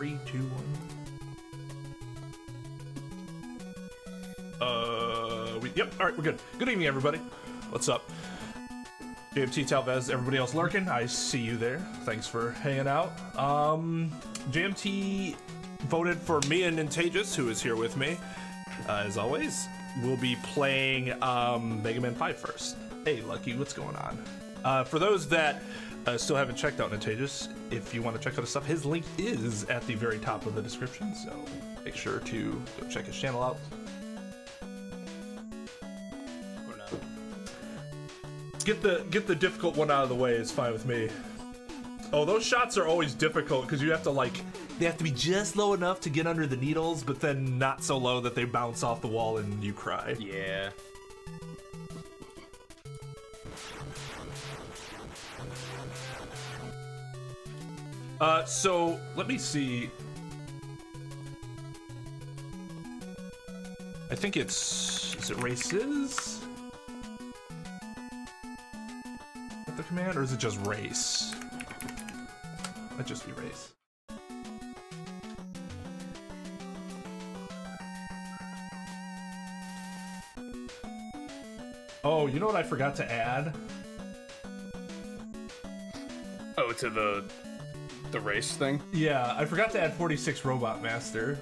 3, 2, 1. Yep. All right, we're good. Good evening, everybody. What's up? JMT, Talvez, everybody else lurking. I see you there. Thanks for hanging out. JMT voted for me and Nintagious, who is here with me, as always. We'll be playing Mega Man 5 first. Hey, Lucky, what's going on? For those that still haven't checked out Nintagious, if you want to check out his stuff, his link is at the very top of the description, so make sure to go check his channel out. Get the difficult one out of the way is fine with me. Oh, those shots are always difficult because you have to they have to be just low enough to get under the needles, but then not so low that they bounce off the wall and you cry. Yeah. So let me see. I think is it races? The command, or is it just race? Might just be race. Oh, you know what I forgot to add? Oh, to the race thing? Yeah, I forgot to add 46 Robot Master.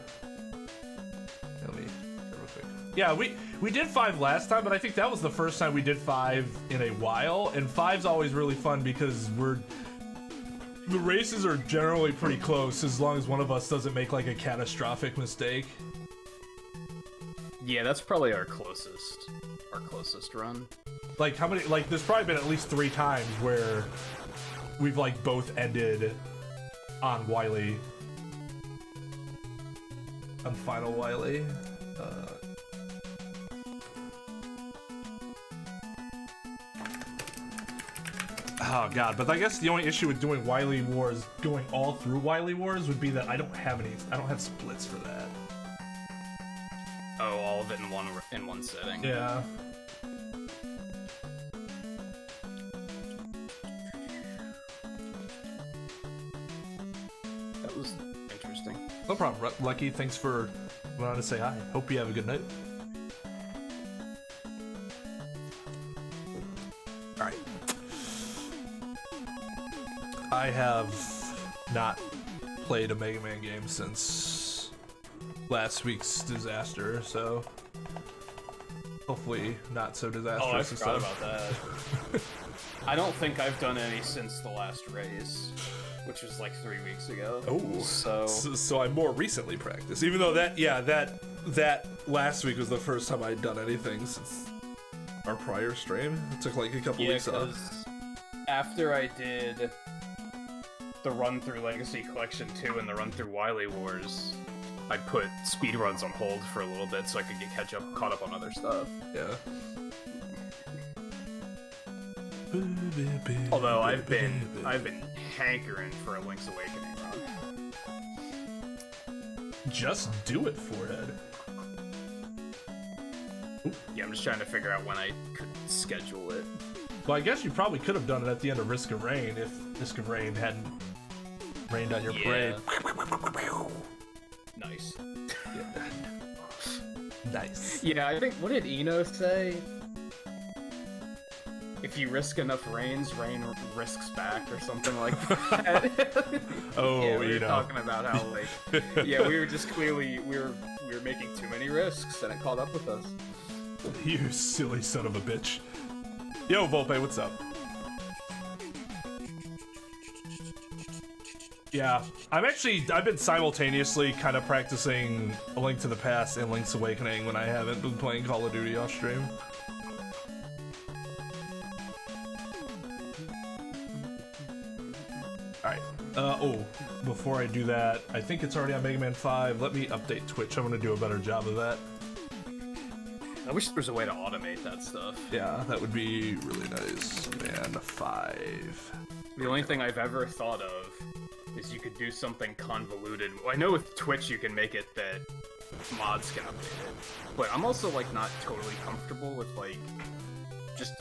Let me real quick. Yeah, we did 5 last time, but I think that was the first time we did 5 in a while, and 5's always really fun because the races are generally pretty close as long as one of us doesn't make like a catastrophic mistake. Yeah, that's probably our closest run. Like how many, like there's probably been at least 3 times where we've like both ended on Wily. On Final Wily. Oh god, but I guess the only issue with doing Wily Wars, going all through Wily Wars, would be that I don't have splits for that. Oh, all of it in one setting. Yeah. That was interesting. No problem, Lucky. Thanks for wanting to say hi. Hope you have a good night. Alright. I have not played a Mega Man game since last week's disaster, so hopefully not so disastrous. Oh, I forgot about that. I don't think I've done any since the last race, which was like 3 weeks ago. Oh, so I more recently practiced, even though that last week was the first time I'd done anything since our prior stream. It took like a couple weeks off. After I did the run through Legacy Collection 2 and the run through Wily Wars, I put speedruns on hold for a little bit so I could get caught up on other stuff. Yeah. Although I've been hankering for a Link's Awakening run. Just do it, Forehead. Yeah, I'm just trying to figure out when I could schedule it. Well, I guess you probably could have done it at the end of Risk of Rain if Risk of Rain hadn't rained on your parade. Nice. Yeah. Nice. Yeah, I think, what did Eno say? If you risk enough rains, rain risks back, or something like that. Oh, yeah, we were Eno. talking about how, like, yeah, we were just clearly, we were making too many risks, and it caught up with us. You silly son of a bitch. Yo, Volpe, what's up? Yeah, I've been simultaneously kind of practicing A Link to the Past and Link's Awakening when I haven't been playing Call of Duty off stream. Alright, oh, before I do that, I think it's already on Mega Man 5. Let me update Twitch. I'm gonna do a better job of that. I wish there was a way to automate that stuff. Yeah, that would be really nice. Man, 5. The only thing I've ever thought of is you could do something convoluted. Well, I know with Twitch you can make it that mods can update it, but I'm also like not totally comfortable with like just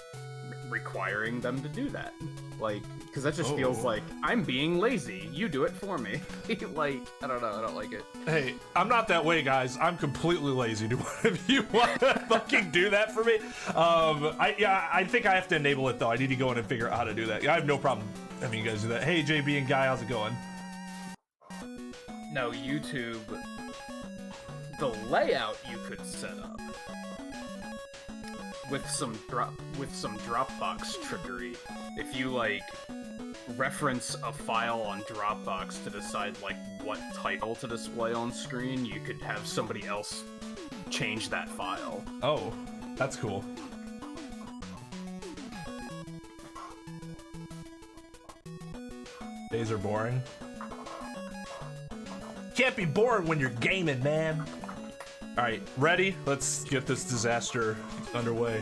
requiring them to do that. Like, because that just Oh. feels like I'm being lazy. You do it for me. Like, I don't know. I don't like it. Hey, I'm not that way, guys. I'm completely lazy. Do one of you want to fucking do that for me? I think I have to enable it though. I need to go in and figure out how to do that. I have no problem having you guys do that. Hey, JB and Guy, how's it going? No, YouTube. The layout you could set up with some Dropbox trickery. If you like reference a file on Dropbox to decide like what title to display on screen, you could have somebody else change that file. Oh, that's cool. Days are boring. Can't be boring when you're gaming, man. All right, ready? Let's get this disaster underway.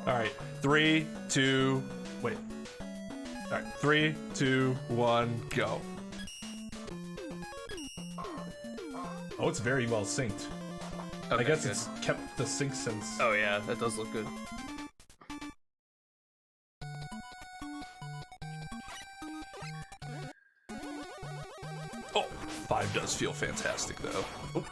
All right, 3, 2, wait. All right, 3, 2, 1, go. Oh, it's very well synced. Okay, I guess good. it's kept the sync since. Oh yeah, that does look good. Oh, 5 does feel fantastic though. Oh.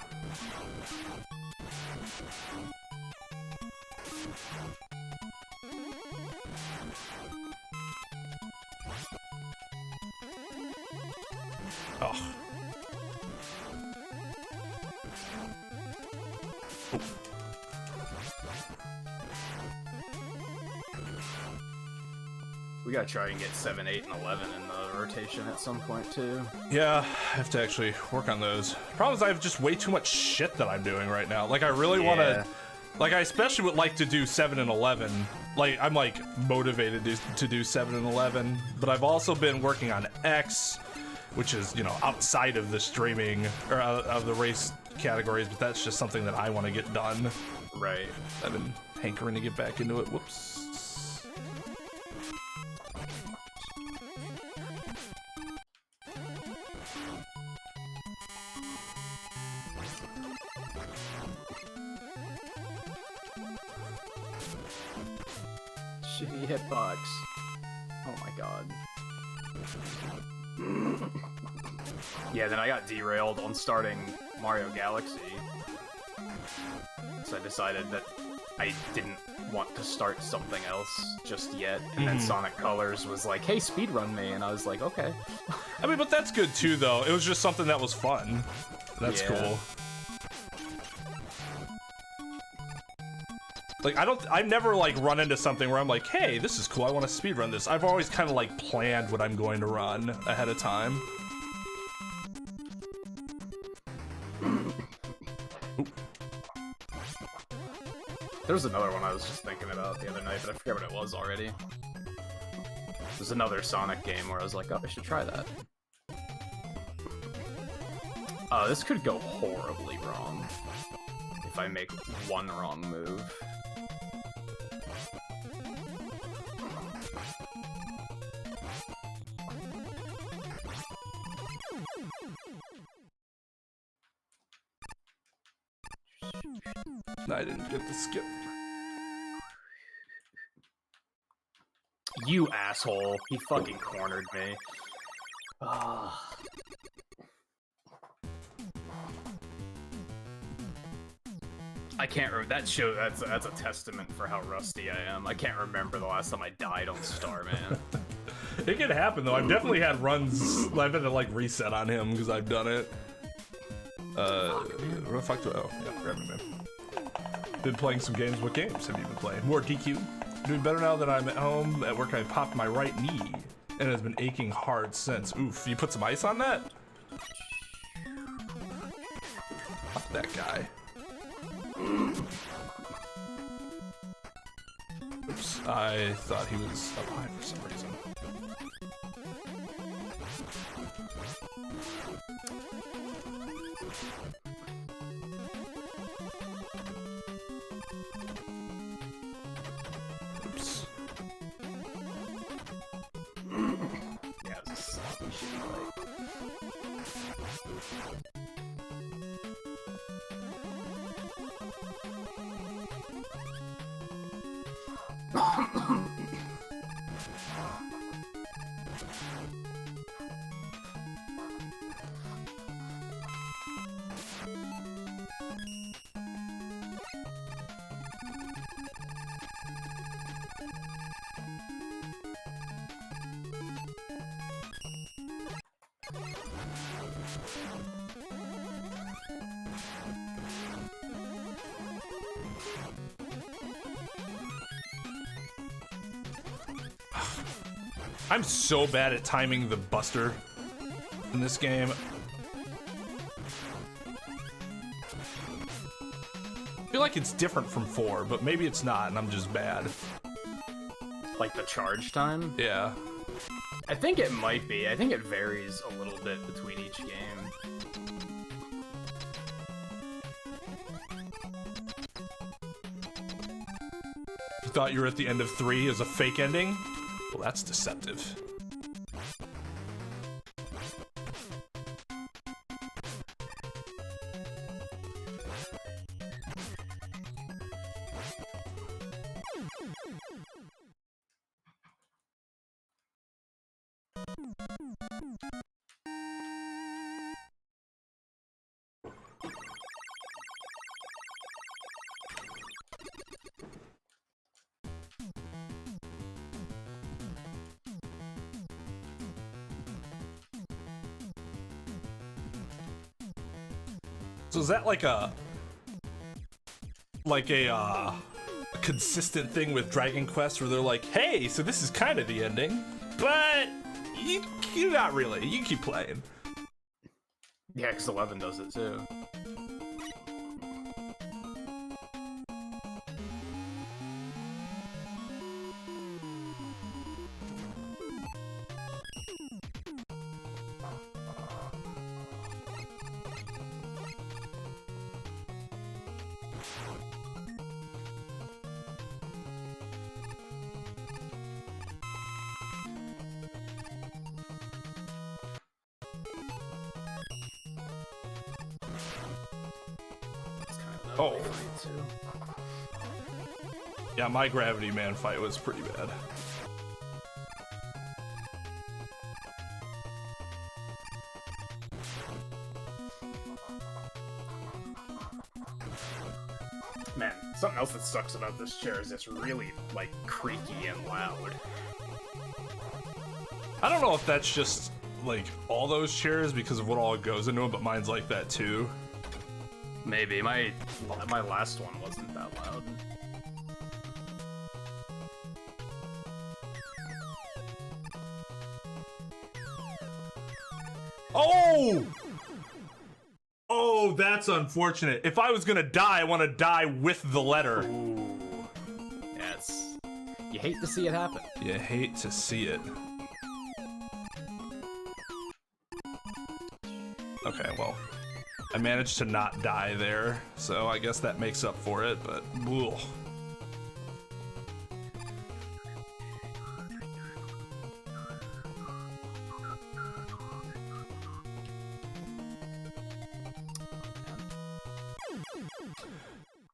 Oh. We gotta try and get 7, 8, and 11 in the rotation at some point too. Yeah, I have to actually work on those. Problem is I have just way too much shit that I'm doing right now. Like I really want to, like I especially would like to do 7 and 11. Like I'm like motivated to do 7 and 11, but I've also been working on X, which is, you know, outside of the streaming or out of the race categories, but that's just something that I want to get done. Right. I've been hankering to get back into it. Whoops. Shitty hitbox. Oh my god. Yeah, then I got derailed on starting Mario Galaxy. So I decided that I didn't want to start something else just yet. And then Sonic Colors was like, hey, speedrun me. And I was like, okay. I mean, but that's good too, though. It was just something that was fun. That's cool. Like, I've never, like, run into something where I'm like, hey, this is cool, I want to speedrun this. I've always kind of, like, planned what I'm going to run ahead of time. There's another one I was just thinking about the other night, but I forget what it was already. There's another Sonic game where I was like, oh, I should try that. This could go horribly wrong if I make one wrong move. I didn't get the skip. You asshole. He fucking cornered me. I can't remember. That show, that's a testament for how rusty I am. I can't remember the last time I died on Starman. It can happen, though. I've definitely had runs. I've had to, like, reset on him because I've done it. Where the fuck do I... Oh, yeah, grab me, man. Been playing some games. What games have you been playing? More DQ. Doing better now that I'm at home. At work, I popped my right knee, and it has been aching hard since. Oof, you put some ice on that? Fuck that guy. Oops, I thought he was up high for some reason. Oops. Yeah, it was a sloppy shitty fight. I'm so bad at timing the buster in this game. I feel like it's different from 4, but maybe it's not, and I'm just bad. Like the charge time? Yeah. I think it might be. I think it varies a little bit between each game. You thought you were at the end of 3 as a fake ending? Well, that's deceptive. So is that like a consistent thing with Dragon Quest where they're like, hey, so this is kind of the ending, but you're not really. You keep playing. Yeah, because 11 does it too. Oh. Yeah, my Gravity Man fight was pretty bad. Man, something else that sucks about this chair is it's really, like, creaky and loud. I don't know if that's just, like, all those chairs because of what all goes into them, but mine's like that too. Maybe. My last one wasn't that loud. Oh! Oh, that's unfortunate. If I was gonna die, I want to die with the letter. Ooh. Yeah, it's... You hate to see it happen. You hate to see it. Okay, well, I managed to not die there, so I guess that makes up for it, but ugh.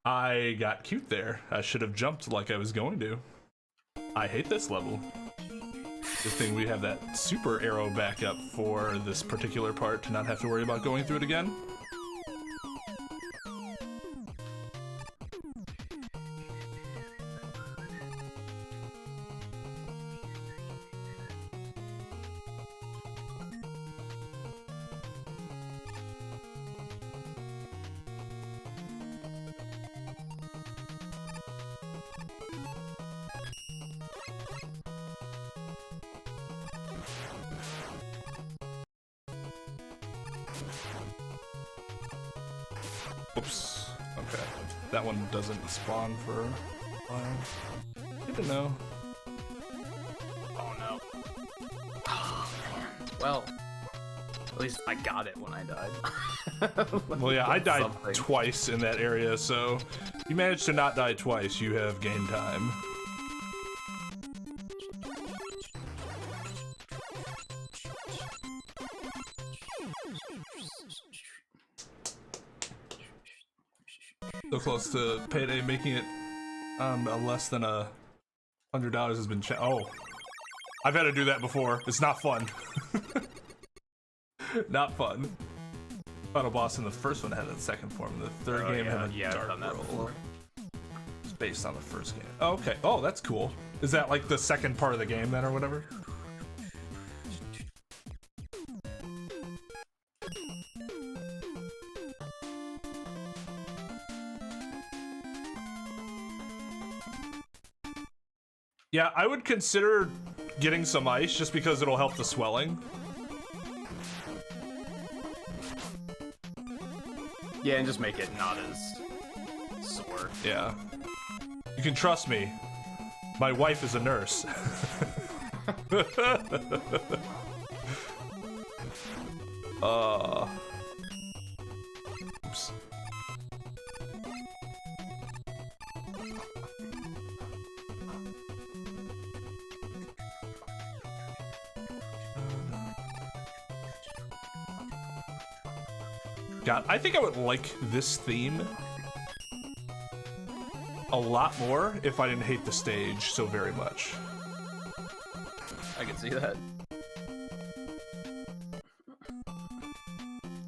I got cute there. I should have jumped like I was going to. I hate this level. Good thing we have that super arrow backup for this particular part to not have to worry about going through it again. Oops. Okay. That one doesn't spawn for a while. Good to know. Oh no. Oh man. Well, at least I got it when I died. Well, yeah, I died Something. twice in that area, so you managed to not die twice. You have gained time. So close to Payday making it a less than a $100 has been oh. I've had to do that before. It's not fun. Not fun. Final boss in the first one had a second form. The third game had a dark roll. It's based on the first game. Oh, okay. Oh, that's cool. Is that like the second part of the game then or whatever? Yeah, I would consider getting some ice just because it'll help the swelling. Yeah, and just make it not as sore. Yeah. You can trust me. My wife is a nurse. Oops. God, I think I would like this theme a lot more if I didn't hate the stage so very much. I can see that.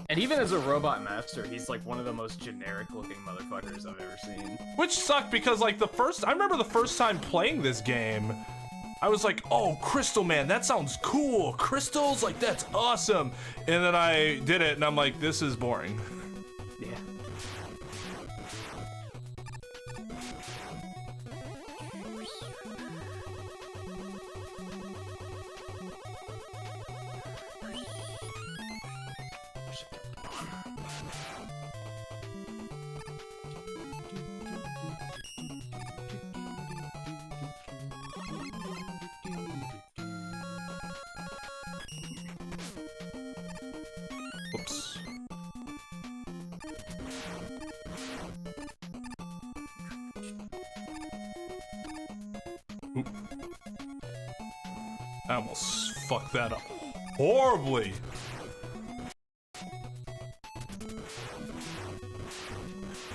And even as a robot master, he's like one of the most generic looking motherfuckers I've ever seen. Which sucked because like I remember the first time playing this game, I was like, oh, Crystal Man, that sounds cool. Crystals, like that's awesome. And then I did it and I'm like, this is boring. Yeah. Oops. Oop. I almost fucked that up horribly.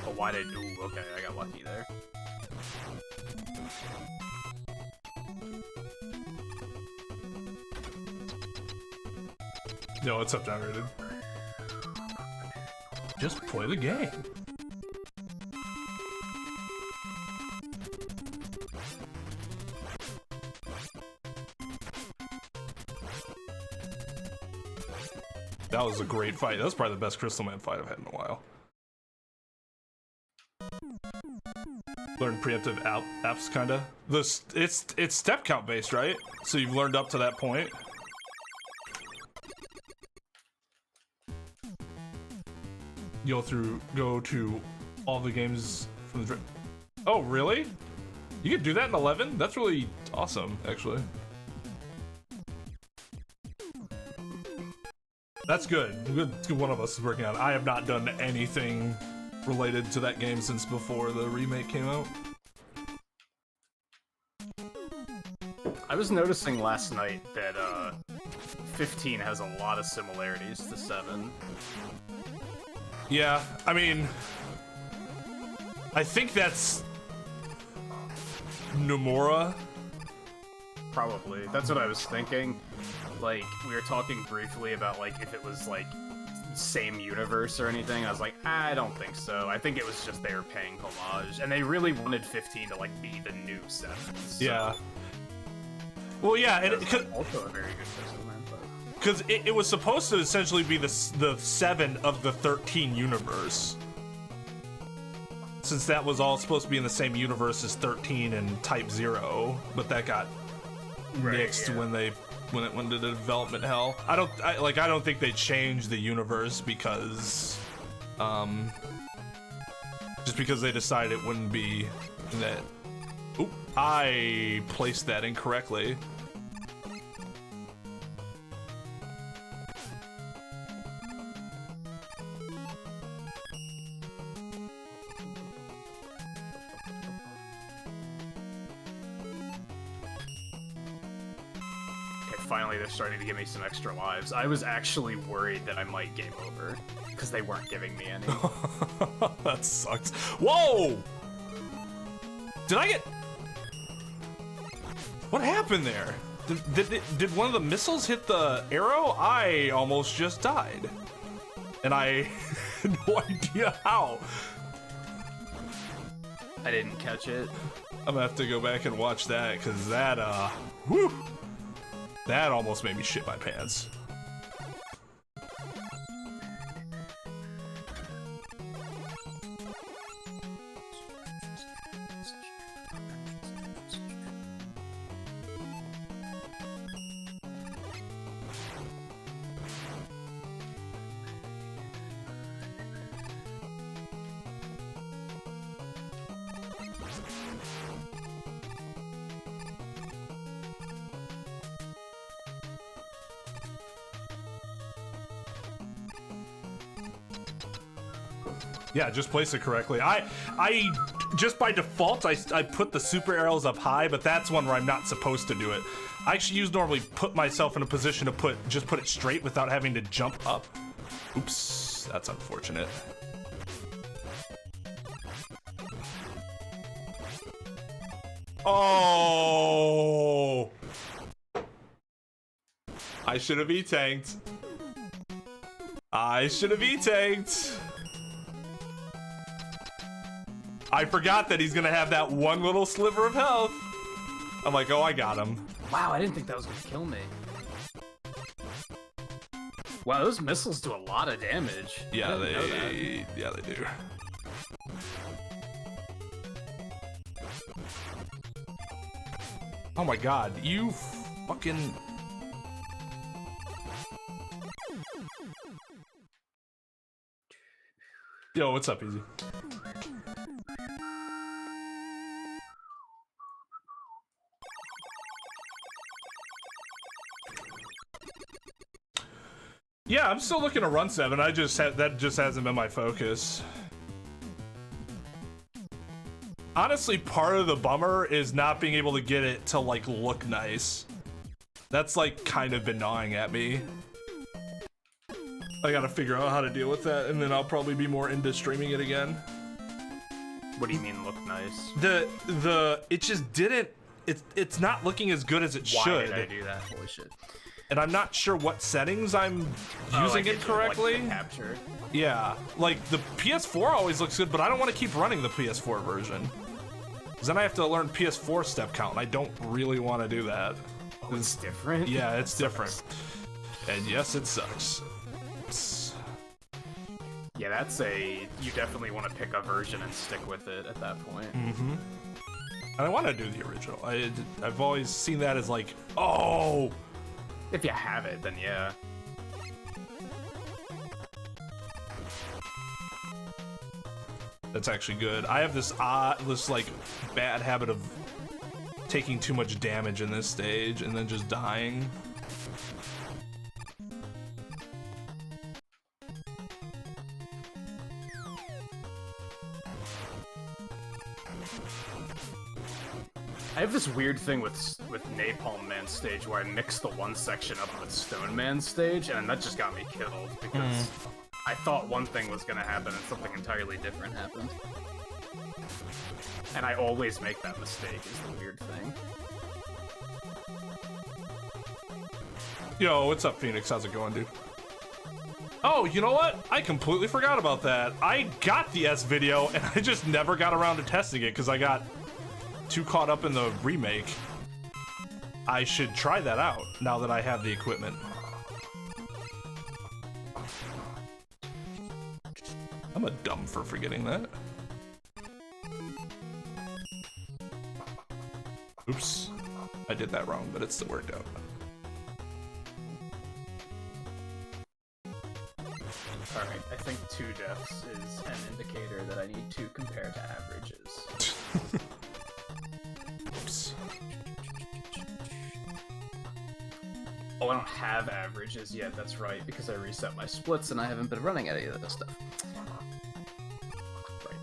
Oh, why did... Ooh, okay, I got lucky there. No, it's up downrated. Just play the game. That was a great fight. That was probably the best Crystal Man fight I've had in a while. Learn preemptive apps, kinda. It's step count based, right? So you've learned up to that point. Go to all the games from the. Oh, really? You could do that in 11? That's really awesome, actually. That's good. Good one of us is working on it. I have not done anything related to that game since before the remake came out. I was noticing last night that 15 has a lot of similarities to 7. Yeah, I mean, I think that's Nomura. Probably. That's what I was thinking. Like, we were talking briefly about, like, if it was, like, same universe or anything. I was like, I don't think so. I think it was just they were paying homage. And they really wanted 15 to, like, be the new 7. So Yeah. Well, yeah, and also a very good Crystal Man fight. because it was supposed to essentially be the 7 of the 13 universe. Since that was all supposed to be in the same universe as 13 and Type 0, but that got nixed when it went to the development hell. I don't think they changed the universe because just because they decided it wouldn't be that. Oop, I placed that incorrectly. Finally, they're starting to give me some extra lives. I was actually worried that I might game over, because they weren't giving me any. That sucks. Whoa! Did I get... What happened there? Did one of the missiles hit the arrow? I almost just died. And I had no idea how. I didn't catch it. I'm gonna have to go back and watch that, because that, whew, that almost made me shit my pants. Yeah, just place it correctly. I just by default, I put the super arrows up high, but that's one where I'm not supposed to do it. I actually normally put myself in a position to just put it straight without having to jump up. Oops, that's unfortunate. Oh! I should have E-tanked. I should have E-tanked. I forgot that he's gonna have that one little sliver of health. I'm like, oh, I got him. Wow, I didn't think that was gonna kill me. Wow, those missiles do a lot of damage. Yeah, they do. Oh my god, you fucking... Yo, what's up, Easy? Yeah, I'm still looking to run 7. That just hasn't been my focus. Honestly, part of the bummer is not being able to get it to like look nice. That's like kind of been gnawing at me. I gotta figure out how to deal with that, and then I'll probably be more into streaming it again. What do you mean look nice? It just didn't. It's not looking as good as it should. Why did I do that? Holy shit. And I'm not sure what settings I'm using it correctly. Like the capture. Yeah, like the PS4 always looks good, but I don't want to keep running the PS4 version. Because then I have to learn PS4 step count, and I don't really want to do that. Oh, it's different? Yeah, it's different. And yes, it sucks. Yeah, that's you definitely want to pick a version and stick with it at that point. Mm-hmm. And I want to do the original. I've always seen that as like, oh! If you have it, then yeah. That's actually good. I have this like bad habit of taking too much damage in this stage and then just dying. I have this weird thing with Napalm Man stage where I mix the one section up with Stone Man stage, and that just got me killed because I thought one thing was gonna happen and something entirely different happened. And I always make that mistake, is the weird thing. Yo, what's up, Phoenix? How's it going, dude? Oh, you know what? I completely forgot about that. I got the S video, and I just never got around to testing it because I got too caught up in the remake. I should try that out now that I have the equipment. I'm a dumb for forgetting that. Oops. I did that wrong, but it still worked out. Alright, I think 2 deaths is an indicator that I need to compare to averages. Oops. Oh, I don't have averages yet, that's right, because I reset my splits and I haven't been running any of this stuff. Right.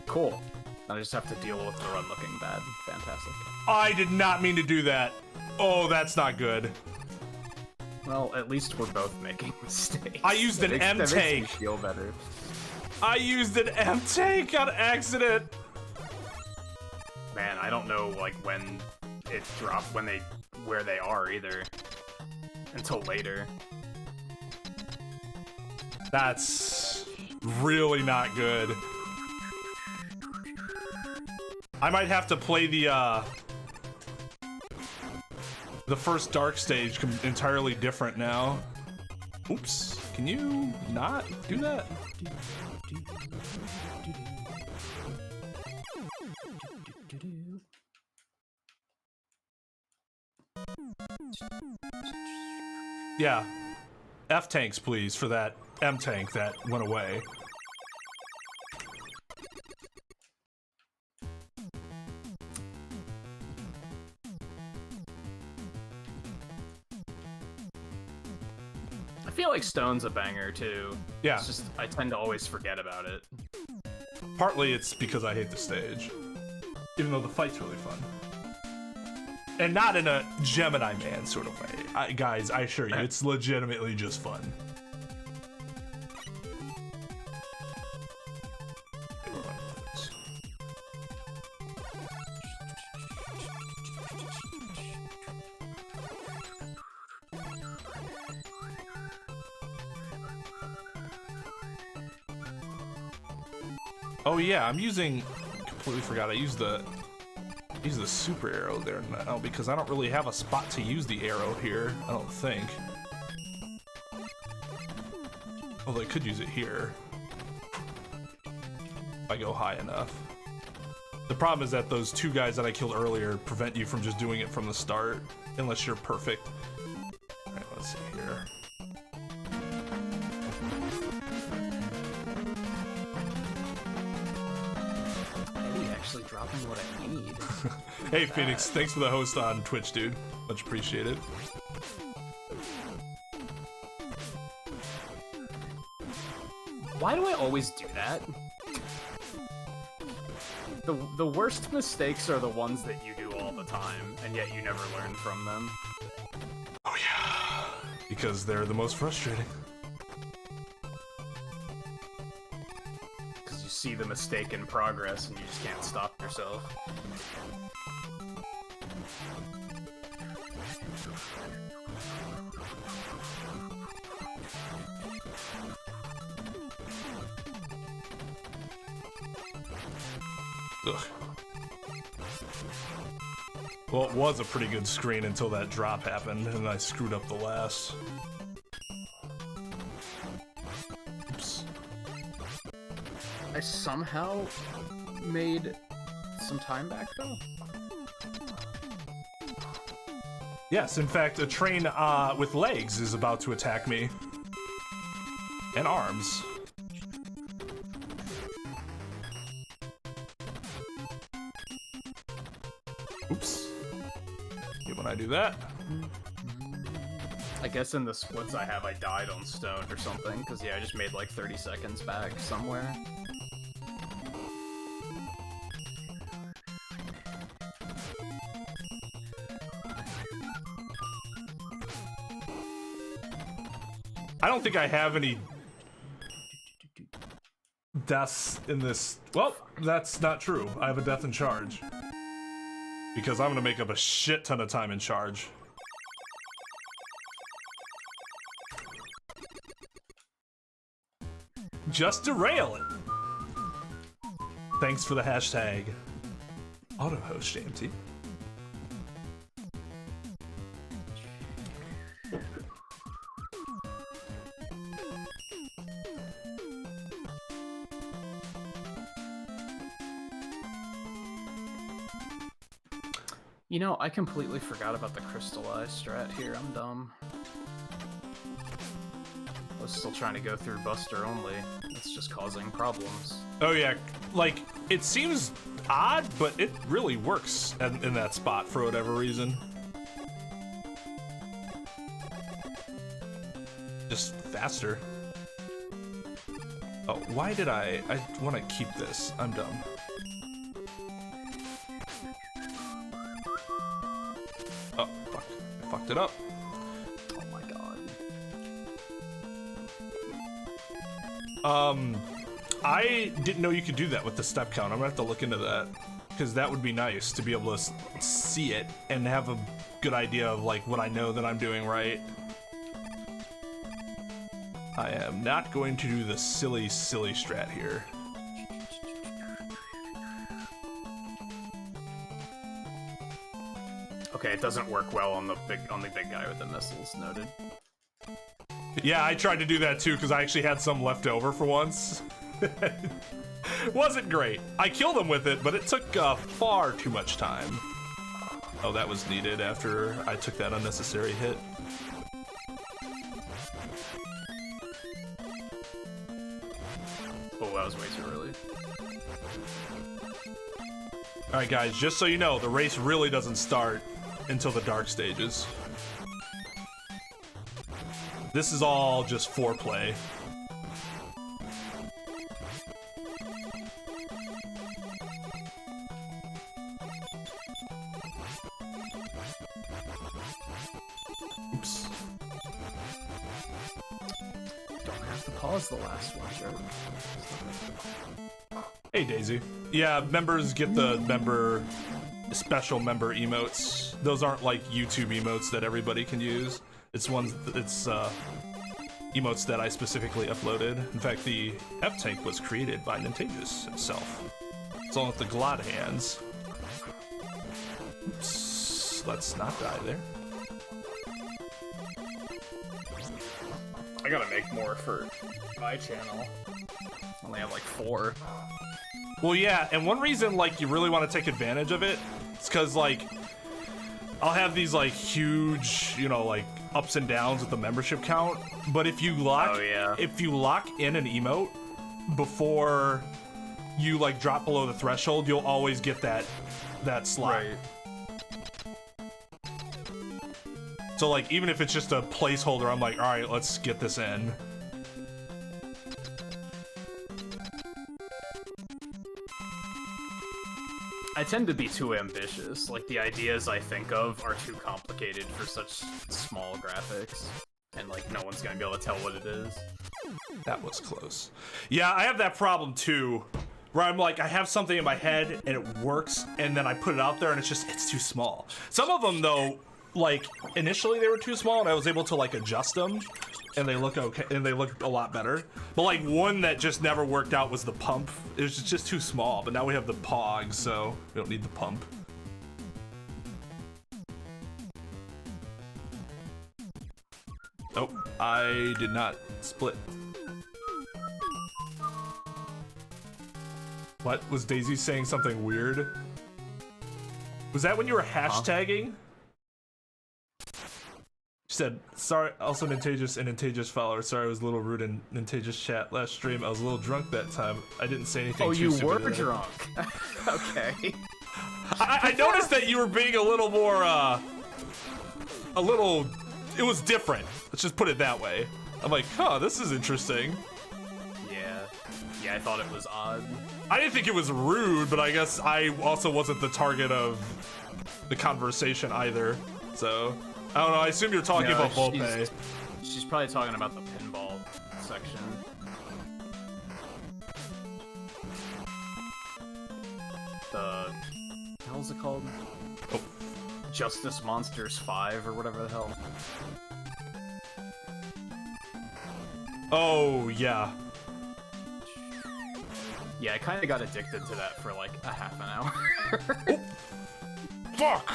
Cool. I just have to deal with the run looking bad. Fantastic. I did not mean to do that. Oh, that's not good. Well, at least we're both making mistakes. I used an M-take. That makes me feel better. I used an M-take on accident. don't know like when it dropped, where they are either, until later. That's really not good. I might have to play the first dark stage entirely different now. Oops, can you not do that? Yeah, F tanks please for that M tank that went away. I feel like Stone's a banger too. Yeah. It's just I tend to always forget about it. Partly it's because I hate the stage, even though the fight's really fun. And not in a Gemini Man sort of way. Guys, I assure you, it's legitimately just fun. Oh yeah, I'm using, completely forgot, I used the super arrow there now because I don't really have a spot to use the arrow here, I don't think. Although I could use it here if I go high enough. The problem is that those two guys that I killed earlier prevent you from just doing it from the start unless you're perfect. Alright, let's see here. Actually dropping what I need. Hey Phoenix, thanks for the host on Twitch, dude. Much appreciated. Why do I always do that? The worst mistakes are the ones that you do all the time, and yet you never learn from them. Oh yeah, because they're the most frustrating. See the mistake in progress and you just can't stop yourself. Ugh. Well, it was a pretty good screen until that drop happened and I screwed up the last. I somehow made some time back, though. Yes, in fact, a train with legs is about to attack me. And arms. Oops. Get when I do that. I guess in the splits I have, I died on Stone or something, because yeah, I just made like 30 seconds back somewhere. I don't think I have any deaths in this. Well, that's not true. I have a death in charge. Because I'm gonna make up a shit ton of time in charge. Just derail it. Thanks for the hashtag AutoHost JMT. You know, I completely forgot about the crystallized strat here. I'm dumb. I was still trying to go through Buster only. It's just causing problems. Oh yeah, like, it seems odd, but it really works in that spot for whatever reason. Just faster. Oh, why did I want to keep this. I'm dumb. Oh, fuck. I fucked it up. Oh my god. I didn't know you could do that with the step count. I'm gonna have to look into that. because that would be nice to be able to see it and have a good idea of like what I know that I'm doing right. I am not going to do the silly strat here. Okay, it doesn't work well on the big guy with the missiles. Noted. Yeah, I tried to do that too because I actually had some left over for once. Wasn't great. I killed him with it, but it took far too much time. Oh, that was needed after I took that unnecessary hit. Oh, that was way too early. Alright guys, just so you know, the race really doesn't start until the dark stages. This is all just foreplay. Oops. Don't have to pause the last one, sure. Hey Daisy. Yeah, members get the special member emotes. Those aren't like YouTube emotes that everybody can use. It's emotes that I specifically uploaded. In fact, the F-Tank was created by Nintagious himself. It's on with the glad hands. Oops, let's not die there. I gotta make more for my channel. I only have like 4. Well, yeah, and one reason like you really want to take advantage of it is because like I'll have these like huge, you know, like ups and downs with the membership count. But if you lock, if you lock in an emote before you like drop below the threshold, you'll always get that slot. Right. So like even if it's just a placeholder, I'm like, all right, let's get this in. I tend to be too ambitious. Like, the ideas I think of are too complicated for such small graphics. And, like, no one's gonna be able to tell what it is. That was close. Yeah, I have that problem too, where I'm like, I have something in my head and it works, and then I put it out there and it's too small. Some of them though, like, initially they were too small and I was able to like adjust them and they look okay, and they look a lot better. But like one that just never worked out was the pump. It was just too small, but now we have the POG, so we don't need the pump. Nope, I did not split. What? Was Daisy saying something weird? Was that when you were hashtagging? She said, sorry, also Nintagious and Nintagious follower. Sorry, I was a little rude in Nintagious chat last stream. I was a little drunk that time. I didn't say anything too stupid. Oh, you were drunk. Okay. I noticed that you were being a little more, it was different. Let's just put it that way. I'm like, huh, this is interesting. Yeah, I thought it was odd. I didn't think it was rude, but I guess I also wasn't the target of the conversation either. So, I don't know, I assume you're talking about Volpe. She's probably talking about the pinball section. The hell's it called? Oh. Justice Monsters 5 or whatever the hell. Oh, yeah. Yeah, I kind of got addicted to that for like a half an hour. Oh. Fuck!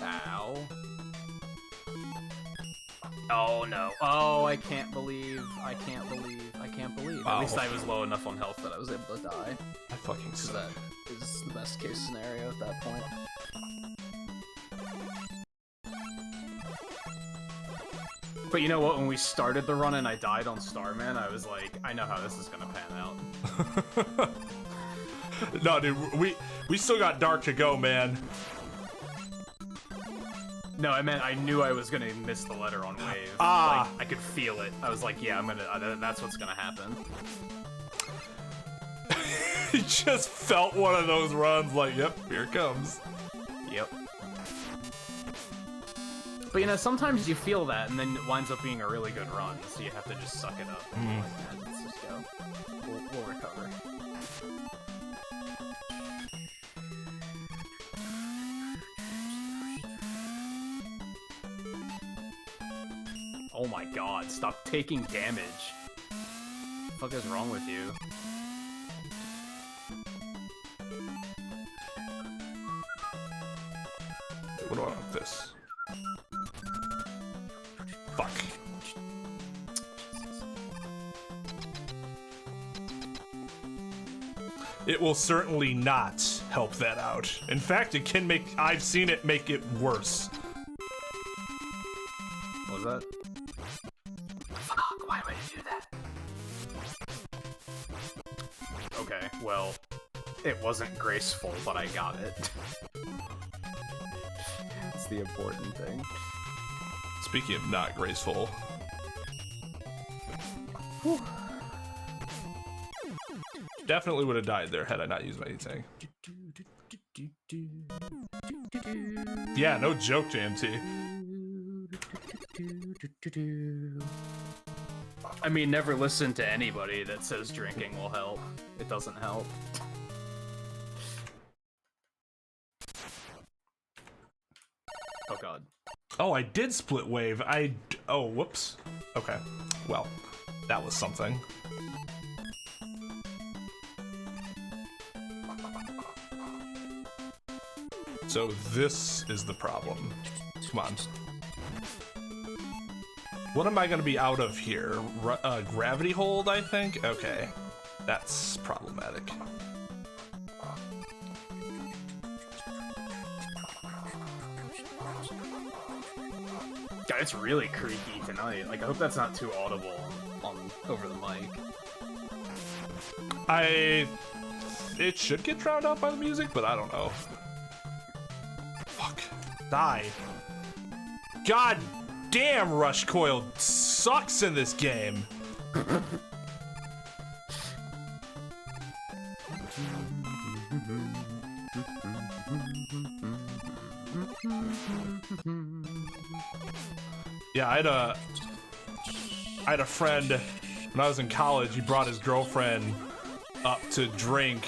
Ow. Oh no. Oh, I can't believe. Wow. At least I was low enough on health that I was able to die. I fucking suck. That is the best case scenario at that point. But you know what? When we started the run and I died on Starman, I was like, I know how this is gonna pan out. No, dude, we still got dark to go, man. No, I meant I knew I was gonna miss the letter on wave. Ah. Like, I could feel it. I was like, yeah, I'm gonna. That's what's gonna happen. He just felt one of those runs. Like, yep, here it comes. Yep. But you know, sometimes you feel that, and then it winds up being a really good run. So you have to just suck it up. And like, let's just go. We'll recover. Oh my god, stop taking damage. What the fuck is wrong with you? What do I want with this? Fuck. It will certainly not help that out. In fact, it can make, I've seen it make it worse. What was that? Fuck, why would you do that? Okay, well, it wasn't graceful, but I got it. That's the important thing. Speaking of not graceful. Whew. Definitely would have died there had I not used anything. Yeah, no joke, JMT. I mean, never listen to anybody that says drinking will help. It doesn't help. Oh god. Oh, I did split wave. Oh, whoops. Okay. Well, that was something. So this is the problem. Come on. What am I going to be out of here? Gravity hold, I think? Okay. That's problematic. God, it's really creaky tonight. Like, I hope that's not too audible on over the mic. It should get drowned out by the music, but I don't know. Fuck. Die. God damn, Rush Coil sucks in this game. Yeah, I had a friend when I was in college. He brought his girlfriend up to drink.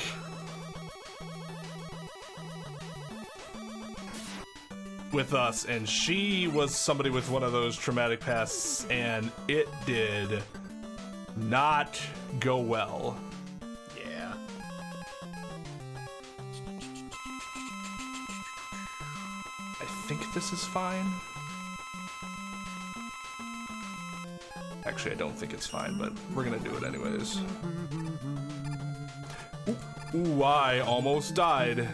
With us, and she was somebody with one of those traumatic pasts, and it did not go well. Yeah. I think this is fine. Actually, I don't think it's fine, but we're gonna do it anyways. Ooh, I almost died.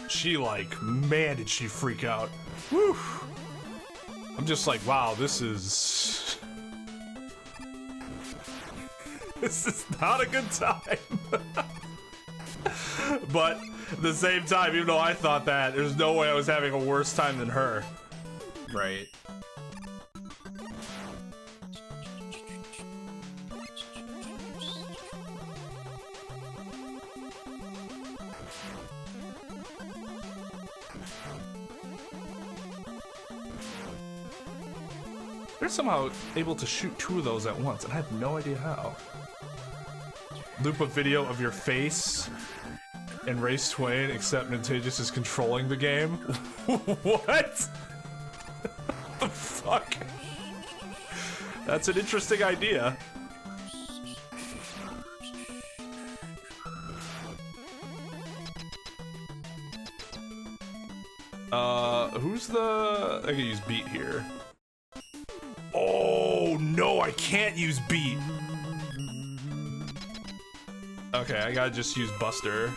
She like, man, did she freak out. Whew. I'm just like, wow, this is not a good time. But at the same time, even though I thought that, there's no way I was having a worse time than her. Right. They're somehow able to shoot two of those at once, and I have no idea how. Loop a video of your face and race Twain, except Nintagious is controlling the game. What? The fuck? That's an interesting idea. Who's the... I can use beat here. Oh, no, I can't use beat. Okay, I gotta just use Buster.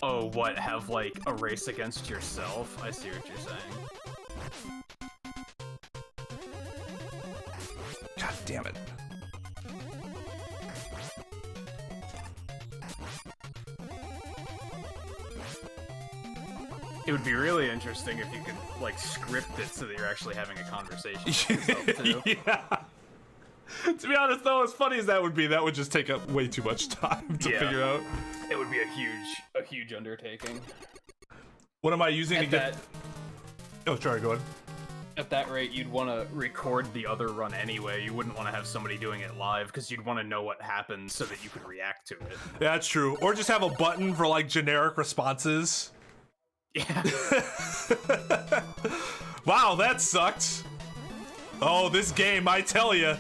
Oh, what? Have, like, a race against yourself? I see what you're saying. God damn it. It would be really interesting if you could, like, script it so that you're actually having a conversation with yourself, too. Yeah. To be honest, though, as funny as that would be, that would just take up way too much time to figure out. It would be a huge undertaking. What am I using to At get... Oh, sorry, go ahead. At that rate, you'd want to record the other run anyway. You wouldn't want to have somebody doing it live, because you'd want to know what happened so that you could react to it. Yeah, that's true. Or just have a button for, like, generic responses. Yeah. Wow, that sucked. Oh, this game, I tell you.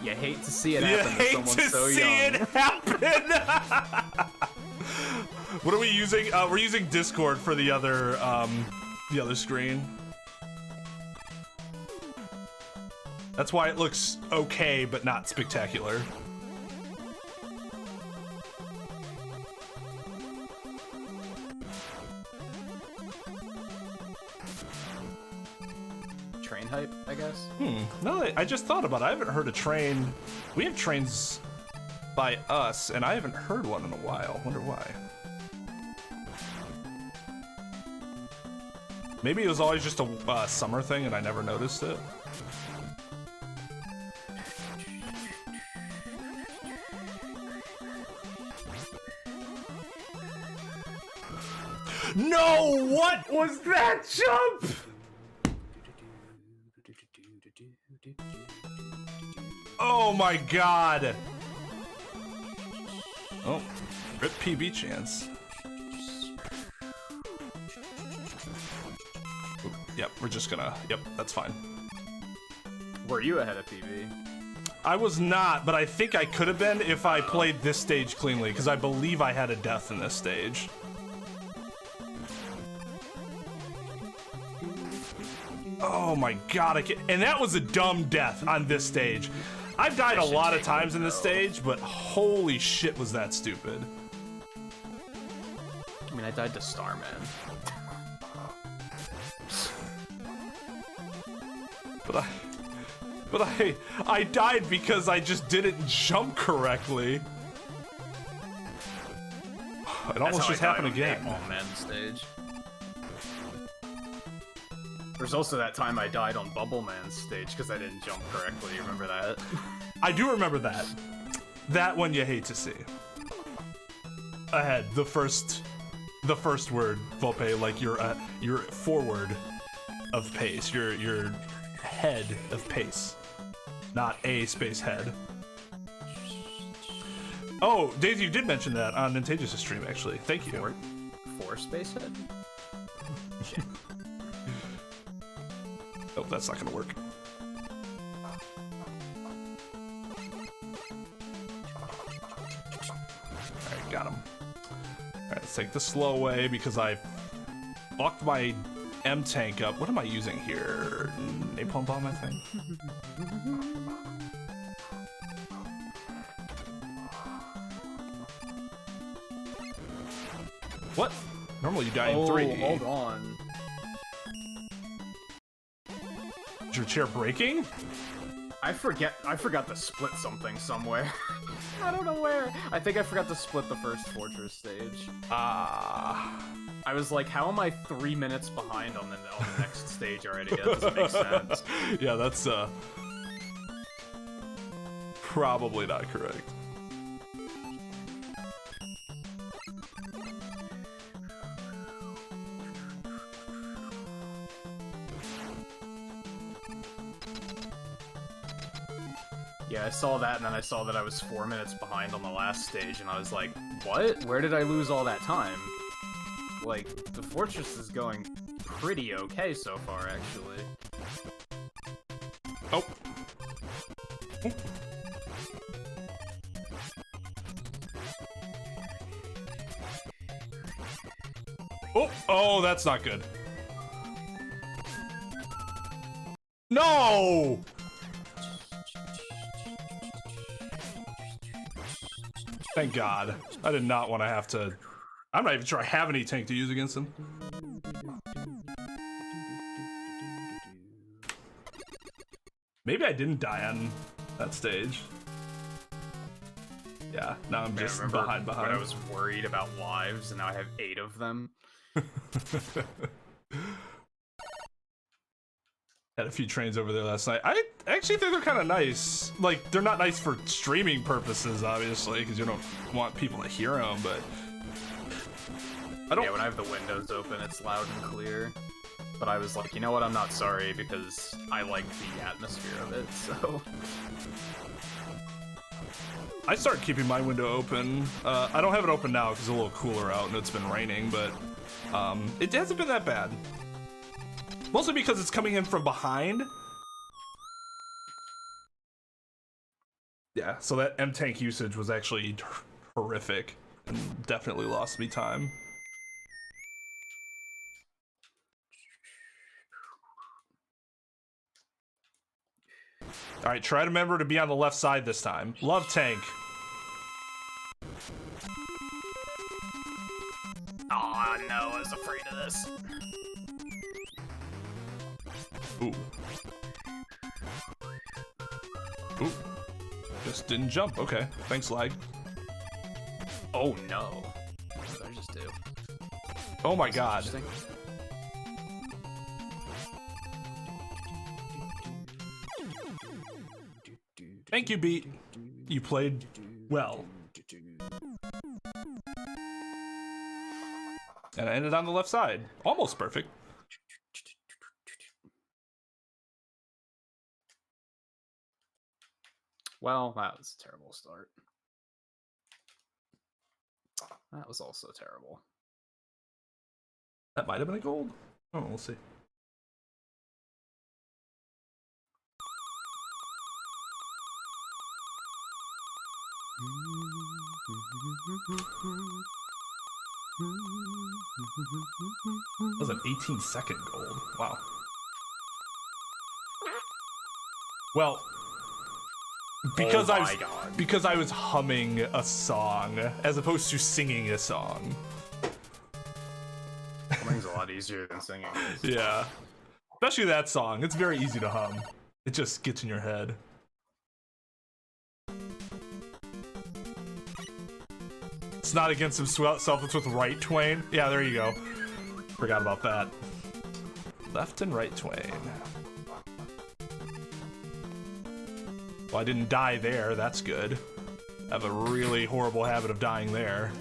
You hate to see it happen to someone so young. You hate to see it happen! What are we using? We're using Discord for the other screen. That's why it looks okay, but not spectacular. Train hype, I guess? No, I just thought about it. I haven't heard a train. We have trains by us, and I haven't heard one in a while. Wonder why. Maybe it was always just a summer thing, and I never noticed it. No! What was that jump? Oh my god! Oh, rip PB chance. Oop, yep, we're just gonna. Yep, that's fine. Were you ahead of PB? I was not, but I think I could have been if I played this stage cleanly, because I believe I had a death in this stage. Oh my god, and that was a dumb death on this stage. I've died a lot of times in this stage, but holy shit was that stupid. I mean, I died to Starman. But I died because I just didn't jump correctly. It almost just happened again. Man stage. There's also that time I died on Bubble Man's stage because I didn't jump correctly. You remember that? I do remember that. That one you hate to see. Ahead, the first word, Volpe, like your forward of pace, your head of pace, not a space head. Oh, Daisy, you did mention that on Nintagious' stream, actually. Thank you. Four space head? Shit. Oh, that's not gonna work. Alright, got him. Alright, let's take the slow way because I fucked my M tank up. What am I using here? Napalm bomb, I think. What? Normally you die in 3. Hold on. Is your chair breaking? I forgot to split something somewhere. I don't know where. I think I forgot to split the first fortress stage. I was like, how am I 3 minutes behind on the next stage already? That doesn't make sense. Yeah, that's probably not correct. Yeah, I saw that, and then I saw that I was 4 minutes behind on the last stage, and I was like, what? Where did I lose all that time? Like, the fortress is going pretty okay so far, actually. Oh. Oh, oh, that's not good. No! Thank God. I did not want to have to... I'm not even sure I have any tank to use against him. Maybe I didn't die on that stage. Yeah, now I'm just behind. When I was worried about lives, and now I have 8 of them. Had a few trains over there last night. I actually think they're kind of nice. Like, they're not nice for streaming purposes, obviously, because you don't want people to hear them, but... Yeah, when I have the windows open, it's loud and clear. But I was like, you know what, I'm not sorry, because I like the atmosphere of it, so... I started keeping my window open. I don't have it open now because it's a little cooler out and it's been raining, but it hasn't been that bad. Mostly because it's coming in from behind. Yeah, so that M-Tank usage was actually horrific and definitely lost me time. Alright, try to remember to be on the left side this time. Love tank. Oh no, I was afraid of this. Ooh. Ooh. Just didn't jump. Okay. Thanks, lag. Oh no. What did I just do? Oh my god. Thank you, Beat. You played well. And I ended on the left side. Almost perfect. Well, that was a terrible start. That was also terrible. That might have been a gold. Oh, we'll see. That was an 18-second gold. Wow. Well, because I was humming a song as opposed to singing a song. Humming's a lot easier than singing. Yeah. Especially that song. It's very easy to hum. It just gets in your head. It's not against himself, it's with right Twain. Yeah, there you go. Forgot about that. Left and right Twain. Well, I didn't die there, that's good. I have a really horrible habit of dying there.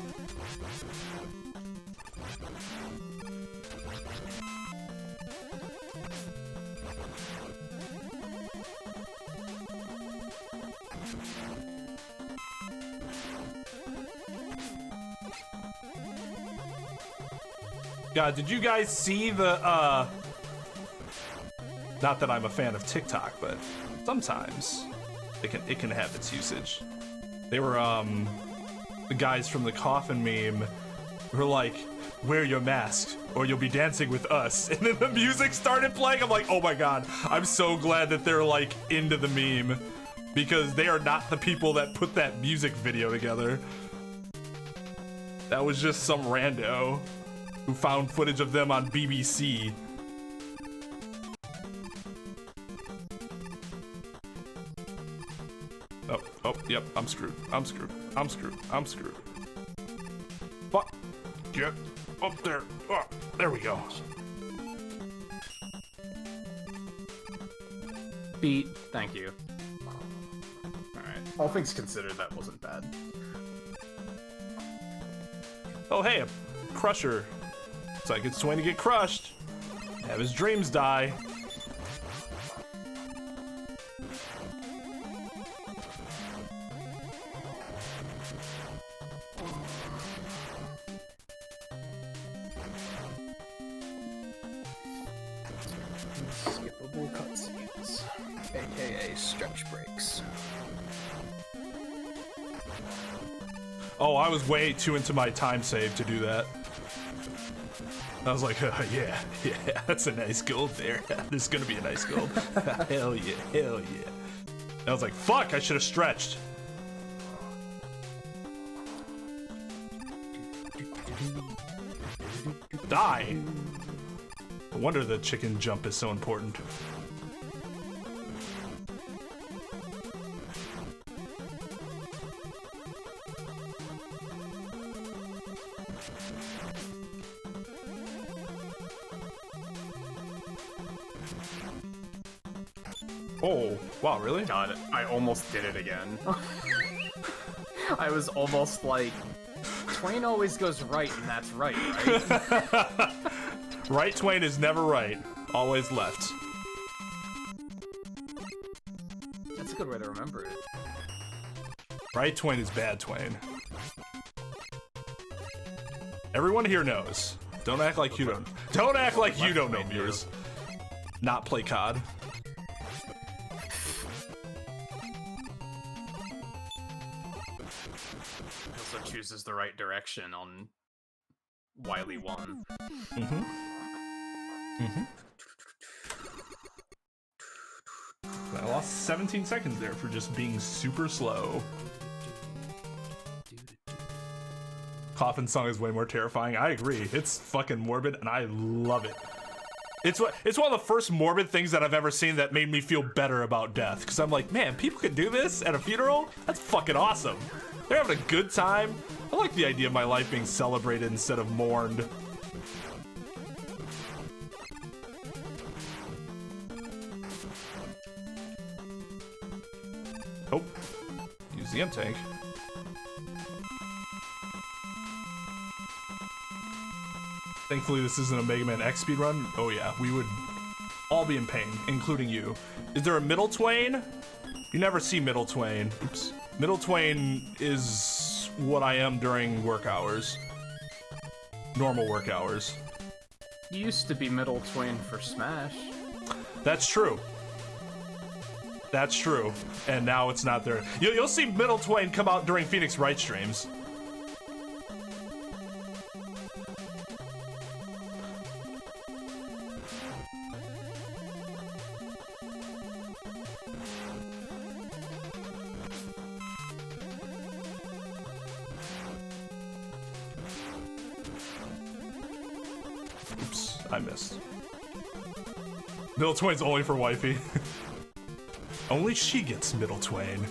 God, did you guys see the, not that I'm a fan of TikTok, but sometimes it can have its usage. They were, the guys from the coffin meme were like, wear your mask or you'll be dancing with us. And then the music started playing. I'm like, oh my God, I'm so glad that they're like into the meme because they are not the people that put that music video together. That was just some rando who found footage of them on BBC. Oh, yep, I'm screwed. I'm screwed. I'm screwed. I'm screwed. Fuck. Get up there. Oh, there we go. Beat. Thank you. Alright. All things considered, that wasn't bad. Oh, hey, a crusher. It's like it's Twain to get crushed. Have his dreams die. Skippable cutscenes, aka stretch breaks. Oh, I was way too into my time save to do that. I was like, yeah, that's a nice gold there. There's gonna be a nice gold. Hell yeah, hell yeah. I was like, fuck, I should have stretched. Die. No wonder the chicken jump is so important. Oh, wow, really? God, I almost did it again. I was almost like, Twain always goes right, and that's right, right? Right Twain is never right. always left. That's a good way to remember it. Right Twain is bad Twain. Everyone here knows. Don't act like you don't. Don't act like you don't know, viewers. Not play COD. Also chooses the right direction on Wily 1. I lost 17 seconds there for just being super slow. Coffin song is way more terrifying. I agree. It's fucking morbid and I love it. It's one of the first morbid things that I've ever seen that made me feel better about death. Cause I'm like, man, people can do this at a funeral? That's fucking awesome. They're having a good time. I like the idea of my life being celebrated instead of mourned. Oh, use the M-tank. Thankfully, this isn't a Mega Man X speedrun. Oh yeah, we would all be in pain, including you. Is there a middle Twain? You never see middle Twain. Oops. Middle Twain is what I am during work hours. Normal work hours. You used to be middle Twain for Smash. That's true. That's true. And now it's not there. You'll see middle Twain come out during Phoenix Wright streams. Oops, I missed. Middle Twain's only for wifey. Only she gets middle Twain.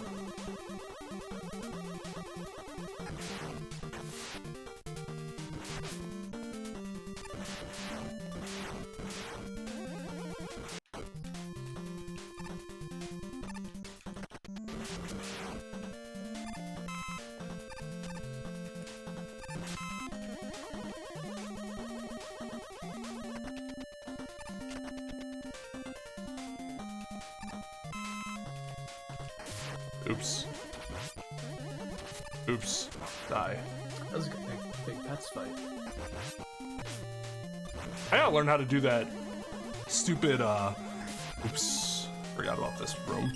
Oops. Oops. Die. That was a good big pets fight. I gotta learn how to do that stupid, oops. Forgot about this room.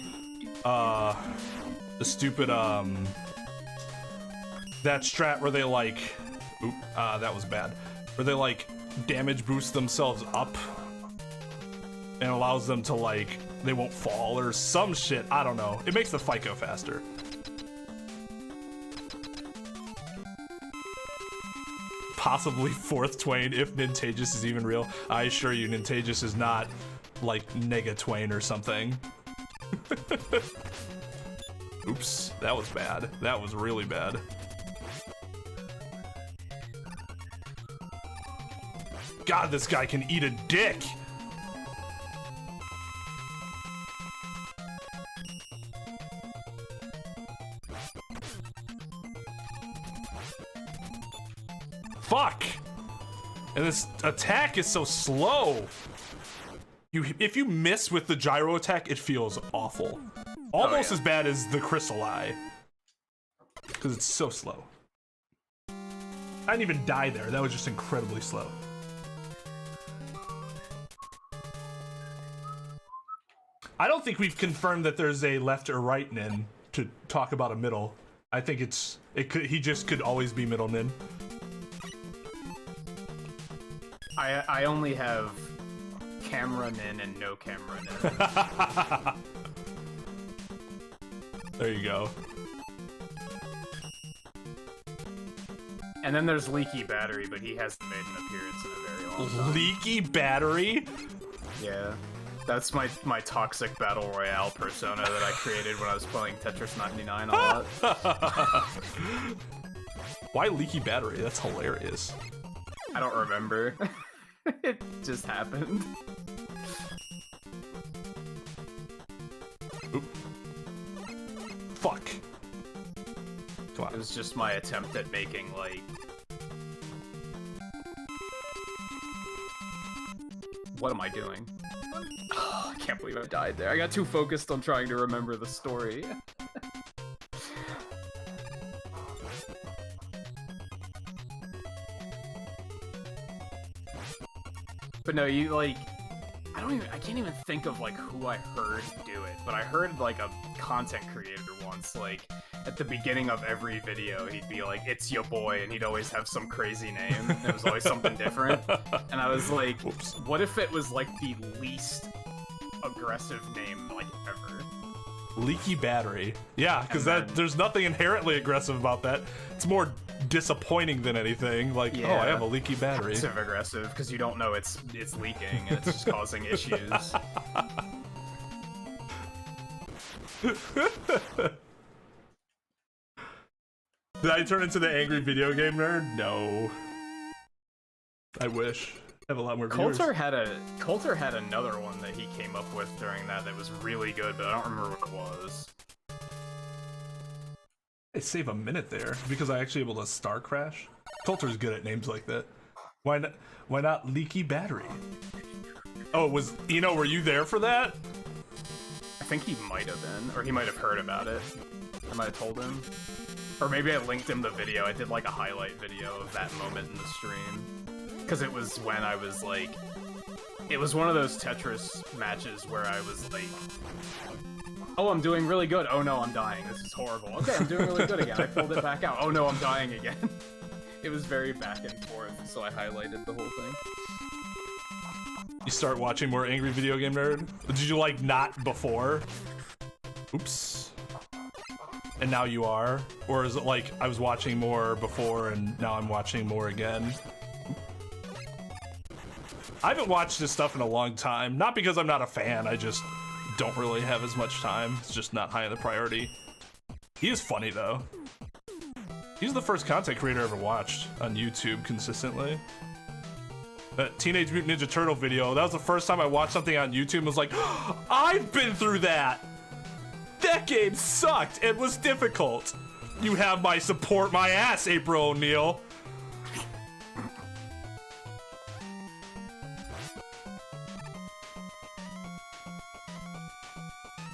The stupid, that strat where they like, oop, that was bad. Where they like damage boost themselves up and allows them to like, they won't fall or some shit. I don't know. It makes the fight go faster. Possibly fourth Twain if Nintagious is even real. I assure you, Nintagious is not like Nega Twain or something. Oops, that was bad. That was really bad. God, this guy can eat a dick. Fuck! And this attack is so slow. If you miss with the gyro attack, it feels awful. Almost as bad as the Crystal Eye. Because it's so slow. I didn't even die there. That was just incredibly slow. I don't think we've confirmed that there's a left or right Nin to talk about a middle. I think he just could always be middle Nin. I only have camera Nin and no camera Nin. There you go. And then there's Leaky Battery, but he hasn't made an appearance in a very long time. Leaky Battery? Yeah. That's my toxic battle royale persona that I created when I was playing Tetris 99 a lot. Why Leaky Battery? That's hilarious. I don't remember. It just happened. Oop. Fuck. Come on. It was just my attempt at making, like... What am I doing? I can't believe I died there. I got too focused on trying to remember the story. But no, you like, I can't even think of like who I heard do it, but I heard like a content creator once, like at the beginning of every video, he'd be like, "It's your boy," and he'd always have some crazy name. It was always something different. And I was like, Oops. what if it was like the least aggressive name like ever? Leaky battery. Yeah, because And there's nothing inherently aggressive about that. It's more disappointing than anything. Like, oh, I have a leaky battery. Passive aggressive because you don't know it's leaking and it's just causing issues. Did I turn into the angry video game nerd? No. I wish. I have a lot more viewers. Coulter had another one that he came up with during that was really good, but I don't remember what it was. I save a minute there because I actually able to star crash. Coulter's good at names like that. Why not? Why not leaky battery? Oh, was Eno? Were you there for that? I think he might have been, or he might have heard about it. I might have told him, or maybe I linked him the video. I did like a highlight video of that moment in the stream because it was when I was like, it was one of those Tetris matches where I was like, oh, I'm doing really good. Oh no, I'm dying. This is horrible. Okay, I'm doing really good again. I pulled it back out. Oh no, I'm dying again. It was very back and forth, so I highlighted the whole thing. You start watching more Angry Video Game Nerd? Did you like not before? Oops. And now you are? Or is it like I was watching more before and now I'm watching more again? I haven't watched this stuff in a long time. Not because I'm not a fan, I just don't really have as much time. It's just not high on the priority. He is funny though. He's the first content creator I ever watched on YouTube consistently. That Teenage Mutant Ninja Turtle video, that was the first time I watched something on YouTube and was like, I've been through that! That game sucked! It was difficult! You have my support, my ass, April O'Neil!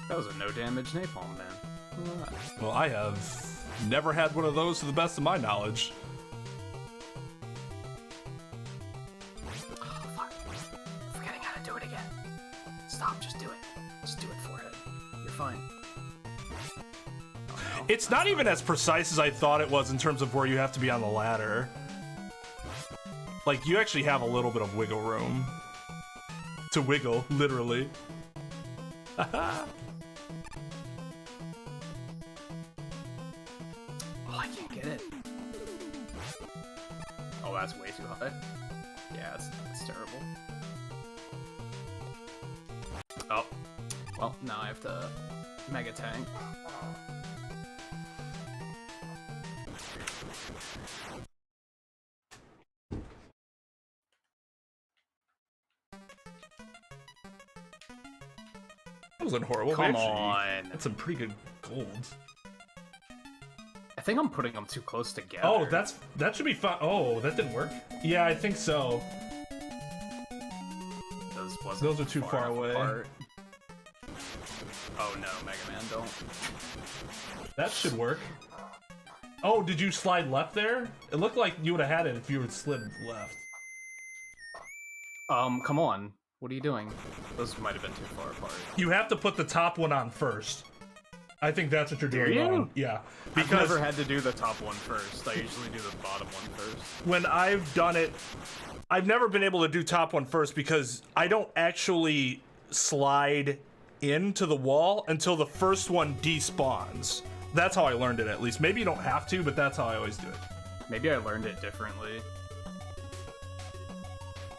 That was a no damage napalm, man. Well, I have never had one of those to the best of my knowledge. Oh, fuck. Forgetting how to do it again. Stop, just do it. Just do it, forehead. You're fine. Oh, no. It's not even as precise as I thought it was in terms of where you have to be on the ladder. Like, you actually have a little bit of wiggle room. To wiggle, literally. Haha. Oh, I can't get it. Oh, that's way too high. Yeah, that's terrible. Oh. Well, now I have to mega tank. That wasn't horrible. Come Actually, on. that's some pretty good gold. I think I'm putting them too close together. Oh, that should be fine. Oh, that didn't work? Yeah, I think so. Those are too far away. Apart. Oh no, Mega Man, don't. That should work. Oh, did you slide left there? It looked like you would have had it if you would slid left. Come on. What are you doing? Those might have been too far apart. You have to put the top one on first. I think that's what you're doing wrong. Yeah. Because I've never had to do the top one first. I usually do the bottom one first. When I've done it, I've never been able to do top one first because I don't actually slide into the wall until the first one despawns. That's how I learned it, at least. Maybe you don't have to, but that's how I always do it. Maybe I learned it differently.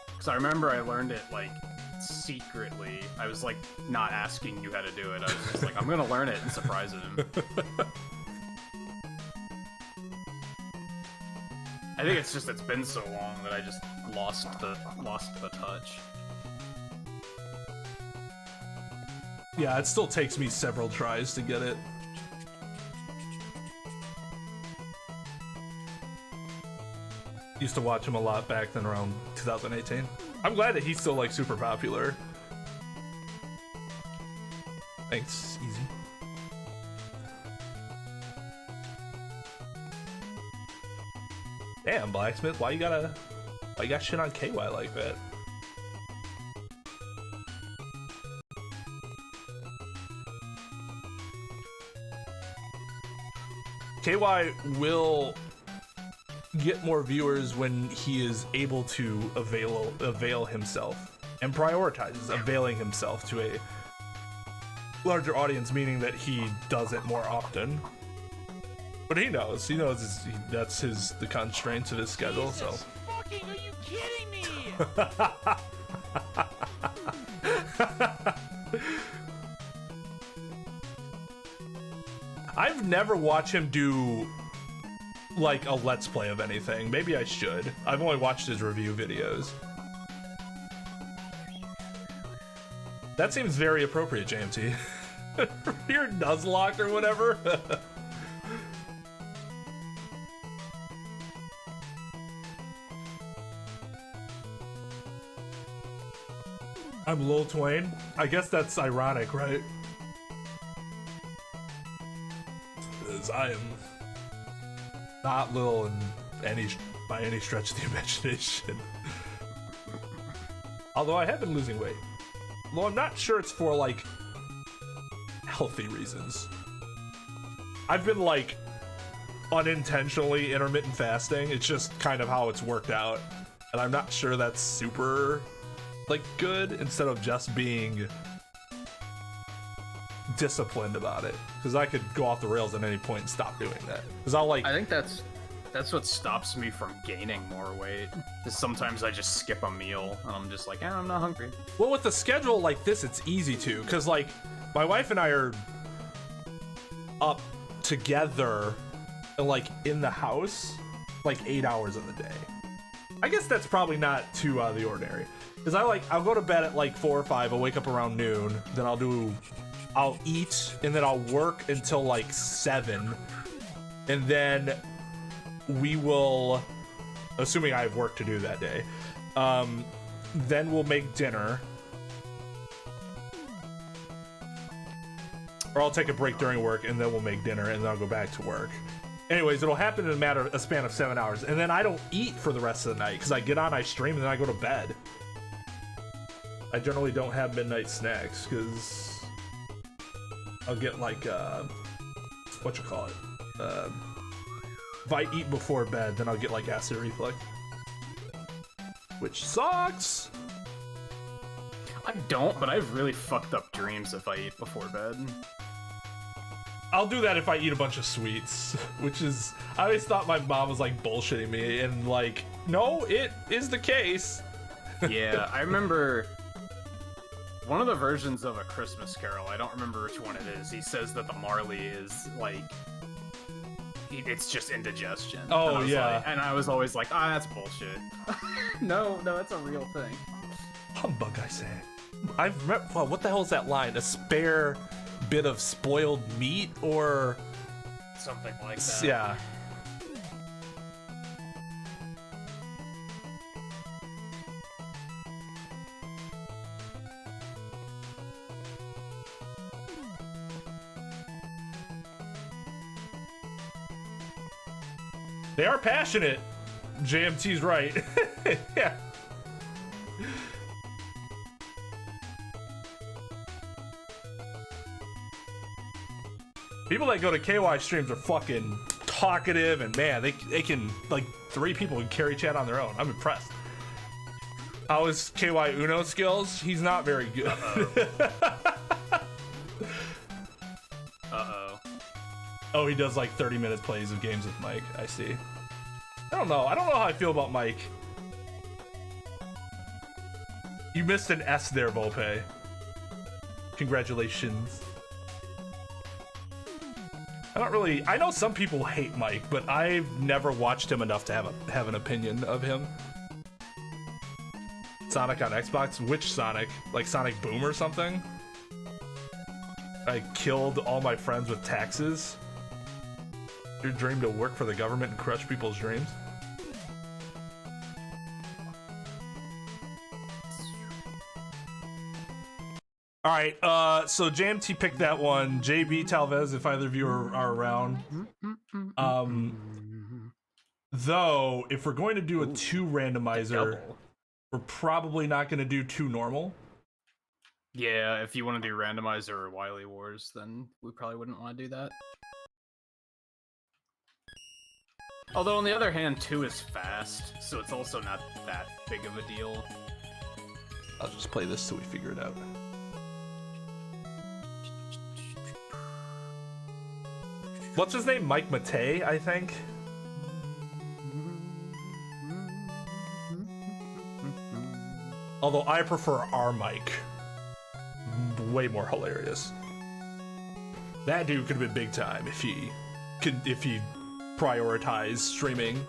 Because I remember I learned it, like, secretly. I was, like, not asking you how to do it. I was just like, I'm gonna learn it and surprise him. I think it's just, it's been so long that I just lost the touch. Yeah, it still takes me several tries to get it. Used to watch him a lot back then, around 2018. I'm glad that he's still like super popular. Thanks, easy. Damn, Blacksmith, why you got shit on KY like that? KY will get more viewers when he is able to avail himself and prioritizes availing himself to a larger audience, meaning that he does it more often. But he knows that's the constraints of his schedule. Jesus so fucking, are you kidding me? I've never watched him do like a let's play of anything. Maybe I should. I've only watched his review videos. That seems very appropriate, JMT. You're Nuzlocke or whatever. I'm Lil Twain. I guess that's ironic, right? Because I am not little by any stretch of the imagination. Although I have been losing weight. Although I'm not sure it's for like healthy reasons. I've been like unintentionally intermittent fasting. It's just kind of how it's worked out. And I'm not sure that's super like good, instead of just being disciplined about it, because I could go off the rails at any point and stop doing that. Because I think that's what stops me from gaining more weight, is sometimes I just skip a meal and I'm just like, I'm not hungry. Well, with a schedule like this, it's easy to, because like my wife and I are up together like in the house like 8 hours of the day. I guess that's probably not too out of the ordinary, because I'll go to bed at like 4 or 5, I'll wake up around noon, then I'll eat, and then I'll work until like 7, and then we will, assuming I have work to do that day, then we'll make dinner, or I'll take a break during work, and then we'll make dinner, and then I'll go back to work. Anyways, it'll happen in a span of 7 hours, and then I don't eat for the rest of the night, because I get on, I stream, and then I go to bed. I generally don't have midnight snacks, because I'll get like, if I eat before bed, then I'll get like acid reflux, which sucks. I don't, but I have really fucked up dreams if I eat before bed. I'll do that if I eat a bunch of sweets, which is, I always thought my mom was like bullshitting me, and like, no, it is the case. Yeah, I remember one of the versions of A Christmas Carol, I don't remember which one it is, he says that the Marley is like, it's just indigestion. Oh, yeah. And I was always like, that's bullshit. No, that's a real thing. Humbug, I say. Well, what the hell is that line? A spare bit of spoiled meat, or something like that. Yeah. They are passionate. JMT's right. Yeah. People that go to KY streams are fucking talkative, and man, they can, like, 3 people can carry chat on their own. I'm impressed. How is KY Uno skills? He's not very good. Uh-oh. Oh, he does like 30-minute plays of games with Mike. I see. I don't know how I feel about Mike. You missed an S there, Volpe. Congratulations. I know some people hate Mike, but I've never watched him enough to have an opinion of him. Sonic on Xbox? Which Sonic? Like Sonic Boom or something? I killed all my friends with taxes. Your dream to work for the government and crush people's dreams? All right, so JMT picked that one. JB, Talvez, if either of you are around. Though, if we're going to do a 2 randomizer, we're probably not going to do 2 normal. Yeah, if you want to do randomizer or Wily Wars, then we probably wouldn't want to do that. Although, on the other hand, 2 is fast, so it's also not that big of a deal. I'll just play this till we figure it out. What's his name? Mike Matei, I think? Although I prefer our Mike. Way more hilarious. That dude could have been big time if he prioritized streaming.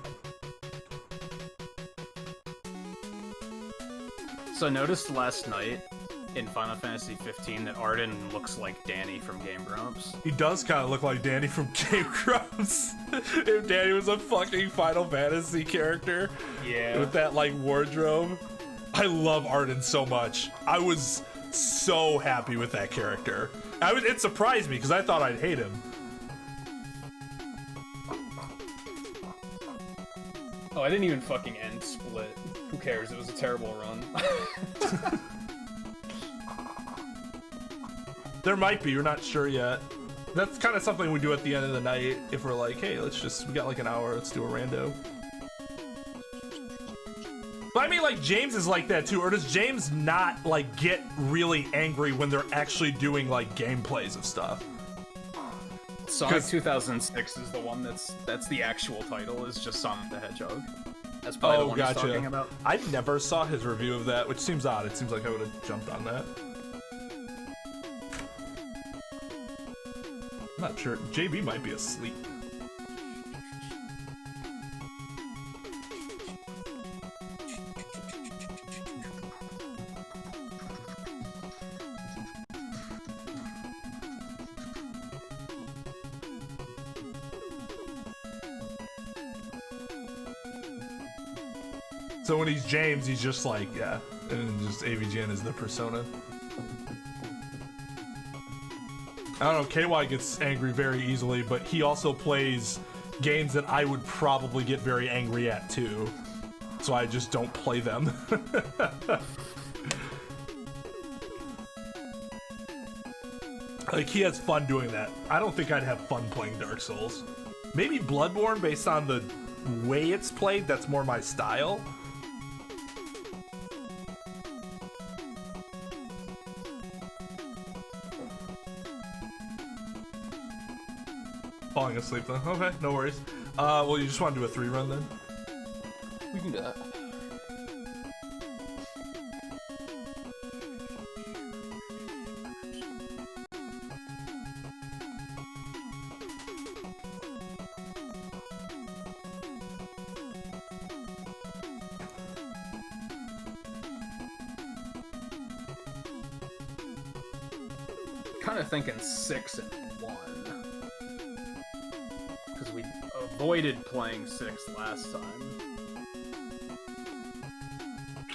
So I noticed last night in Final Fantasy 15 that Arden looks like Danny from Game Grumps. He does kind of look like Danny from Game Grumps. If Danny was a fucking Final Fantasy character. Yeah. With that, like, wardrobe. I love Arden so much. I was so happy with that character. It surprised me because I thought I'd hate him. Oh, I didn't even fucking end Split. Who cares? It was a terrible run. There might be, we're not sure yet. That's kind of something we do at the end of the night if we're like, hey, we got like an hour, let's do a rando. But I mean, like, James is like that too, or does James not, like, get really angry when they're actually doing, like, gameplays of stuff? Sonic 2006 is the one that's the actual title, is just Sonic the Hedgehog. That's probably the one he's talking about. I never saw his review of that, which seems odd. It seems like I would have jumped on that. I'm not sure. JB might be asleep. So when he's James, he's just like, yeah, and just AVGN is the persona. I don't know, KY gets angry very easily, but he also plays games that I would probably get very angry at too. So I just don't play them. Like, he has fun doing that. I don't think I'd have fun playing Dark Souls. Maybe Bloodborne, based on the way it's played, that's more my style. Falling asleep then. Okay, no worries. Well, you just want to do a 3 run then? We can do that. Kind of thinking 6 and 1. Because we avoided playing 6 last time.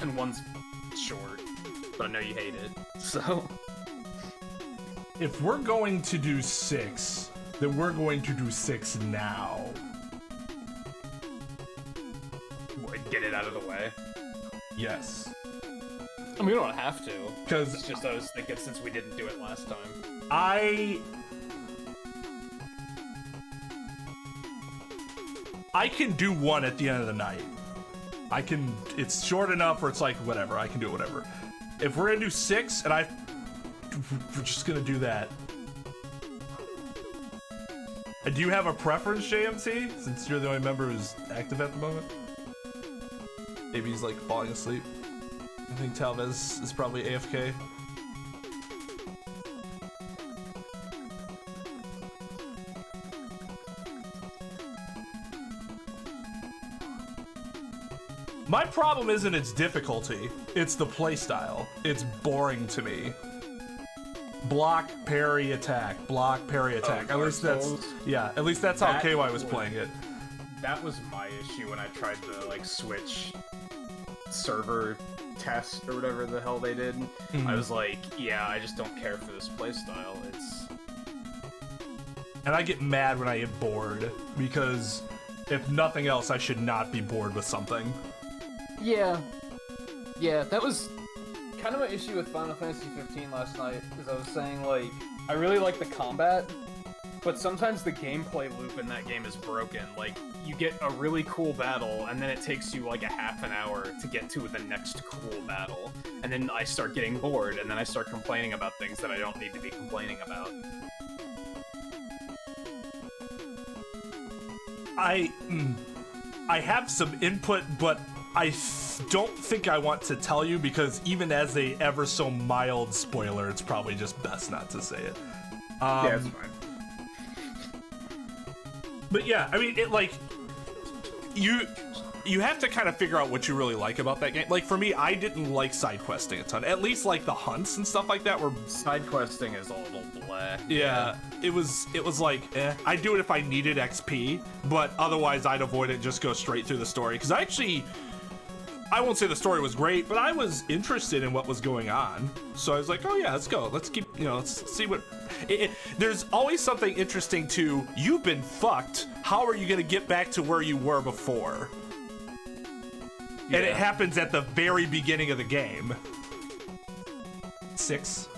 And 1's short, but I know you hate it, so... If we're going to do 6, then we're going to do 6 now. Get it out of the way. Yes. I mean, we don't have to. Because it's just I was thinking since we didn't do it last time. I can do 1 at the end of the night. It's short enough where it's like, whatever, I can do whatever. If we're gonna do 6, and we're just gonna do that. And do you have a preference, JMT? Since you're the only member who's active at the moment? Maybe he's like falling asleep. I think Talvez is probably AFK. My problem isn't its difficulty, it's the playstyle. It's boring to me. Block, parry, attack. Block, parry, attack. At least that's how KY was playing it. That was my issue when I tried to like switch server test or whatever the hell they did, I was like, yeah, I just don't care for this playstyle. And I get mad when I get bored, because if nothing else, I should not be bored with something. Yeah, that was kind of my issue with Final Fantasy 15 last night, because I was saying, like, I really like the combat, but sometimes the gameplay loop in that game is broken. Like, you get a really cool battle, and then it takes you like a half an hour to get to the next cool battle, and then I start getting bored, and then I start complaining about things that I don't need to be complaining about. I have some input, but I don't think I want to tell you, because even as a ever so mild spoiler, it's probably just best not to say it. Yeah, it's fine. But yeah, I mean, it like you have to kind of figure out what you really like about that game. Like for me, I didn't like side questing a ton. At least like the hunts and stuff like that were Side questing is a little blah. yeah. It was like I'd do it if I needed XP, but otherwise I'd avoid it. Just go straight through the story, because I won't say the story was great, but I was interested in what was going on. So I was like, oh yeah, let's go. Let's keep, let's see what... there's always something interesting to, you've been fucked. How are you going to get back to where you were before? Yeah. And it happens at the very beginning of the game. 6.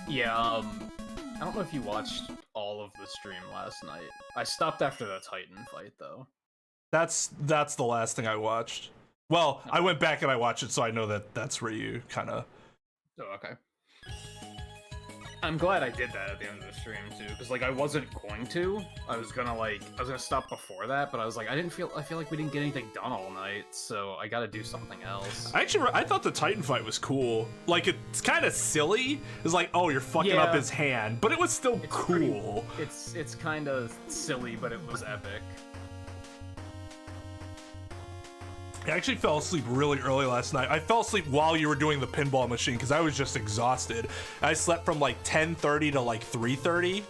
Yeah, I don't know if you watched all of the stream last night. I stopped after the Titan fight, though. That's the last thing I watched. Well, I went back and I watched it, so I know that that's where you kind of... Oh, okay. I'm glad I did that at the end of the stream, too, because, like, I wasn't going to. I was gonna stop before that, but I was like, I feel like we didn't get anything done all night, so I gotta do something else. Actually, I thought the Titan fight was cool. Like, it's kind of silly. It's like, oh, you're fucking up his hand, but it was still cool. It's kind of silly, but it was epic. I actually fell asleep really early last night. I fell asleep while you were doing the pinball machine because I was just exhausted. I slept from like 10:30 to like 3:30.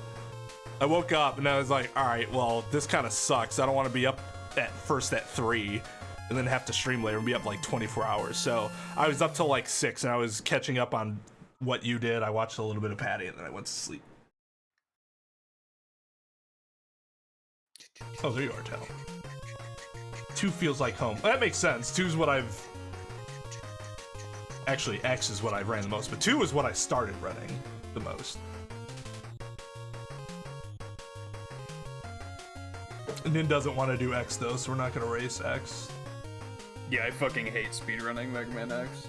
I woke up and I was like, all right, well, this kind of sucks. I don't want to be up at 3 and then have to stream later and be up like 24 hours. So I was up till like 6 and I was catching up on what you did. I watched a little bit of Patty and then I went to sleep. Oh, there you are, Tal. 2 feels like home. That makes sense. 2 is what I've... Actually, X is what I ran the most, but 2 is what I started running the most. Nin doesn't want to do X though, so we're not gonna race X. Yeah, I fucking hate speedrunning Mega Man X.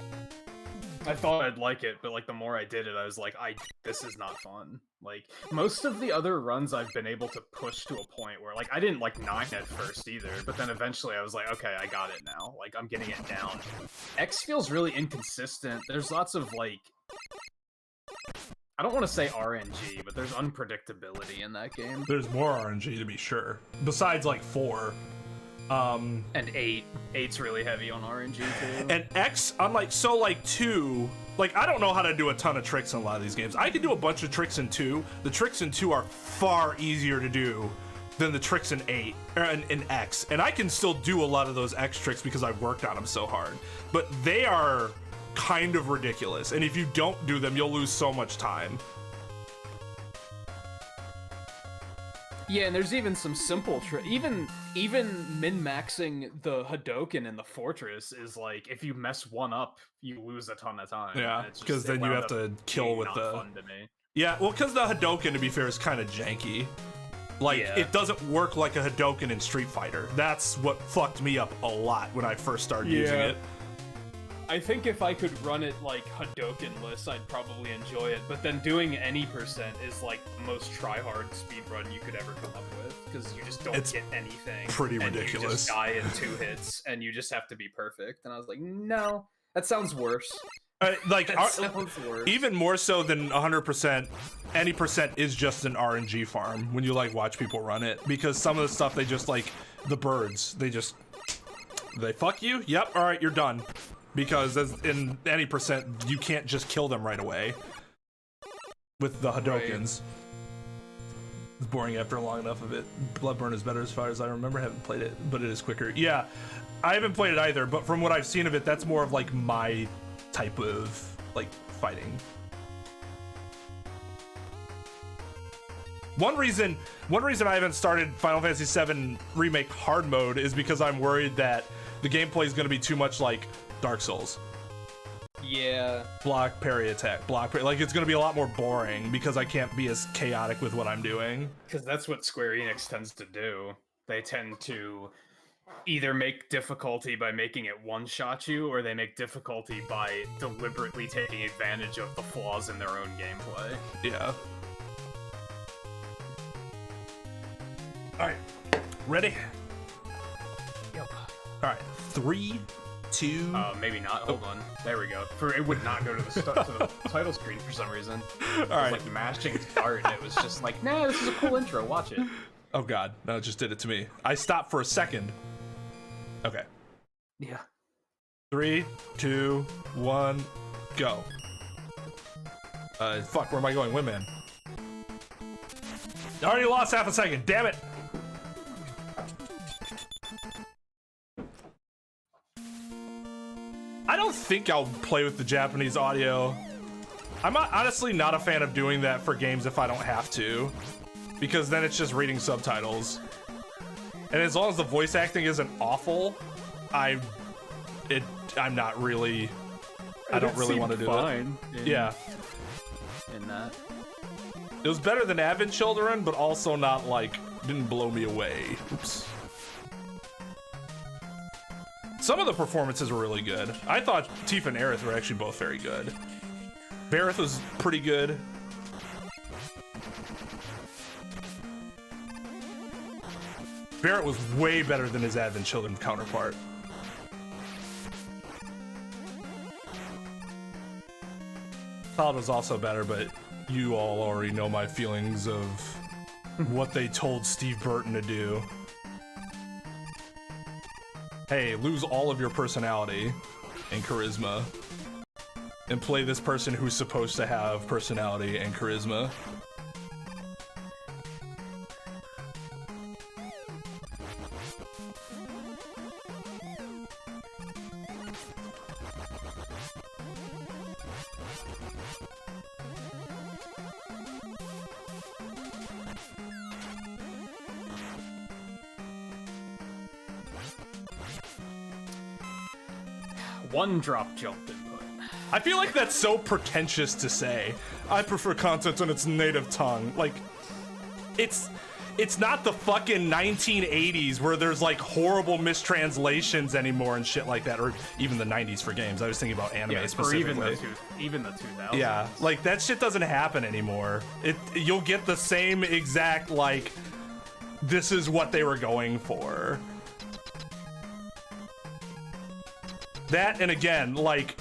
I thought I'd like it, but like the more I did it, I was like, this is not fun. Like, most of the other runs I've been able to push to a point where, like, I didn't like 9 at first either, but then eventually I was like, okay, I got it now. Like, I'm getting it down. X feels really inconsistent. There's lots of, like, I don't want to say RNG, but there's unpredictability in that game. There's more RNG to be sure. Besides, like, 4. And 8. 8's really heavy on RNG too. And X, unlike, so like 2, like I don't know how to do a ton of tricks in a lot of these games. I can do a bunch of tricks in 2. The tricks in 2 are far easier to do than the tricks in 8, or in X. And I can still do a lot of those X tricks because I've worked on them so hard. But they are kind of ridiculous. And if you don't do them, you'll lose so much time. Yeah, and there's even some simple even min-maxing the Hadoken in the fortress is like, if you mess one up, you lose a ton of time. Yeah, because then you have to kill with the... Fun to me. Yeah, well, because the Hadoken, to be fair, is kind of janky. Like, it doesn't work like a Hadoken in Street Fighter. That's what fucked me up a lot when I first started using it. I think if I could run it like Hadoken-less, I'd probably enjoy it, but then doing any percent is like the most try-hard speedrun you could ever come up with, because you just don't get anything. Pretty and ridiculous. You just die in 2 hits, and you just have to be perfect. And I was like, no, that sounds worse. Sounds worse. Even more so than 100%, any percent is just an RNG farm when you like watch people run it, because some of the stuff they just like, the birds, they fuck you? Yep, alright, you're done. Because as in any percent, you can't just kill them right away with the Hadokens. It's boring after long enough of it. Bloodborne is better as far as I remember. Haven't played it, but it is quicker. Yeah, I haven't played it either, but from what I've seen of it, that's more of like my type of like fighting. One reason I haven't started Final Fantasy VII Remake hard mode is because I'm worried that the gameplay is going to be too much like Dark Souls. Yeah. Block, parry, attack, block, parry. Like, it's going to be a lot more boring because I can't be as chaotic with what I'm doing. Because that's what Square Enix tends to do. They tend to either make difficulty by making it one-shot you, or they make difficulty by deliberately taking advantage of the flaws in their own gameplay. Yeah. Alright. Ready? Yep. Alright. 3, 2... maybe not. Hold on. There we go. It would not go to the to the title screen for some reason. Alright. I was like mashing start, and it was just like, nah, this is a cool intro. Watch it. Oh god. No, it just did it to me. I stopped for a second. Okay. Yeah. 3, 2, 1, go. Fuck, where am I going? Windman. I already lost half a second. Damn it. I don't think I'll play with the Japanese audio. I'm honestly not a fan of doing that for games if I don't have to, because then it's just reading subtitles. And as long as the voice acting isn't awful, I'm not really. I don't really want to do fine it. Yeah. In that. It was better than Advent Children, but also not like didn't blow me away. Oops. Some of the performances were really good. I thought Tifa and Aerith were actually both very good. Barrett was pretty good. Barrett was way better than his Advent Children counterpart. Cloud was also better, but you all already know my feelings of what they told Steve Burton to do. Hey, lose all of your personality and charisma and play this person who's supposed to have personality and charisma. One drop jump input. I feel like that's so pretentious to say. I prefer content in its native tongue. Like, it's not the fucking 1980s where there's like horrible mistranslations anymore and shit like that, or even the 90s for games. I was thinking about anime specifically. Or even the 2000s. Yeah, like that shit doesn't happen anymore. You'll get the same exact like, this is what they were going for. That, and again, like,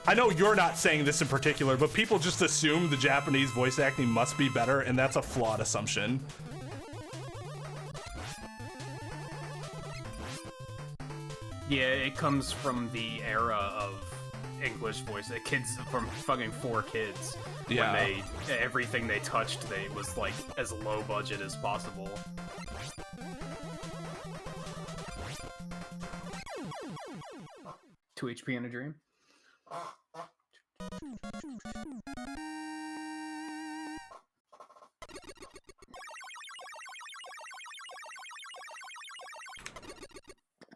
I know you're not saying this in particular, but people just assume the Japanese voice acting must be better, and that's a flawed assumption. Yeah, it comes from the era of English voice. Kids from fucking 4Kids. Yeah. When everything they touched, was like as low budget as possible. Two HP in a dream.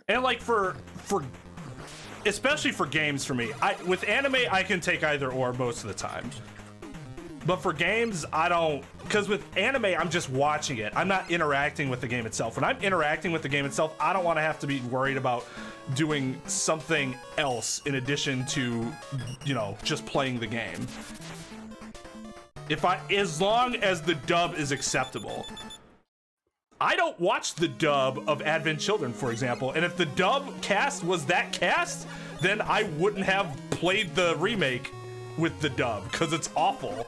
And like for especially for games for me, with anime I can take either or most of the time. But for games, I don't, because with anime, I'm just watching it. I'm not interacting with the game itself. When I'm interacting with the game itself, I don't want to have to be worried about doing something else in addition to, you know, just playing the game. As long as the dub is acceptable. I don't watch the dub of Advent Children, for example, and if the dub cast was that cast, then I wouldn't have played the remake with the dub, because it's awful.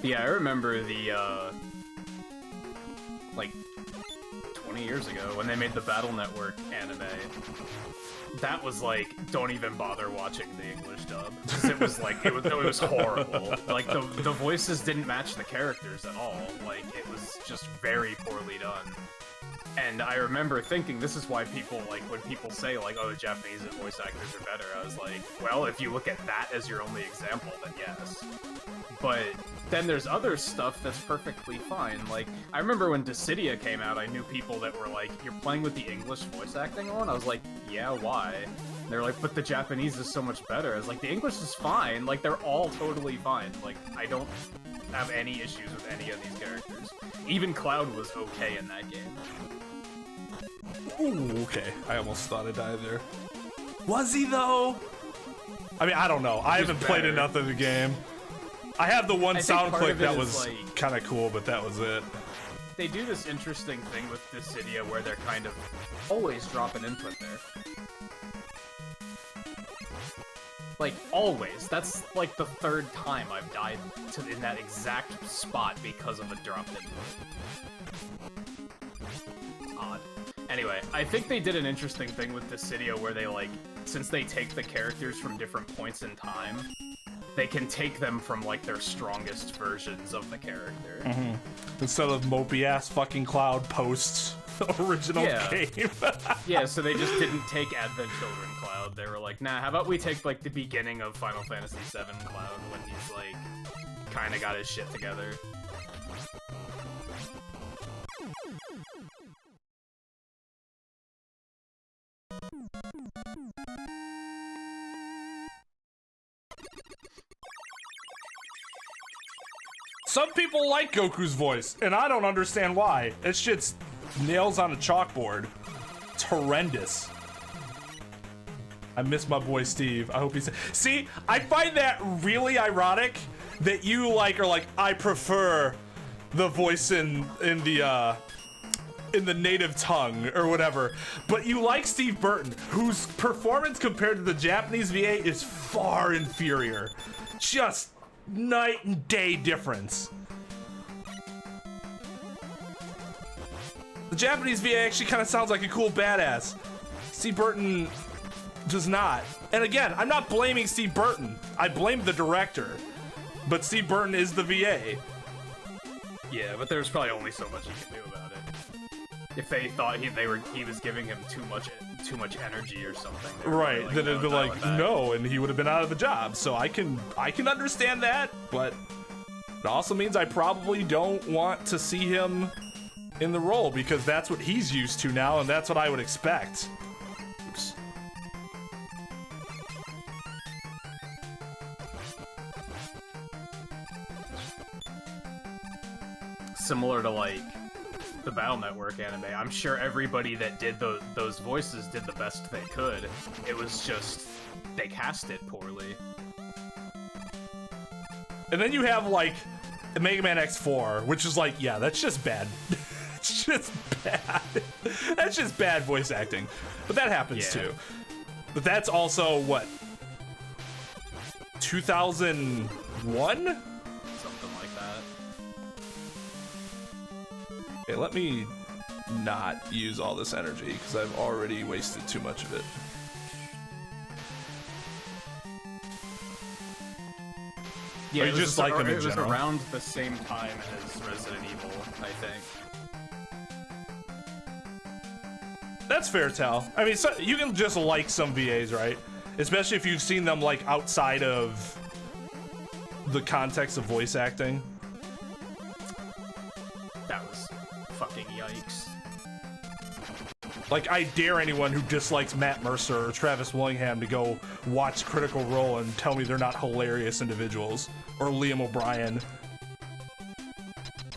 Yeah, I remember the, like, 20 years ago when they made the Battle Network anime. That was like, don't even bother watching the English dub. 'Cause it was like, it was horrible. Like, the voices didn't match the characters at all. Like, it was just very poorly done. And I remember thinking, this is why people, like, when people say, like, oh, the Japanese voice actors are better, I was like, well, if you look at that as your only example, then yes. But then there's other stuff that's perfectly fine. Like, I remember when Dissidia came out, I knew people that were like, you're playing with the English voice acting on? I was like, yeah, why? And they're like, but the Japanese is so much better. I was like, the English is fine. Like, they're all totally fine. Like, I don't have any issues with any of these characters. Even Cloud was okay in that game. Ooh, okay. I almost thought I died there. Was he, though? I mean, I don't know. I haven't played enough of the game. I have the one sound clip that was like, kind of cool, but that was it. They do this interesting thing with Dissidia where they're kind of always dropping input there. Like, always. That's like the third time I've died in that exact spot because of a dropped input. It's odd. Anyway, I think they did an interesting thing with Dissidia where they, like, since they take the characters from different points in time, they can take them from, like, their strongest versions of the character. Mm-hmm. Instead of mopey-ass fucking Cloud posts original game. Yeah, so they just didn't take Advent Children Cloud. They were like, nah, how about we take, like, the beginning of Final Fantasy VII Cloud when he's, like, kinda got his shit together. Some people like Goku's voice, and I don't understand why. It's just nails on a chalkboard. It's horrendous. I miss my boy Steve. I hope he's... See, I find that really ironic that you are like, I prefer the voice in the native tongue or whatever, but you like Steve Burton, whose performance compared to the Japanese VA is far inferior. Just night and day difference. The Japanese VA actually kind of sounds like a cool badass. Steve Burton does not. And again, I'm not blaming Steve Burton. I blame the director. But Steve Burton is the VA. Yeah, but there's probably only so much he can do about it. If they thought he was giving him too much energy or something, right? Like, then it'd be like no, and he would have been out of the job. So I can understand that, but it also means I probably don't want to see him in the role because that's what he's used to now, and that's what I would expect. Oops. Similar to like the Battle Network anime, I'm sure everybody that did those voices did the best they could. It was just they cast it poorly. And then you have like Mega Man X4, which is like, yeah, that's just bad. It's just bad. That's just bad voice acting. But that happens too. But that's also what, 2001? Okay, let me not use all this energy because I've already wasted too much of it. Yeah, it just like them in it was general? around the same time as Resident Evil, I think. That's fair, Tal. I mean, so, you can just like some VAs, right? Especially if you've seen them like outside of the context of voice acting. That was fucking yikes. Like, I dare anyone who dislikes Matt Mercer or Travis Willingham to go watch Critical Role and tell me they're not hilarious individuals. Or Liam O'Brien.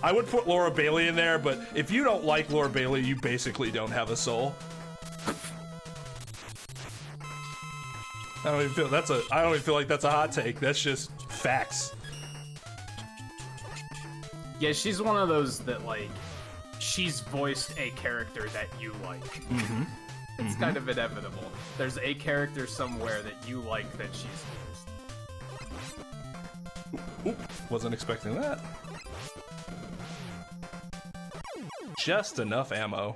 I would put Laura Bailey in there, but if you don't like Laura Bailey, you basically don't have a soul. I don't even feel like that's a hot take. That's just facts. Yeah, she's one of those that, like, she's voiced a character that you like. Mm-hmm. It's kind of inevitable. There's a character somewhere that you like that she's voiced. Oop, wasn't expecting that. Just enough ammo.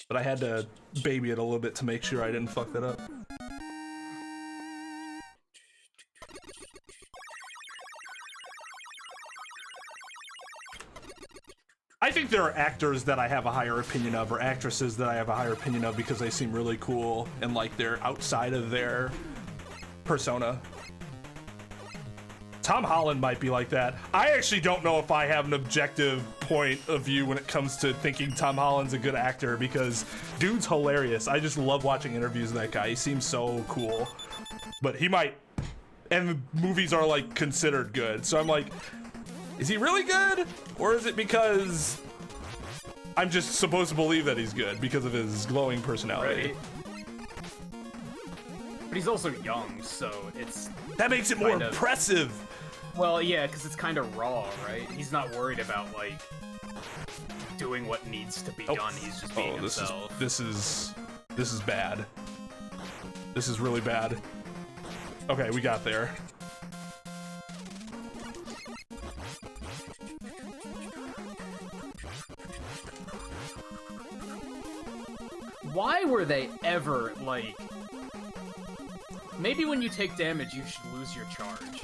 But I had to baby it a little bit to make sure I didn't fuck that up. I think there are actors that I have a higher opinion of, or actresses that I have a higher opinion of because they seem really cool and like they're outside of their persona. Tom Holland might be like that. I actually don't know if I have an objective point of view when it comes to thinking Tom Holland's a good actor, because dude's hilarious. I just love watching interviews of that guy. He seems so cool. But he might, and the movies are like considered good. So I'm like, is he really good? Or is it because I'm just supposed to believe that he's good because of his glowing personality? Right. But he's also young, so it's... That makes it more impressive. Well, yeah, because it's kind of raw, right? He's not worried about, like, doing what needs to be done. He's just being himself. This is bad. This is really bad. Okay, we got there. Why were they ever, like... Maybe when you take damage, you should lose your charge.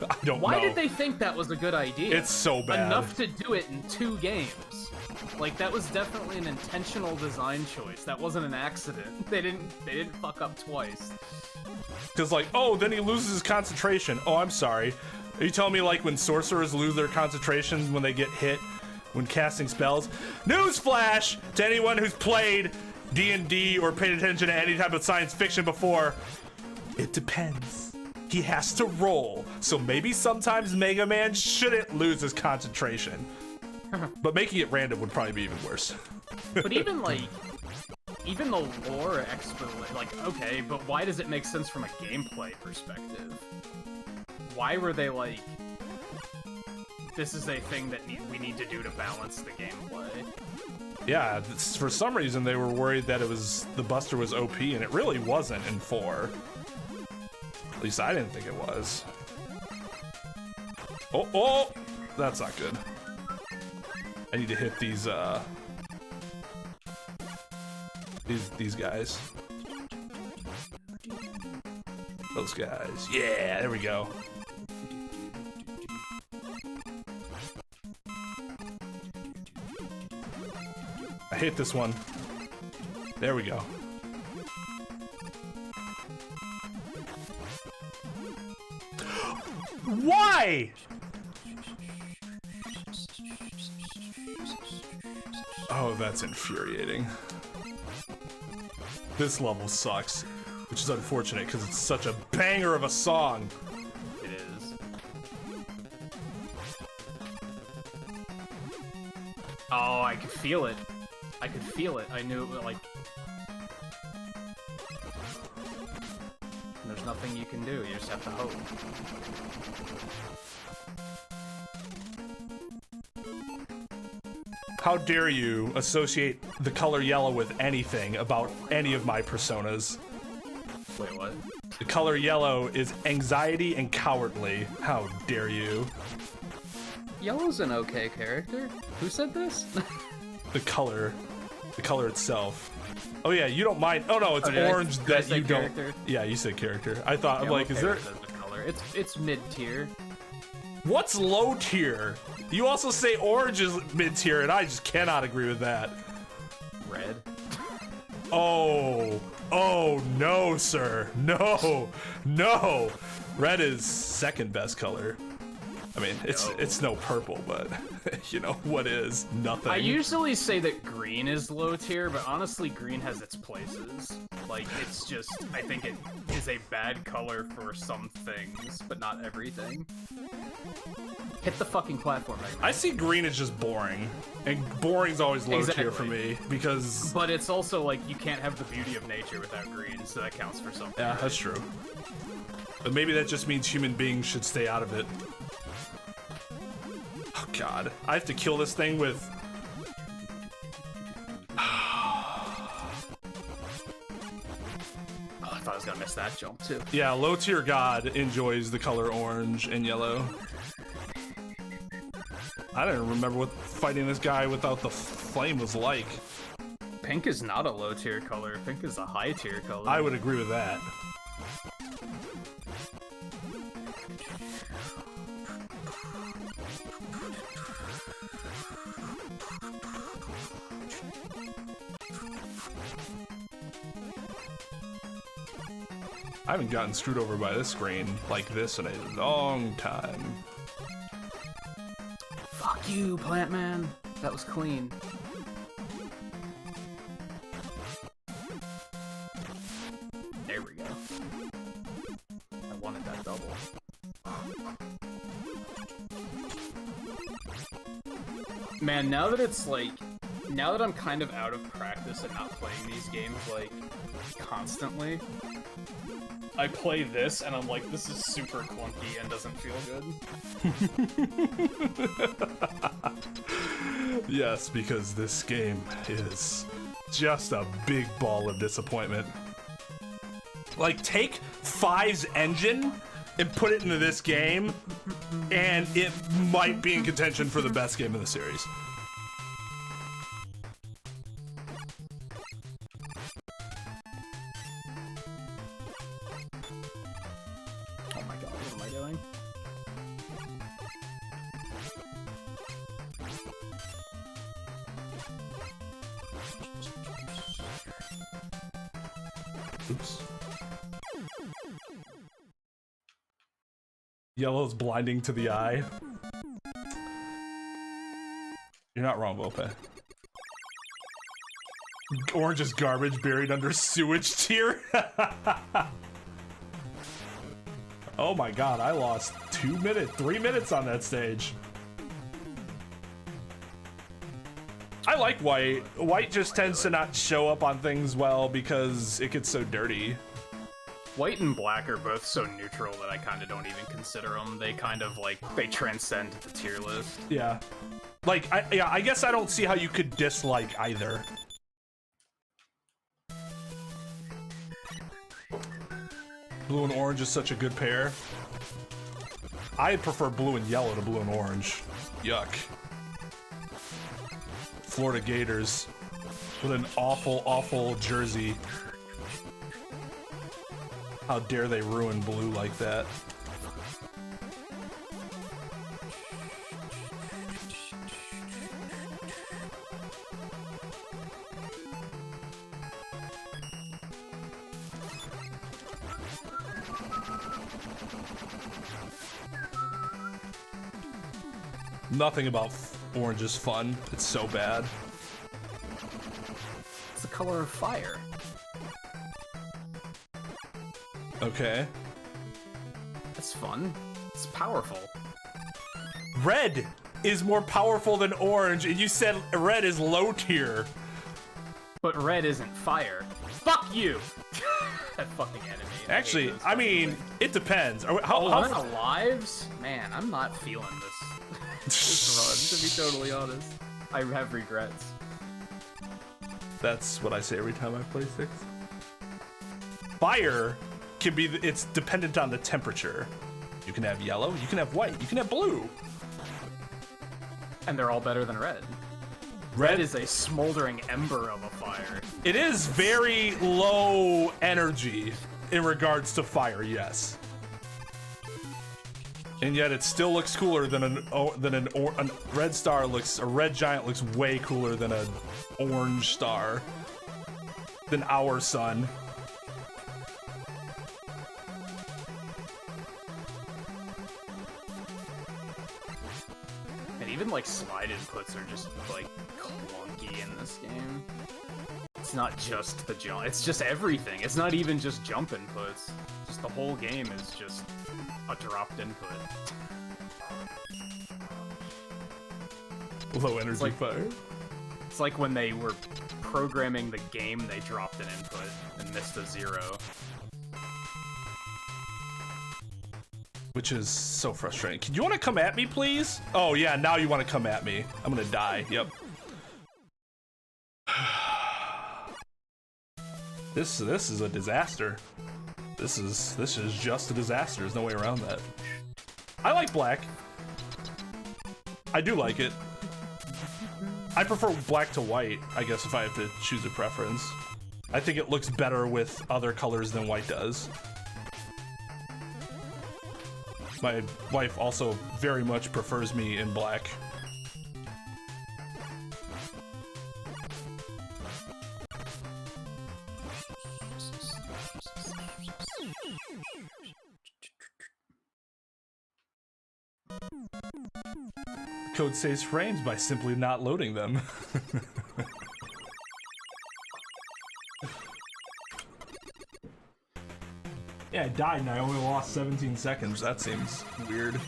I don't know. Why did they think that was a good idea? It's so bad. Enough to do it in 2 games. Like, that was definitely an intentional design choice. That wasn't an accident. They didn't fuck up twice. Because, like, oh, then he loses his concentration. Oh, I'm sorry. Are you telling me, like, when sorcerers lose their concentration when they get hit when casting spells? Newsflash to anyone who's played D&D or paid attention to any type of science fiction before. It depends. He has to roll. So maybe sometimes Mega Man shouldn't lose his concentration. But making it random would probably be even worse. But even, like, even the lore expert, like, okay, but why does it make sense from a gameplay perspective? Why were they like, this is a thing that we need to do to balance the gameplay? Yeah, for some reason they were worried that the Buster was OP, and it really wasn't in 4. At least I didn't think it was. Oh, that's not good. I need to hit these guys. Those guys. Yeah, there we go. I hit this one. There we go. Why? Oh, that's infuriating. This level sucks, which is unfortunate because it's such a banger of a song. It is. Oh, I could feel it. I could feel it. I knew it, like... There's nothing you can do. You just have to hope. How dare you associate the color yellow with anything about any of my personas? Wait, what? The color yellow is anxiety and cowardly. How dare you? Yellow's an okay character. Who said this? The color itself. Oh yeah, you don't mind. Oh no, it's orange that you don't. Yeah, you said character. I thought, I'm like, is there? The color. It's mid tier. What's low tier? You also say orange is mid tier, and I just cannot agree with that. Red. Oh no, sir. No. Red is second best color. I mean, it's no purple, but you know what is? Nothing. I usually say that green is low tier, but honestly, green has its places. Like, it's just, I think it is a bad color for some things, but not everything. Hit the fucking platform, Mega Man. I see green as just boring, and boring's always low tier for me because. But it's also like you can't have the beauty of nature without green, so that counts for something. Yeah, that's true. But maybe that just means human beings should stay out of it. Oh god, I have to kill this thing with... Oh, thought I was gonna miss that jump too. Yeah, low tier god enjoys the color orange and yellow. I don't remember what fighting this guy without the flame was like. Pink is not a low tier color. Pink is a high tier color. I would agree with that. I haven't gotten screwed over by this screen like this in a long time. Fuck you, Plant Man. That was clean. There we go. I wanted that double. Man, now that it's like, now that I'm kind of out of practice and not playing these games like constantly, I play this and I'm like, this is super clunky and doesn't feel good. Yes, because this game is just a big ball of disappointment. Like, take 5's engine and put it into this game, and it might be in contention for the best game in the series. Oh my god, what am I doing? Oops. Yellow's blinding to the eye. You're not wrong, Vope. Orange is garbage buried under sewage tier. Oh my god, I lost 3 minutes on that stage. I like white. White just tends to not show up on things well because it gets so dirty. White and black are both so neutral that I kind of don't even consider them. They kind of like, they transcend the tier list. Yeah. Like, I guess I don't see how you could dislike either. Blue and orange is such a good pair. I prefer blue and yellow to blue and orange. Yuck. Florida Gators with an awful, awful jersey. How dare they ruin blue like that? Nothing about orange is fun. It's so bad. It's the color of fire. Okay. That's fun. It's powerful. Red is more powerful than orange, and you said red is low tier. But red isn't fire. Fuck you! That fucking enemy. Actually, I mean, it depends. How how lives? Man, I'm not feeling this run, to be totally honest. I have regrets. That's what I say every time I play 6. Fire can be, it's dependent on the temperature. You can have yellow, you can have white, you can have blue. And they're all better than red. Red is a smoldering ember of a fire. It is very low energy in regards to fire, yes. And yet it still looks cooler than a red star looks, a red giant looks way cooler than an orange star. Than our sun. And even like slide inputs are just like clunky in this game. It's not just the jump, it's just everything. It's not even just jump inputs. Just the whole game is just a dropped input. Low energy fire. It's like when they were programming the game, they dropped an input and missed a 0. Which is so frustrating. Do you want to come at me, please? Oh yeah, now you want to come at me. I'm gonna die, yep. This is a disaster. This is just a disaster. There's no way around that. I like black. I do like it. I prefer black to white, I guess, if I have to choose a preference. I think it looks better with other colors than white does. My wife also very much prefers me in black. Code saves frames by simply not loading them. Yeah, I died and I only lost 17 seconds. That seems weird.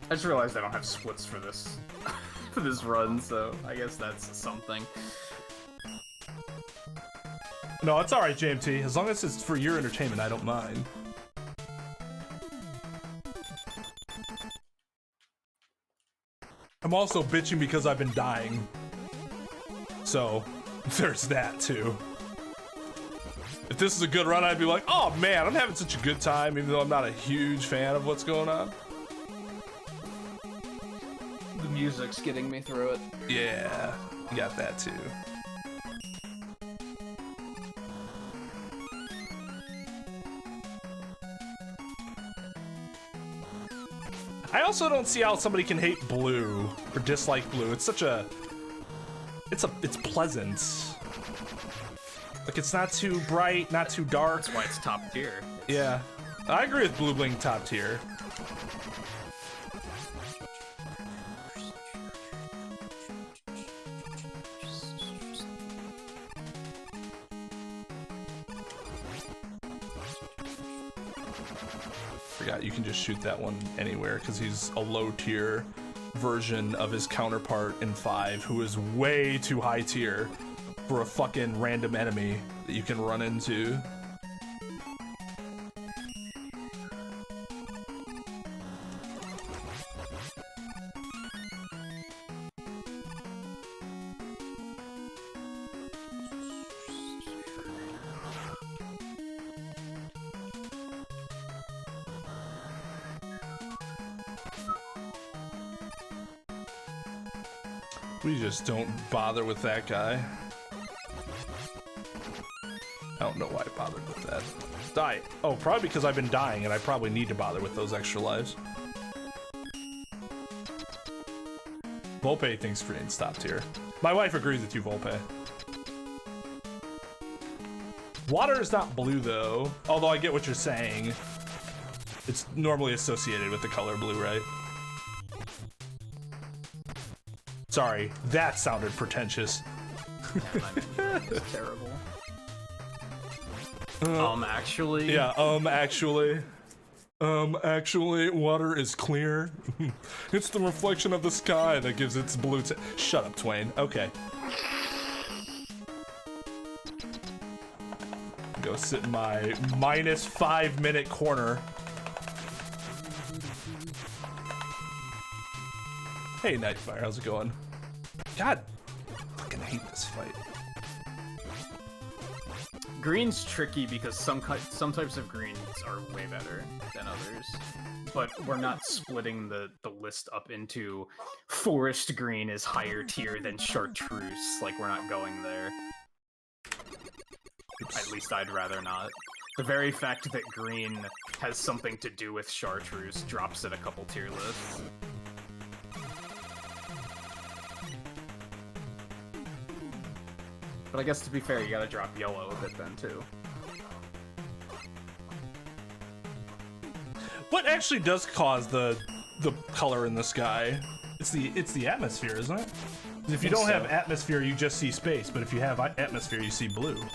I just realized I don't have splits for this for this run, so I guess that's something. No, it's alright, JMT. As long as it's for your entertainment, I don't mind. I'm also bitching because I've been dying. So, there's that too. If this is a good run, I'd be like, oh man, I'm having such a good time, even though I'm not a huge fan of what's going on. The music's getting me through it. Yeah, you got that too. I also don't see how somebody can hate blue or dislike blue. It's such a... It's pleasant. Like, it's not too bright, not too dark. That's why it's top tier. Yeah. I agree with blue being top tier. Forgot you can just shoot that one anywhere because he's a low tier version of his counterpart in 5 who is way too high tier for a fucking random enemy that you can run into. We just don't bother with that guy. I don't know why I bothered with that. Die. Oh, probably because I've been dying and I probably need to bother with those extra lives. Volpe thinks Green's top tier. My wife agrees with you, Volpe. Water is not blue though, although I get what you're saying. It's normally associated with the color blue, right? Sorry, that sounded pretentious. It's terrible. Actually? Yeah, actually, water is clear. It's the reflection of the sky that gives its blue Shut up, Twain. Okay. Go sit in my -5 minute corner. Hey, Nightfire, how's it going? God, I fucking hate this fight. Green's tricky because some types of greens are way better than others, but we're not splitting the list up into forest green is higher tier than chartreuse. Like, we're not going there. Oops. At least I'd rather not. The very fact that green has something to do with chartreuse drops it a couple tier lists. But I guess to be fair, you gotta drop yellow a bit then too. What actually does cause the color in the sky? It's the atmosphere, isn't it? If you don't have atmosphere, you just see space. But if you have atmosphere, you see blue.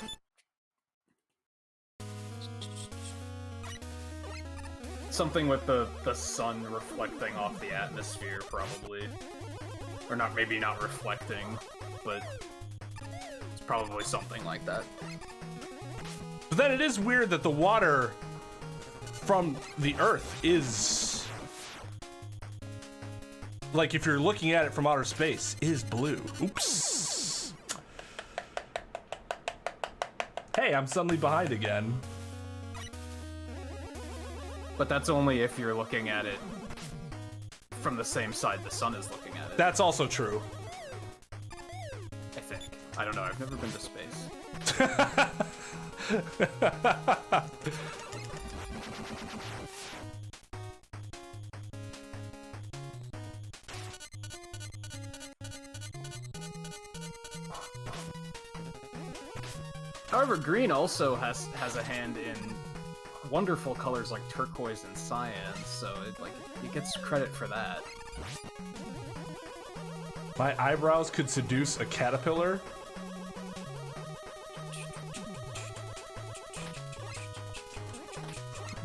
Something with the sun reflecting off the atmosphere, probably. Or not, maybe not reflecting, but it's probably something like that. But then it is weird that the water from the earth is like if you're looking at it from outer space, is blue. Oops. Hey, I'm suddenly behind again. But that's only if you're looking at it from the same side the sun is looking at it. That's also true. I think. I don't know, I've never been to space. However, green also has a hand in wonderful colors like turquoise and cyan, so it gets credit for that. My eyebrows could seduce a caterpillar.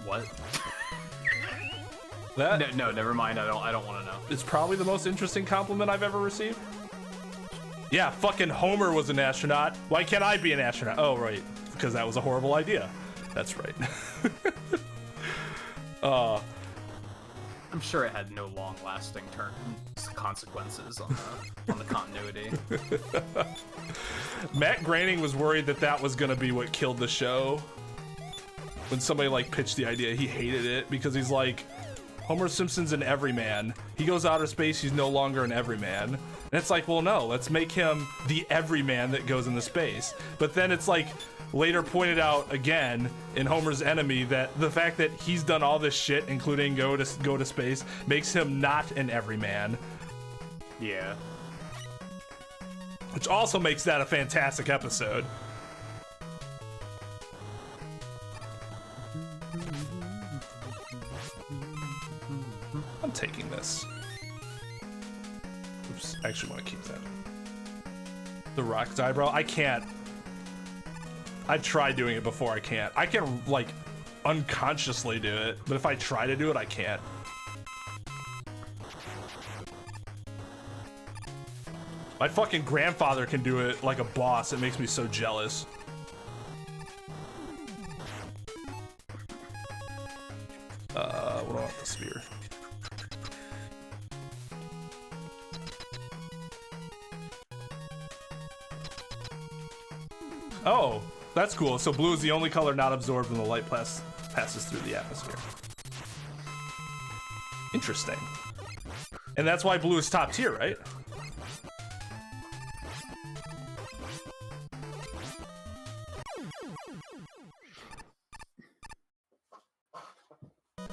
What? That No, never mind. I don't want to know. is probably the most interesting compliment I've ever received. Yeah, fucking Homer was an astronaut. Why can't I be an astronaut? Oh, right, because that was a horrible idea. That's right. I'm sure it had no long-lasting consequences on the continuity. Matt Groening was worried that that was gonna be what killed the show. When somebody like pitched the idea, he hated it because he's like, Homer Simpson's an everyman. He goes outer space, he's no longer an everyman. And it's like, well, no, let's make him the everyman that goes into space. But then it's like later pointed out again in Homer's Enemy that the fact that he's done all this shit, including go to space, makes him not an everyman. Yeah. Which also makes that a fantastic episode. I'm taking this. Oops, I actually want to keep that. The Rock's eyebrow? I can't. I've tried doing it before, I can't. I can, like, unconsciously do it, but if I try to do it, I can't. My fucking grandfather can do it like a boss. It makes me so jealous. What do I want the sphere? Oh, that's cool. So blue is the only color not absorbed when the light passes through the atmosphere. Interesting. And that's why blue is top tier, right?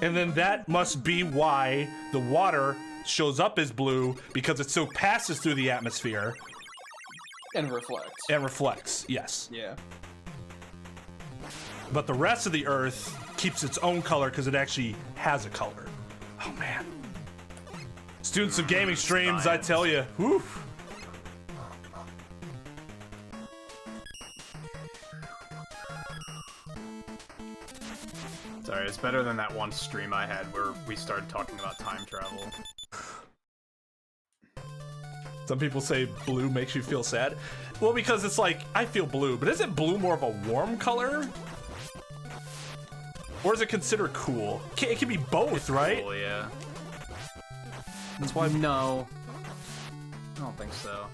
And then that must be why the water shows up as blue, because it so passes through the atmosphere. And reflects. And reflects, yes. Yeah. But the rest of the Earth keeps its own color because it actually has a color. Oh man. Students of gaming streams, I tell you, whew. Sorry, it's better than that one stream I had where we started talking about time travel. Some people say blue makes you feel sad. Well, because it's like, I feel blue, but isn't blue more of a warm color? Or is it considered cool? It can be both, right? Cool, yeah. That's why. No. I don't think so.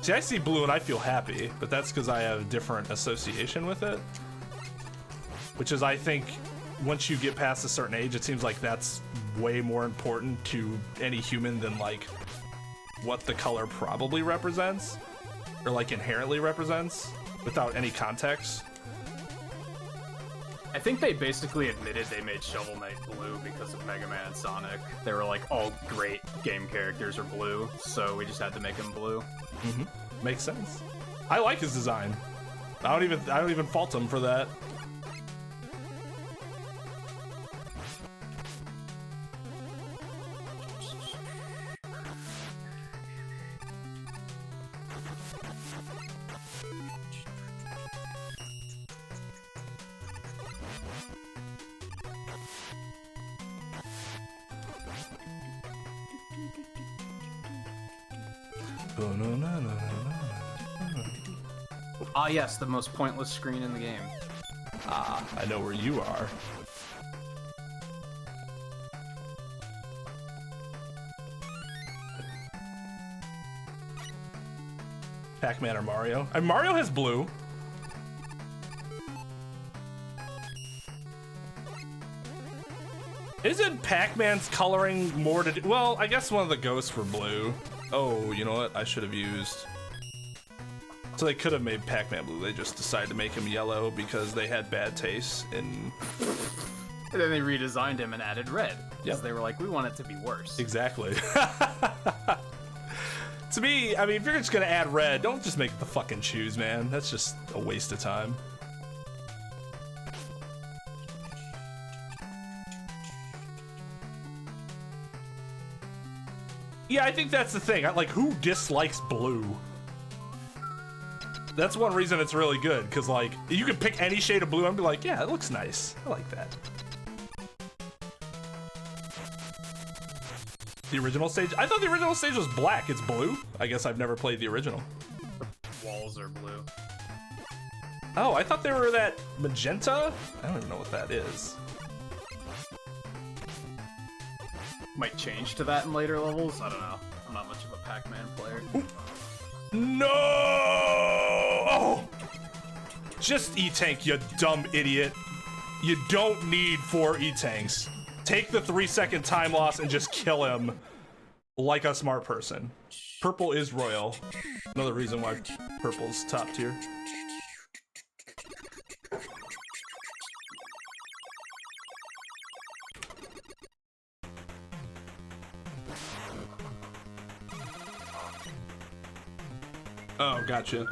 See, I see blue and I feel happy, but that's because I have a different association with it. Which is, I think, once you get past a certain age, it seems like that's way more important to any human than, like, what the color probably represents. Or, like, inherently represents, without any context. I think they basically admitted they made Shovel Knight blue because of Mega Man and Sonic. They were like, all great game characters are blue, so we just had to make them blue. Mm-hmm. Makes sense. I like his design. I don't even fault him for that. Ah, yes, the most pointless screen in the game. Ah, I know where you are. Pac-Man or Mario. Mario has blue. Isn't Pac-Man's coloring more to do? Well, I guess one of the ghosts were blue. Oh, you know what? I should have used. So they could have made Pac-Man blue. They just decided to make him yellow because they had bad taste in. And then they redesigned him and added red. Because Yep. they were like, we want it to be worse. Exactly. To me, I mean, if you're just gonna add red, don't just make the fucking shoes, man. That's just a waste of time. Yeah, I think that's the thing. Like, who dislikes blue? That's one reason it's really good, because, like, you can pick any shade of blue and be like, yeah, it looks nice. I like that. The original stage? I thought the original stage was black. It's blue? I guess I've never played the original. Walls are blue. Oh, I thought they were that magenta? I don't even know what that is. Might change to that in later levels. I don't know. I'm not much of a Pac-Man player. Ooh. No! Oh! Just E-Tank, you dumb idiot. You don't need 4 E-Tanks. Take the 3-second time loss and just kill him like a smart person. Purple is royal. Another reason why purple's top tier. Oh, gotcha.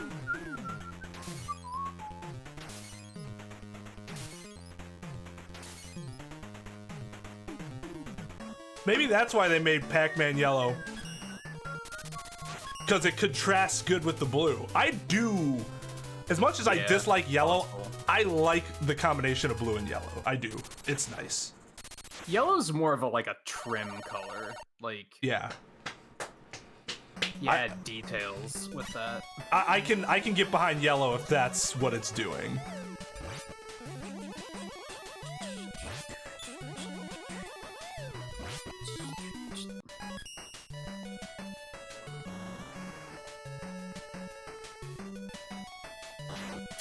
Maybe that's why they made Pac-Man yellow. Because it contrasts good with the blue. I do. As much as I dislike yellow, I like the combination of blue and yellow. I do. It's nice. Yellow's more of a like a trim color. Like Yeah. you add details with that. I can get behind yellow if that's what it's doing.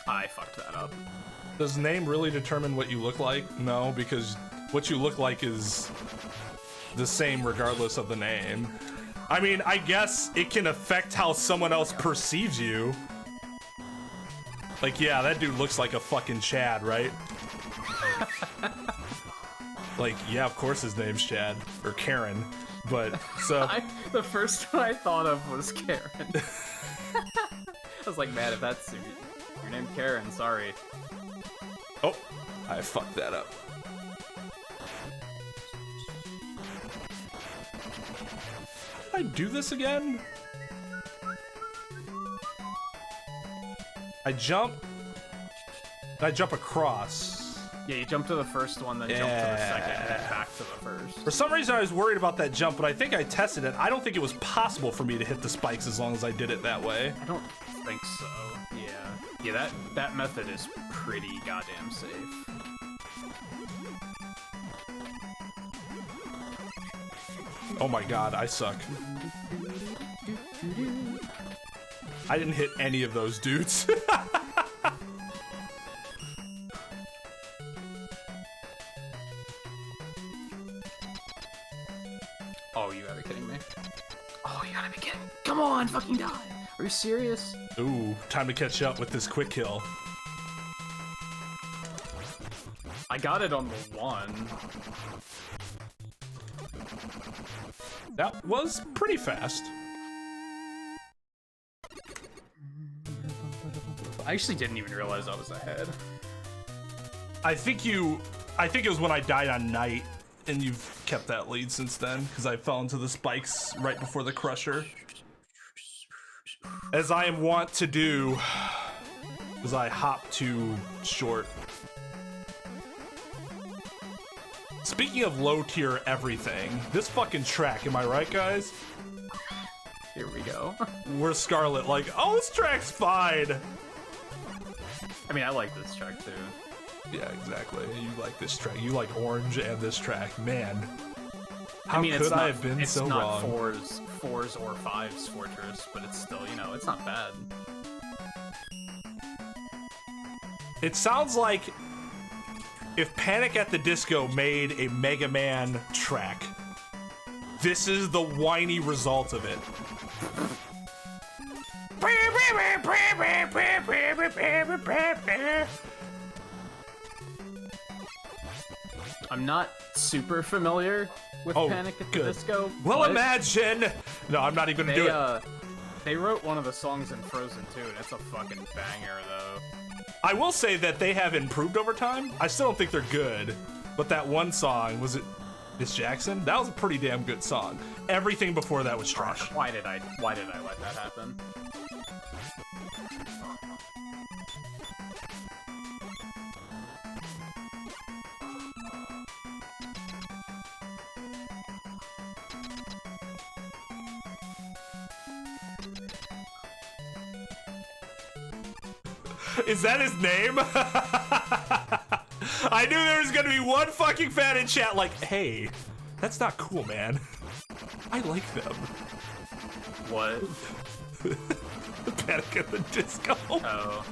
I fucked that up. Does name really determine what you look like? No, because what you look like is the same regardless of the name. I mean, I guess it can affect how someone else perceives you. Like, yeah, that dude looks like a fucking Chad, right? Like, yeah, of course his name's Chad. Or Karen. But, so... The first one I thought of was Karen. I was like, man, if that's your name Karen, sorry. Oh, I fucked that up. Did I do this again? I jump across. Yeah, you jump to the first one, then jump to the second, and then back to the first. For some reason, I was worried about that jump, but I think I tested it. I don't think it was possible for me to hit the spikes as long as I did it that way. I don't think so. Yeah, that method is pretty goddamn safe. Oh my god, I suck. I didn't hit any of those dudes. Oh, you gotta be kidding me. Oh, you gotta be kidding. Come on, fucking die. Are you serious? Ooh, time to catch up with this quick kill. I got it on the one. That was pretty fast. I actually didn't even realize I was ahead. I think it was when I died on night, and you've kept that lead since then, because I fell into the spikes right before the crusher. As I am wont to do, because I hop too short. Speaking of low tier everything, this fucking track, am I right, guys? Here we go. We're Scarlet, like, oh, this track's fine. I mean, I like this track too. Yeah, exactly. You like this track. You like orange and this track. Man. How I mean, could it's I not, have been it's so not wrong? fours or fives Fortress, but it's still, you know, it's not bad. It sounds like if Panic at the Disco made a Mega Man track, this is the whiny result of it. I'm not super familiar with Panic at the good. Disco. Well, but imagine. No, I'm not even gonna do it. They wrote one of the songs in Frozen 2, and it's a fucking banger, though. I will say that they have improved over time. I still don't think they're good, but that one song, was it Miss Jackson? That was a pretty damn good song. Everything before that was trash. Why did I let that happen? Is that his name? I knew there was gonna be one fucking fan in chat like, hey, that's not cool, man. I like them. What? Panic at the Disco. Oh.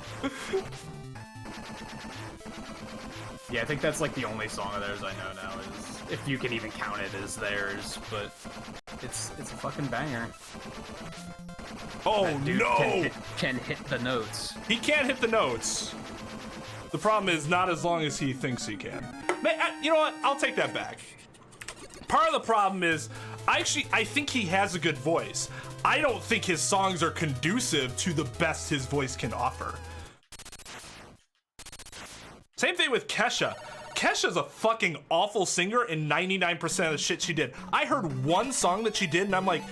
Yeah, I think that's like the only song of theirs I know now, is if you can even count it as theirs, but it's a fucking banger. Oh That dude no! can hit the notes. He can't hit the notes. The problem is not as long as he thinks he can. Man, you know what? I'll take that back. Part of the problem is, I think he has a good voice. I don't think his songs are conducive to the best his voice can offer. Same thing with Kesha. Kesha's a fucking awful singer in 99% of the shit she did. I heard one song that she did and I'm like,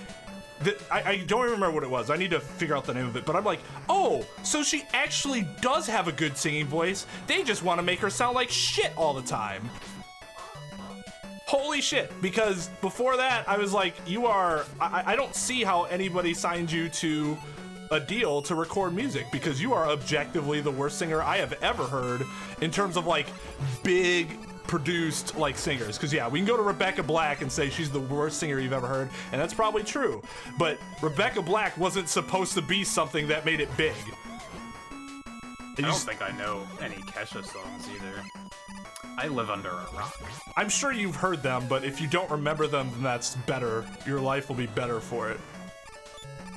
I don't remember what it was. I need to figure out the name of it. But I'm like, oh, so she actually does have a good singing voice. They just want to make her sound like shit all the time. Holy shit. Because before that, I was like, I don't see how anybody signed you to a deal to record music, because you are objectively the worst singer I have ever heard in terms of like big produced like singers. Because yeah, we can go to Rebecca Black and say she's the worst singer you've ever heard, and that's probably true, but Rebecca Black wasn't supposed to be something that made it big. I don't think I know any Kesha songs either. I live under a rock. I'm sure you've heard them, but if you don't remember them, then that's better. Your life will be better for it.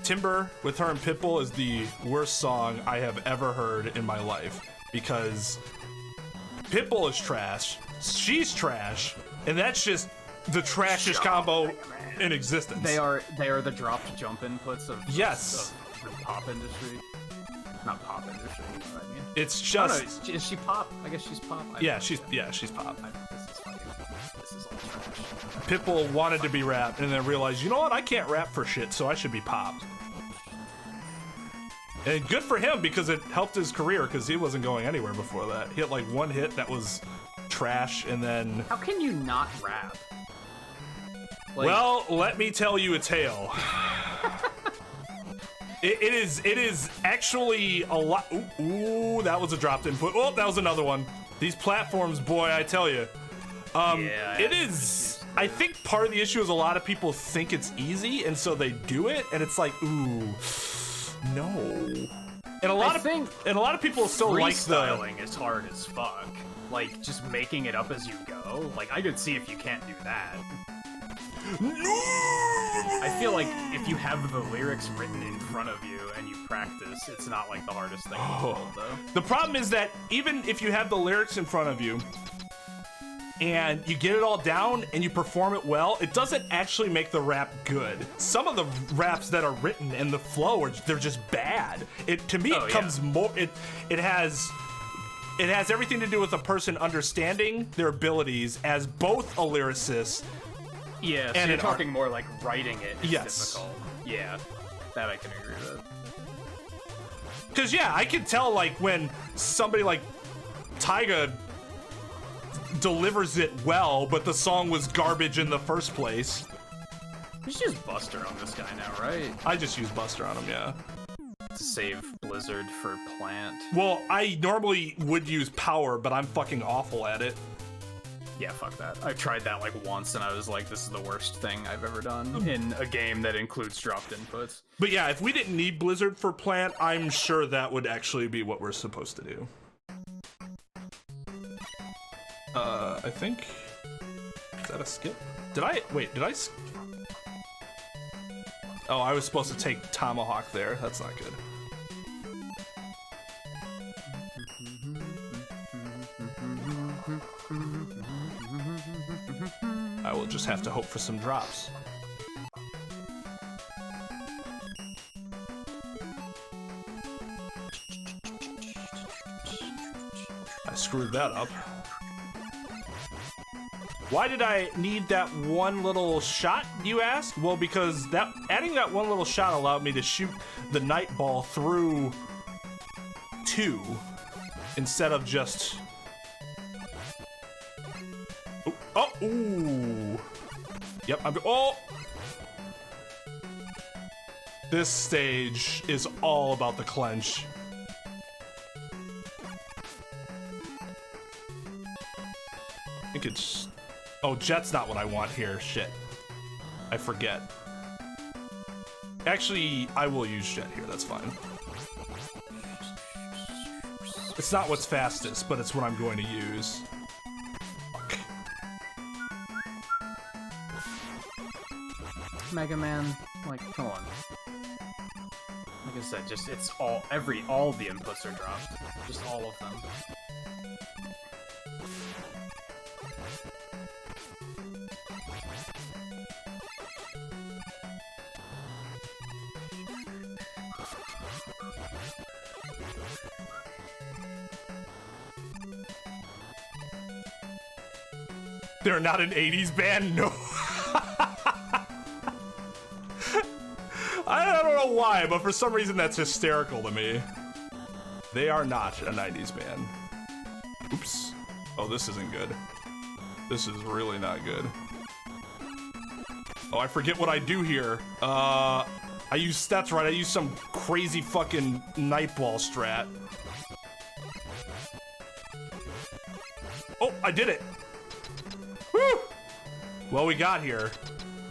Timber with her and Pitbull is the worst song I have ever heard in my life, because Pitbull is trash, she's trash, and that's just the trashiest combo in existence. They are the dropped jump inputs of yes of the pop industry. Not pop industry, you know what I mean? It's just is she pop? I guess she's pop. Yeah, she's pop. This is all trash. Pitbull wanted to be rap and then realized, you know what, I can't rap for shit, so I should be pop. And good for him, because it helped his career, because he wasn't going anywhere before that. He had like one hit that was trash, and then... How can you not rap? Like... Well, let me tell you a tale. It is actually a lot... Ooh, that was a dropped input. Oh, that was another one. These platforms, boy, I tell you. Yeah, it is... I think part of the issue is a lot of people think it's easy, and so they do it, and it's like, ooh... No. And a lot of people still like the freestyling is hard as fuck. Like just making it up as you go. Like I could see if you can't do that. No! I feel like if you have the lyrics written in front of you and you practice, it's not like the hardest thing in the world, though. The problem is that even if you have the lyrics in front of you and you get it all down and you perform it well, it doesn't actually make the rap good. Some of the raps that are written and the flow they're just bad. To me it comes more it has everything to do with a person understanding their abilities as both a lyricist. Yeah, so and you're talking more like writing it is yes. difficult. Yeah, that I can agree with. Because yeah, I can tell like when somebody like Tyga delivers it well, but the song was garbage in the first place. You should use Buster on this guy now, right? I just use Buster on him, yeah. To save Blizzard for Plant. Well, I normally would use Power, but I'm fucking awful at it. Yeah, fuck that. I tried that like once and I was like, this is the worst thing I've ever done in a game that includes dropped inputs. But yeah, if we didn't need Blizzard for plant, I'm sure that would actually be what we're supposed to do. I think... Is that a skip? Did I... Wait, did I... Oh, I was supposed to take Tomahawk there. That's not good. I will just have to hope for some drops. I screwed that up. Why did I need that one little shot, you ask? Well, because adding that one little shot allowed me to shoot the night ball through 2 instead of just... Ooh. Yep, oh! This stage is all about the clench. I think it's... Oh, Jet's not what I want here. Shit. I forget. Actually, I will use Jet here. That's fine. It's not what's fastest, but it's what I'm going to use. Fuck. Mega Man, like, come on. Like I said, just it's all the inputs are dropped. Just all of them. They're not an 80s band? No. I don't know why, but for some reason that's hysterical to me. They are not a 90s band. Oops. Oh, this isn't good. This is really not good. Oh, I forget what I do here. That's right, I use some crazy fucking Nightball strat. Oh, I did it. Woo! Well, we got here.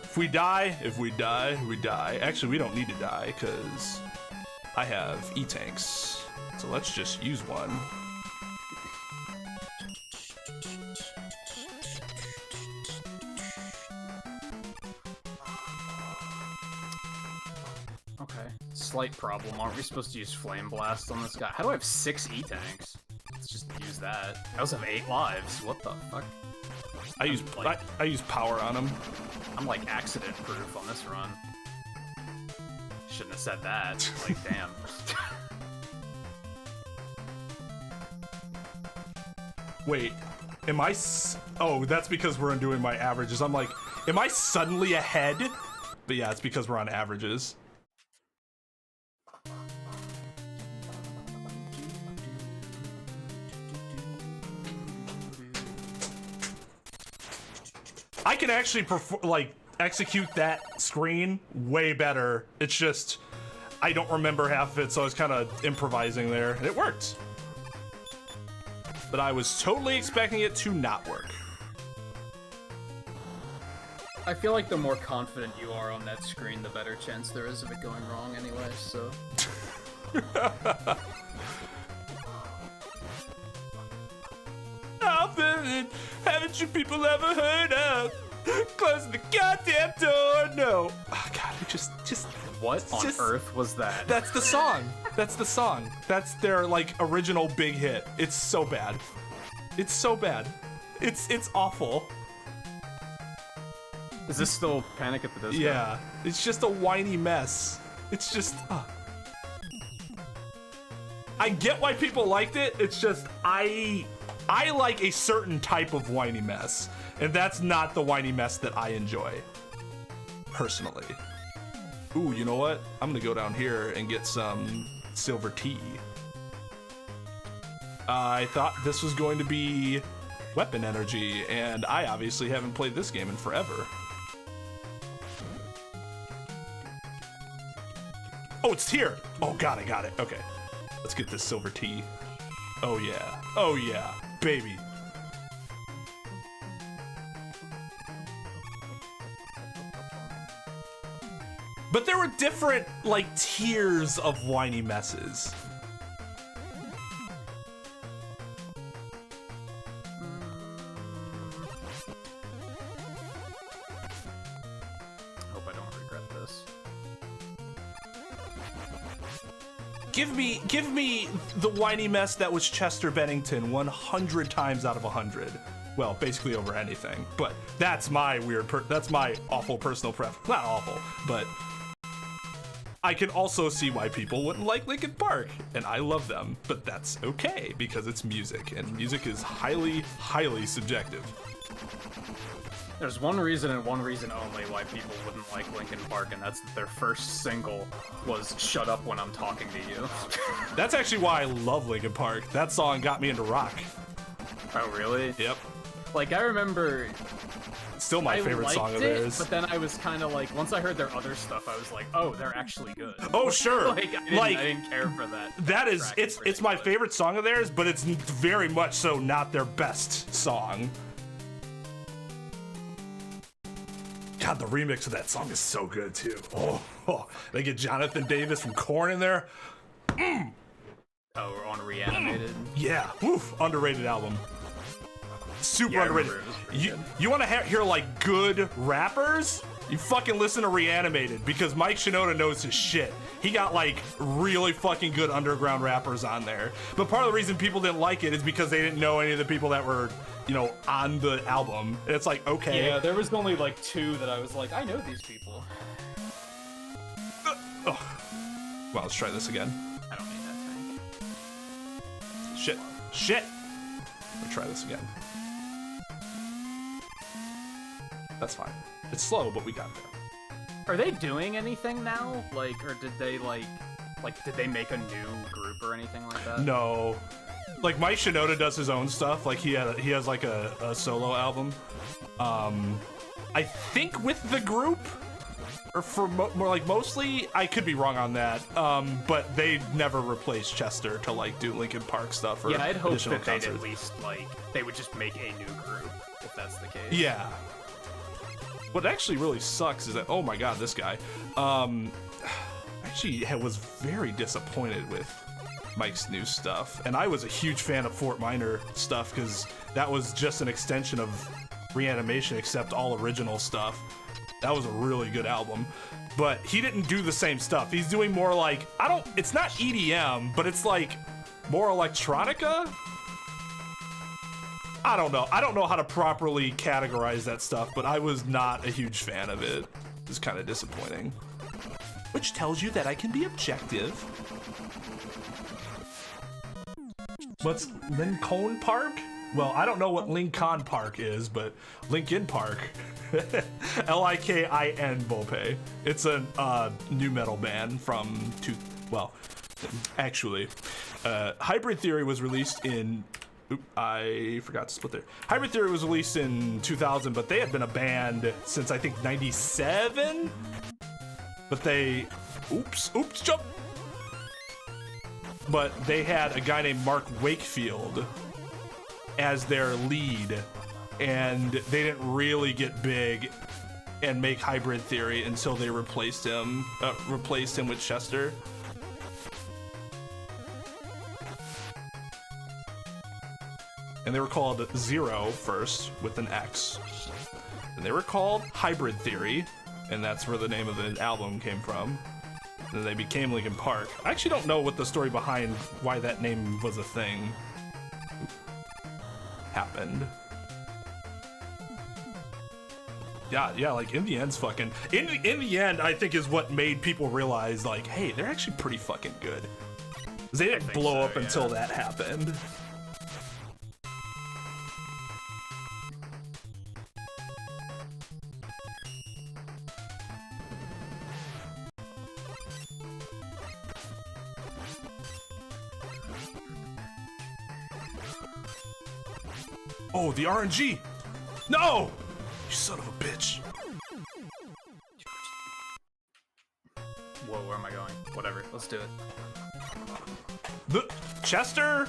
If we die, we die. Actually, we don't need to die, because I have E-tanks. So let's just use one. Okay. Slight problem. Aren't we supposed to use Flame Blast on this guy? How do I have 6 E-tanks? Let's just use that. I also have 8 lives. What the fuck? I use power on him. I'm like accident proof on this run. Shouldn't have said that. Like, damn. Wait, am I? Oh, that's because we're doing my averages. I'm like, am I suddenly ahead? But yeah, it's because we're on averages. I can actually execute that screen way better. It's just, I don't remember half of it, so I was kind of improvising there, and it worked. But I was totally expecting it to not work. I feel like the more confident you are on that screen, the better chance there is of it going wrong anyway, so... Haven't you people ever heard of closing the goddamn door? No. Oh god, we just what on earth was that? That's the song. That's the song. That's their like original big hit. It's so bad. It's so bad. It's awful. Is this still Panic at the Disco? Yeah. It's just a whiny mess. It's just I get why people liked it. It's just I like a certain type of whiny mess, and that's not the whiny mess that I enjoy, personally. Ooh, you know what? I'm gonna go down here and get some silver tea. I thought this was going to be weapon energy, and I obviously haven't played this game in forever. Oh, it's here! Oh god, I got it. Okay. Let's get this silver tea. Oh yeah. Oh yeah. Baby. But there were different, like, tiers of whiny messes. Hope I don't regret this. Give me the whiny mess that was Chester Bennington 100 times out of 100. Well, basically over anything. But that's my that's my awful personal preference. Not awful, but I can also see why people wouldn't like Linkin Park, and I love them, but that's okay because it's music, and music is highly, highly subjective. There's one reason and one reason only why people wouldn't like Linkin Park, and that's that their first single was "Shut Up When I'm Talking to You." That's actually why I love Linkin Park. That song got me into rock. Oh, really? Yep. Like, I remember Still my favorite song of theirs. But then I was kind of like, once I heard their other stuff, I was like, oh, they're actually good. Oh, sure. I didn't care for that. That is, it's my favorite song of theirs, but it's very much so not their best song. God, the remix of that song is so good too. Oh, they get Jonathan Davis from Korn in there. Oh, we're on Reanimated. Yeah, oof, underrated album. Super underrated. You want to hear like good rappers? You fucking listen to Reanimated because Mike Shinoda knows his shit. He got like really fucking good underground rappers on there. But part of the reason people didn't like it is because they didn't know any of the people that were, you know, on the album. And it's like, okay. Yeah, there was only like 2 that I was like, I know these people. Well, let's try this again. I don't need that thing. Shit. Let's try this again. That's fine. It's slow, but we got there. Are they doing anything now? Like, or did they did they make a new group or anything like that? No. Like Mike Shinoda does his own stuff. Like he has like a solo album. I think with the group, or for more like mostly. I could be wrong on that. But they never replaced Chester to like do Linkin Park stuff or yeah, I'd hope additional that they'd concerts. at least like they would just make a new group if that's the case. Yeah. What actually really sucks is that, oh my god, this guy. Actually was very disappointed with Mike's new stuff. And I was a huge fan of Fort Minor stuff because that was just an extension of Reanimation except all original stuff. That was a really good album. But he didn't do the same stuff. He's doing more like, it's not EDM, but it's like more electronica? I don't know. I don't know how to properly categorize that stuff, but I was not a huge fan of it. It was kind of disappointing. Which tells you that I can be objective. What's Lincoln Park? Well, I don't know what Lincoln Park is, but Linkin Park. L-I-K-I-N Bope. It's a new metal band from Hybrid Theory was released in I forgot to split there. Hybrid Theory was released in 2000, but they had been a band since I think 97. But they, jump. But they had a guy named Mark Wakefield as their lead, and they didn't really get big and make Hybrid Theory until they replaced him with Chester. And they were called Zero first with an X. And they were called Hybrid Theory, and that's where the name of the album came from. And then they became Linkin Park. I actually don't know what the story behind why that name was a thing happened. Yeah, like in the end's fucking in the end I think is what made people realize like, hey, they're actually pretty fucking good. 'Cause they didn't blow up until that happened. Oh, the RNG! No! You son of a bitch. Whoa, where am I going? Whatever, let's do it. The Chester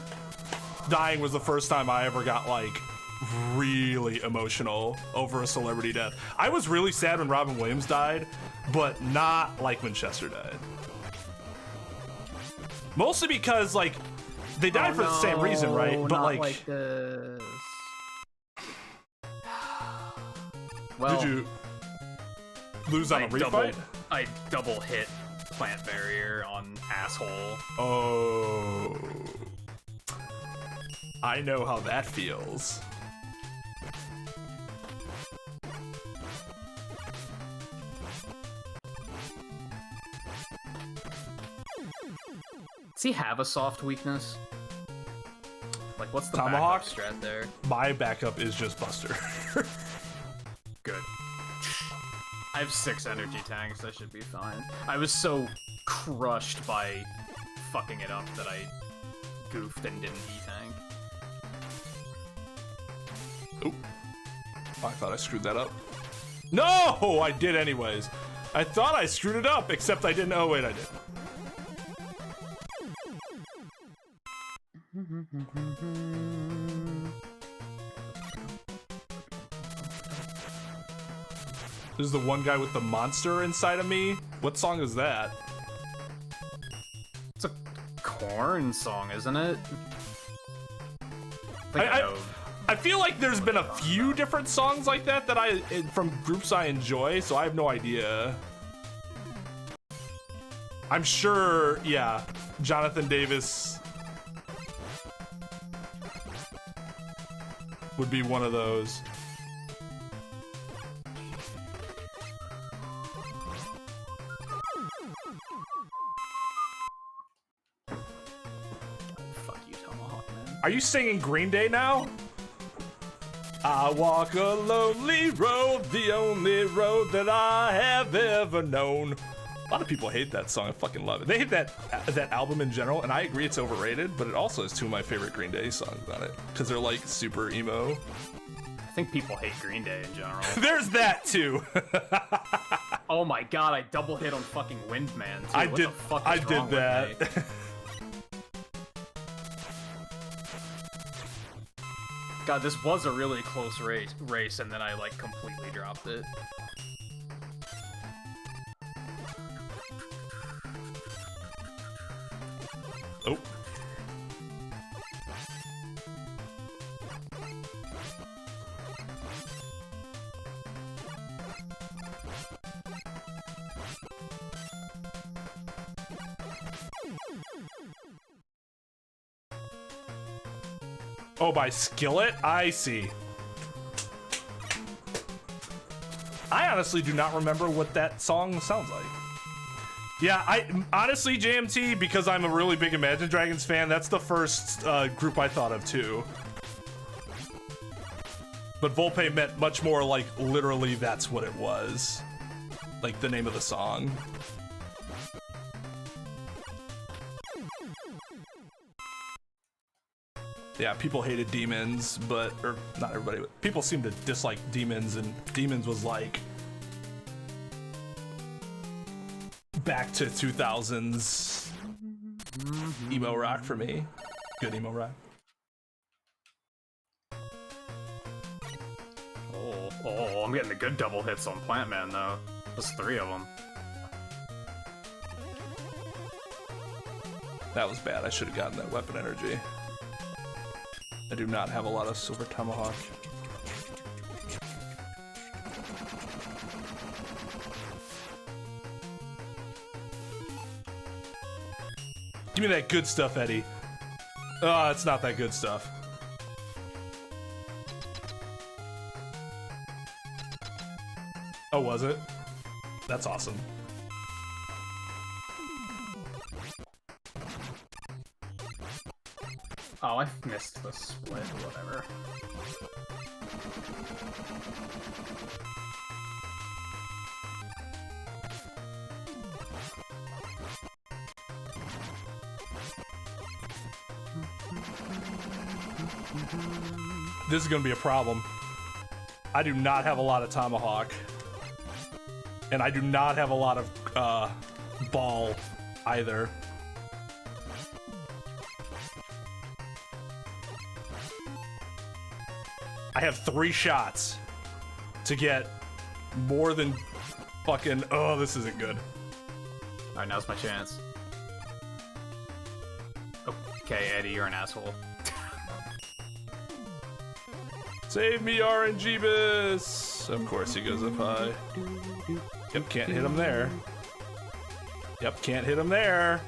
dying was the first time I ever got like really emotional over a celebrity death. I was really sad when Robin Williams died, but not like when Chester died. Mostly because, like, they died for the same reason, right? But, not like this. Well, did you lose on a refight? I double hit plant barrier on asshole. Oh. I know how that feels. Does he have a soft weakness? Like, what's the Tomahawk backup strat there? My backup is just Buster. Good. I have 6 energy tanks, I should be fine. I was so crushed by fucking it up that I goofed and didn't E-tank. Oop. I thought I screwed that up. No, I did anyways. I thought I screwed it up, except I didn't. Oh, wait, I did. There's the one guy with the monster inside of me. What song is that? It's a corn song, isn't it? I know. I feel like there's been a few different songs like that from groups I enjoy, so I have no idea. I'm sure, yeah, Jonathan Davis would be one of those. Fuck you, Tomahawk, man. Are you singing Green Day now? I walk a lonely road, the only road that I have ever known. A lot of people hate that song. I fucking love it. They hate that album in general, and I agree it's overrated, but it also has 2 of my favorite Green Day songs on it, because they're like super emo. I think people hate Green Day in general. There's that too. Oh my god, I double hit on fucking Windman too. I What did. the fuck is I wrong did with that. me? God, this was a really close race, and then I like completely dropped it. Oh. Oh, by Skillet? I see. I honestly do not remember what that song sounds like. Yeah, I honestly, JMT, because I'm a really big Imagine Dragons fan, that's the first group I thought of too. But Volpe meant much more like literally that's what it was. Like the name of the song. Yeah, people hated Demons, but, or not everybody, but people seem to dislike Demons, and Demons was like back to 2000s emo rock for me. Good emo rock. Oh, I'm getting the good double hits on Plant Man though. There's 3 of them. That was bad. I should have gotten that weapon energy. I do not have a lot of Silver Tomahawk. Give me that good stuff, Eddie. Oh, it's not that good stuff. Oh, was it? That's awesome. Oh, I missed the split, whatever. This is gonna be a problem. I do not have a lot of Tomahawk. And I do not have a lot of ball either. I have 3 shots to get more than Fucking, oh, this isn't good. Alright, now's my chance. Okay, Eddie, you're an asshole. Save me, RNGeebus! Of course he goes up high. Yep, can't hit him there. Yep, can't hit him there.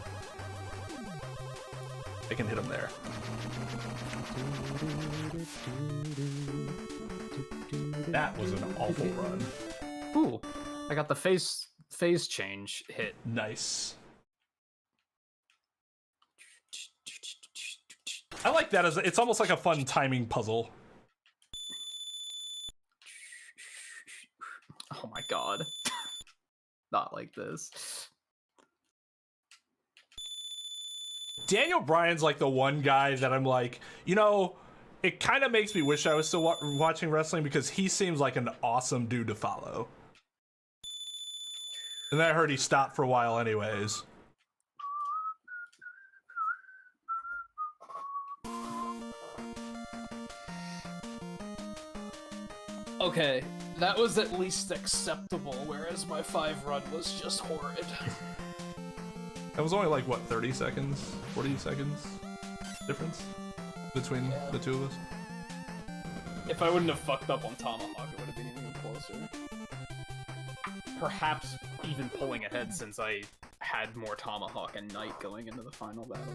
I can hit him there. That was an awful run. Ooh, I got the phase change hit. Nice. I like that as it's almost like a fun timing puzzle. Oh my god. Not like this. Daniel Bryan's like the one guy that I'm like, you know, it kind of makes me wish I was still watching wrestling because he seems like an awesome dude to follow. And then I heard he stopped for a while anyways. Okay, that was at least acceptable, whereas my 5 run was just horrid. That was only like, what, 30 seconds? 40 seconds difference between the two of us? If I wouldn't have fucked up on Tomahawk, it would have been even closer. Perhaps even pulling ahead since I had more Tomahawk and Knight going into the final battle.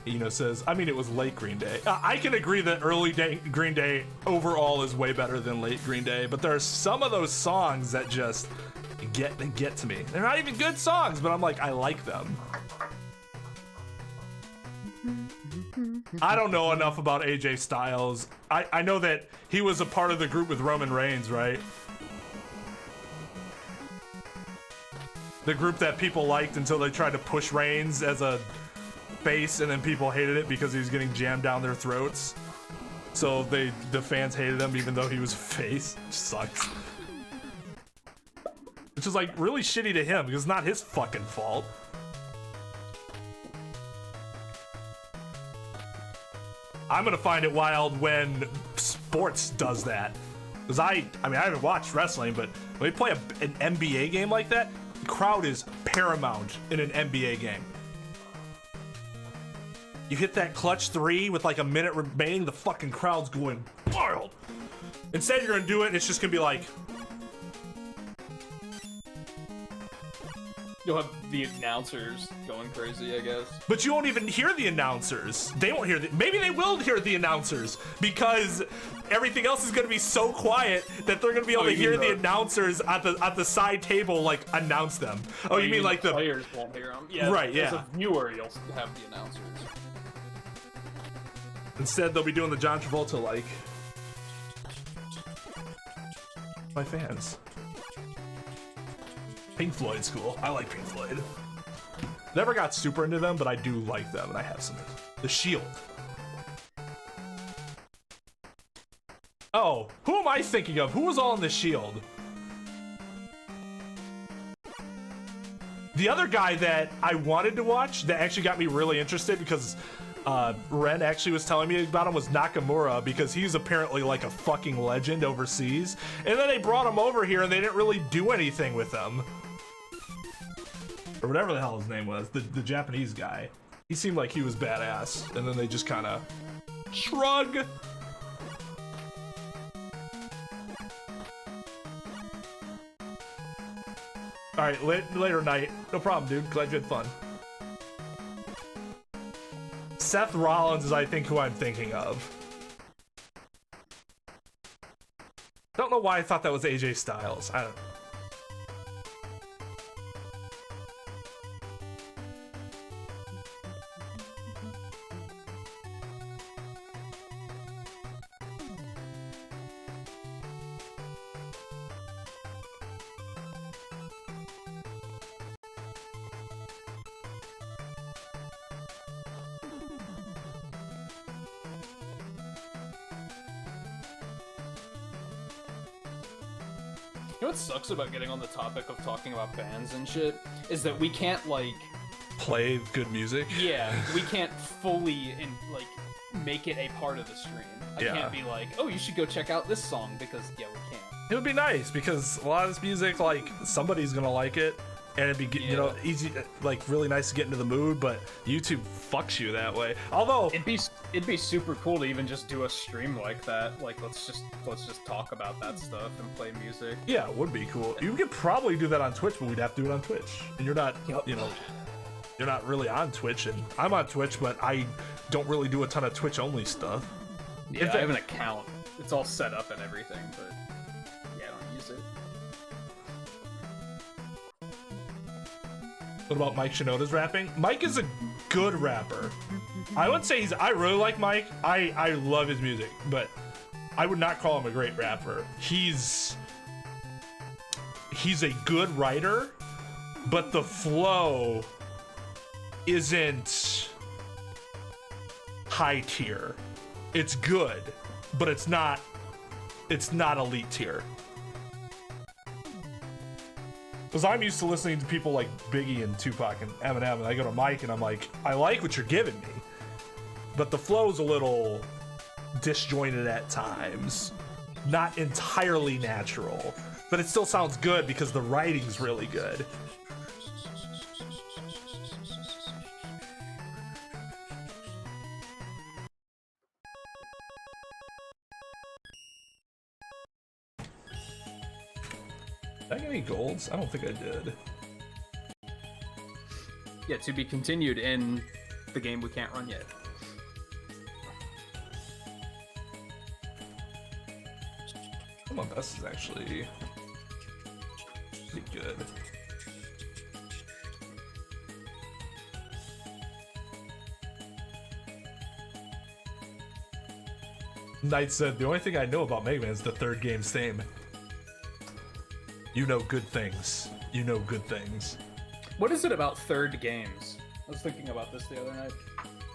Eno says, I mean, it was late Green Day. I can agree that early Green Day overall is way better than late Green Day, but there are some of those songs that just get to me. They're not even good songs, but I'm like, I like them. I don't know enough about AJ Styles. I know that he was a part of the group with Roman Reigns, right? The group that people liked until they tried to push Reigns as a face, and then people hated it because he was getting jammed down their throats. So the fans hated him even though he was a face. Which sucks. Which is like really shitty to him because it's not his fucking fault. I'm gonna find it wild when sports does that. Because I mean, I haven't watched wrestling, but when we play an NBA game like that, the crowd is paramount in an NBA game. You hit that clutch 3 with like a minute remaining, the fucking crowd's going wild. Instead, you're gonna do it and it's just gonna be like... You'll have the announcers going crazy, I guess. But you won't even hear the announcers. They won't hear maybe they will hear the announcers because everything else is gonna be so quiet that they're gonna be able to hear the announcers at the side table like announce them. Oh, you mean like the players won't hear them? Yeah, right? Yeah. As a viewer, you'll have the announcers. Instead, they'll be doing the John Travolta like. My fans. Pink Floyd's cool. I like Pink Floyd. Never got super into them, but I do like them, and I have some. The Shield. Oh, who am I thinking of? Who was all in the Shield? The other guy that I wanted to watch that actually got me really interested because Ren actually was telling me about him was Nakamura because he's apparently like a fucking legend overseas. And then they brought him over here and they didn't really do anything with him. Or whatever the hell his name was, the Japanese guy. He seemed like he was badass. And then they just kind of shrug. All right, later night. No problem, dude. Glad you had fun. Seth Rollins is, I think, who I'm thinking of. Don't know why I thought that was AJ Styles. I don't know. You know what sucks about getting on the topic of talking about bands and shit is that we can't like play good music. Yeah, we can't fully make it a part of the stream. I can't be like, oh, you should go check out this song because we can't. It would be nice because a lot of this music, like, somebody's gonna like it, and it'd be, you know, easy, like, really nice to get into the mood. But YouTube fucks you that way. Although it'd be super cool to even just do a stream like that. Like, let's just talk about that stuff and play music. Yeah, it would be cool. You could probably do that on Twitch, but we'd have to do it on Twitch, and you're not, you know, you're not really on Twitch, and I'm on Twitch, but I don't really do a ton of Twitch only stuff. Yeah, I have an account. It's all set up and everything, but yeah, I don't use it. What about Mike Shinoda's rapping? Mike is a good rapper. I wouldn't say I really like Mike. I love his music, but I would not call him a great rapper. He's a good writer, but the flow isn't high tier. It's good, but it's not elite tier. Because I'm used to listening to people like Biggie and Tupac and Eminem, and I go to Mike and I'm like, I like what you're giving me, but the flow's a little disjointed at times, not entirely natural, but it still sounds good because the writing's really good. Did I get any golds? I don't think I did. Yeah, to be continued in the game we can't run yet. My best is actually pretty good. Knight said, the only thing I know about Mega Man is the third game's theme. You know good things. You know good things. What is it about third games? I was thinking about this the other night.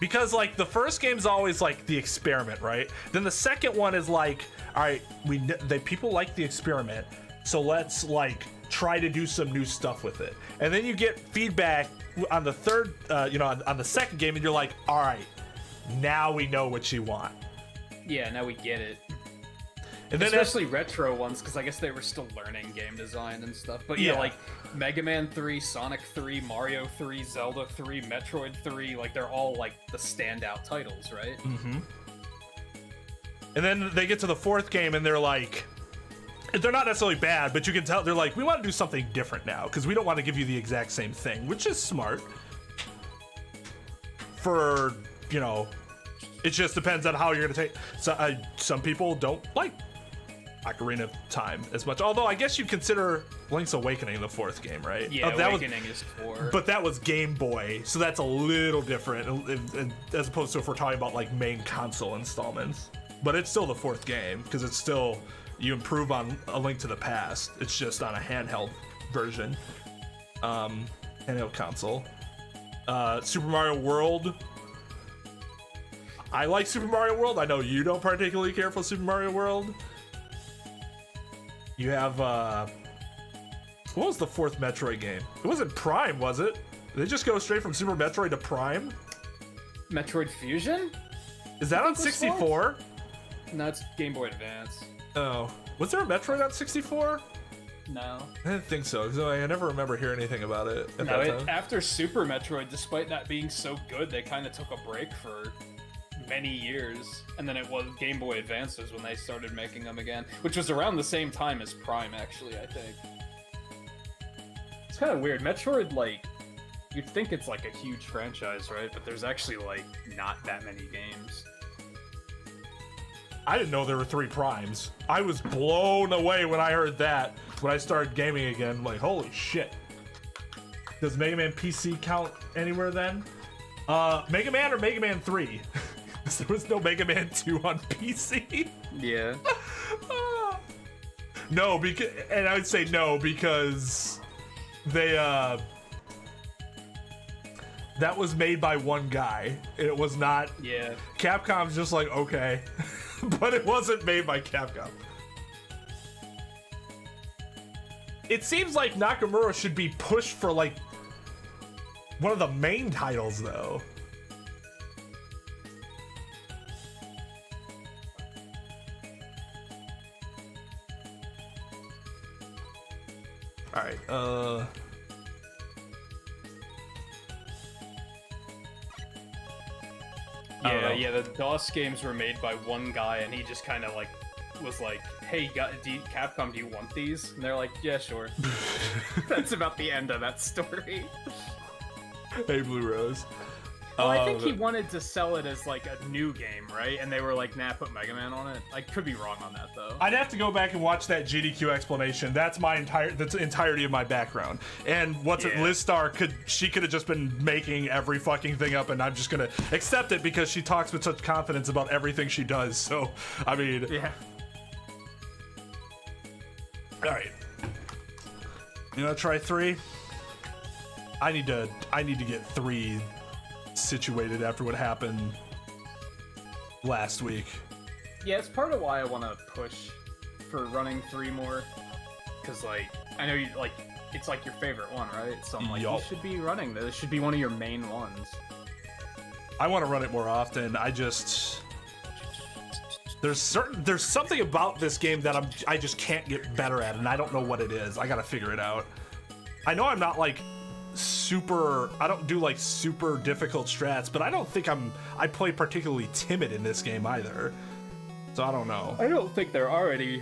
Because, like, the first game's always, like, the experiment, right? Then the second one is, like, all right, people like the experiment, so let's, like, try to do some new stuff with it. And then you get feedback on the third, on the second game, and you're like, all right, now we know what you want. Yeah, now we get it. And then especially retro ones, because I guess they were still learning game design and stuff. But yeah, like Mega Man 3, Sonic 3, Mario 3, Zelda 3, Metroid 3, like they're all like the standout titles, right? Mm-hmm. And then they get to the fourth game and they're like, they're not necessarily bad, but you can tell they're like, we want to do something different now because we don't want to give you the exact same thing, which is smart. For, you know, it just depends on how you're going to take. So some people don't like Ocarina of Time as much, although I guess you'd consider Link's Awakening the fourth game, right? Yeah, Awakening is 4. But that was Game Boy, so that's a little different, as opposed to if we're talking about like main console installments. But it's still the fourth game because it's still, you improve on A Link to the Past. It's just on a handheld version, handheld console. Super Mario World. I like Super Mario World. I know you don't particularly care for Super Mario World. You have, what was the fourth Metroid game? It wasn't Prime, was it? Did they just go straight from Super Metroid to Prime? Metroid Fusion? Is that on 64? No, it's Game Boy Advance. Oh. Was there a Metroid on 64? No. I didn't think so, because I never remember hearing anything about it at that time. After Super Metroid, despite not being so good, they kind of took a break for many years, and then it was Game Boy Advances when they started making them again, which was around the same time as Prime, actually, I think. It's kind of weird. Metroid, like, you'd think it's like a huge franchise, right? But there's actually, like, not that many games. I didn't know there were 3 Primes. I was blown away when I heard that, when I started gaming again. I'm like, holy shit. Does Mega Man PC count anywhere then? Mega Man or Mega Man 3? There was no Mega Man 2 on PC. Yeah. No, because, and I would say no because they that was made by one guy. It was not. Yeah. Capcom's just like, okay, but it wasn't made by Capcom. It seems like Nakamura should be pushed for like one of the main titles though. All right. I don't know. Yeah, the DOS games were made by one guy, and he just kind of like was like, "Hey, Capcom, do you want these?" And they're like, "Yeah, sure." That's about the end of that story. Hey, Blue Rose. Well, I think he wanted to sell it as like a new game, right? And they were like, "Nah, put Mega Man on it." I could be wrong on that though. I'd have to go back and watch that GDQ explanation. That's the entirety of my background. And what's it? Liz Star could have just been making every fucking thing up, and I'm just gonna accept it because she talks with such confidence about everything she does. So, I mean, Yeah. All right. You wanna try 3? I need to get 3 situated after what happened last week. Yeah, it's part of why I want to push for running 3 more, because like I know you like it's like your favorite one, right? So I'm like, you should be running this. This should be one of your main ones. I want to run it more often. There's something about this game that I just can't get better at, and I don't know what it is. I gotta figure it out. I know I'm not like I don't do like super difficult strats, but I don't think I play particularly timid in this game either. So I don't know. I don't think there are any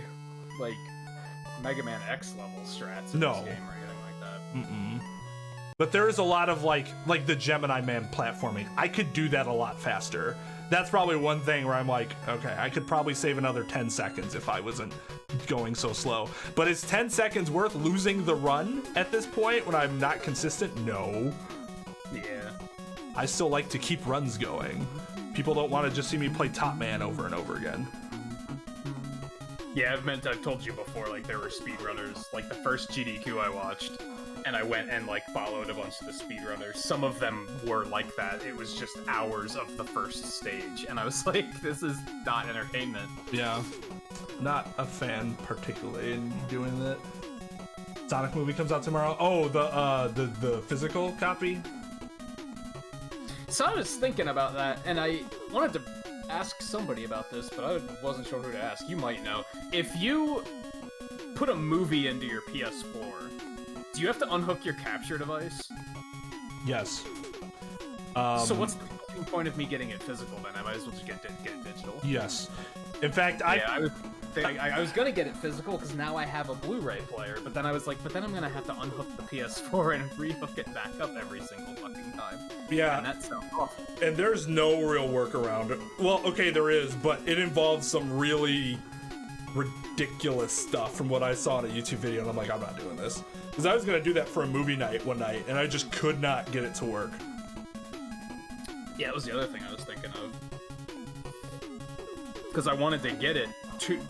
like Mega Man X level strats in this game or anything like that. Mm-mm. But there is a lot of like the Gemini Man platforming. I could do that a lot faster. That's probably one thing where I'm like, okay, I could probably save another 10 seconds if I wasn't going so slow. But is 10 seconds worth losing the run at this point when I'm not consistent? No. Yeah. I still like to keep runs going. People don't want to just see me play Top Man over and over again. Yeah, I've told you before, like there were speedrunners, like the first GDQ I watched, and I went and like followed a bunch of the speedrunners. Some of them were like that. It was just hours of the first stage, and I was like, this is not entertainment. Yeah. Not a fan particularly in doing that. Sonic movie comes out tomorrow. Oh, the physical copy? So I was thinking about that, and I wanted to ask somebody about this, but I wasn't sure who to ask. You might know. If you put a movie into your PS4, do you have to unhook your capture device? Yes. So what's the fucking point of me getting it physical then? I might as well just get it digital. Yes. In fact, I was gonna get it physical because now I have a Blu-ray player, but then I was like, but then I'm gonna have to unhook the PS4 and re-hook it back up every single fucking time. Yeah. And that sounds awful. And there's no real workaround. Well, okay, there is, but it involves some really ridiculous stuff from what I saw in a YouTube video, and I'm like, I'm not doing this. Because I was gonna do that for a movie night one night, and I just could not get it to work. Yeah, that was the other thing I was thinking of. Because I wanted to get it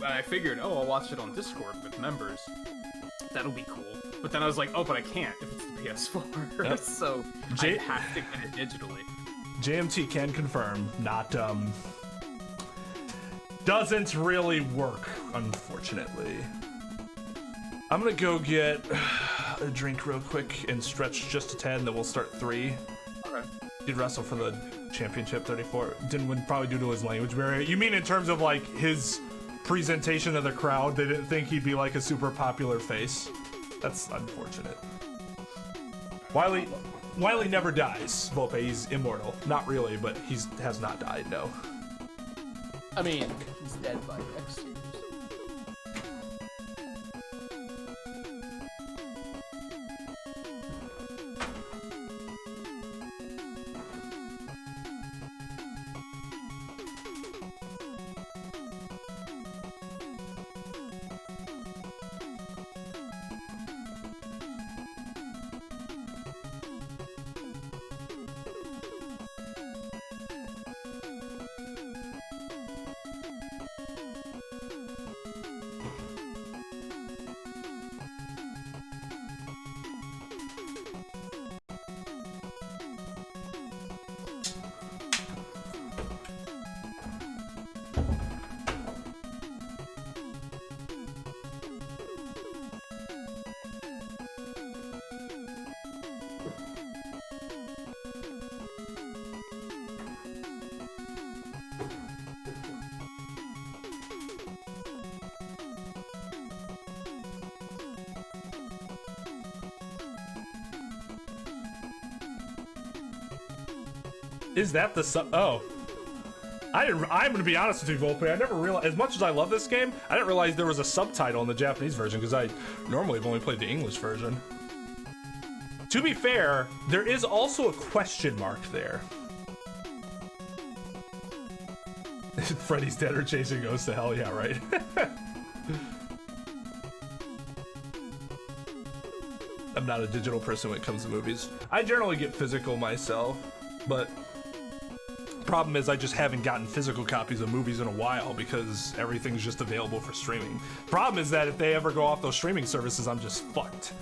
I figured, oh, I'll watch it on Discord with members. That'll be cool. But then I was like, oh, but I can't if it's the PS4. Yep. So I have to get it digitally. JMT can confirm, not, doesn't really work, unfortunately. I'm gonna go get a drink real quick and stretch just a 10, then we'll start 3. Okay. Did wrestle for the championship 34. Didn't win probably due to his language barrier. You mean in terms of like his presentation of the crowd? They didn't think he'd be like a super popular face. That's unfortunate. Wiley never dies. Volpe, he's immortal. Not really, but he has not died, no. I mean, he's dead by X Series. Is that the sub? Oh. I'm gonna be honest with you, Volpe. I never realized, as much as I love this game, I didn't realize there was a subtitle in the Japanese version because I normally have only played the English version. To be fair, there is also a question mark there. Freddy's dead or chasing ghosts to hell, yeah, right? I'm not a digital person when it comes to movies. I generally get physical myself, but problem is I just haven't gotten physical copies of movies in a while because everything's just available for streaming. Problem is that if they ever go off those streaming services, I'm just fucked.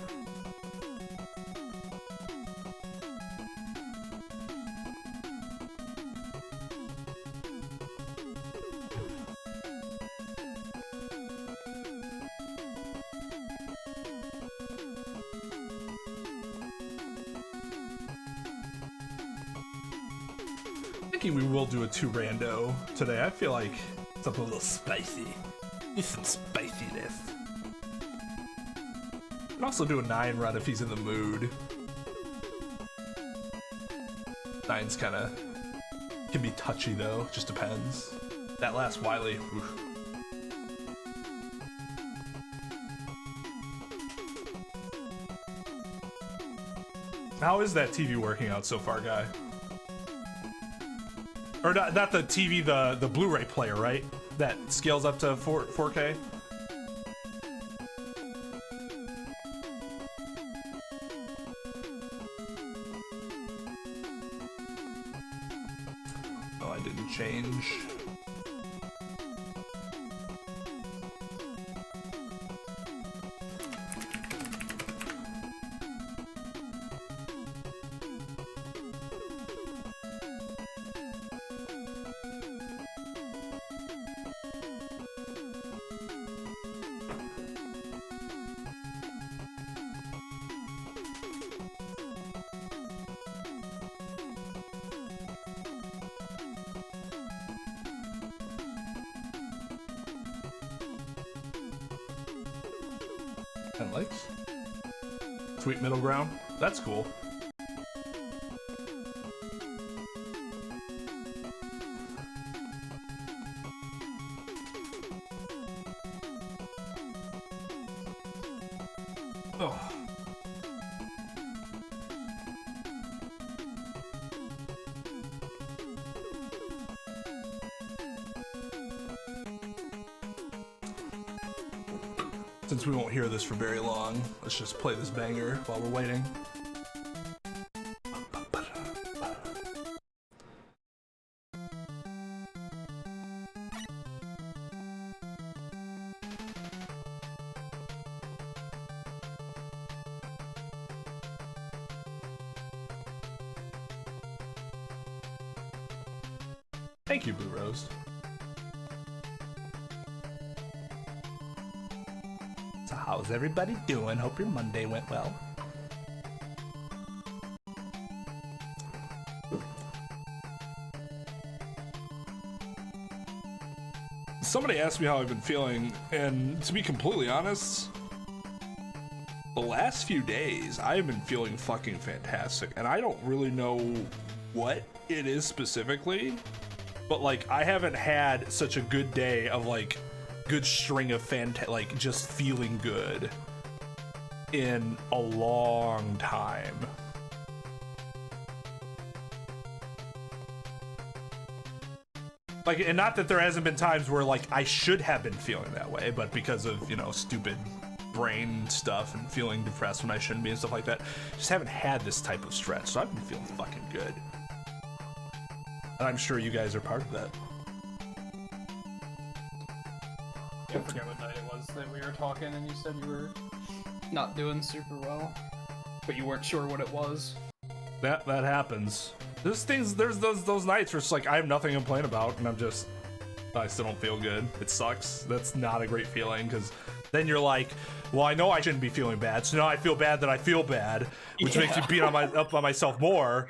We will do a 2 rando today. I feel like something a little spicy. Need some spiciness. Can also do a 9 run if he's in the mood. 9's kind of can be touchy though. Just depends. That last Wily. Oof. How is that TV working out so far, guy? Or not the TV, the Blu-ray player, right? That scales up to 4K? Oh, I didn't change. Likes. Sweet middle ground. That's cool. Oh. Since we won't hear this for very long, let's just play this banger while we're waiting. Thank you, Blue Rose. So how's everybody doing? Hope your Monday went well. Somebody asked me how I've been feeling, and to be completely honest, the last few days I've been feeling fucking fantastic, and I don't really know what it is specifically, but like I haven't had such a good day of like good string of like just feeling good in a long time. Like, and not that there hasn't been times where like I should have been feeling that way, but because of, you know, stupid brain stuff and feeling depressed when I shouldn't be and stuff like that, just haven't had this type of stretch. So I've been feeling fucking good. And I'm sure you guys are part of that. I forget what night it was that we were talking and you said you were not doing super well, but you weren't sure what it was. That happens. There's those nights where it's like I have nothing to complain about and I still don't feel good. It sucks. That's not a great feeling, because then you're like, well, I know I shouldn't be feeling bad, so now I feel bad that I feel bad, which makes me beat up on myself more.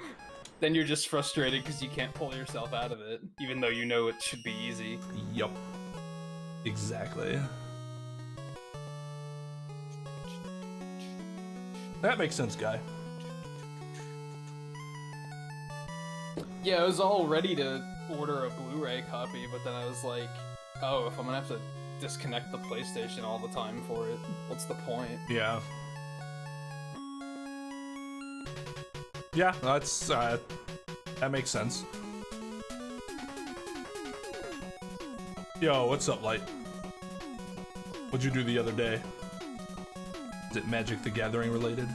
Then you're just frustrated because you can't pull yourself out of it, even though you know it should be easy. Yup. Exactly. That makes sense, guy. Yeah, I was all ready to order a Blu-ray copy, but then I was like, oh, if I'm gonna have to disconnect the PlayStation all the time for it, what's the point? Yeah. Yeah, that's that makes sense. Yo, what's up, Light? What'd you do the other day? Is it Magic the Gathering related?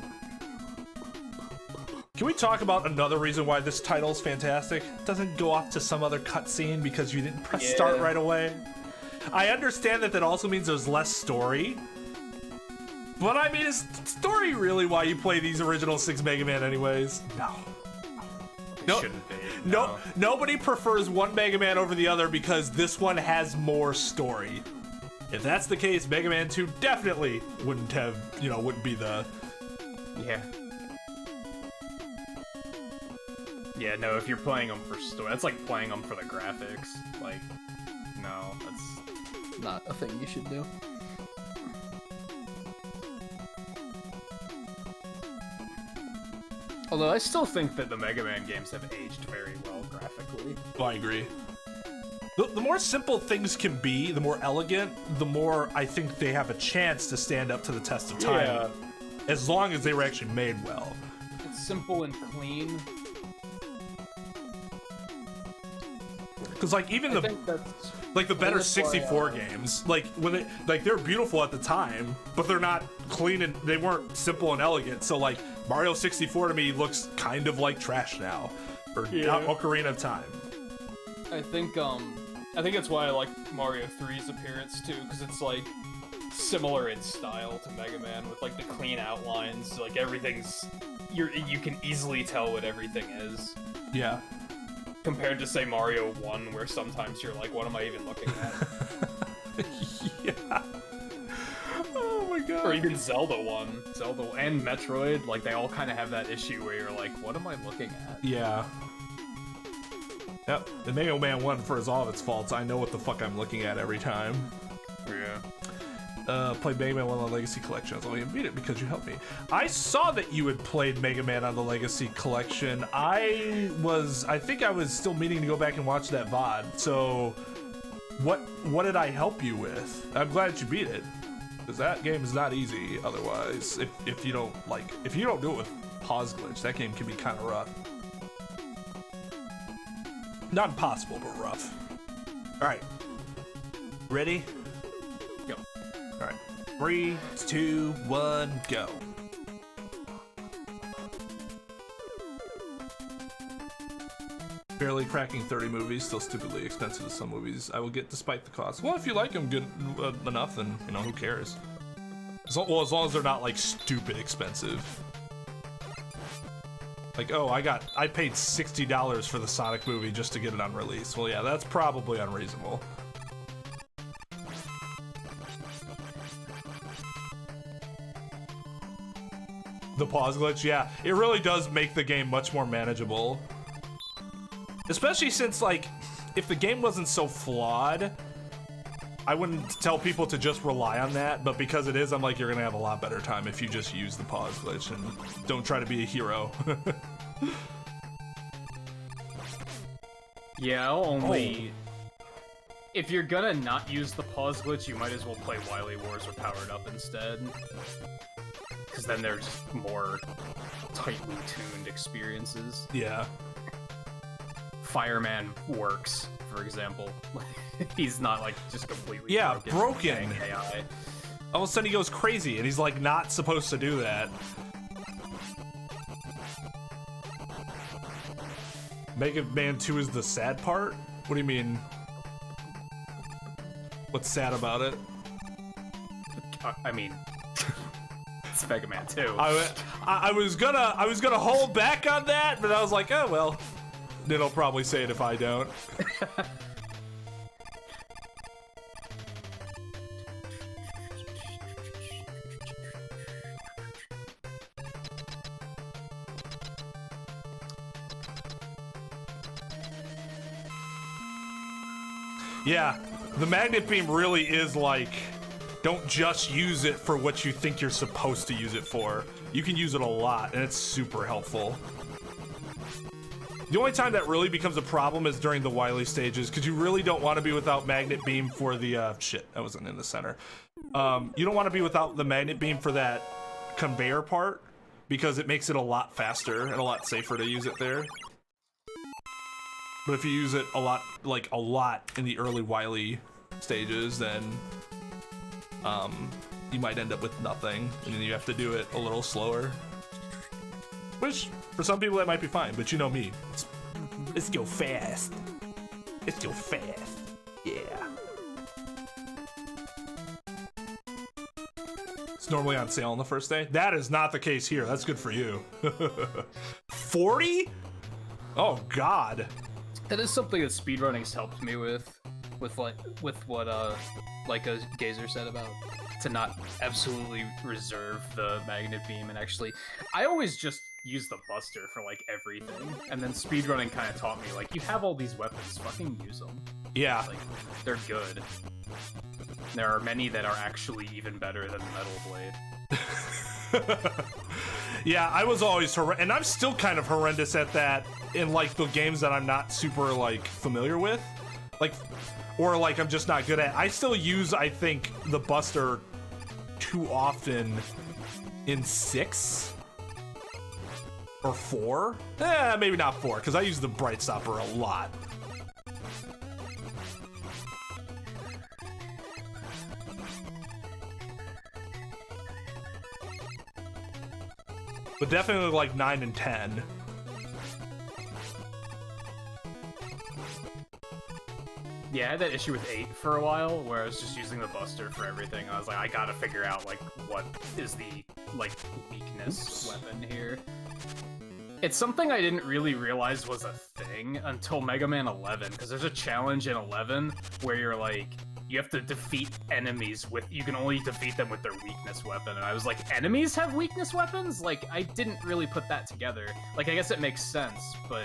Can we talk about another reason why this title's fantastic? It doesn't go off to some other cutscene because you didn't press start right away. I understand that also means there's less story. But I mean, is story really why you play these original 6 Mega Man anyways? No. Shouldn't be. No, nobody prefers one Mega Man over the other because this one has more story. If that's the case, Mega Man 2 definitely wouldn't have, wouldn't be the... Yeah. Yeah, no, if you're playing them for story, that's like playing them for the graphics. Like, no, that's not a thing you should do. Although I still think that the Mega Man games have aged very well graphically. Oh, I agree. The more simple things can be, the more elegant, the more I think they have a chance to stand up to the test of time. Yeah. As long as they were actually made well. It's simple and clean. Because like even I think that's the better that's why, 64 games, like when they're beautiful at the time, but they're not clean and they weren't simple and elegant. So like Mario 64 to me looks kind of like trash now, or Ocarina of Time. I think that's why I like Mario 3's appearance too, because it's like similar in style to Mega Man with like the clean outlines, like everything's you can easily tell what everything is. Yeah. Compared to say Mario 1, where sometimes you're like, what am I even looking at? Yeah. Oh my god. Or even Zelda 1, Zelda and Metroid, like they all kind of have that issue where you're like, what am I looking at? Yeah. Yep. The Mega Man 1, for all of its faults, I know what the fuck I'm looking at every time. Yeah. Played Mega Man 1 on the Legacy Collection. I was only beat it because you helped me. I saw that you had played Mega Man on the Legacy Collection. I think I was still meaning to go back and watch that VOD. So, what did I help you with? I'm glad that you beat it, because that game is not easy. Otherwise, if you don't do it with pause glitch, that game can be kind of rough. Not impossible, but rough. All right, ready? Go. All right, 3, 2, 1, go. Barely cracking 30 movies, still stupidly expensive as some movies I will get despite the cost. Well, if you like them good enough, then, who cares? As long as they're not, like, stupid expensive. Like, oh, I paid $60 for the Sonic movie just to get it on release. Well, yeah, that's probably unreasonable. The pause glitch, yeah. It really does make the game much more manageable. Especially since, like, if the game wasn't so flawed, I wouldn't tell people to just rely on that, but because it is, I'm like, you're gonna have a lot better time if you just use the pause glitch and don't try to be a hero. Yeah, I'll only... If you're gonna not use the pause glitch, you might as well play Wily Wars or Powered Up instead. Because then they're just more tightly tuned experiences. Yeah. Fireman works, for example. He's not, like, just completely broken. AI. All of a sudden he goes crazy, and he's, like, not supposed to do that. Mega Man 2 is the sad part? What do you mean? What's sad about it? I mean, it's Mega Man 2. I was gonna hold back on that, but I was like, oh well. Then I'll probably say it if I don't. Yeah, the magnet beam really is like, don't just use it for what you think you're supposed to use it for. You can use it a lot, and it's super helpful. The only time that really becomes a problem is during the Wily stages, because you really don't want to be without magnet beam for the shit. That wasn't in the center. You don't want to be without the magnet beam for that conveyor part, because it makes it a lot faster and a lot safer to use it there. But if you use it a lot, like a lot in the early Wily stages, then you might end up with nothing, and then you have to do it a little slower. Which, for some people, that might be fine, but you know me. Let's go fast. Let's go fast. Yeah. It's normally on sale on the first day. That is not the case here. That's good for you. 40? Oh, God. That is something that speedrunning's helped me with what Lightgazer said about to not absolutely reserve the magnet beam and actually. I always just use the buster for like everything, and then speedrunning kind of taught me like you have all these weapons, fucking use them. Yeah, like they're good. There are many that are actually even better than the Metal Blade. Yeah, I was always and I'm still kind of horrendous at that in like the games that I'm not super like familiar with, like, or like I'm just not good at. I still use, I think, the buster too often in 6 or 4. Maybe not 4, because I use the Bright Stopper a lot. But definitely like 9 and 10. Yeah, I had that issue with 8 for a while, where I was just using the buster for everything. I was like, I gotta figure out, like, what is the, like, weakness weapon here. It's something I didn't really realize was a thing until Mega Man 11, because there's a challenge in 11 where you're, like, you have to defeat enemies with, you can only defeat them with their weakness weapon, and I was like, enemies have weakness weapons? Like, I didn't really put that together. Like, I guess it makes sense, but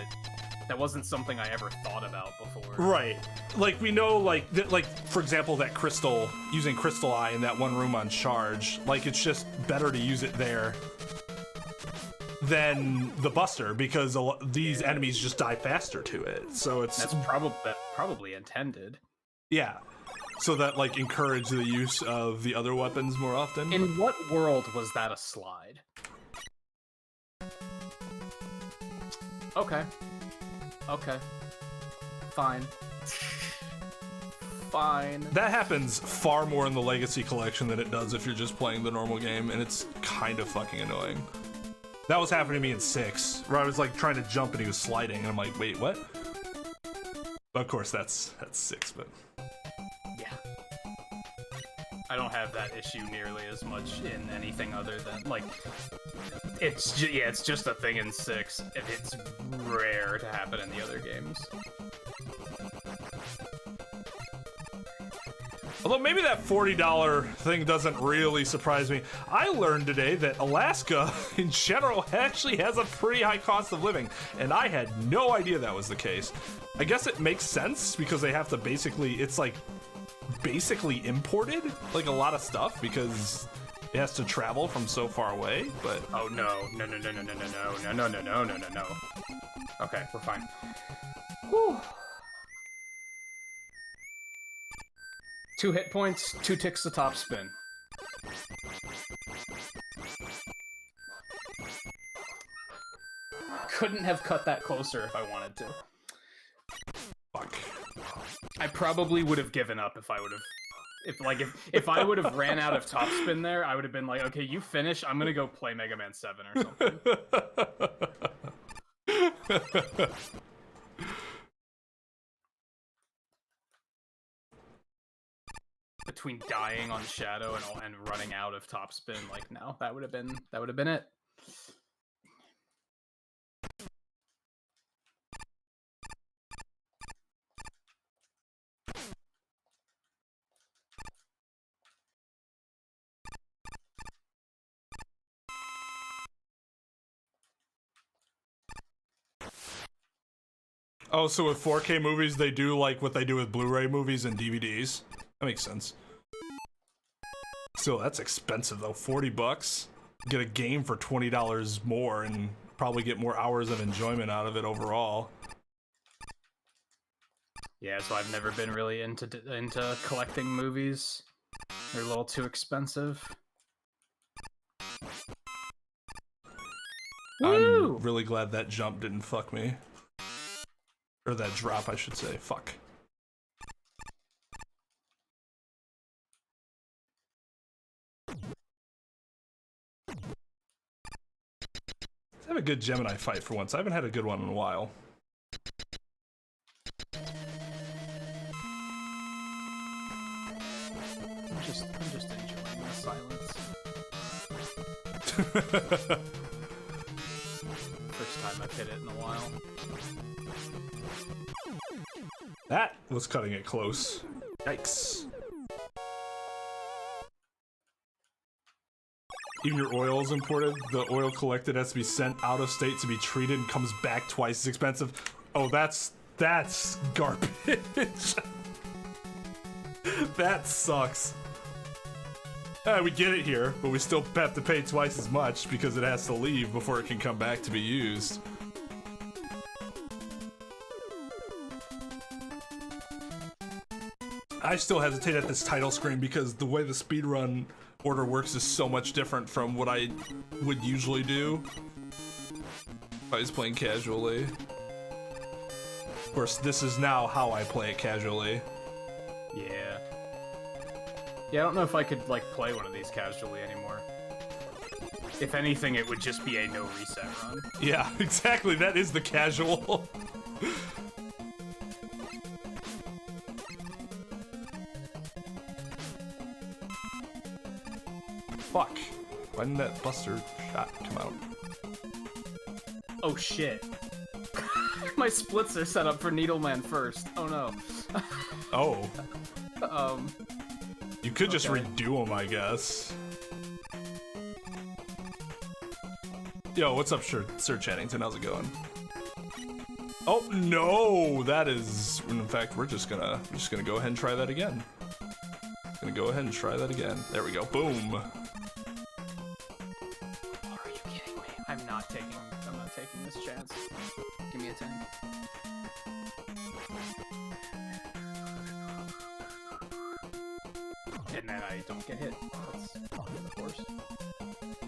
that wasn't something I ever thought about before. Right. Like, we know, like, for example, that crystal, using Crystal Eye in that one room on Charge, like, it's just better to use it there than the buster, because these enemies just die faster to it. So it's... That's probably intended. Yeah. So that, like, encourage the use of the other weapons more often. In what world was that a slide? Okay. Okay. Fine. Fine. That happens far more in the Legacy Collection than it does if you're just playing the normal game, and it's kind of fucking annoying. That was happening to me in 6, where I was like trying to jump and he was sliding, and I'm like, wait, what? But of course, that's 6, but... Yeah. I don't have that issue nearly as much in anything other than, like... It's just a thing in 6. It's rare to happen in the other games. Although maybe that $40 thing doesn't really surprise me. I learned today that Alaska, in general, actually has a pretty high cost of living, and I had no idea that was the case. I guess it makes sense, because they have to basically, it's like, basically imported, like a lot of stuff, because it has to travel from so far away, but... Oh no. No. Okay, we're fine. Whew. 2 hit points, 2 ticks to top spin. Couldn't have cut that closer if I wanted to. Fuck. I probably would have given up if I would have... If I would have ran out of top spin there, I would have been like, okay, you finish, I'm gonna go play Mega Man 7 or something. Between dying on Shadow and running out of top spin, like, no, that would have been it. Oh, so with 4K movies, they do like what they do with Blu-ray movies and DVDs? That makes sense. Still, that's expensive though. $40. Get a game for $20 more and probably get more hours of enjoyment out of it overall. Yeah, so I've never been really into collecting movies. They're a little too expensive. Woo! I'm really glad that jump didn't fuck me. Or that drop, I should say. Fuck. Let's have a good Gemini fight for once. I haven't had a good one in a while. I'm just enjoying the silence. First time I've hit it in a while. That was cutting it close. Yikes. Even your oil is imported. The oil collected has to be sent out of state to be treated and comes back twice as expensive. Oh, that's garbage. That sucks. We get it here, but we still have to pay twice as much because it has to leave before it can come back to be used. I still hesitate at this title screen because the way the speedrun order works is so much different from what I would usually do if I was playing casually. Of course, this is now how I play it casually. Yeah. Yeah, I don't know if I could, like, play one of these casually anymore. If anything, it would just be a no reset run. Yeah, exactly. That is the casual. Fuck. Why didn't that buster shot come out? Oh shit. My splits are set up for Needleman first. Oh no. Oh. You could just okay. redo them, I guess. Yo, what's up, Sir Channington? How's it going? Oh no, that is. In fact, we're just gonna go ahead and try that again. Gonna go ahead and try that again. There we go. Boom. Are you kidding me? I'm not taking this chance. Give me a 10. And then I don't get hit. That's fine, of course.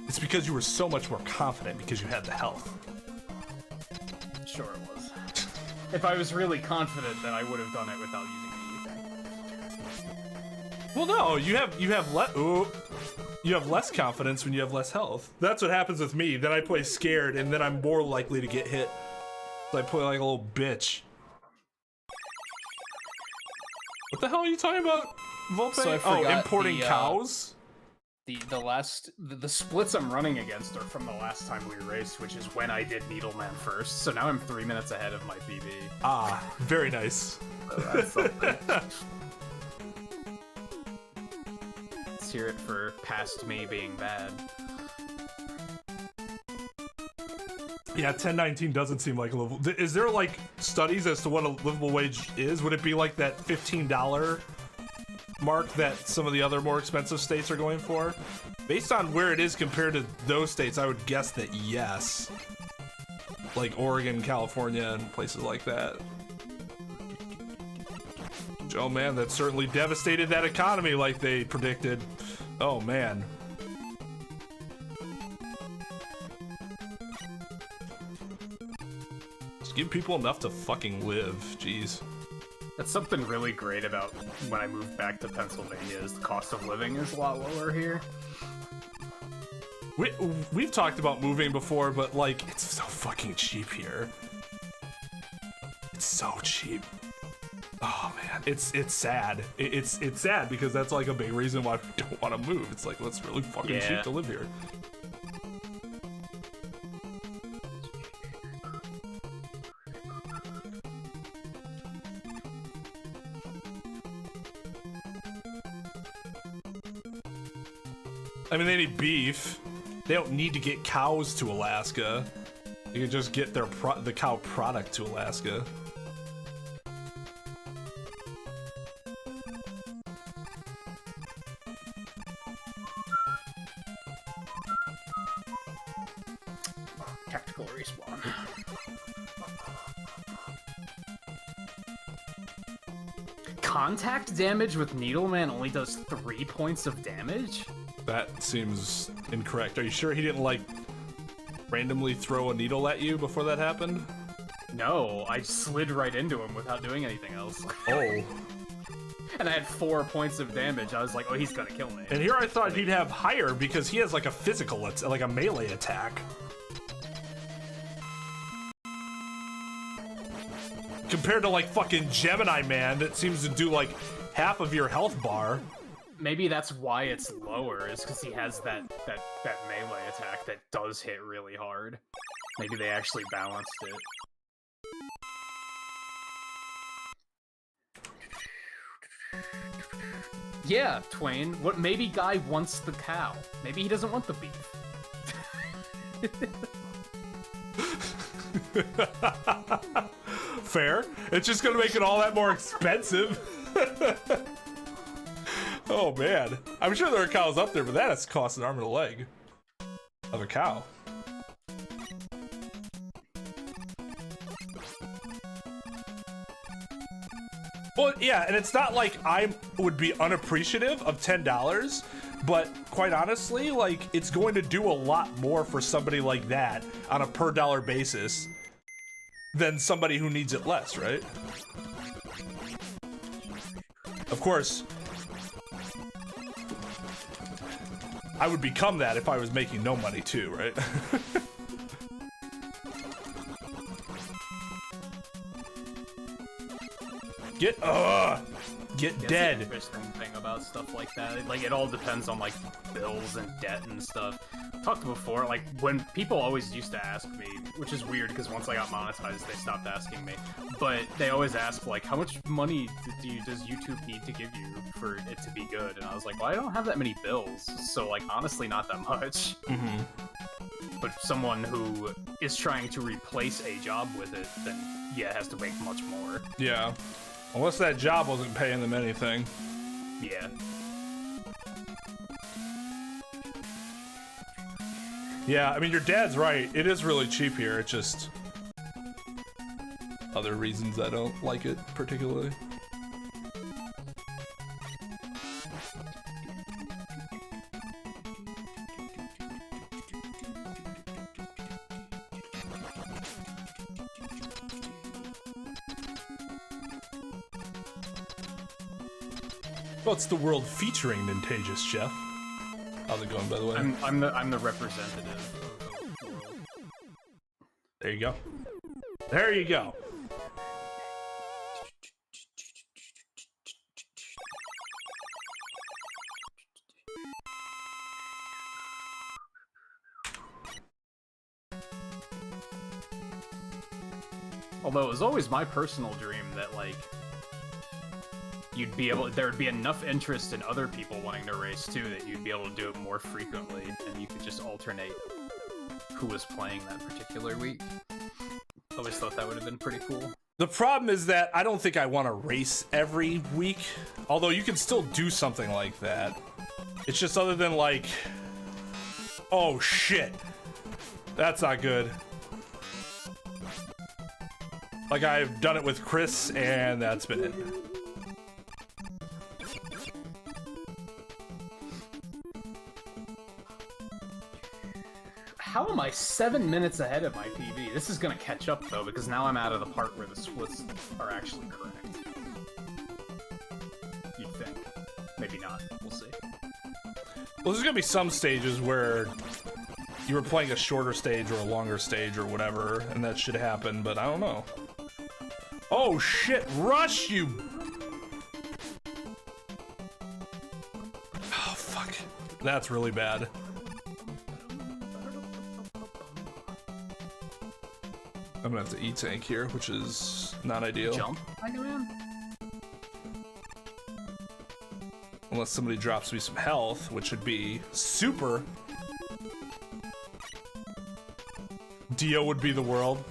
It's because you were so much more confident because you had the health. Sure it was. If I was really confident, then I would have done it without using anything. Well, no, you have less confidence when you have less health. That's what happens with me. Then I play scared, and then I'm more likely to get hit. So I play like a little bitch. What the hell are you talking about, Volpe? So I oh, forgot importing cows? The splits I'm running against are from the last time we raced, which is when I did Needleman first. So now I'm 3 minutes ahead of my PB. Ah, very nice. So that's something. Let's hear it for past me being bad. Yeah, 1019 doesn't seem like a livable. Is there like studies as to what a livable wage is? Would it be like that $15 mark that some of the other more expensive states are going for? Based on where it is compared to those states, I would guess that yes. Like Oregon, California, and places like that. Oh man, that certainly devastated that economy like they predicted. Oh man. Just give people enough to fucking live, jeez. That's something really great about when I moved back to Pennsylvania is the cost of living is a lot lower here. We've talked about moving before, but like, it's so fucking cheap here. It's so cheap. Oh man, it's sad. It's sad because that's like a big reason why we don't want to move. It's like, well, it's really fucking cheap to live here. I mean, they need beef. They don't need to get cows to Alaska. They can just get their the cow product to Alaska. Tactical race contact damage with Needleman only does 3 points of damage? That seems incorrect. Are you sure he didn't, like, randomly throw a needle at you before that happened? No, I slid right into him without doing anything else. Oh. And I had 4 points of damage. I was like, oh, he's gonna kill me. And here I thought he'd have higher because he has, like, a physical, like a melee attack. Compared to, like, fucking Gemini Man that seems to do, like, half of your health bar. Maybe that's why it's lower, is because he has that melee attack that does hit really hard. Maybe they actually balanced it. Yeah, Twain. What? Maybe Guy wants the cow. Maybe he doesn't want the beef. Fair. It's just gonna make it all that more expensive. Oh man. I'm sure there are cows up there, but that has cost an arm and a leg of a cow. Well, yeah, and it's not like I would be unappreciative of $10, but quite honestly, like, it's going to do a lot more for somebody like that on a per dollar basis than somebody who needs it less, right? Of course, I would become that if I was making no money too, right? Get dead. The interesting thing about stuff like that, like, it all depends on, like, bills and debt and stuff. Talked before, like, when people always used to ask me, which is weird because once I got monetized, they stopped asking me. But they always ask, like, how much money does YouTube need to give you for it to be good? And I was like, well, I don't have that many bills, so, like, honestly, not that much. Mm-hmm. But someone who is trying to replace a job with it, then yeah, it has to make much more. Yeah. Unless that job wasn't paying them anything. Yeah. Yeah, I mean, your dad's right. It is really cheap here. It's just other reasons I don't like it particularly. Well, it's the world featuring Nintagious, Jeff. How's it going, by the way? I'm the representative of the world. There you go. There you go. Although it was always my personal dream that, like, there would be enough interest in other people wanting to race too that you'd be able to do it more frequently, and you could just alternate who was playing that particular week. Always thought that would have been pretty cool. The problem is that I don't think I want to race every week, although you can still do something like that. It's just other than, like, oh shit, that's not good. Like, I've done it with Chris, and that's been it. How am I 7 minutes ahead of my PB? This is gonna catch up though, because now I'm out of the part where the splits are actually correct. You'd think. Maybe not. We'll see. Well, there's gonna be some stages where you were playing a shorter stage or a longer stage or whatever, and that should happen, but I don't know. Oh shit, Rush, you! Oh fuck. That's really bad. I'm gonna have to E-tank here, which is not ideal. Jump, Mega Man? Unless somebody drops me some health, which would be super. Dio would be the world.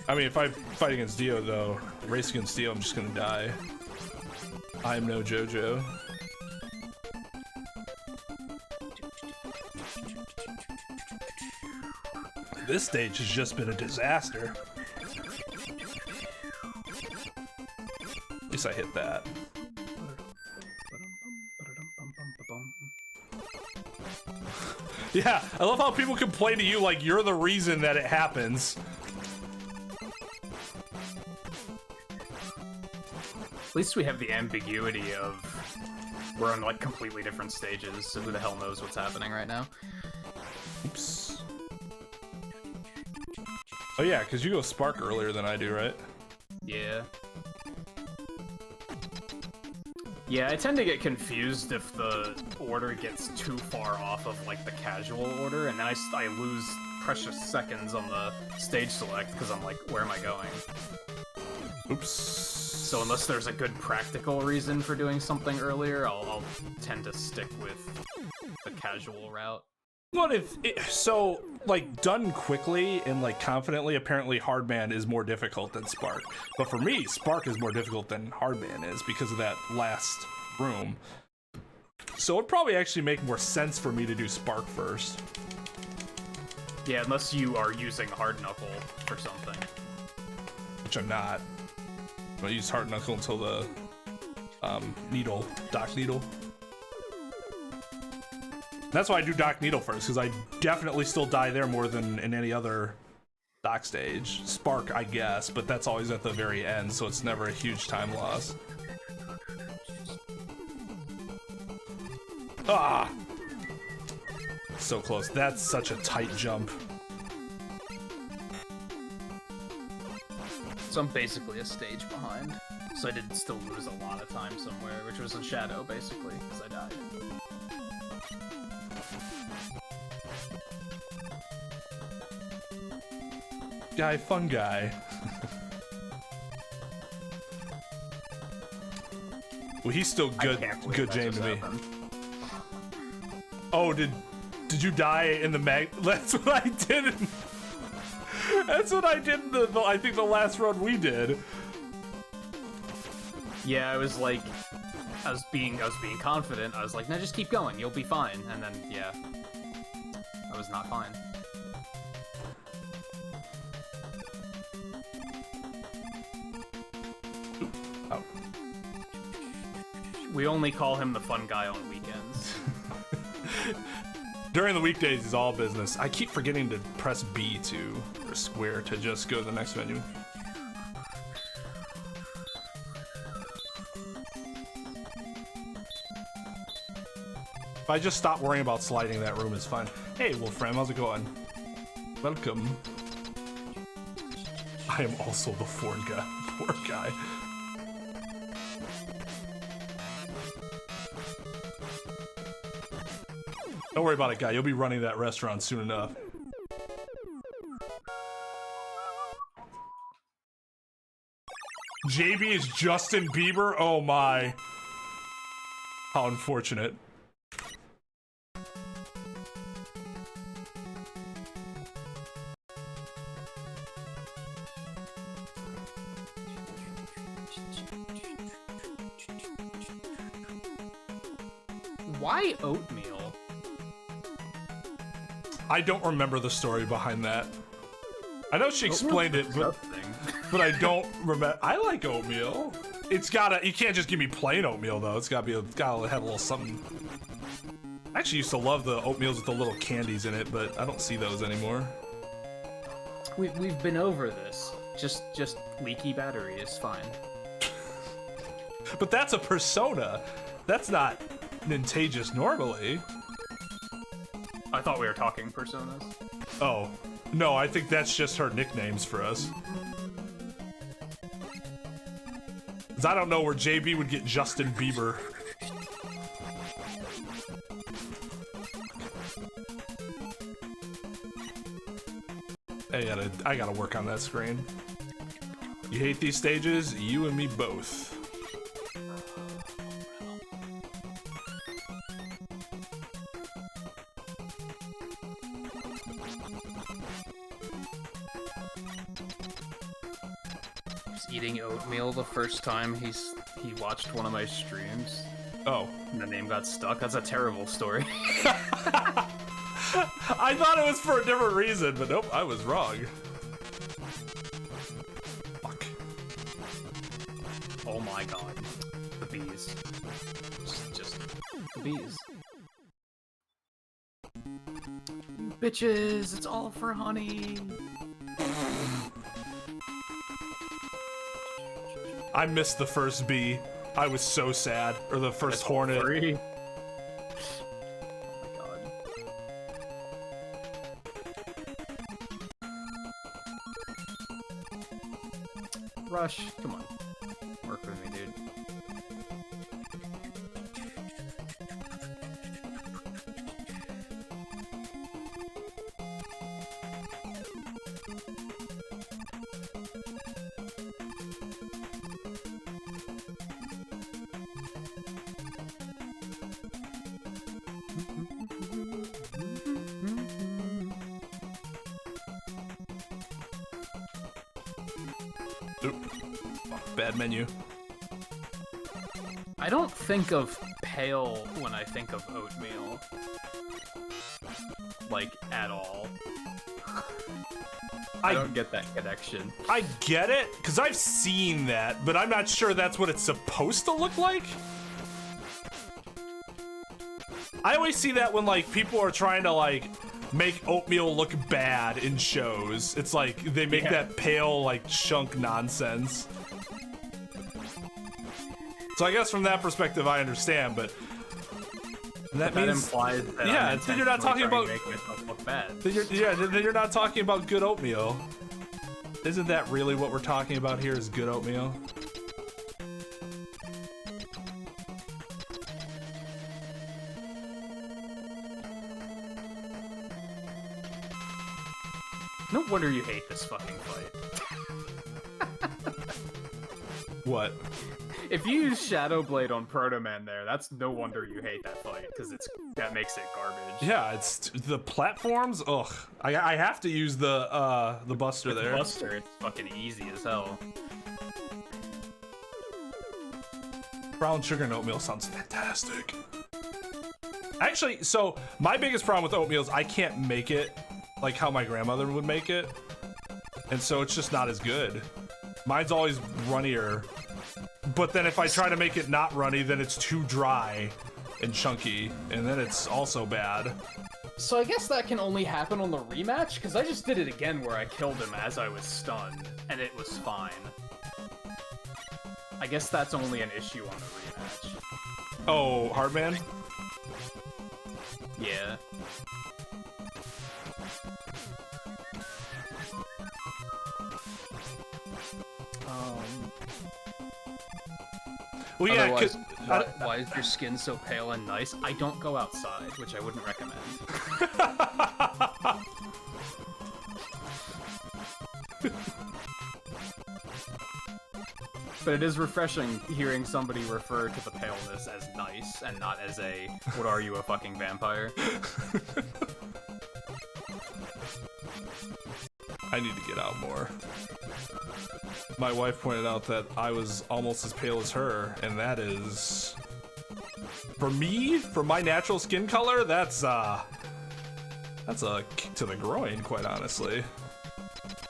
I mean, if I fight against Dio, though, race against Dio, I'm just gonna die. I'm no JoJo. This stage has just been a disaster. least I hit that. Yeah, I love how people complain to you like you're the reason that it happens. At least we have the ambiguity of we're on like completely different stages, so who the hell knows what's happening right now? Oops. Oh yeah, because you go Spark earlier than I do, right? Yeah. Yeah, I tend to get confused if the order gets too far off of like the casual order, and then I lose precious seconds on the stage select because I'm like, where am I going? Oops. So unless there's a good practical reason for doing something earlier, I'll tend to stick with the casual route. What if so like done quickly and like confidently? Apparently, Hardman is more difficult than Spark, but for me, Spark is more difficult than Hardman is because of that last room. So it'd probably actually make more sense for me to do Spark first. Yeah, unless you are using Hard Knuckle for something. Which I'm not. I'm gonna use Hard Knuckle until the needle, Doc Needle. That's why I do Doc Needle first, because I definitely still die there more than in any other Doc stage. Spark, I guess, but that's always at the very end, so it's never a huge time loss. Ah! So close. That's such a tight jump. So I'm basically a stage behind. So I did still lose a lot of time somewhere, which was in Shadow, basically, because I died. Guy, fun guy. Well, he's still good Jane to me. Happened. Oh, did you die in the mag? That's what I did. That's what I did in the I think the last run we did. Yeah, I was like, I was being confident. I was like, no, just keep going, you'll be fine. And then, yeah, I was not fine. Oh. We only call him the fun guy on weekends. During the weekdays, he's all business. I keep forgetting to press B or square to just go to the next menu. If I just stop worrying about sliding, that room is fine. Hey, Wolfram, how's it going? Welcome. I am also the foreign guy. Poor guy. Don't worry about it, guy. You'll be running that restaurant soon enough. JB is Justin Bieber? Oh my. How unfortunate. Why oatmeal? I don't remember the story behind that. I know she explained it, but I don't remember. I like oatmeal. It's gotta. You can't just give me plain oatmeal though. It's gotta have a little something. I actually used to love the oatmeals with the little candies in it, but I don't see those anymore. We've been over this. Just leaky battery is fine. But that's a persona. That's not Nintagious normally. I thought we were talking personas. Oh, no, I think that's just her nicknames for us. 'Cause I don't know where JB would get Justin Bieber. I gotta work on that screen. You hate these stages? You and me both. Eating oatmeal the first time he watched one of my streams. Oh. And the name got stuck. That's a terrible story. I thought it was for a different reason, but nope, I was wrong. Fuck. Oh my god. The bees. Just the bees. Bitches, it's all for honey. I missed the first bee. I was so sad. Or the first hornet. Free. Oh my god. Rush, come on. Work with me, dude. Oop. Bad menu. I don't think of pale when I think of oatmeal. Like, at all. I don't get that connection. I get it, because I've seen that, but I'm not sure that's what it's supposed to look like. I always see that when, like, people are trying to, like, make oatmeal look bad in shows. It's like, they make that pale, like, chunk nonsense. So I guess from that perspective, I understand, but that means implies that yeah, then you're not talking about make myself look bad. then you're not talking about good oatmeal. Isn't that really what we're talking about here? Is good oatmeal? No wonder you hate this fucking fight. What? If you use Shadow Blade on Proto Man there, that's no wonder you hate that fight, because that makes it garbage. Yeah, it's the platforms. Ugh, I have to use the Buster there. Buster, it's fucking easy as hell. Brown sugar and oatmeal sounds fantastic. Actually, so my biggest problem with oatmeal is I can't make it like how my grandmother would make it, and so it's just not as good. Mine's always runnier. But then if I try to make it not runny, then it's too dry and chunky, and then it's also bad. So I guess that can only happen on the rematch, because I just did it again where I killed him as I was stunned, and it was fine. I guess that's only an issue on the rematch. Oh, Hardman? Yeah. Well, yeah, Otherwise, because why is your skin so pale and nice? I don't go outside, which I wouldn't recommend. But it is refreshing hearing somebody refer to the paleness as nice and not as a, what are you, a fucking vampire? I need to get out more. My wife pointed out that I was almost as pale as her, and that is, for me, for my natural skin color, that's a kick to the groin, quite honestly.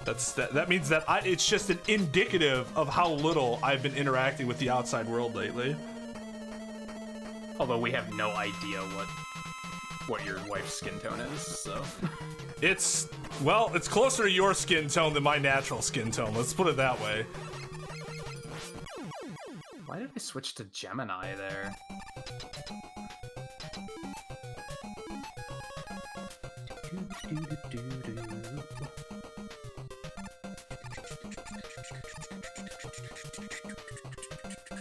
That means that it's just an indicative of how little I've been interacting with the outside world lately. Although we have no idea what your wife's skin tone is, so. It's closer to your skin tone than my natural skin tone, let's put it that way. Why did I switch to Gemini there?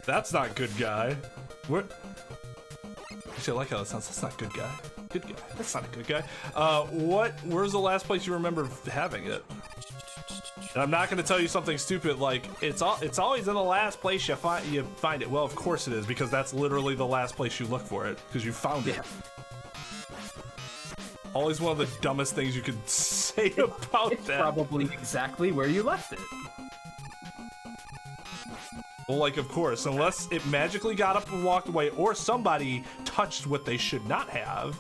That's not good guy. What? Actually, I like how that sounds. That's not good guy. Good guy. That's not a good guy. Where's the last place you remember having it? And I'm not going to tell you something stupid like it's always in the last place you find it. Well, of course it is, because that's literally the last place you look for it, because you found it. Always one of the dumbest things you could say about it's that. Probably exactly where you left it. Well, like, of course, unless it magically got up and walked away, or somebody touched what they should not have,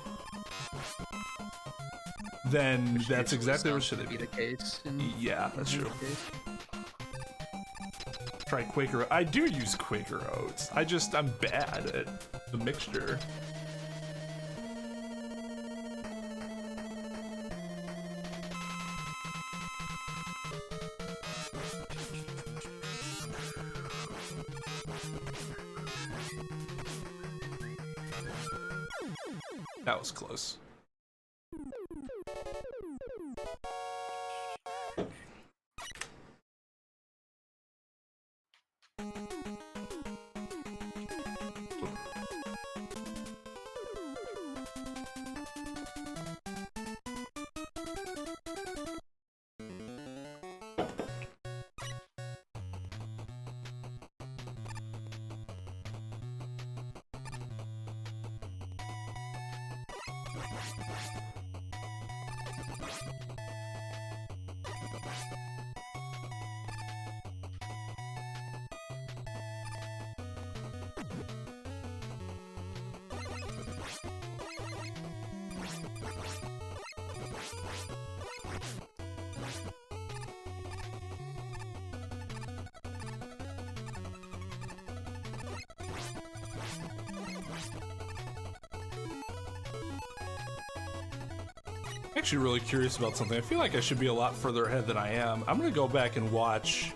then that's exactly what should be be. the case. Yeah, that's true. Try Quaker. I do use Quaker Oats. I'm bad at the mixture. That was close. Actually really curious about something. I feel like I should be a lot further ahead than I am. I'm gonna go back and watch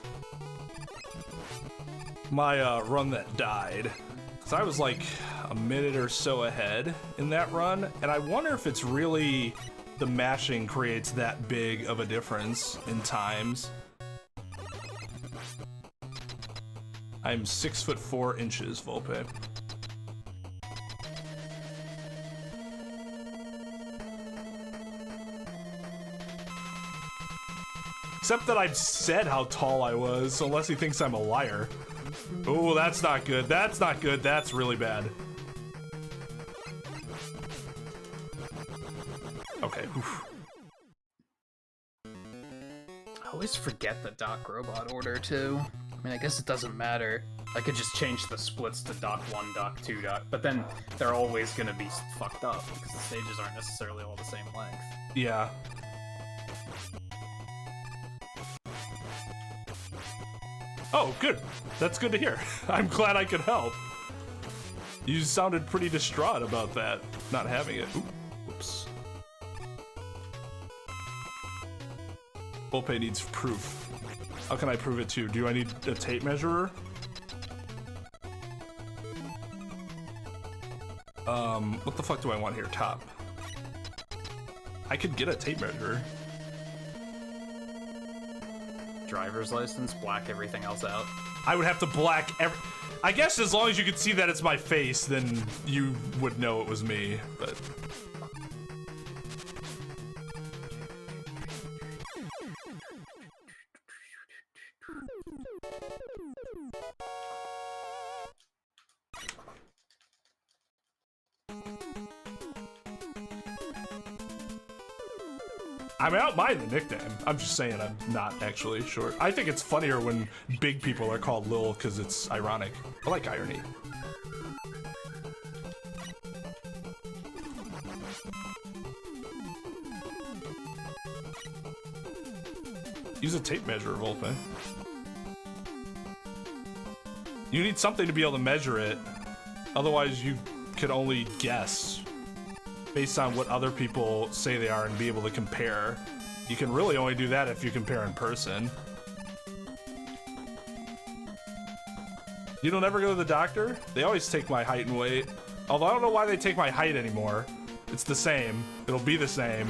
my run that died, because I was like a minute or so ahead in that run, and I wonder if it's really the mashing creates that big of a difference in times. I'm 6'4" Volpe. Except that I've said how tall I was, unless he thinks I'm a liar. Oh, that's not good. That's not good. That's really bad. Okay. Oof. I always forget the Doc Robot order, too. I mean, I guess it doesn't matter. I could just change the splits to Doc 1, Doc 2, Doc... But then they're always gonna be fucked up, because the stages aren't necessarily all the same length. Yeah. Oh, good. That's good to hear. I'm glad I could help. You sounded pretty distraught about that, not having it. Ooh, whoops. Volpe needs proof. How can I prove it to? Do I need a tape measurer? What the fuck do I want here? Top. I could get a tape measure. Driver's license, black everything else out. I would have to black every... I guess as long as you could see that it's my face, then you would know it was me, but... I mean, I don't mind the nickname. I'm just saying I'm not actually short. I think it's funnier when big people are called Lil because it's ironic. I like irony. Use a tape measure, Volpe. You need something to be able to measure it. Otherwise, you could only guess based on what other people say they are and be able to compare. You can really only do that if you compare in person. You don't ever go to the doctor? They always take my height and weight. Although I don't know why they take my height anymore. It's the same. It'll be the same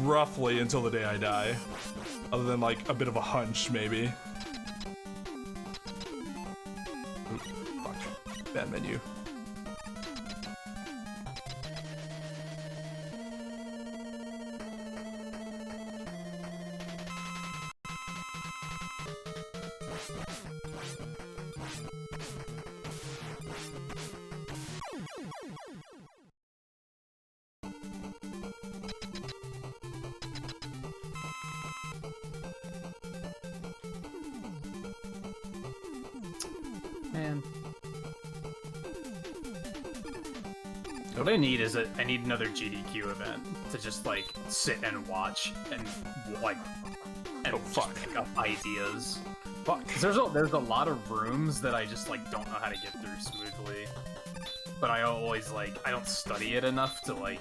roughly until the day I die. Other than like a bit of a hunch, maybe. Ooh, fuck. Bad menu. Man. What I need is I need another GDQ event to just like sit and watch and like and fuck. just pick up ideas. Fuck. 'Cause there's a lot of rooms that I just like don't know how to get through smoothly. But I always I don't study it enough to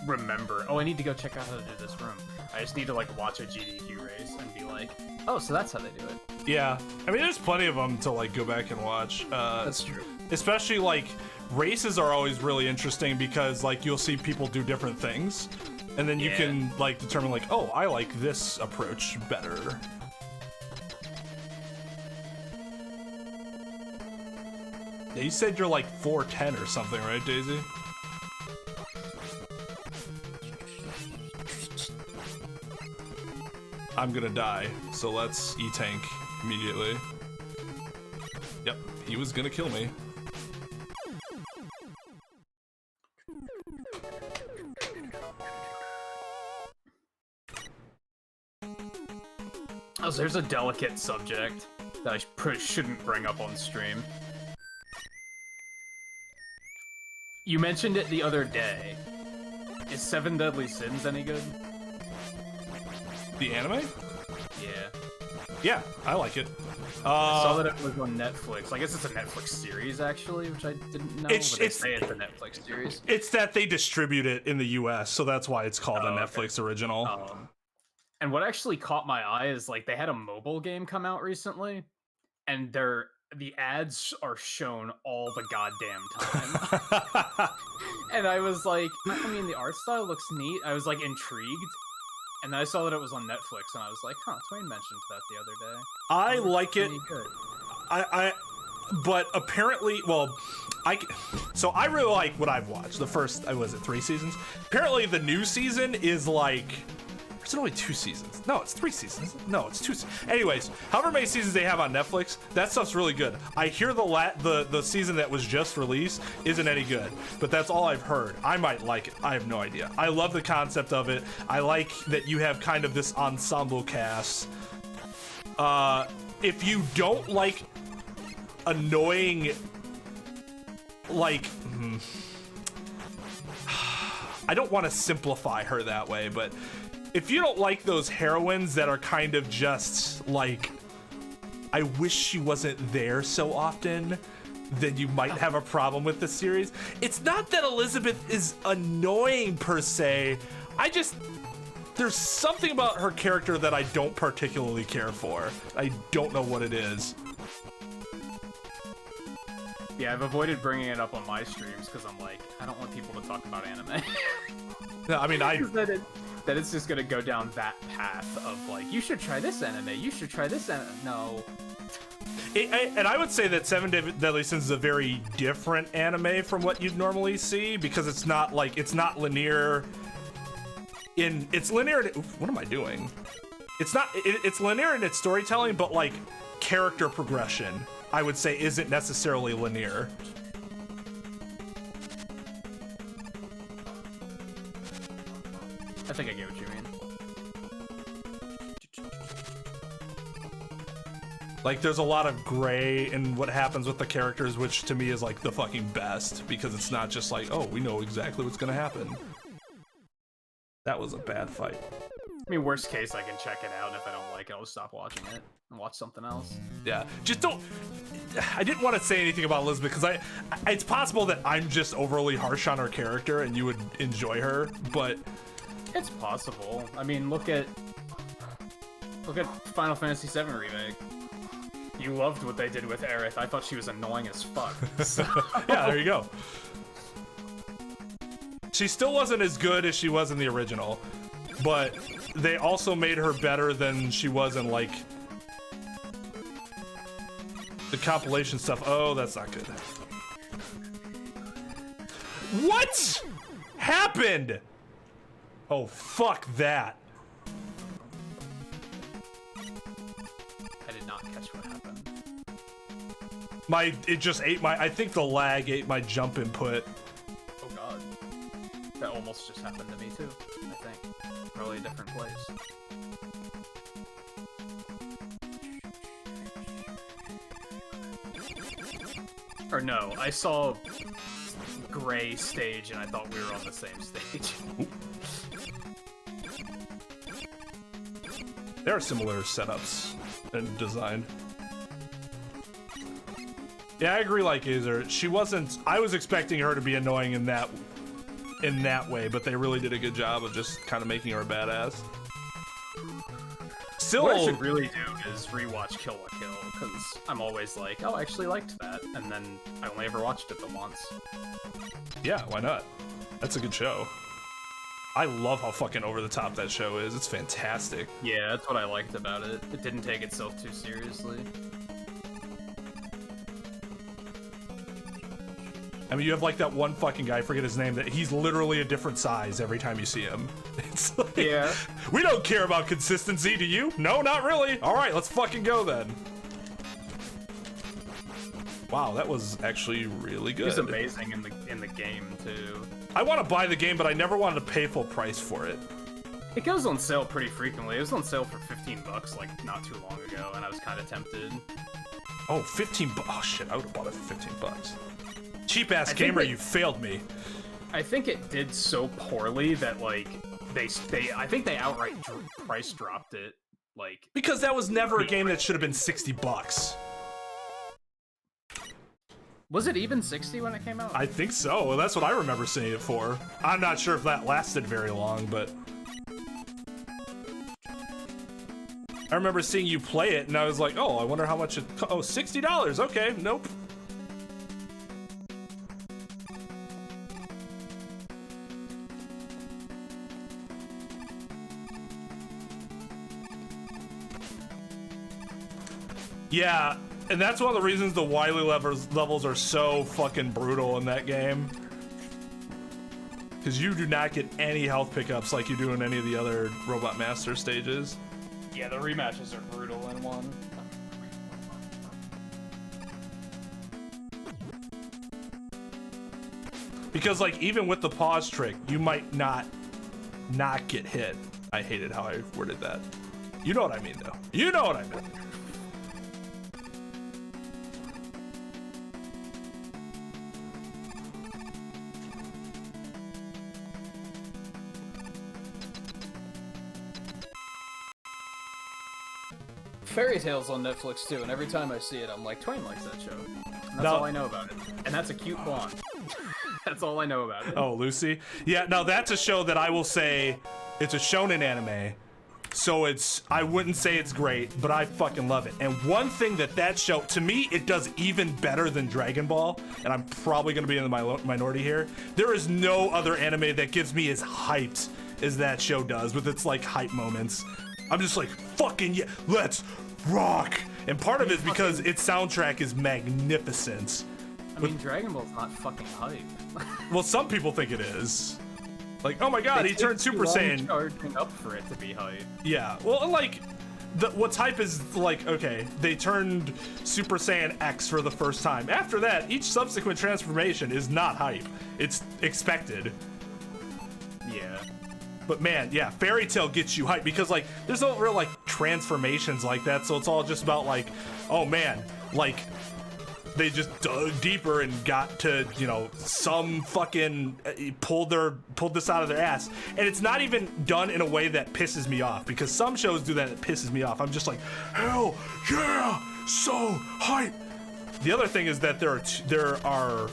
remember. Oh, I need to go check out how to do this room. I just need to watch a GDQ race and be like, oh, so that's how they do it. Yeah, I mean, there's plenty of them to go back and watch. That's true. Especially races are always really interesting because you'll see people do different things, and then you can determine oh, I like this approach better. Yeah, you said you're 410 or something, right, Daisy? I'm gonna die, so let's E-tank immediately. Yep, he was gonna kill me. Oh, so there's a delicate subject that I shouldn't bring up on stream. You mentioned it the other day. Is 7 Deadly Sins any good? The anime? Yeah. Yeah, I like it. I saw that it was on Netflix. I guess it's a Netflix series, actually, which I didn't know. But they say it's a Netflix series. It's that they distribute it in the US, so that's why it's called a Netflix original. And what actually caught my eye is they had a mobile game come out recently, and the ads are shown all the goddamn time. And I was like, I mean, the art style looks neat. I was intrigued. And then I saw that it was on Netflix, and I was like, huh, Twain mentioned that the other day. I like it. But apparently, so I really like what I've watched. The first, was it 3 seasons? Apparently the new season is is it only 2 seasons? No, it's 3 seasons. No, it's 2 seasons. Anyways, however many seasons they have on Netflix, that stuff's really good. I hear the season that was just released isn't any good, but that's all I've heard. I might like it. I have no idea. I love the concept of it. I like that you have kind of this ensemble cast. If you don't like annoying, I don't want to simplify her that way, but if you don't like those heroines that are kind of just I wish she wasn't there so often, then you might have a problem with the series. It's not that Elizabeth is annoying per se. There's something about her character that I don't particularly care for. I don't know what it is. Yeah, I've avoided bringing it up on my streams because I'm I don't want people to talk about anime. No, I mean, that it's just gonna go down that path of you should try this anime, you should try this anime. No. And I would say that 7 Deadly Sins is a very different anime from what you'd normally see because it's not it's not linear. It's linear. What am I doing? It's not. It's linear in its storytelling, but character progression, I would say, isn't necessarily linear. I think I get what you mean. There's a lot of gray in what happens with the characters, which to me is the fucking best because it's not just oh, we know exactly what's gonna happen. That was a bad fight. I mean, worst case, I can check it out, and if I don't like it, I'll just stop watching it and watch something else. Yeah, just don't. I didn't want to say anything about Elizabeth because it's possible that I'm just overly harsh on her character and you would enjoy her, but it's possible. I mean, look at Final Fantasy VII Remake. You loved what they did with Aerith. I thought she was annoying as fuck. So. Yeah, there you go. She still wasn't as good as she was in the original, but they also made her better than she was in the compilation stuff. Oh, that's not good. What happened? Oh, fuck that. I did not catch what happened. It just ate I think the lag ate my jump input. Oh god. That almost just happened to me too, I think. Probably a different place. Or no, I saw gray stage and I thought we were on the same stage. There are similar setups and design. Yeah, I agree, Lightgazer. She wasn't. I was expecting her to be annoying in that way, but they really did a good job of just kind of making her a badass. Still, what I should really do is rewatch Kill la Kill, because I'm always like, oh, I actually liked that, and then I only ever watched it the once. Yeah, why not? That's a good show. I love how fucking over the top that show is. It's fantastic. Yeah, that's what I liked about it. It didn't take itself too seriously. I mean, you have like that one fucking guy, I forget his name, that he's literally a different size every time you see him. It's like, Yeah. We don't care about consistency, do you? No, not really. All right, let's fucking go then. Wow, that was actually really good. He's amazing in the game too. I want to buy the game, but I never wanted to pay full price for it. It goes on sale pretty frequently. It was on sale for $15 like not too long ago, and I was kind of tempted. Oh, 15 bucks. Oh shit, I would have bought it for 15 bucks. Cheap ass I think gamer, it- you failed me. I think it did so poorly that like I think they outright price dropped it. Like, Because that was never a game that should have been 60 bucks. was it even 60 when it came out? I think so. Well, that's what I remember seeing it for. I'm not sure if that lasted very long, but I remember seeing you play it, and I was like, oh, I wonder how much it... Oh, $60. Okay, nope. Yeah, and that's one of the reasons the Wily levels are so fucking brutal in that game. Because you do not get any health pickups like you do in any of the other Robot Master stages. Yeah, the rematches are brutal in one. Because like even with the pause trick, you might not get hit. I hated how I worded that. You know what I mean though. You know what I meant. Fairy Tale's on Netflix too, and every time I see it, I'm like, Twain likes that show. And that's No. all I know about it. And that's a cute blonde. That's all I know about it. Oh, Lucy? Yeah, now that's a show that I will say it's a shonen anime. So I wouldn't say it's great, but I fucking love it. And one thing that show, to me, it does even better than Dragon Ball, and I'm probably gonna be in the minority here. There is no other anime that gives me as hyped as that show does with its like hype moments. I'm just like, fucking yeah, let's rock. And part of it is because its soundtrack is magnificent. I mean, Dragon Ball's not fucking hype. Well, some people think it is. Like, oh my god, he turned Super Saiyan. Charging up for it to be hype. Yeah, well, like, what's hype is, like, okay, they turned Super Saiyan X for the first time. After that, each subsequent transformation is not hype. It's expected. Yeah. But man, yeah, Fairy Tail gets you hype because, like, there's no real, like, transformations like that, so it's all just about, like, oh man, like, they just dug deeper and got to, you know, some fucking pulled this out of their ass. And it's not even done in a way that pisses me off, because some shows do that and it pisses me off. I'm just like, hell yeah, so hype. The other thing is that there are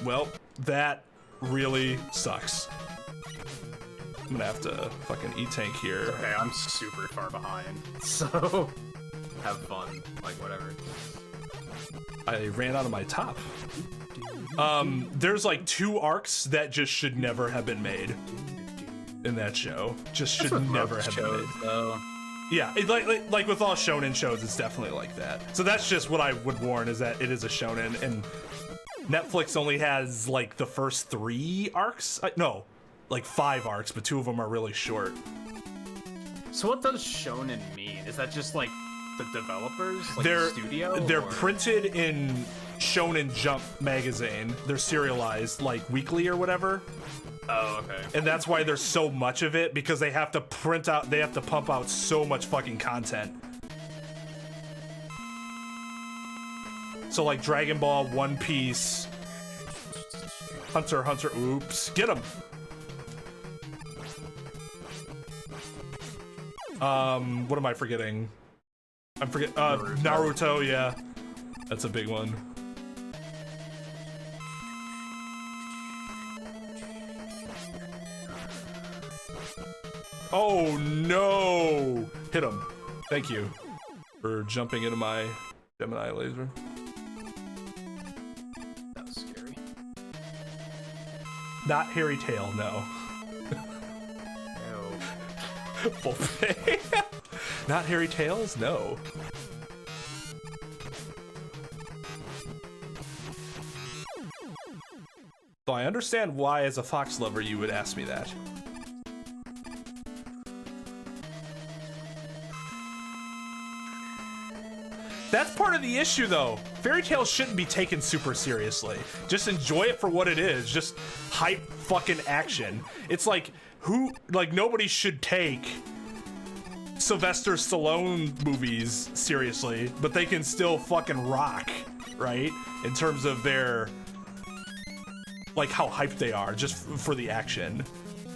well, that really sucks. I'm gonna have to fucking E-tank here. Okay, I'm super far behind. So, have fun. Like, whatever. I ran out of my top. There's like 2 arcs that just should never have been made in that show. Just should never have been made. Though. Yeah, like with all shonen shows, it's definitely like that. So that's just what I would warn, is that it is a shonen, and Netflix only has like the first 3 arcs. No, like 5 arcs, but 2 of them are really short. So what does shonen mean? Is that just like the developers, like They're the studio? they're or? printed in Shonen Jump magazine. They're serialized like weekly or whatever. Oh, okay. And that's why there's so much of it, because they have to pump out so much fucking content. So like Dragon Ball, One Piece, Hunter, oops, get him. What am I forgetting? Naruto, yeah. That's a big one. Oh no! Hit him. Thank you for jumping into my Gemini laser. That was scary. Not Hairy Tail, no. No. Not Hairy Tails, no. So I understand why, as a fox lover, you would ask me that. That's part of the issue, though. Fairy Tail shouldn't be taken super seriously. Just enjoy it for what it is. Just hype fucking action. It's like, nobody should take Sylvester Stallone movies seriously, but they can still fucking rock, right? In terms of their, like, how hyped they are just for the action.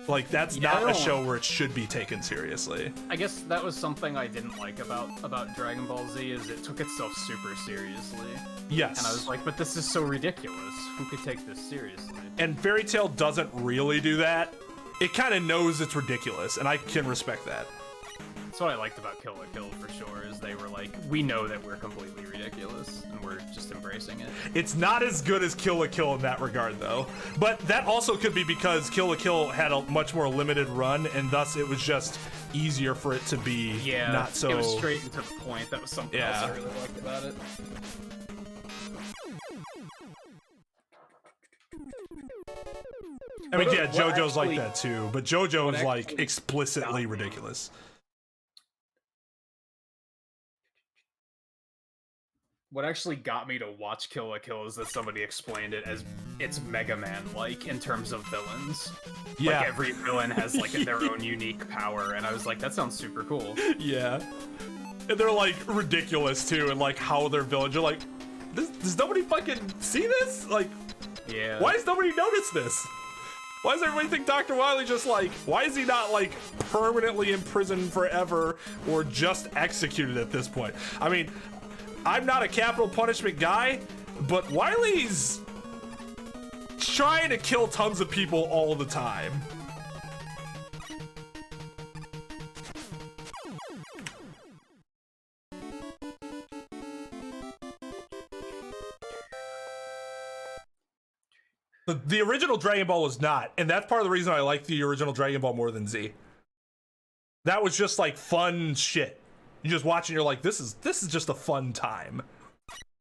Like, that's not a show where it should be taken seriously. I guess that was something I didn't like about Dragon Ball Z, is it took itself super seriously. Yes. And I was like, but this is so ridiculous. Who could take this seriously? And Fairy Tail doesn't really do that. It kind of knows it's ridiculous, and I can respect that. That's what I liked about Kill la Kill for sure, is they were like, we know that we're completely ridiculous, and we're just embracing it. It's not as good as Kill la Kill in that regard, though. But that also could be because Kill la Kill had a much more limited run, and thus it was just easier for it to be not so... it was straight and to the point. That was something else I really liked about it. I mean, yeah, JoJo's like that too, but JoJo's like explicitly ridiculous. What actually got me to watch Kill la Kill is that somebody explained it as it's Mega Man-like in terms of villains. Yeah. Like every villain has like their own unique power, and I was like, that sounds super cool. Yeah. And they're like ridiculous too, and like how their villains are like, does nobody fucking see this? Like, yeah. Why does nobody notice this? Why does everybody think Dr. Wily just like, why is he not like permanently imprisoned forever or just executed at this point? I mean, I'm not a capital punishment guy, but Wily's trying to kill tons of people all the time. The original Dragon Ball was not, and that's part of the reason I like the original Dragon Ball more than Z. That was just like fun shit. You just watch and you're like, this is just a fun time.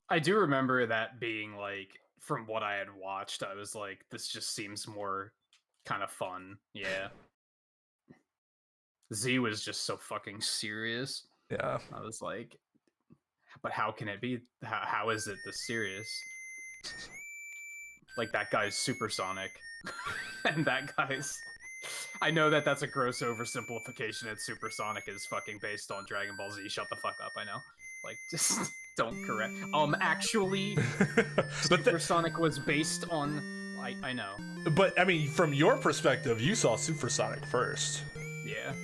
I do remember that being like, from what I had watched, I was like, this just seems more kind of fun. Yeah. Z was just so fucking serious. Yeah. I was like, but how can it be? How is it this serious? Like, that guy's supersonic. And that guy's... I know that that's a gross oversimplification, and Supersonic is fucking based on Dragon Ball Z. Shut the fuck up, I know. Like, just don't correct. Actually, Supersonic was based on... I know. But, I mean, from your perspective, you saw Supersonic first. Yeah.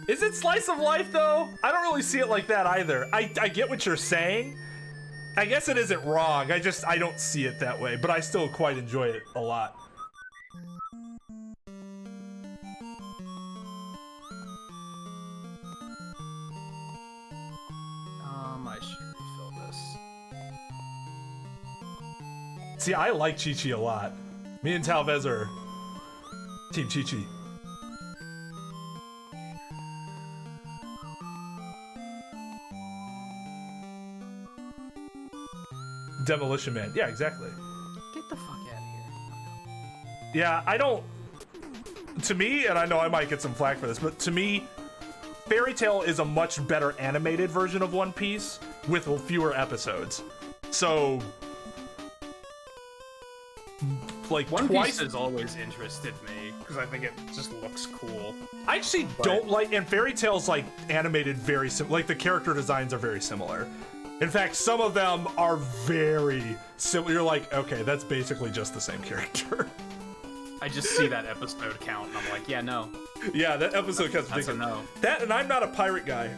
Is it slice of life, though? I don't really see it like that either. I get what you're saying. I guess it isn't wrong. I don't see it that way, but I still quite enjoy it a lot. I should refill this. See, I like Chi-Chi a lot. Me and Talvez are Team Chi-Chi. Demolition Man. Yeah, exactly. Get the fuck out of here. Yeah, I don't... To me, and I know I might get some flack for this, but to me, Fairy Tail is a much better animated version of One Piece with fewer episodes. So... like, One Piece has always interested me, because I think it just looks cool. I actually don't like... And Fairy Tail's, like, animated very similar. Like, the character designs are very similar. In fact, some of them are very similar. You're like, okay, that's basically just the same character. I just see that episode count and I'm like, yeah, no. Yeah, that episode counts. That's a no. That, and I'm not a pirate guy.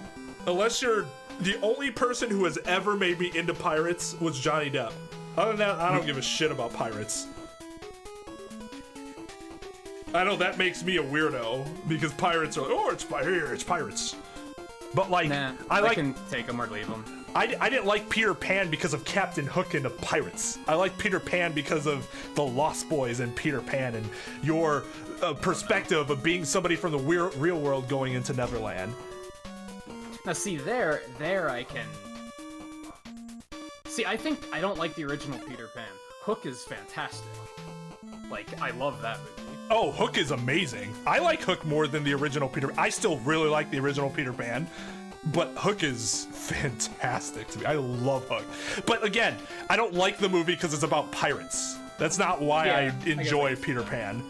Unless you're the only person who has ever made me into pirates was Johnny Depp. Other than that, I don't give a shit about pirates. I know that makes me a weirdo because pirates are like, oh, it's pirates. But like, Nah, I can take them or leave them. I didn't like Peter Pan because of Captain Hook and the pirates. I like Peter Pan because of the Lost Boys and Peter Pan and your perspective of being somebody from the real world going into Neverland. Now see, there I can... See, I think I don't like the original Peter Pan. Hook is fantastic. Like, I love that movie. Oh, Hook is amazing. I like Hook more than the original Peter. I still really like the original Peter Pan, but Hook is fantastic to me. I love Hook. But again, I don't like the movie because it's about pirates. That's not why I enjoy Peter Pan.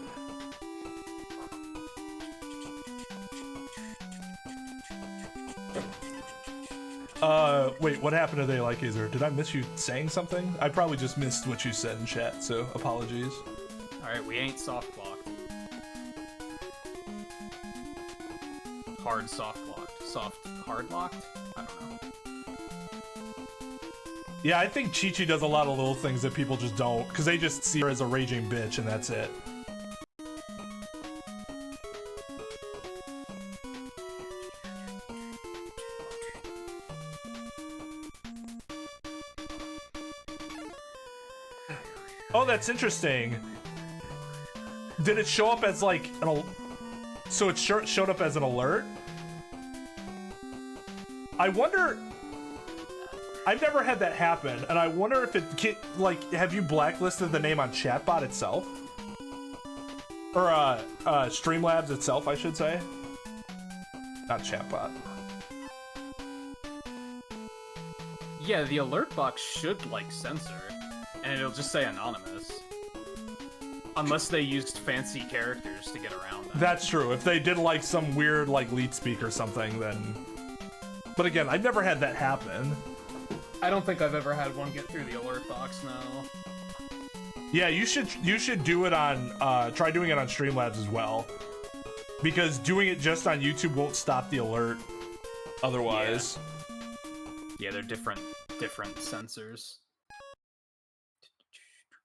Wait, what happened to the Lightgazer? Did I miss you saying something? I probably just missed what you said in chat, so apologies. Alright, we ain't soft locked. Hard soft locked. Soft hard locked? I don't know. Yeah, I think Chi-Chi does a lot of little things that people just don't, because they just see her as a raging bitch and that's it. Oh, that's interesting. Did it show up as like so it showed up as an alert? I wonder. I've never had that happen, and I wonder if it like, have you blacklisted the name on Chatbot itself, or Streamlabs itself, I should say, not Chatbot. Yeah, the alert box should like censor, and it'll just say anonymous. Unless they used fancy characters to get around that. That's true. If they did like some weird like lead speak or something, then. But again, I've never had that happen. I don't think I've ever had one get through the alert box now. Yeah, you should do it on try doing it on Streamlabs as well, because doing it just on YouTube won't stop the alert otherwise. Yeah, they're different sensors.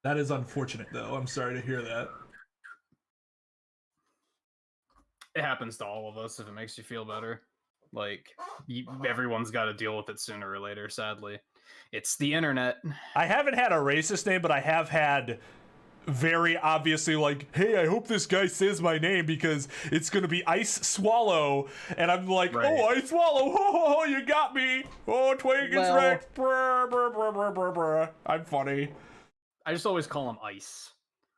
That is unfortunate, though. I'm sorry to hear that. It happens to all of us if it makes you feel better. Like, everyone's got to deal with it sooner or later, sadly. It's the internet. I haven't had a racist name, but I have had very obviously like, hey, I hope this guy says my name because it's going to be Ice Swallow. And I'm like, right. Oh, Ice Swallow. Oh, you got me. Oh, Twain gets wrecked. Brr, brr, brr, brr, brr, brr. I'm funny. I just always call him Ice.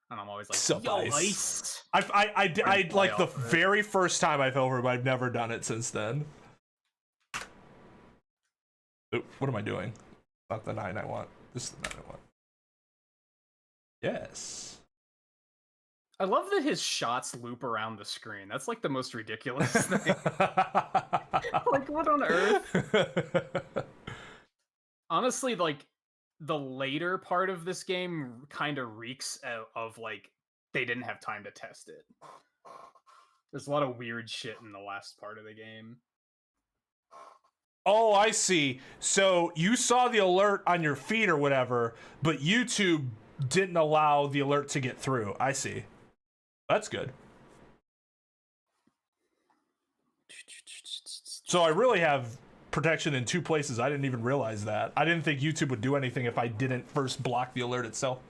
And I'm always like, yo, Ice. I like the very first time I fell over, but I've never done it since then. Ooh, what am I doing? Not the 9 I want. This is the 9 I want. Yes. I love that his shots loop around the screen. That's like the most ridiculous thing. Like, what on earth? Honestly, like, the later part of this game kind of reeks of like they didn't have time to test it. There's a lot of weird shit in the last part of the game. Oh, I see. So you saw the alert on your feed or whatever, but YouTube didn't allow the alert to get through. I see. That's good. So I really have protection in 2 places. I didn't even realize that. I didn't think YouTube would do anything if I didn't first block the alert itself.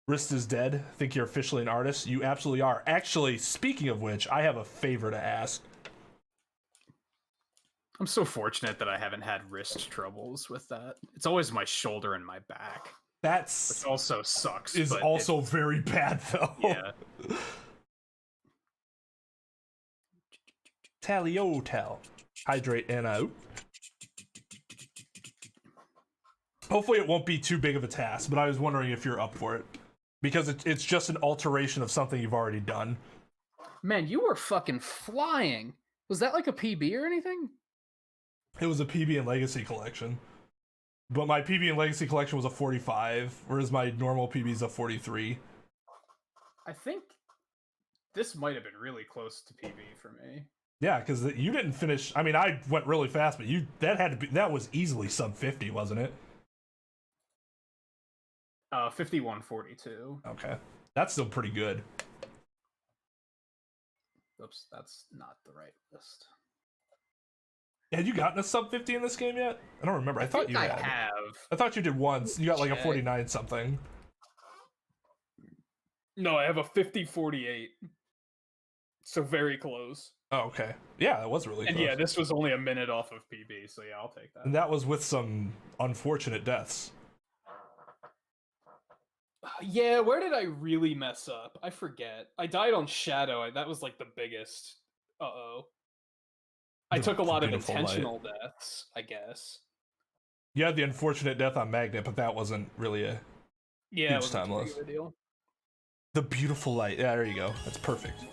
Wrist is dead. Think you're officially an artist? You absolutely are. Actually, speaking of which, I have a favor to ask. I'm so fortunate that I haven't had wrist troubles with that. It's always my shoulder and my back. That's which also sucks. Is also very bad though. Yeah. Taliotal. Hydrate and out. Hopefully it won't be too big of a task, but I was wondering if you're up for it. Because it's just an alteration of something you've already done. Man, you were fucking flying. Was that like a PB or anything? It was a PB and Legacy collection. But my PB and Legacy collection was a 45, whereas my normal PB is a 43. I think this might have been really close to PB for me. Yeah, because you didn't finish. I mean, I went really fast, but that was easily sub 50, wasn't it? 51:42. Okay, that's still pretty good. Oops, that's not the right list. Had you gotten a sub 50 in this game yet? I don't remember. I thought you had. I have. I thought you did once. You got like a 49 something. No, I have a 50:48. So very close. Oh, okay. Yeah, that was really close. And yeah, this was only a minute off of PB, so yeah, I'll take that. And that was with some unfortunate deaths. Yeah, where did I really mess up? I forget. I died on Shadow. That was like the biggest. Uh-oh. I took a lot of intentional deaths, I guess. You had the unfortunate death on Magnet, but that wasn't really a huge time loss. The beautiful light. Yeah, there you go. That's perfect.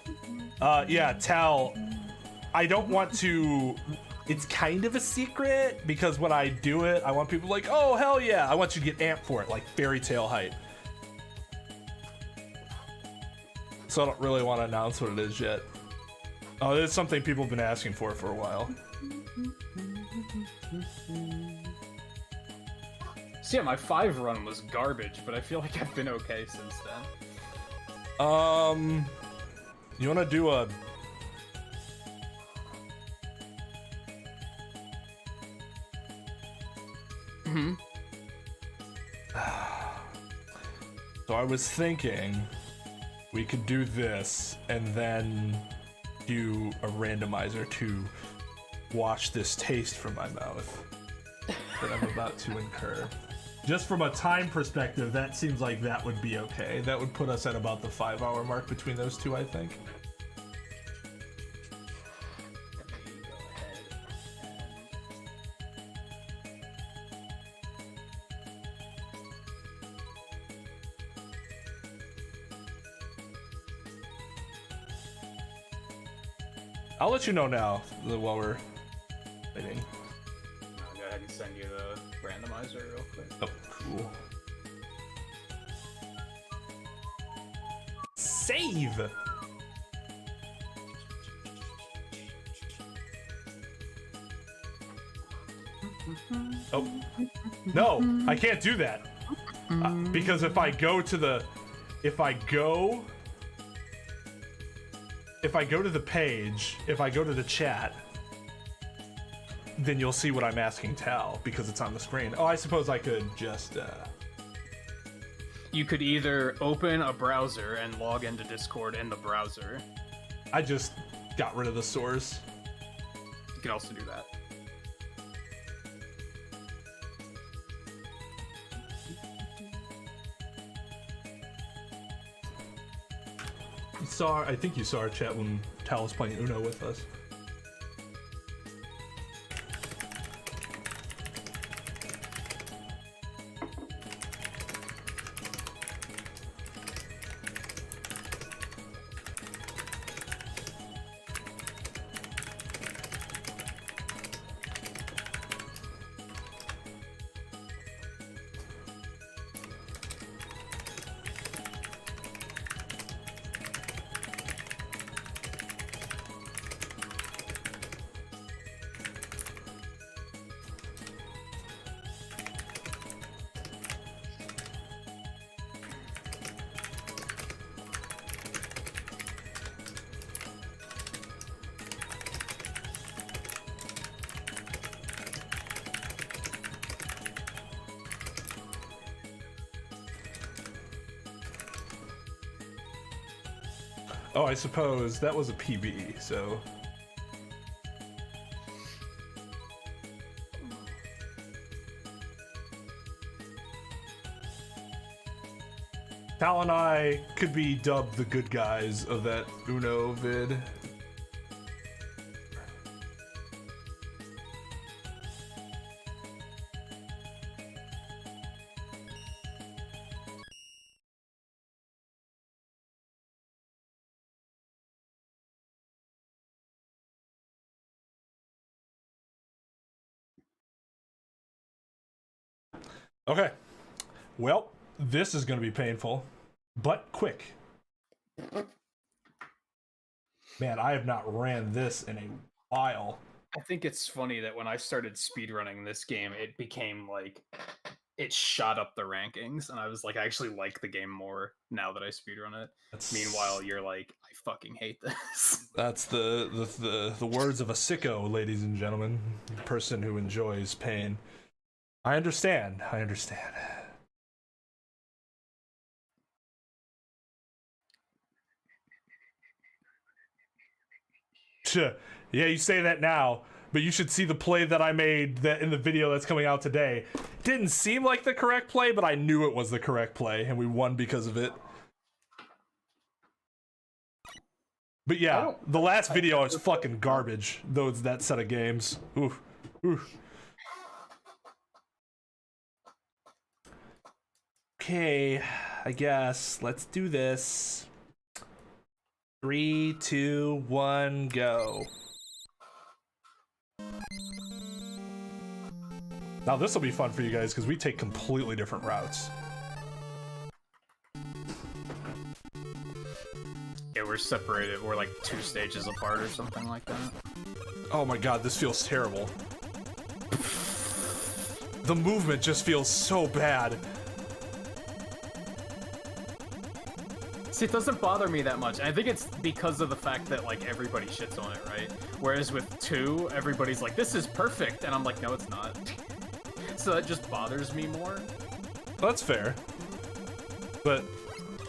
Yeah, Tal, I don't want to... It's kind of a secret, because when I do it, I want people like, oh, hell yeah. I want you to get amped for it, like fairy tale hype. So I don't really want to announce what it is yet. Oh, it's something people have been asking for a while. So yeah, my 5 run was garbage, but I feel like I've been okay since then. You want to do a... So I was thinking we could do this and then do a randomizer to watch this taste from my mouth that I'm about to incur. Just from a time perspective, that seems like that would be okay. That would put us at about the 5-hour mark between those two, I think. I'll let you know now while we're waiting. I'll go ahead and send you the randomizer real quick. Oh, cool. Save! Oh. No, I can't do that. Because if I go to the... If I go to the page, if I go to the chat, then you'll see what I'm asking Tal, because it's on the screen. Oh, I suppose I could just, You could either open a browser and log into Discord in the browser. I just got rid of the source. You can also do that. I think you saw our chat when Tal was playing Uno with us. Oh, I suppose that was a PB, so... Tal and I could be dubbed the good guys of that Uno vid. Okay, well, this is going to be painful, but quick. Man, I have not ran this in a while. I think it's funny that when I started speedrunning this game, it became like it shot up the rankings, and I was like, I actually like the game more now that I speedrun it. Meanwhile, you're like, I fucking hate this. That's the words of a sicko, ladies and gentlemen. A person who enjoys pain. I understand. I understand. Yeah, you say that now, but you should see the play that I made that in the video that's coming out today. Didn't seem like the correct play, but I knew it was the correct play, and we won because of it. But yeah, the last video is fucking garbage. That set of games. Oof. Oof. Okay, I guess let's do this. 3, 2, 1, go. Now this will be fun for you guys because we take completely different routes. Yeah, we're separated. We're like 2 stages apart or something like that. Oh my god, this feels terrible. The movement just feels so bad. See, it doesn't bother me that much. I think it's because of the fact that, like, everybody shits on it, right? Whereas with 2, everybody's like, this is perfect, and I'm like, no, it's not. So that just bothers me more. That's fair. But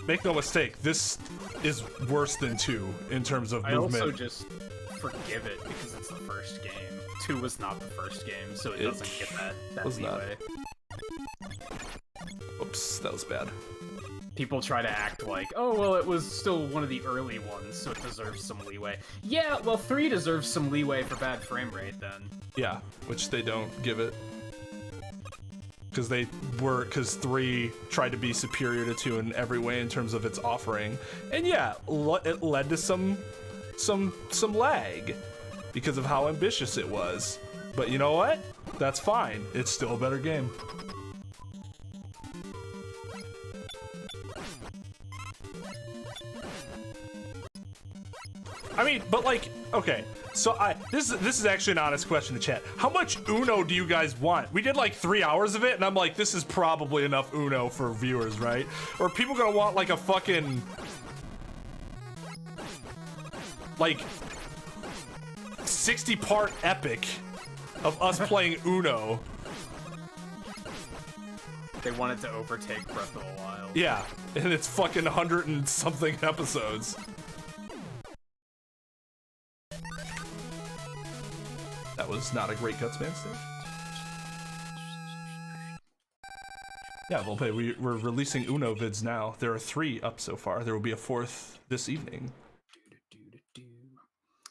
make no mistake, this is worse than 2 in terms of movement. I also just forgive it because it's the first game. 2 was not the first game, so it doesn't get that leeway. Oops, that was bad. People try to act like, oh, well, it was still one of the early ones, so it deserves some leeway. Yeah, well, 3 deserves some leeway for bad frame rate, then. Yeah, which they don't give it. Because 3 tried to be superior to 2 in every way in terms of its offering. And yeah, it led to some lag because of how ambitious it was. But you know what? That's fine. It's still a better game. I mean, but like, okay, so this is actually an honest question to chat. How much Uno do you guys want? We did like 3 hours of it, and I'm like, this is probably enough Uno for viewers, right? Or are people gonna want like a fucking, like, 60-part epic of us playing Uno? They want it to overtake Breath of the Wild. Yeah, and it's fucking 100 and something episodes. That was not a great Gutsman stage. Yeah, well, we're releasing Uno vids now. There are 3 up so far. There will be a 4th this evening.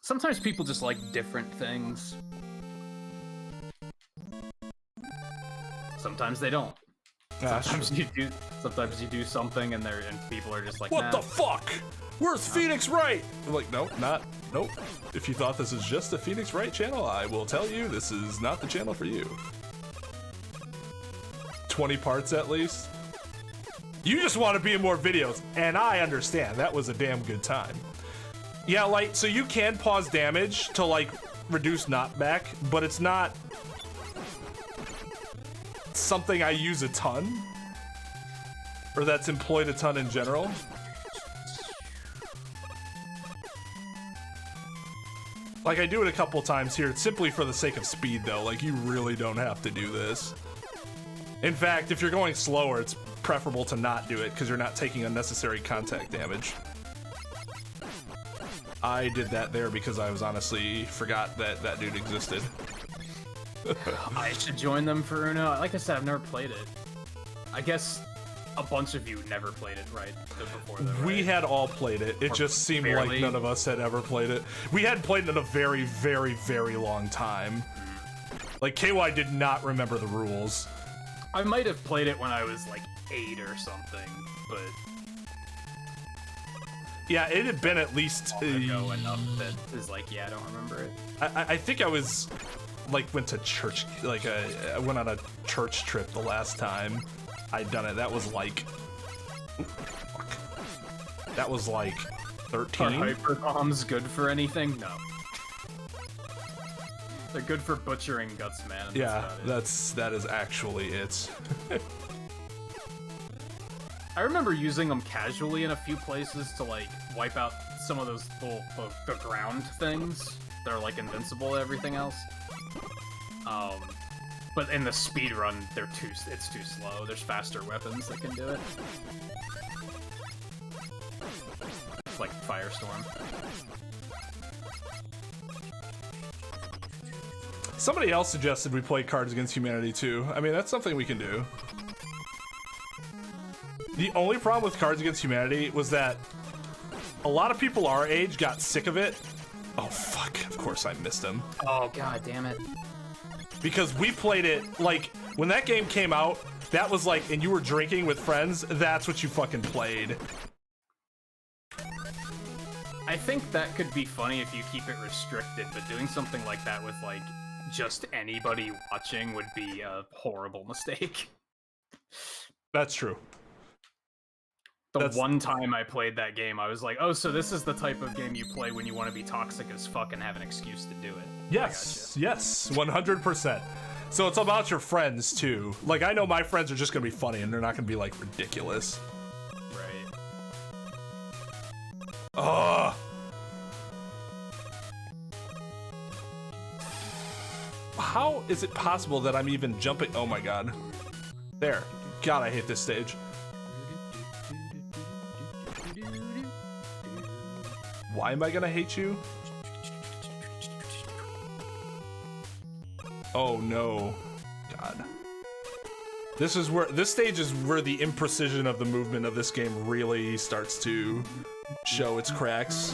Sometimes people just like different things. Sometimes they don't. Sometimes you do something and people are just like, what nah. the fuck? Where's Phoenix Wright? I'm like, nope. If you thought this is just a Phoenix Wright channel, I will tell you this is not the channel for you. 20 parts at least. You just want to be in more videos, and I understand. That was a damn good time. Yeah, like, so you can pause damage to like reduce knockback, but it's not something I use a ton, or that's employed a ton in general. Like, I do it a couple times here, simply for the sake of speed, though. Like, you really don't have to do this. In fact, if you're going slower, it's preferable to not do it, because you're not taking unnecessary contact damage. I did that there because I was honestly forgot that that dude existed. I should join them for Uno. Like I said, I've never played it. I guess a bunch of you never played it, right? Before that, right? We had all played it. It just seemed like none of us had ever played it. We hadn't played it in a very, very, very long time. Like, KY did not remember the rules. I might have played it when I was like 8 or something, but yeah, it had been at least ago enough that is like, yeah, I don't remember it. I think I was like went to church, like I went on a church trip the last time I'd done it. That was like, That was like Are 13. hyper bombs good for anything? No. They're good for butchering guts, man. And Yeah, that's that is actually it. I remember using them casually in a few places to like wipe out some of those little the ground things that are like invincible to everything else. But in the speed run, it's too slow. There's faster weapons that can do it. It's like Firestorm. Somebody else suggested we play Cards Against Humanity too. I mean, that's something we can do. The only problem with Cards Against Humanity was that a lot of people our age got sick of it. Oh fuck, of course I missed him. Oh god damn it. Because we played it, like, when that game came out, that was like, and you were drinking with friends, that's what you fucking played. I think that could be funny if you keep it restricted, but doing something like that with, like, just anybody watching would be a horrible mistake. That's true. The one time I played that game, I was like, oh, so this is the type of game you play when you want to be toxic as fuck and have an excuse to do it. Yes, yes, 100%. So it's about your friends, too. Like, I know my friends are just gonna be funny, and they're not gonna be, like, ridiculous. Right. Ugh! How is it possible that I'm even jumping? Oh my god. There. God, I hate this stage. Why am I gonna hate you? Oh no. God. This stage is where the imprecision of the movement of this game really starts to show its cracks.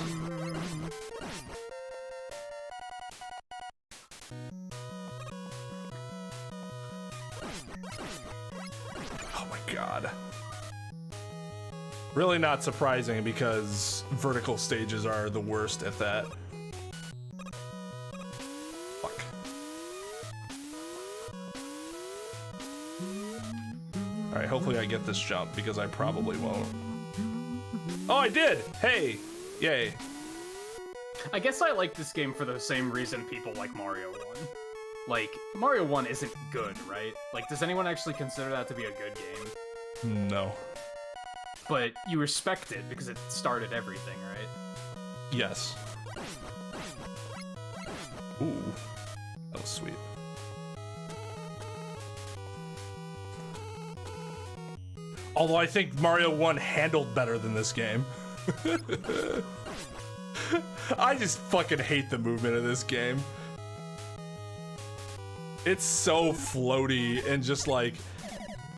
Oh my god. Really not surprising because vertical stages are the worst at that. Fuck. Alright, hopefully I get this jump because I probably won't. Oh, I did! Hey! Yay. I guess I like this game for the same reason people like Mario 1. Like, Mario 1 isn't good, right? Like, does anyone actually consider that to be a good game? No. But you respect it because it started everything, right? Yes. Ooh. That was sweet. Although I think Mario 1 handled better than this game. I just fucking hate the movement of this game. It's so floaty and just like,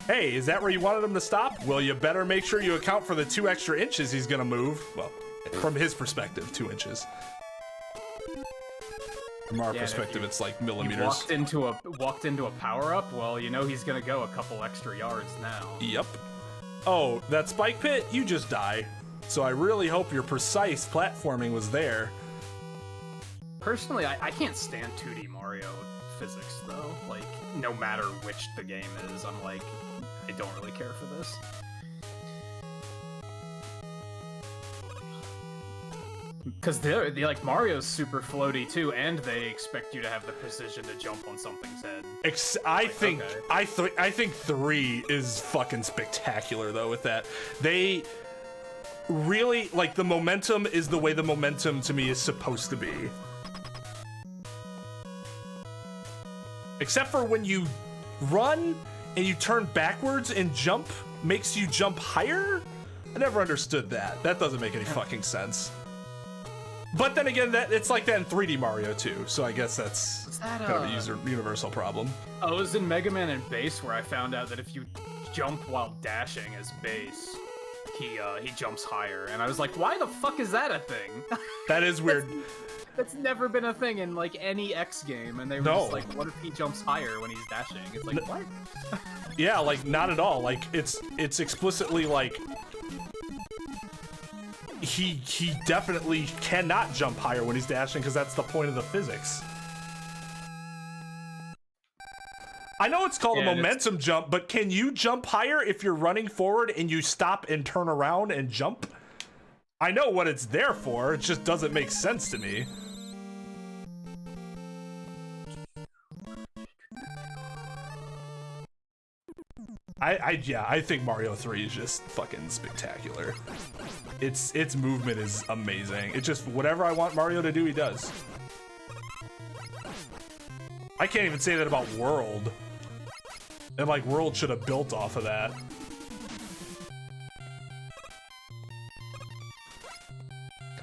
hey, is that where you wanted him to stop? Well, you better make sure you account for the 2 extra inches he's gonna move. Well, from his perspective, 2 inches. From our perspective, it's like millimeters. Walked into a power-up, well, you know he's gonna go a couple extra yards now. Yep. Oh, that spike pit? You just die. So I really hope your precise platforming was there. Personally, I can't stand 2D Mario physics, though. Like, no matter which the game is, I'm like, I don't really care for this. Because they're like, Mario's super floaty too, and they expect you to have the precision to jump on something's head. I think 3 is fucking spectacular though with that. They really, like, the momentum is the way the momentum to me is supposed to be. Except for when you run and you turn backwards and jump makes you jump higher? I never understood that. That doesn't make any fucking sense. But then again, it's like that in 3D Mario too, so I guess that's kind of a universal problem. Oh, it was in Mega Man and Bass where I found out that if you jump while dashing as Bass, he jumps higher, and I was like, why the fuck is that a thing? That is weird. That's never been a thing in like any X game, and they were just like, what if he jumps higher when he's dashing? It's like, what? Yeah, like, not at all. Like, it's explicitly like he definitely cannot jump higher when he's dashing because that's the point of the physics. I know it's called a momentum jump, but can you jump higher if you're running forward and you stop and turn around and jump? I know what it's there for, it just doesn't make sense to me. I think Mario 3 is just fucking spectacular. Its movement is amazing. It just, whatever I want Mario to do, he does. I can't even say that about World. And like, World should have built off of that.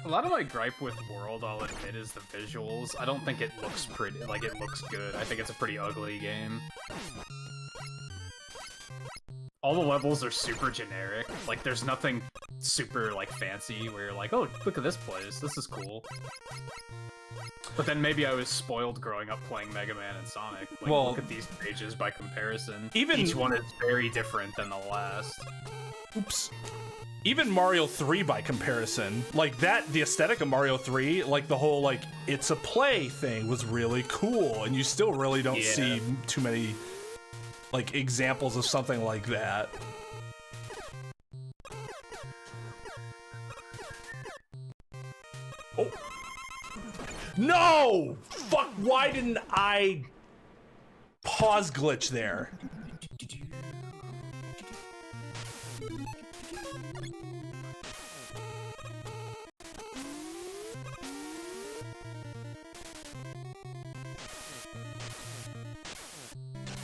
A lot of my gripe with World, I'll admit, is the visuals. I don't think it looks pretty, like, it looks good. I think it's a pretty ugly game. All the levels are super generic. Like, there's nothing super, like, fancy where you're like, oh, look at this place, this is cool. But then maybe I was spoiled growing up playing Mega Man and Sonic. Like, well, look at these pages by comparison. Even each one is very different than the last. Oops. Even Mario 3 by comparison, like that, the aesthetic of Mario 3, like the whole, like, it's a play thing was really cool, and you still really don't see too many, like, examples of something like that. Oh. No! Fuck, why didn't I pause glitch there?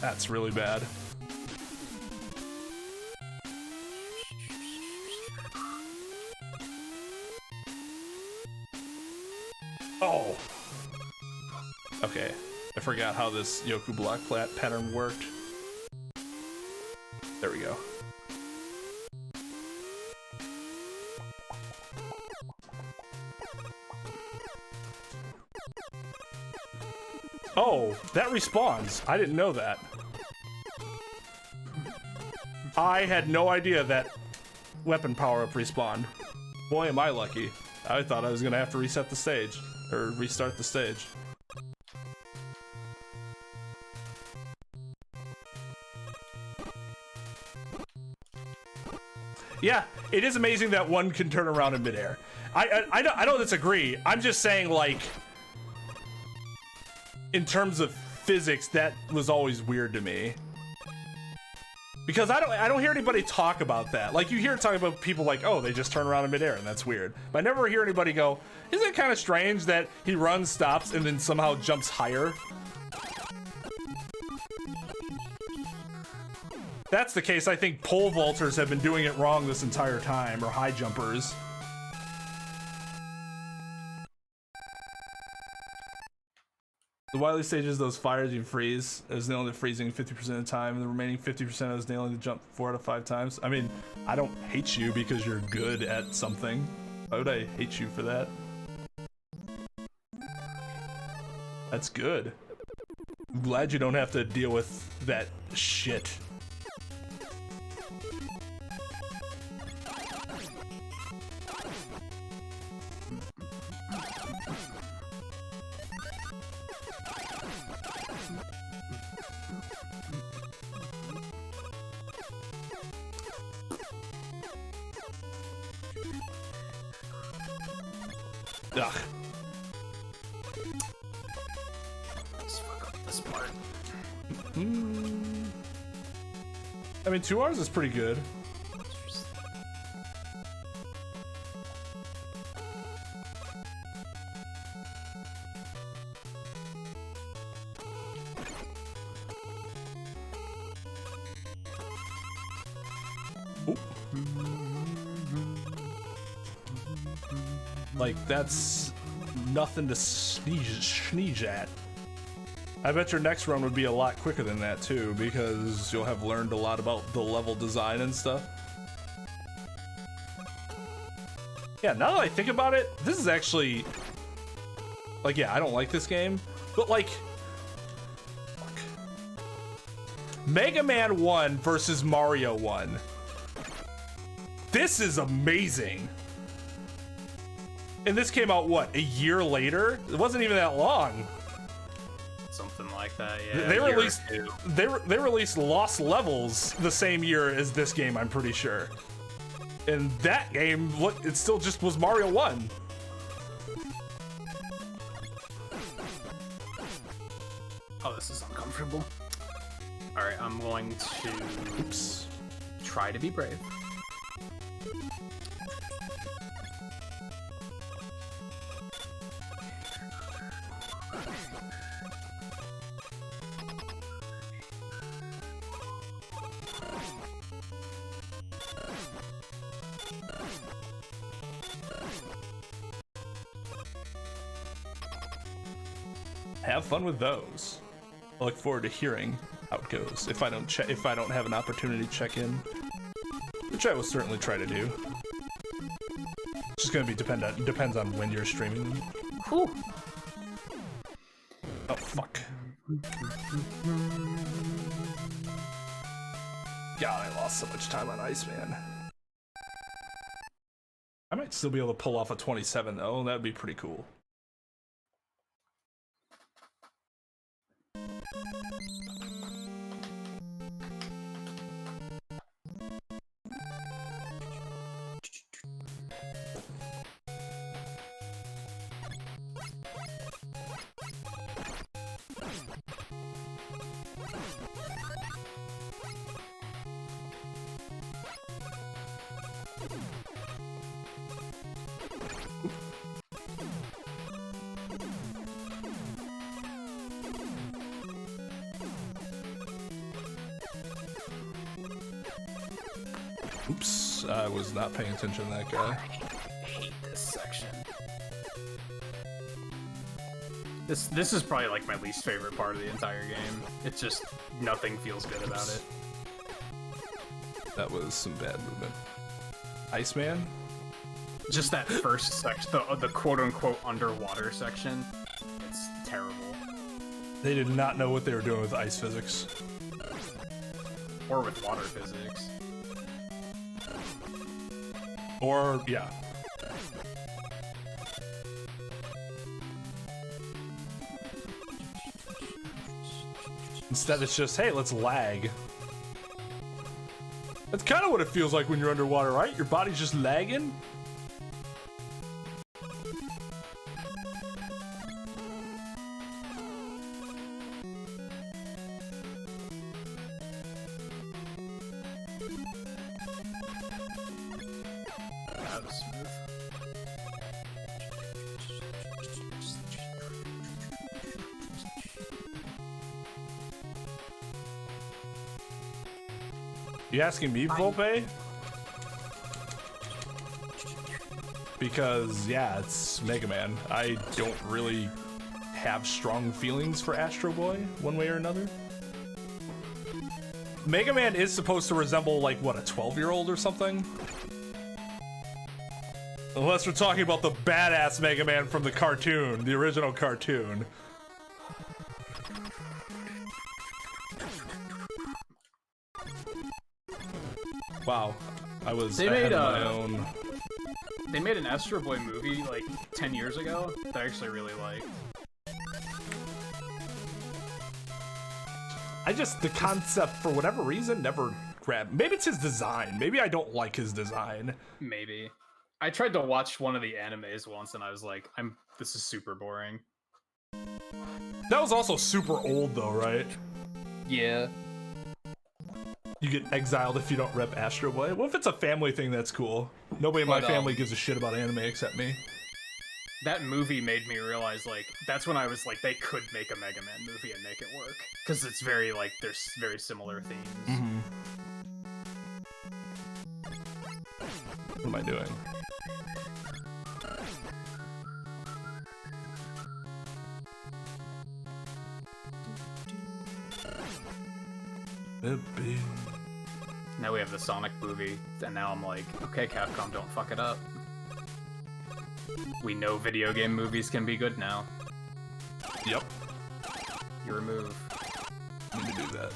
That's really bad. Oh. Okay. I forgot how this Yoku block pattern worked. There we go. Oh, that respawns. I didn't know that. I had no idea that weapon power-up respawned. Boy, am I lucky. I thought I was gonna have to reset the stage, or restart the stage. Yeah, it is amazing that one can turn around in midair. I don't disagree. I'm just saying, like, in terms of physics, that was always weird to me. Because I don't hear anybody talk about that. Like, you hear talking about people like, oh, they just turn around in midair, and that's weird. But I never hear anybody go, isn't it kind of strange that he runs, stops, and then somehow jumps higher? That's the case. I think pole vaulters have been doing it wrong this entire time, or high jumpers. The Wily stages, those fires you freeze, is nailing the freezing 50% of the time, and the remaining 50% is nailing the jump 4 out of 5 times. I mean, I don't hate you because you're good at something. Why would I hate you for that? That's good. I'm glad you don't have to deal with that shit. Ugh. Let's fuck up this part. I mean, 2 hours is pretty good. Ooh. Like, that's nothing to sneeze at. I bet your next run would be a lot quicker than that too, because you'll have learned a lot about the level design and stuff. Yeah, now that I think about it, this is actually, like, yeah, I don't like this game, but like, fuck. Mega Man 1 versus Mario 1. This is amazing. And this came out, what, a year later? It wasn't even that long. Something like that, yeah. They released Lost Levels the same year as this game, I'm pretty sure. in that game, it still just was Mario 1. Oh, this is uncomfortable. All right, I'm going to try to be brave. Have fun with those. I look forward to hearing how it goes. If I don't have an opportunity to check in, which I will certainly try to do. It's just gonna be depends on when you're streaming. Whew. Oh fuck. God, I lost so much time on Iceman. I might still be able to pull off a 27 though. That'd be pretty cool. Oops, I was not paying attention to that guy. I hate this section. This is probably like my least favorite part of the entire game. It's just nothing feels good about it. That was some bad movement. Iceman? Just that first section, the quote-unquote underwater section. It's terrible. They did not know what they were doing with ice physics. Or with water physics. Or, yeah. Instead it's just, hey, let's lag. That's kind of what it feels like when you're underwater, right? Your body's just lagging. That was smooth. You asking me, Volpe? Because, yeah, it's Mega Man. I don't really have strong feelings for Astro Boy, one way or another. Mega Man is supposed to resemble, like, what, a 12-year-old or something? Unless we're talking about the badass Mega Man from the cartoon, the original cartoon. Wow, I was ahead of my own. They made an Astro Boy movie like 10 years ago that I actually really liked. The concept, for whatever reason, never grabbed. Maybe it's his design. Maybe I don't like his design. Maybe. I tried to watch one of the animes once and I was like, this is super boring. That was also super old though, right? Yeah. You get exiled if you don't rep Astro Boy. What if it's a family thing that's cool? Nobody in my family gives a shit about anime except me. That movie made me realize, like, that's when I was like, they could make a Mega Man movie and make it work. Because it's very, like, there's very similar themes. Mm-hmm. What am I doing? Now we have the Sonic movie, and now I'm like, okay, Capcom, don't fuck it up. We know video game movies can be good now. Yep. Your move. Let me do that.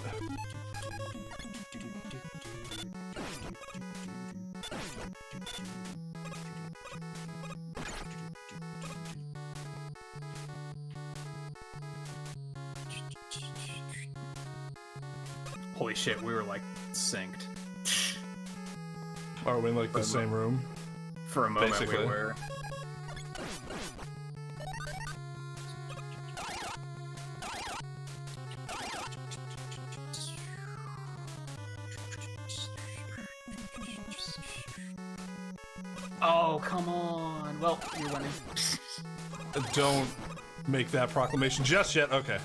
Holy shit, we were like synced. Are we in like the same room? For a moment Basically. we were. Oh, come on. Well, you're winning. Don't make that proclamation just yet. Okay.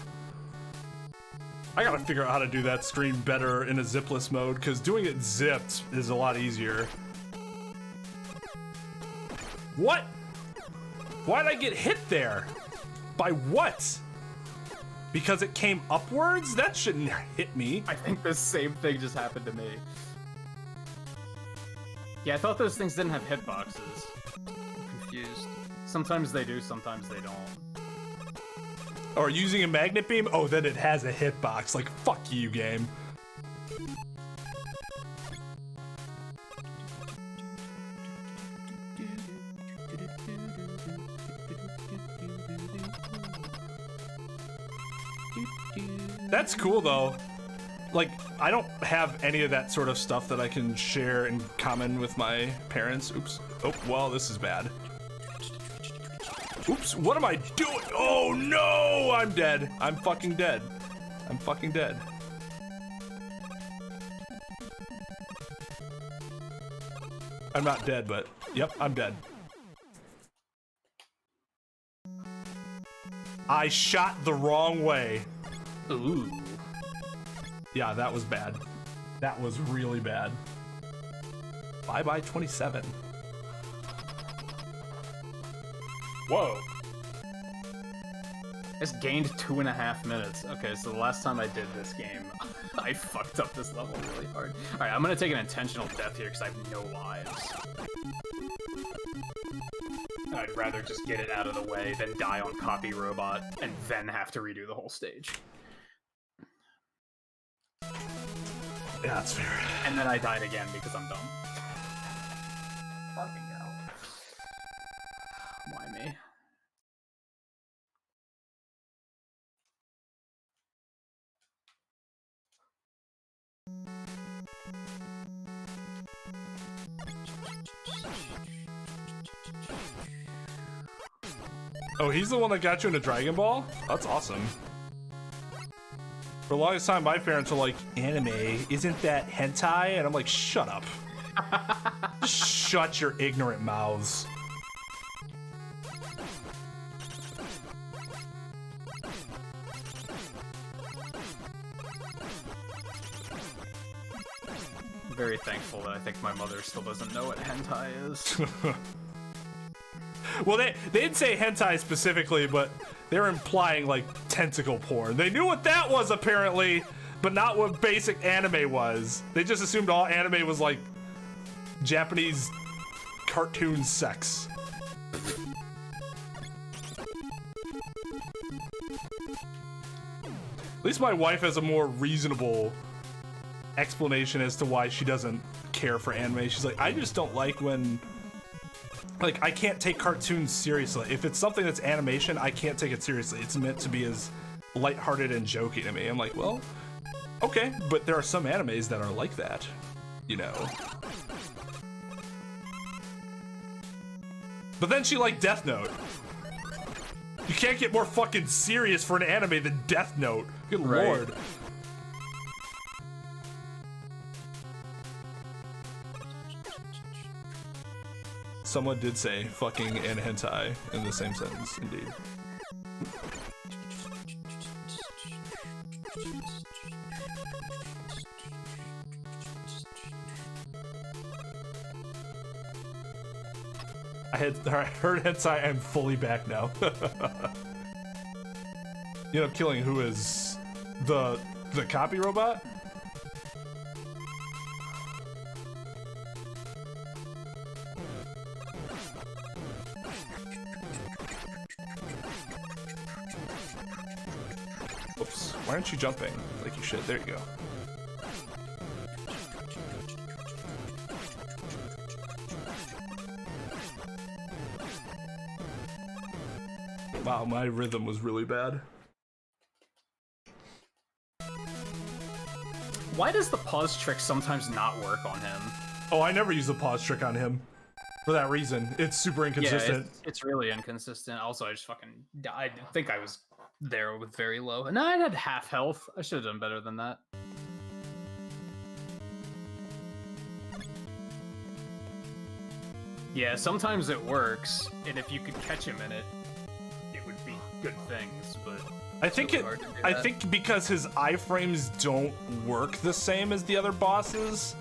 I gotta figure out how to do that screen better in a zipless mode, because doing it zipped is a lot easier. What? Why'd I get hit there? By what? Because it came upwards? That shouldn't hit me. I think the same thing just happened to me. Yeah, I thought those things didn't have hitboxes. I'm confused. Sometimes they do, sometimes they don't. Or using a magnet beam? Oh, then it has a hitbox. Like, fuck you, game. That's cool, though. Like, I don't have any of that sort of stuff that I can share in common with my parents. Oops. Oh, well, this is bad. Oops, what am I doing? Oh, no! I'm dead. I'm fucking dead. I'm fucking dead. I'm not dead, but... Yep, I'm dead. I shot the wrong way. Ooh. Yeah, that was bad. That was really bad. Bye-bye 27. Whoa. It's gained 2.5 minutes. Okay, so the last time I did this game, I fucked up this level really hard. Alright, I'm gonna take an intentional death here because I have no lives. I'd rather just get it out of the way than die on Copy Robot and then have to redo the whole stage. Yeah, that's fair. And then I died again because I'm dumb. Fucking hell. Why me? Oh, he's the one that got you into Dragon Ball? That's awesome. For the longest time, my parents were like, anime, isn't that hentai? And I'm like, shut up. Just shut your ignorant mouths. I'm very thankful that I think my mother still doesn't know what hentai is. Well, they didn't say hentai specifically, but they're implying, like, tentacle porn. They knew what that was, apparently, but not what basic anime was. They just assumed all anime was, like, Japanese cartoon sex. At least my wife has a more reasonable explanation as to why she doesn't care for anime. She's like, I just don't like when... Like, I can't take cartoons seriously. If it's something that's animation, I can't take it seriously. It's meant to be as lighthearted and jokey to me. I'm like, well, okay, but there are some animes that are like that, you know. But then she liked Death Note. You can't get more fucking serious for an anime than Death Note. Good lord. Someone did say fucking and hentai in the same sentence, indeed. I heard hentai, I'm fully back now. You know, killing who is the copy robot? Oops, why aren't you jumping like you should? There you go. Wow, my rhythm was really bad. Why does the pause trick sometimes not work on him? Oh, I never use a pause trick on him. For that reason, it's super inconsistent. Yeah, it's really inconsistent. Also, I just fucking I think I was there with very low. No, I had half health. I should have done better than that. Yeah, sometimes it works, and if you could catch him in it, it would be good things. But I think really I think because his iframes don't work the same as the other bosses.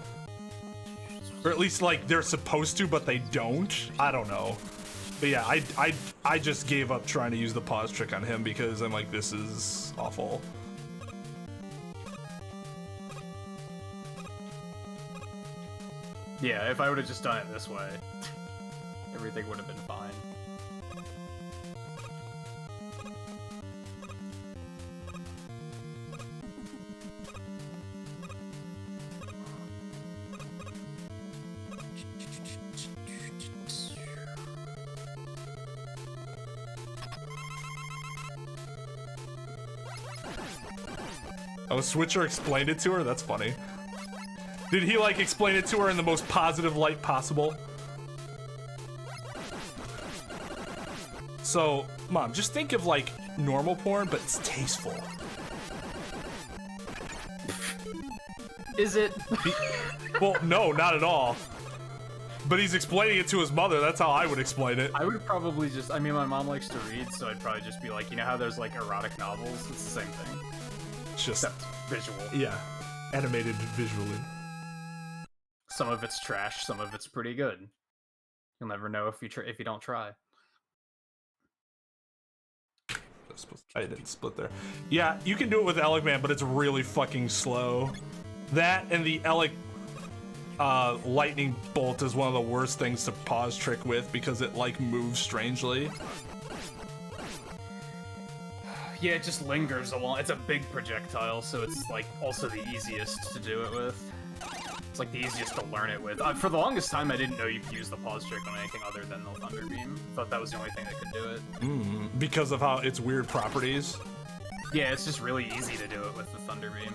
Or at least, like, they're supposed to, but they don't. I don't know. But yeah, I just gave up trying to use the pause trick on him because I'm like, this is awful. Yeah, if I would have just done it this way, everything would have been fine. Oh, Switcher explained it to her? That's funny. Did he, like, explain it to her in the most positive light possible? So, Mom, just think of, like, normal porn, but it's tasteful. Is it? Well, no, not at all. But he's explaining it to his mother. That's how I would explain it. I would probably just, I mean, my mom likes to read, so I'd probably just be like, you know how there's, like, erotic novels? It's the same thing. It's just... Except visual. Yeah. Animated visually. Some of it's trash, some of it's pretty good. You'll never know if you don't try. I didn't split there. Yeah, you can do it with Elegman, but it's really fucking slow. That and the lightning bolt is one of the worst things to pause trick with because it, like, moves strangely. Yeah, it just lingers along. It's a big projectile, so it's, like, also the easiest to do it with. It's, like, the easiest to learn it with. For the longest time, I didn't know you could use the pause trick on anything other than the Thunder Beam. Thought that was the only thing that could do it. Because of how its weird properties. Yeah, it's just really easy to do it with the Thunder Beam.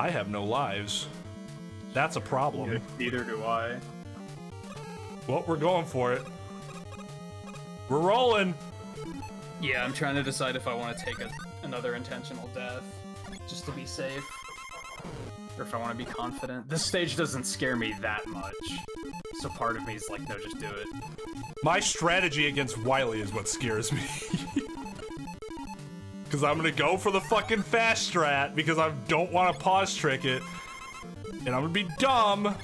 I have no lives. That's a problem. Neither do I. Well, we're going for it. We're rolling. Yeah, I'm trying to decide if I want to take another intentional death, just to be safe. Or if I want to be confident. This stage doesn't scare me that much. So part of me is like, no, just do it. My strategy against Wily is what scares me. Because I'm going to go for the fucking fast strat because I don't want to pause trick it. And I'm going to be dumb.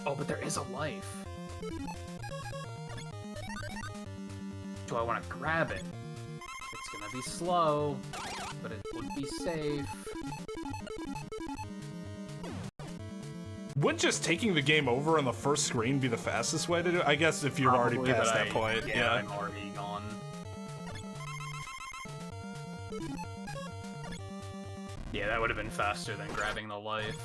Oh, but there is a life. Do I want to grab it? It's gonna be slow, but it would be safe. Would just taking the game over on the first screen be the fastest way to do it? I guess if you're Probably, already past but that point. Yeah, I'm already gone. Yeah, that would have been faster than grabbing the life.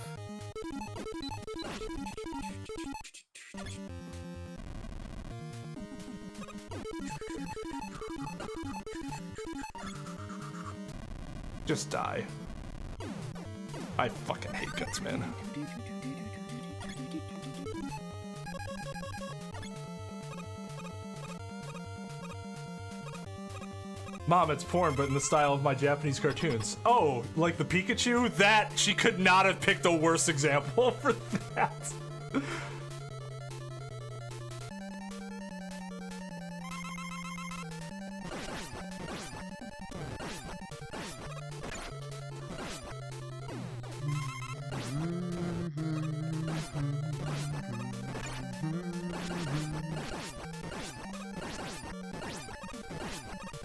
Just die. I fucking hate guts, man. Mom, it's porn, but in the style of my Japanese cartoons. Oh, like the Pikachu? That, she could not have picked a worse example for that.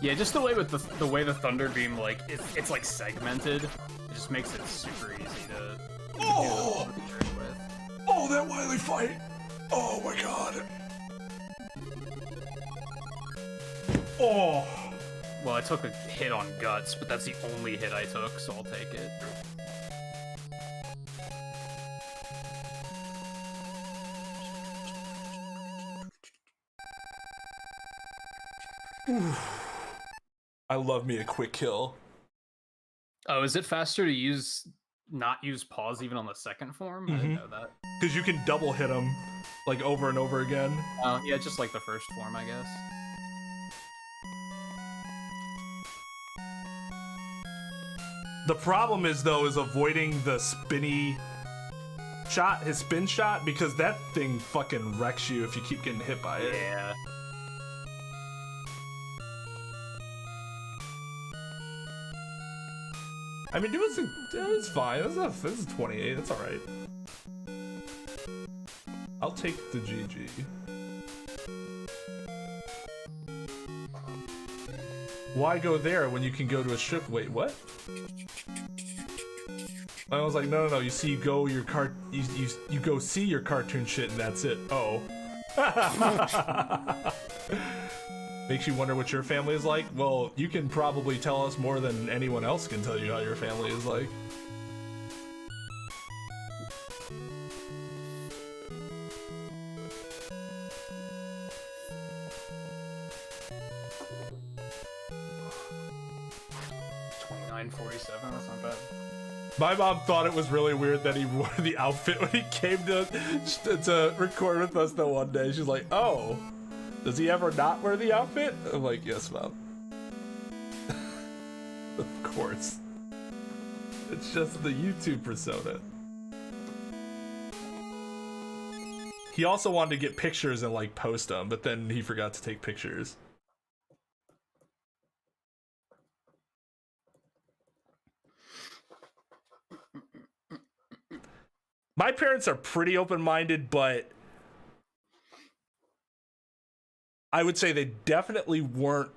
Yeah, just the way with the way the Thunder Beam, like, it's like segmented. It just makes it super easy to Oh! do the trick with. Oh, that Wily fight! Oh my god! Oh! Well, I took a hit on guts, but that's the only hit I took, so I'll take it. I love me a quick kill. Oh, is it faster to not use pause even on the second form? I didn't know that. Because you can double hit them, like, over and over again. Oh, yeah, just like the first form, I guess. The problem is, though, is avoiding the spinny shot, his spin shot, because that thing fucking wrecks you if you keep getting hit by it. Yeah. I mean, it was fine. This is 28. That's all right. I'll take the GG. Why go there when you can go to a strip? Wait, what? I was like, no. You see, you go you go see your cartoon shit, and that's it. Oh. Makes you wonder what your family is like? Well, you can probably tell us more than anyone else can tell you how your family is like. $29.47, that's not bad. My mom thought it was really weird that he wore the outfit when he came to record with us the one day. She's like, oh, does he ever not wear the outfit? I'm like, yes, Mom. Of course. It's just the YouTube persona. He also wanted to get pictures and like post them, but then he forgot to take pictures. My parents are pretty open-minded, but I would say they definitely weren't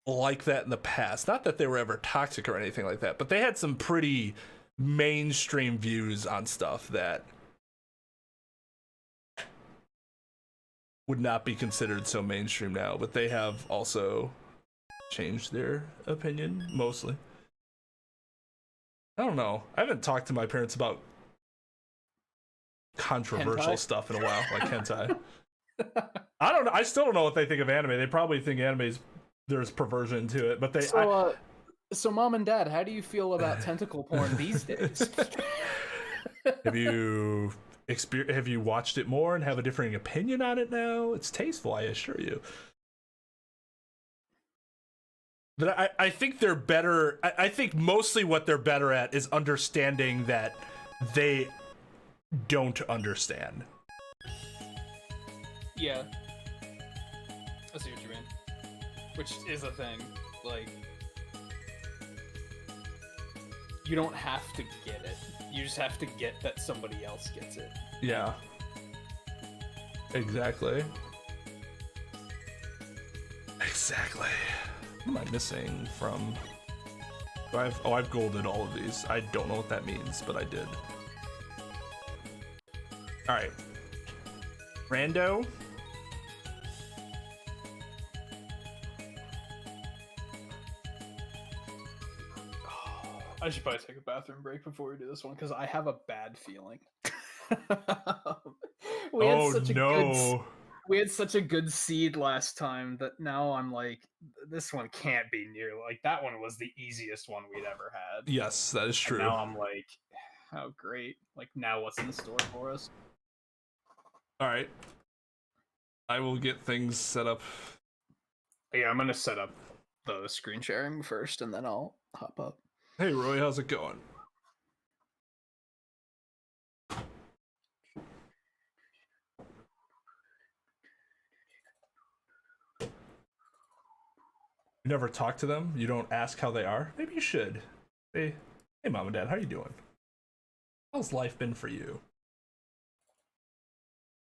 like that in the past. Not that they were ever toxic or anything like that, but they had some pretty mainstream views on stuff that would not be considered so mainstream now, but they have also changed their opinion, mostly. I don't know. I haven't talked to my parents about controversial stuff in a while, like hentai. I don't know. I still don't know what they think of anime. They probably think there's perversion to it, but they. So mom and dad, how do you feel about tentacle porn these days? Have you watched it more and have a differing opinion on it now? It's tasteful, I assure you. But I think they're better. I think mostly what they're better at is understanding that they don't understand. Yeah. I see what you mean. Which is a thing. Like, you don't have to get it. You just have to get that somebody else gets it. Yeah. Exactly. Exactly. What am I missing from... I've golded all of these. I don't know what that means, but I did. Alright. Rando. I should probably take a bathroom break before we do this one, because I have a bad feeling. We had such a good seed last time that now I'm like, this one can't be near. Like, that one was the easiest one we'd ever had. Yes, that is true. And now I'm like, oh, great. Like, now what's in store for us? Alright. I will get things set up. Yeah, I'm going to set up the screen sharing first, and then I'll hop up. Hey, Roy, how's it going? You never talk to them? You don't ask how they are? Maybe you should. Hey, Mom and Dad, how you doing? How's life been for you?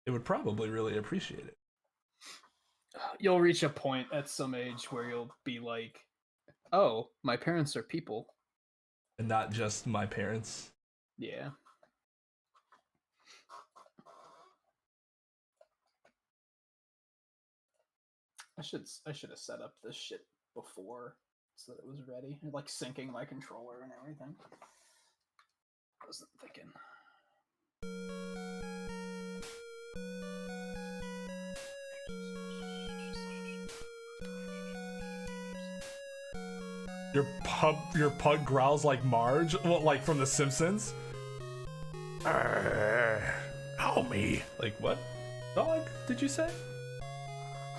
They would probably really appreciate it. You'll reach a point at some age where you'll be like, oh, my parents are people. And not just my parents. Yeah. I should have set up this shit before so that it was ready, and, like syncing my controller and everything. I wasn't thinking. Your pug growls like Marge, well, like from The Simpsons. Help me. Like what? Dog? Did you say?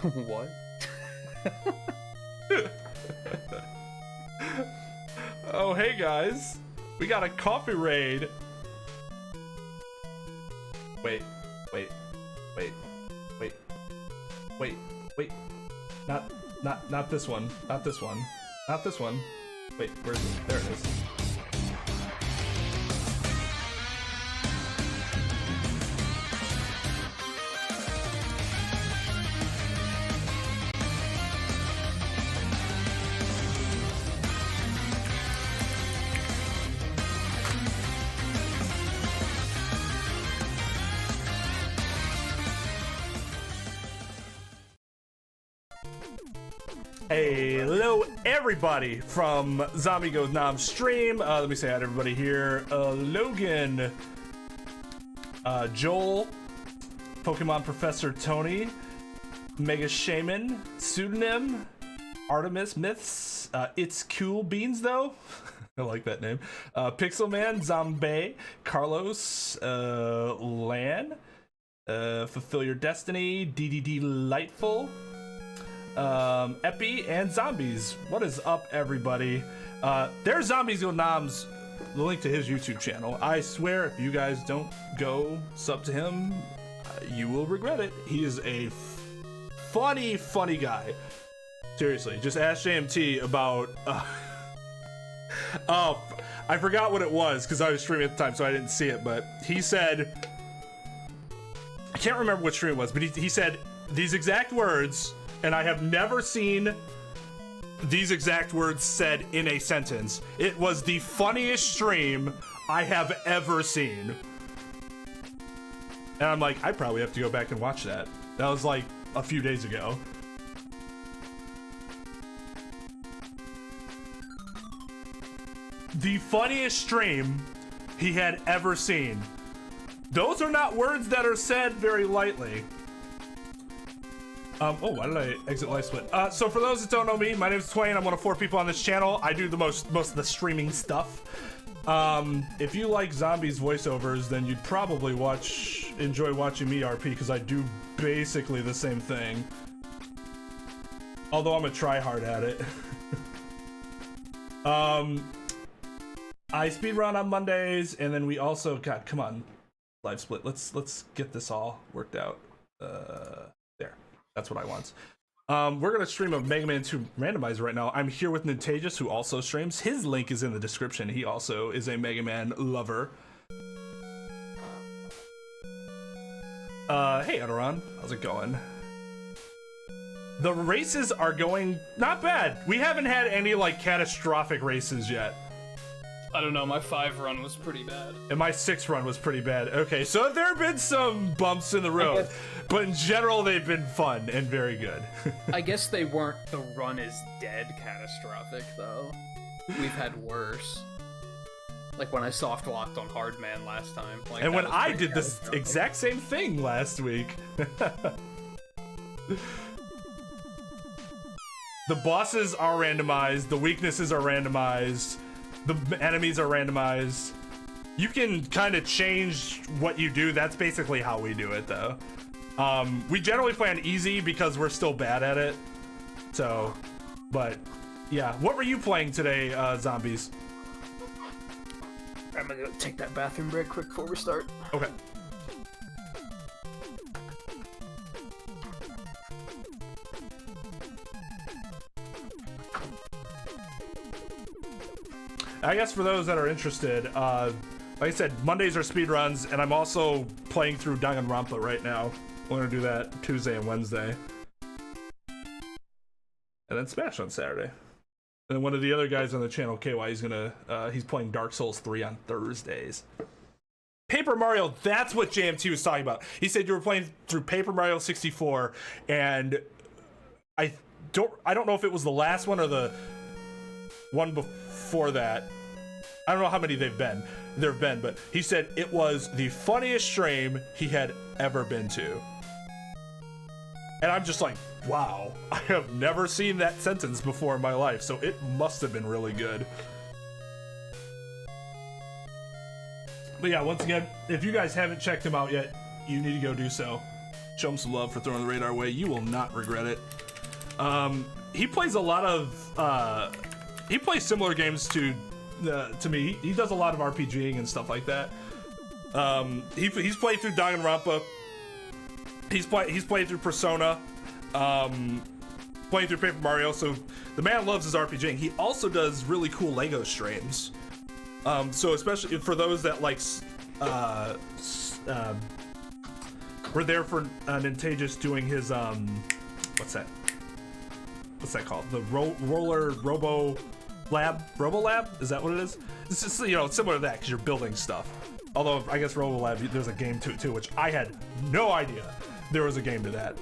What? Oh, hey guys, we got a coffee raid. Wait. Not this one. Not this one. Not this one. Wait, where's it? There it is. Hello, everybody from Zombie Goes Nom stream. Let me say hi to everybody here. Logan, Joel, Pokemon Professor Tony, Mega Shaman, Pseudonym, Artemis Myths, It's Cool Beans though. I like that name. Pixelman, Zombie, Carlos, Lan, Fulfill Your Destiny, DDD Lightful, Epi, and Zombies. What is up, everybody? There's Zombies Go Noms, the link to his YouTube channel. I swear, if you guys don't go sub to him, you will regret it. He is a funny guy. Seriously, just ask JMT about... I forgot what it was, because I was streaming at the time, so I didn't see it, but he said... I can't remember what stream it was, but he said these exact words... And I have never seen these exact words said in a sentence. It was the funniest stream I have ever seen. And I'm like, I probably have to go back and watch that. That was like a few days ago. The funniest stream he had ever seen. Those are not words that are said very lightly. Oh, why did I exit live split? So for those that don't know me, my name is Twain. I'm one of 4 people on this channel. I do the most of the streaming stuff. If you like Zombies voiceovers, then you'd probably enjoy watching me RP, because I do basically the same thing. Although I'm a tryhard at it. I speedrun on Mondays, and then we also God, come on, live split. Let's get this all worked out. There. That's what I want. We're gonna stream a Mega Man 2 randomizer right now. I'm here with Nintagious, who also streams. His link is in the description. He also is a Mega Man lover. Hey Adoran, how's it going? The races are going not bad. We haven't had any like catastrophic races yet. I don't know, my 5 run was pretty bad. And my 6 run was pretty bad. Okay, so there have been some bumps in the road, but in general, they've been fun and very good. I guess they weren't the run is dead catastrophic, though. We've had worse. Like when I soft locked on Hardman last time. Like, and when I did this exact same thing last week. The bosses are randomized, the weaknesses are randomized. The enemies are randomized. You can kind of change what you do. That's basically how we do it, though. We generally play on easy because we're still bad at it. So, but yeah. What were you playing today, Zombies? I'm gonna go take that bathroom break quick before we start. Okay. I guess for those that are interested, like I said, Mondays are speedruns, and I'm also playing through Danganronpa right now. We're gonna do that Tuesday and Wednesday. And then Smash on Saturday. And then one of the other guys on the channel, KY, he's playing Dark Souls 3 on Thursdays. Paper Mario, that's what JMT was talking about. He said you were playing through Paper Mario 64, and I don't know if it was the last one or one before that. I don't know how many there have been, but he said it was the funniest stream he had ever been to. And I'm just like, wow, I have never seen that sentence before in my life, so it must have been really good. But yeah, once again, if you guys haven't checked him out yet, you need to go do so. Show him some love for throwing the radar away. You will not regret it. He plays a lot of, he plays similar games to me. He does a lot of RPGing and stuff like that. He's played through Danganronpa. He's played through Persona. Playing through Paper Mario. So the man loves his RPGing. He also does really cool Lego streams. So especially for those that like, we're there for Nintagious doing his what's that called? The Robo Lab? Is that what it is? It's just, you know, it's similar to that because you're building stuff. Although I guess Robo Lab, there's a game to it too, which I had no idea there was a game to that.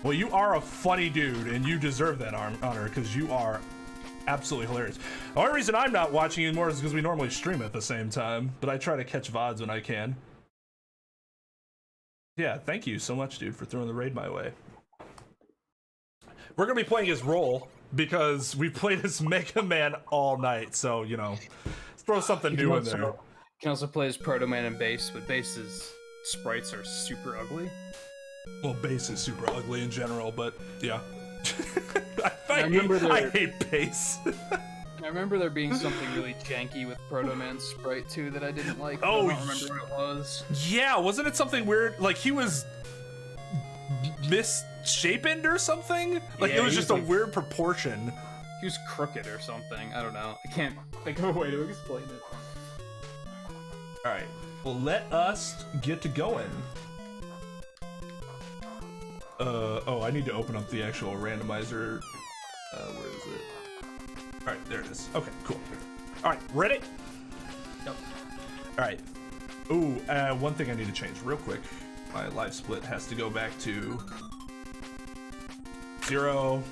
Well, you are a funny dude and you deserve that honor because you are absolutely hilarious. The only reason I'm not watching you anymore is because we normally stream at the same time, but I try to catch VODs when I can. Yeah, thank you so much, dude, for throwing the raid my way. We're gonna be playing his role because we played as Mega Man all night, so you know, let's throw something new in there. You can also play as Proto Man and Bass, but Bass's sprites are super ugly. Well, Bass is super ugly in general, but yeah. I hate Bass. I remember there being something really janky with Proto Man's sprite too that I didn't like. Oh, I don't remember what it was. Yeah, wasn't it something weird? Like he was misshapen or something? Like Yeah, it was he just was a like- weird proportion. He was crooked or something. I don't know. I can't think of a way to explain it. All right. Well, let us get to going. Oh, I need to open up the actual randomizer. Where is it? All right, there it is. Okay, cool. All right, ready? Yep. All right. Ooh, one thing I need to change real quick. My live split has to go back to 0.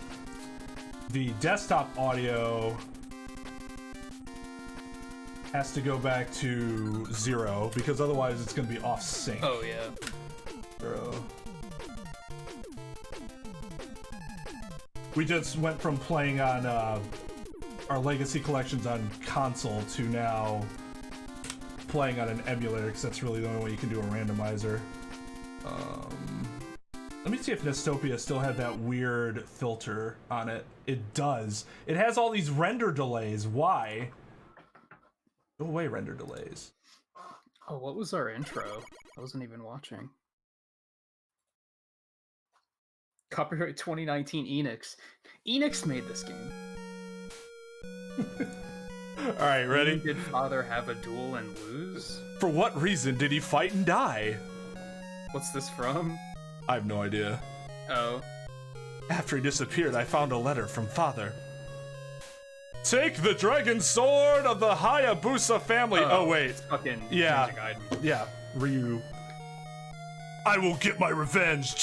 The desktop audio has to go back to 0 because otherwise it's going to be off sync. Oh yeah. 0. We just went from playing on our legacy collections on console to now playing on an emulator because that's really the only way you can do a randomizer. Let me see if Nestopia still had that weird filter on it. It does. It has all these render delays. Why? Go away, render delays. Oh, what was our intro? I wasn't even watching. Copyright 2019 Enix. Enix made this game. All right, ready? Did father have a duel and lose? For what reason did he fight and die? What's this from? I have no idea. Oh. After he disappeared, I found a letter from father. Take the dragon sword of the Hayabusa family. Oh wait. It's fucking Yeah. changing item. Yeah, Ryu. I will get my revenge.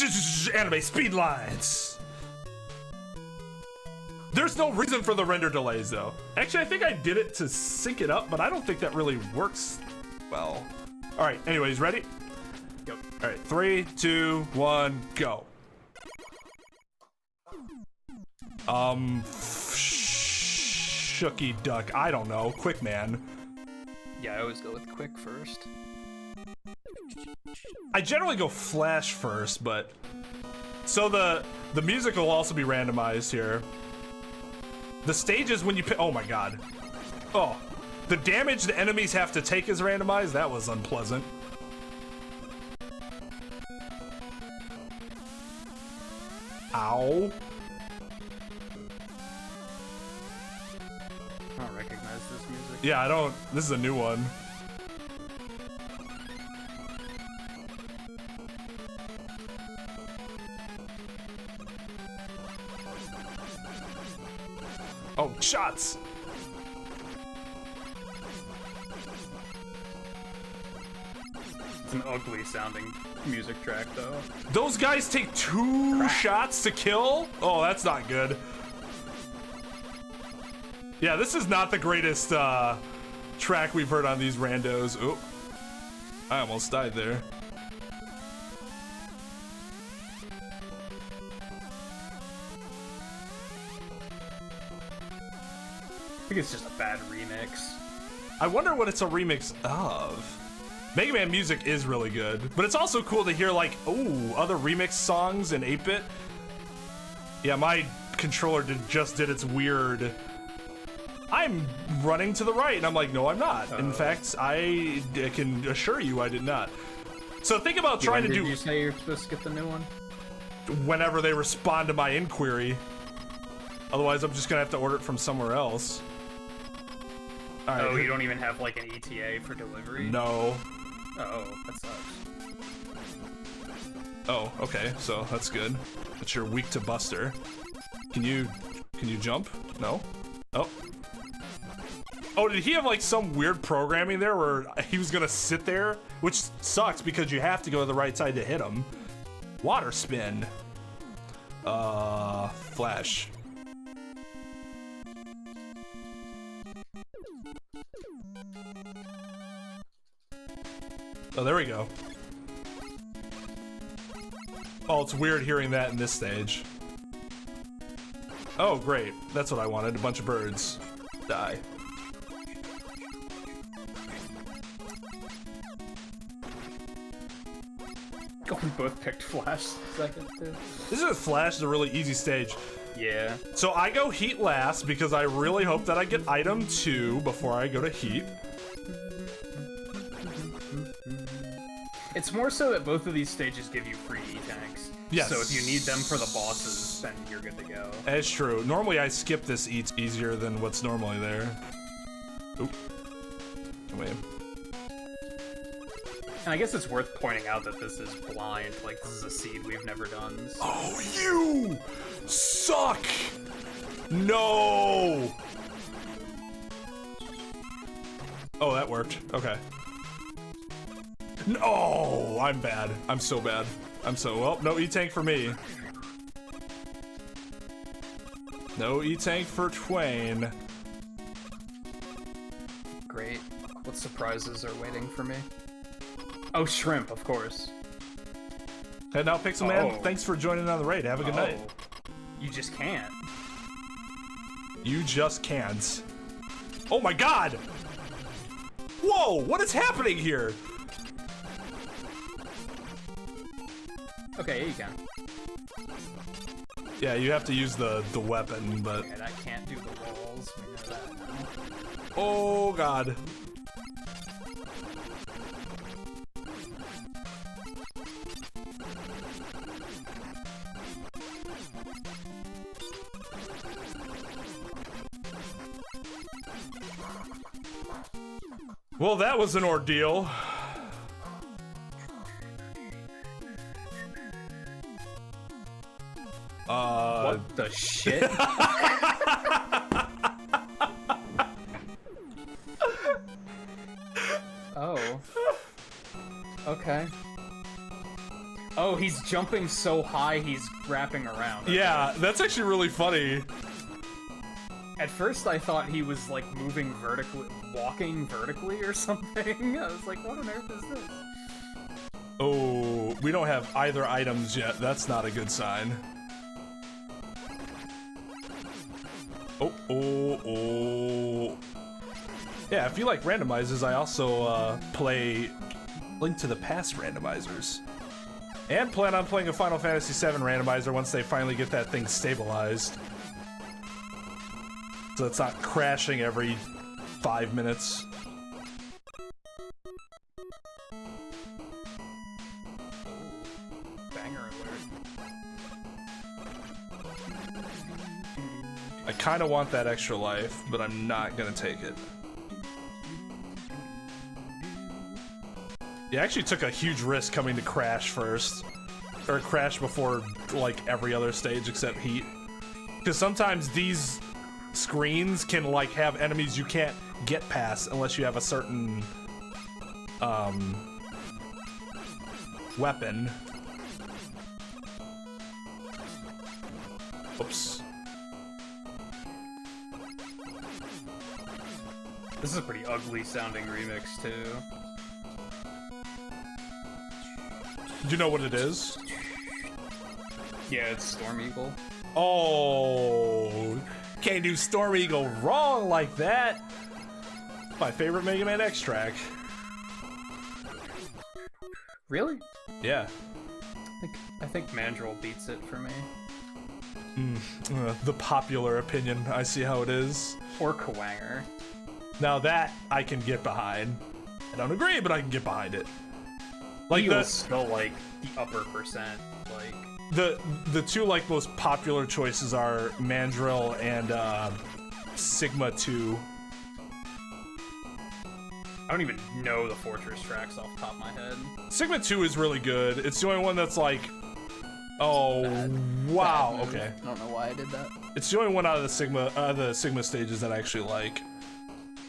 Anime speed lines. There's no reason for the render delays though. Actually, I think I did it to sync it up, but I don't think that really works well. All right, anyways, ready? Yep. All right, 3, 2, 1, go. Shooky duck, I don't know, quick man. Yeah, I always go with quick first. I generally go flash first, but so the music will also be randomized here. The stages when you pick, oh my god. Oh, the damage the enemies have to take is randomized. That was unpleasant. Ow. I don't recognize this music. Yeah, I don't, this is a new one. Oh, shots! It's an ugly sounding music track though. Those guys take 2 shots to kill? Oh, that's not good. Yeah, this is not the greatest track we've heard on these randos. Oh, I almost died there. I think it's just a bad remix. I wonder what it's a remix of. Mega Man music is really good, but it's also cool to hear like, oh, other remix songs in 8-bit. Yeah, my controller just did its weird. I'm running to the right, and I'm like, no, I'm not. In fact, I can assure you I did not. So think about trying to do. Did you say you're supposed to get the new one? Whenever they respond to my inquiry. Otherwise, I'm just gonna have to order it from somewhere else. All right. Oh, you don't even have like an ETA for delivery? No. Oh, that sucks. Oh, okay, so that's good. But you're weak to Buster. Can you jump? No? Oh. Oh, did he have like some weird programming there where he was gonna sit there? Which sucks because you have to go to the right side to hit him. Water spin. Flash. Oh, there we go. Oh, it's weird hearing that in this stage. Oh, great. That's what I wanted. A bunch of birds. Die. Oh, we both picked Flash second, too. This is Flash is a really easy stage. Yeah. So I go Heat last because I really hope that I get item 2 before I go to Heat. It's more so that both of these stages give you free E-tanks. Yes. So if you need them for the bosses, then you're good to go. That's true. Normally I skip this Eats easier than what's normally there. Oop. Wait. And I guess it's worth pointing out that this is blind. Like, this is a seed we've never done. So. Oh, you suck! No! Oh, that worked. Okay. No, I'm bad. I'm so bad. I'm so, well, no E-tank for me. No E-tank for Twain. Great. What surprises are waiting for me? Oh, shrimp, of course. And now, Pixel Man, thanks for joining on the raid. Have a good night. You just can't. You just can't. Oh my god! Whoa, what is happening here? Okay, yeah, you can. Yeah, you have to use the weapon, but... And I can't do the walls. We know that now. Oh god. Well, that was an ordeal. What the shit? Oh. Okay. Oh, he's jumping so high he's wrapping around. Okay. Yeah, that's actually really funny. At first I thought he was like moving vertically, walking vertically or something. I was like, what on earth is this? Oh, we don't have either items yet. That's not a good sign. Oh. Yeah, if you like randomizers, I also play Link to the Past randomizers. And plan on playing a Final Fantasy VII randomizer once they finally get that thing stabilized. So it's not crashing every 5 minutes. Banger alert. I kind of want that extra life, but I'm not gonna take it. You actually took a huge risk coming to Crash first. Or Crash before, like, every other stage except Heat. Because sometimes these screens can, like, have enemies you can't get past unless you have a certain, weapon. Oops. This is a pretty ugly sounding remix too. Do you know what it is? Yeah, it's Storm Eagle. Oh, can't do Storm Eagle wrong like that. My favorite Mega Man X track. Really? Yeah. I think Mandrill beats it for me. The popular opinion. I see how it is. Or Kawanger. Now that I can get behind. I don't agree, but I can get behind it. Like Eagle's still like the upper percent. Like the two like most popular choices are Mandrill and Sigma 2. I don't even know the Fortress tracks off the top of my head. Sigma 2 is really good. It's the only one that's like, oh wow, Bad move. okay. I don't know why I did that. It's the only one out of the Sigma stages that I actually like.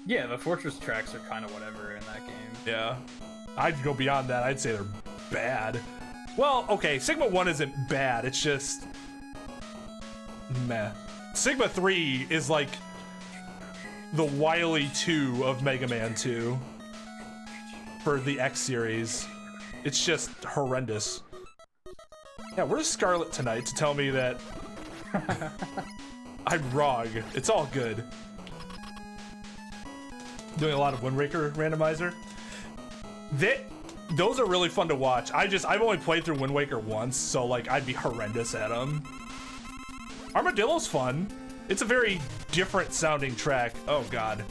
Yeah, the Fortress tracks are kind of whatever in that game. Yeah, I'd go beyond that. I'd say they're bad. Well, okay, Sigma 1 isn't bad. It's just meh. Sigma 3 is like the Wily 2 of Mega Man 2 for the X series. It's just horrendous. Yeah, where's Scarlet tonight to tell me that I'm wrong? It's all good. Doing a lot of Wind Waker randomizer. Those are really fun to watch. I've only played through Wind Waker once, so like I'd be horrendous at them. Armadillo's fun. It's a very different sounding track. Oh god.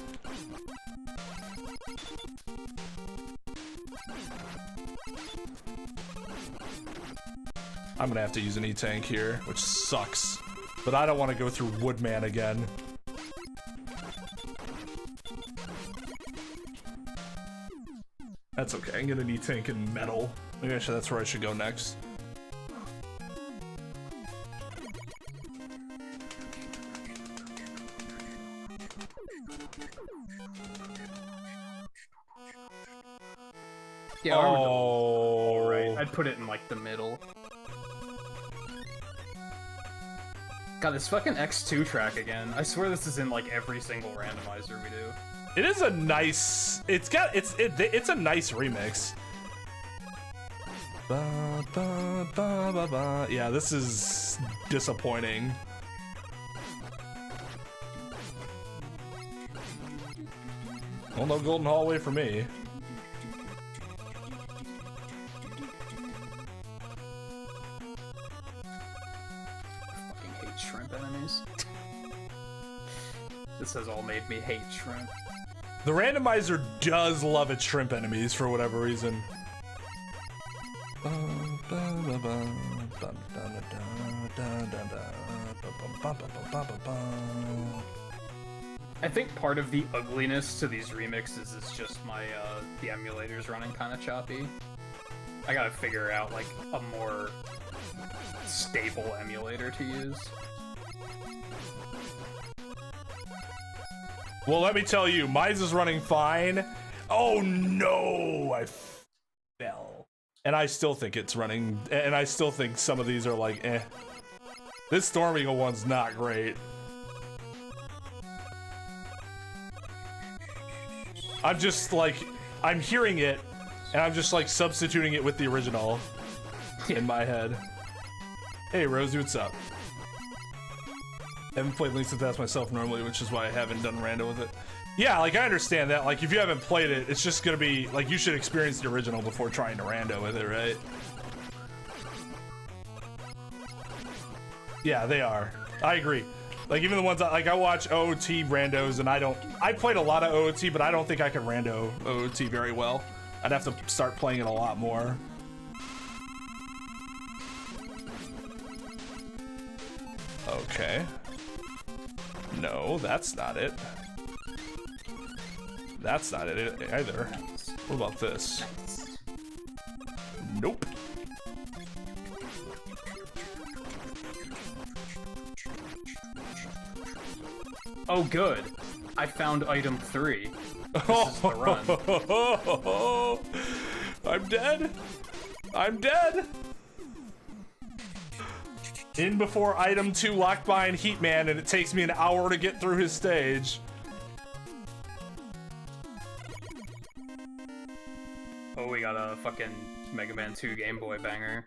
I'm gonna have to use an E-Tank here, which sucks. But I don't want to go through Woodman again. That's okay, I'm gonna need tank in metal. Maybe actually that's where I should go next. Yeah, oh, alright. I'd put it in like the middle. God, this fucking X2 track again. I swear this is in like every single randomizer we do. It is a nice. It's a nice remix. Ba, ba, ba, ba, ba. Yeah, this is disappointing. Well, no golden hallway for me. I fucking hate shrimp enemies. This has all made me hate shrimp. The randomizer does love its shrimp enemies for whatever reason. I think part of the ugliness to these remixes is just my the emulators running kind of choppy. I gotta figure out like a more stable emulator to use. Well, let me tell you, mine is running fine. Oh no, I fell. And I still think it's running, and I still think some of these are like, eh. This Storm Eagle one's not great. I'm just like, I'm hearing it, and I'm just like substituting it with the original in my head. Hey Rosie, what's up? I haven't played Link's Past myself normally, which is why I haven't done rando with it. Yeah, like I understand that. Like if you haven't played it, it's just gonna be like you should experience the original before trying to rando with it, right? Yeah, they are. I agree. Like even the ones like I watch OOT randos, and I played a lot of OOT, but I don't think I can rando OOT very well. I'd have to start playing it a lot more. Okay. No, that's not it. That's not it either. What about this? Nope. Oh, good. I found item 3. This is the run. I'm dead. I'm dead. In before item 2 locked behind Heatman, and it takes me an hour to get through his stage. Oh, we got a fucking Mega Man 2 Game Boy banger.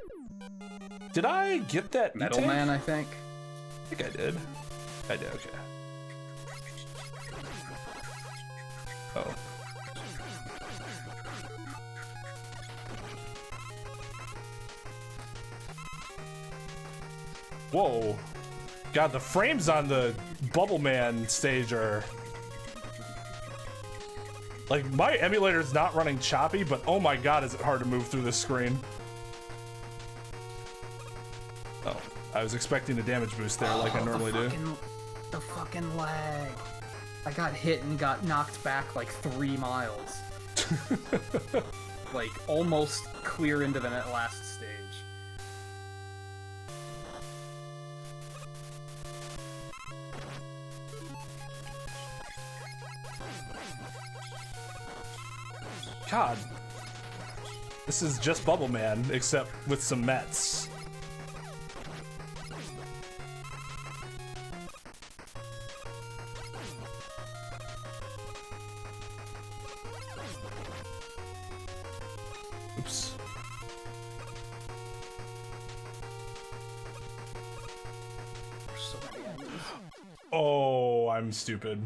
Did I get that? Metal E-tank? Man, I think. I think I did. I did, okay. Oh. Whoa. God, the frames on the Bubble Man stage are... Like, my emulator's not running choppy, but oh my god, is it hard to move through this screen. Oh, I was expecting a damage boost there like I normally do. The fucking lag. I got hit and got knocked back like 3 miles. Like, almost clear into the last stage. God. This is just Bubble Man, except with some Mets. Oops. So many enemies. Oh, I'm stupid.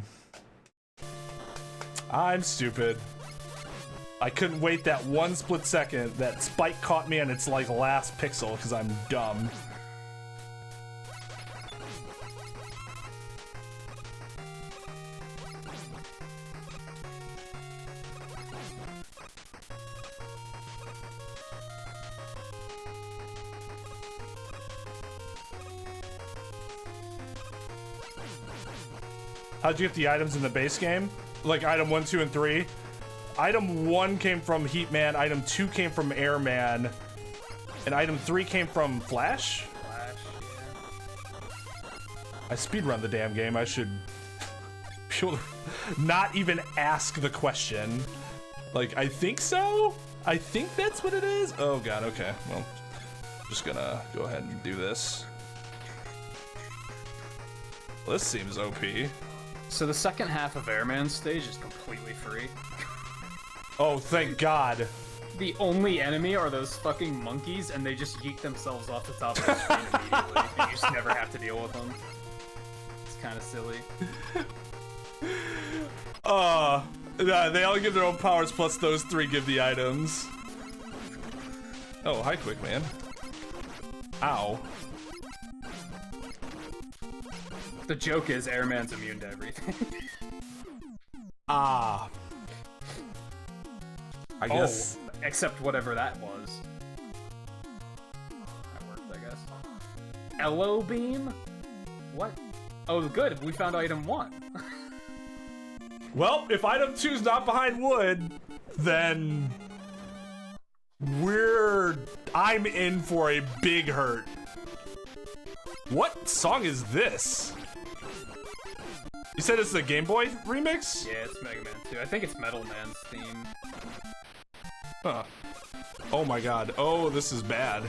I'm stupid. I couldn't wait that one split second that Spike caught me on its like last pixel because I'm dumb. How'd you get the items in the base game? Like item 1, 2, and 3? Item 1 came from Heatman, item 2 came from Airman, and item 3 came from Flash? Flash, yeah. I speedrun the damn game, I should not even ask the question. Like, I think so? I think that's what it is? Oh god, okay, well, just gonna go ahead and do this. Well, this seems OP. So the second half of Airman's stage is completely free. Oh, thank God. The only enemy are those fucking monkeys, and they just yeet themselves off the top of the screen immediately, and you just never have to deal with them. It's kind of silly. They all give their own powers, plus those 3 give the items. Oh, hi, Quick Man. Ow. The joke is Airman's immune to everything. Ah. I guess. Oh, except whatever that was. That worked, I guess. Elo beam? What? Oh, good. We found item 1. Well, if item 2's not behind wood, then I'm in for a big hurt. What song is this? You said it's the Game Boy remix? Yeah, it's Mega Man 2. I think it's Metal Man's theme. Huh. Oh my god. Oh, this is bad.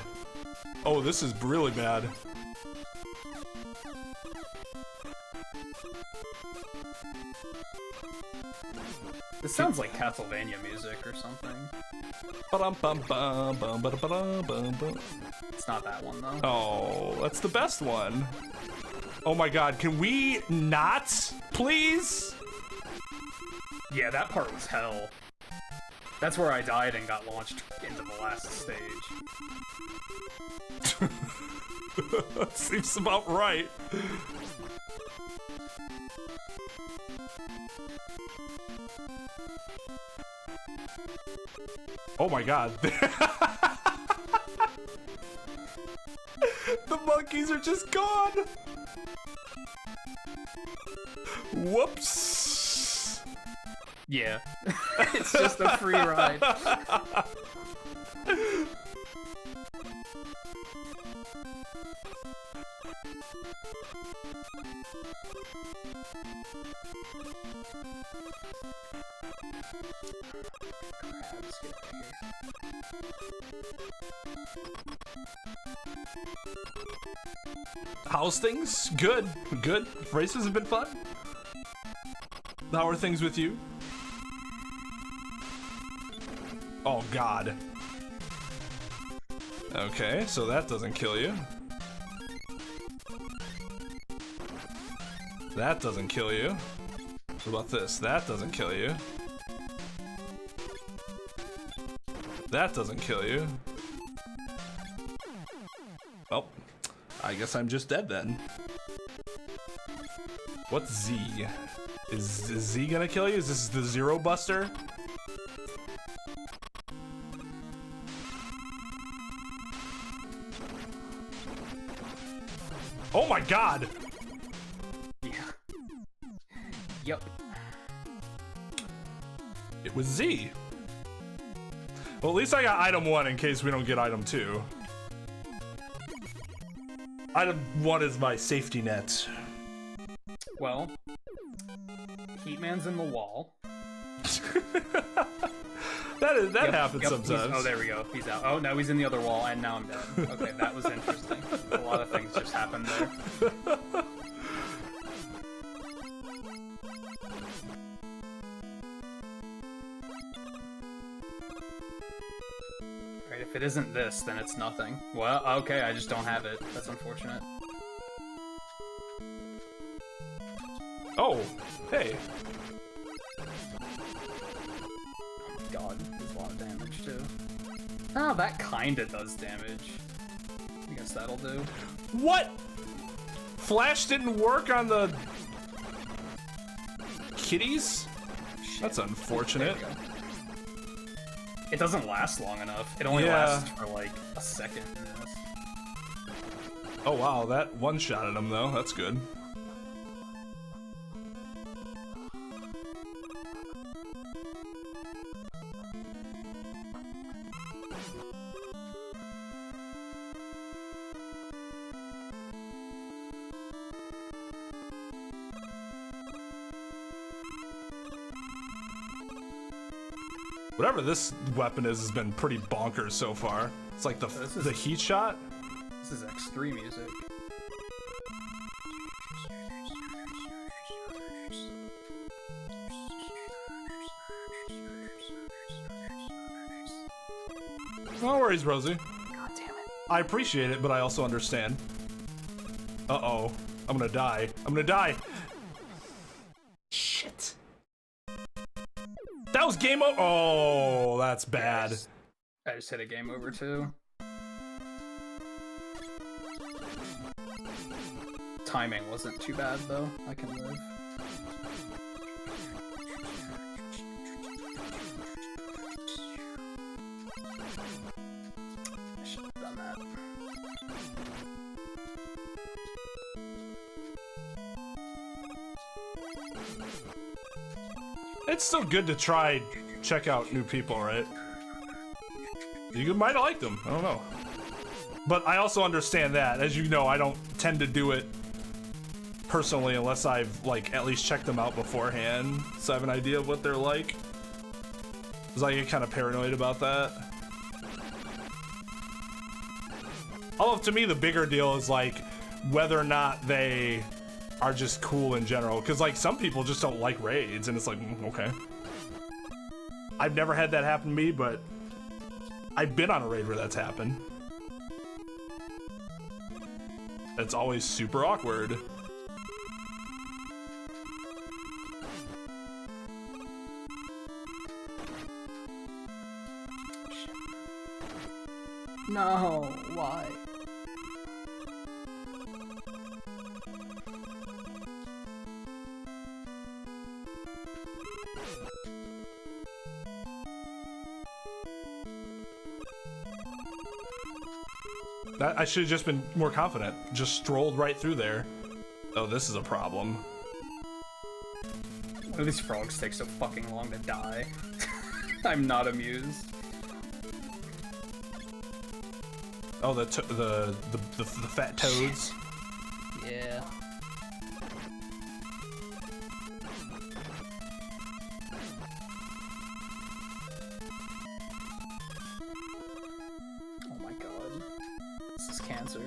Oh, this is really bad. This sounds like Castlevania music or something. It's not that one, though. Oh, that's the best one. Oh my god, can we not, please? Yeah, that part was hell. That's where I died and got launched into the last stage. Seems about right. Oh my god. The monkeys are just gone. Whoops. Yeah. It's just a free ride. How's things? Good. Good. Races have been fun. How are things with you? Oh god. Okay, so that doesn't kill you. That doesn't kill you. What about this? That doesn't kill you. That doesn't kill you. Well, I guess I'm just dead then. What's Z? Is Z gonna kill you? Is this the Zero Buster? Oh my god! Yeah. Yup. It was Z. Well, at least I got item 1 in case we don't get item 2. Item 1 is my safety net. Well, Heatman's in the wall. that happens sometimes. Oh, there we go. He's out. Oh, no, he's in the other wall, and now I'm dead. Okay, that was interesting. A lot of things just happened there. Alright, if it isn't this, then it's nothing. Well, okay, I just don't have it. That's unfortunate. Oh, hey. God, there's a lot of damage too. Oh, that kinda does damage. I guess that'll do. What? Flash didn't work on the kitties? Shit. That's unfortunate. There we go. It doesn't last long enough. It only lasts for like a second in this. Oh wow, that one-shotted him though. That's good. Whatever this weapon is has been pretty bonkers so far. It's like the heat shot. This is X3 music. No worries, Rosie. God damn it. I appreciate it, but I also understand. Uh-oh. I'm gonna die. I'm gonna die. Shit. That was game over. Oh, that's bad. I just hit a game over too. Timing wasn't too bad though. I can live. I should have done that. It's still good to try, check out new people, right? You might have liked them, I don't know. But I also understand that, as you know, I don't tend to do it personally unless I've, like, at least checked them out beforehand, so I have an idea of what they're like. Because I get kind of paranoid about that. Although, to me, the bigger deal is, like, whether or not they are just cool in general, because like some people just don't like raids and it's like okay. I've never had that happen to me, but I've been on a raid where that's happened. It's always super awkward. No, why? I should have just been more confident. Just strolled right through there. Oh, this is a problem. Why do these frogs take so fucking long to die? I'm not amused. Oh, the fat toads. Yeah. Oh my god. This is cancer.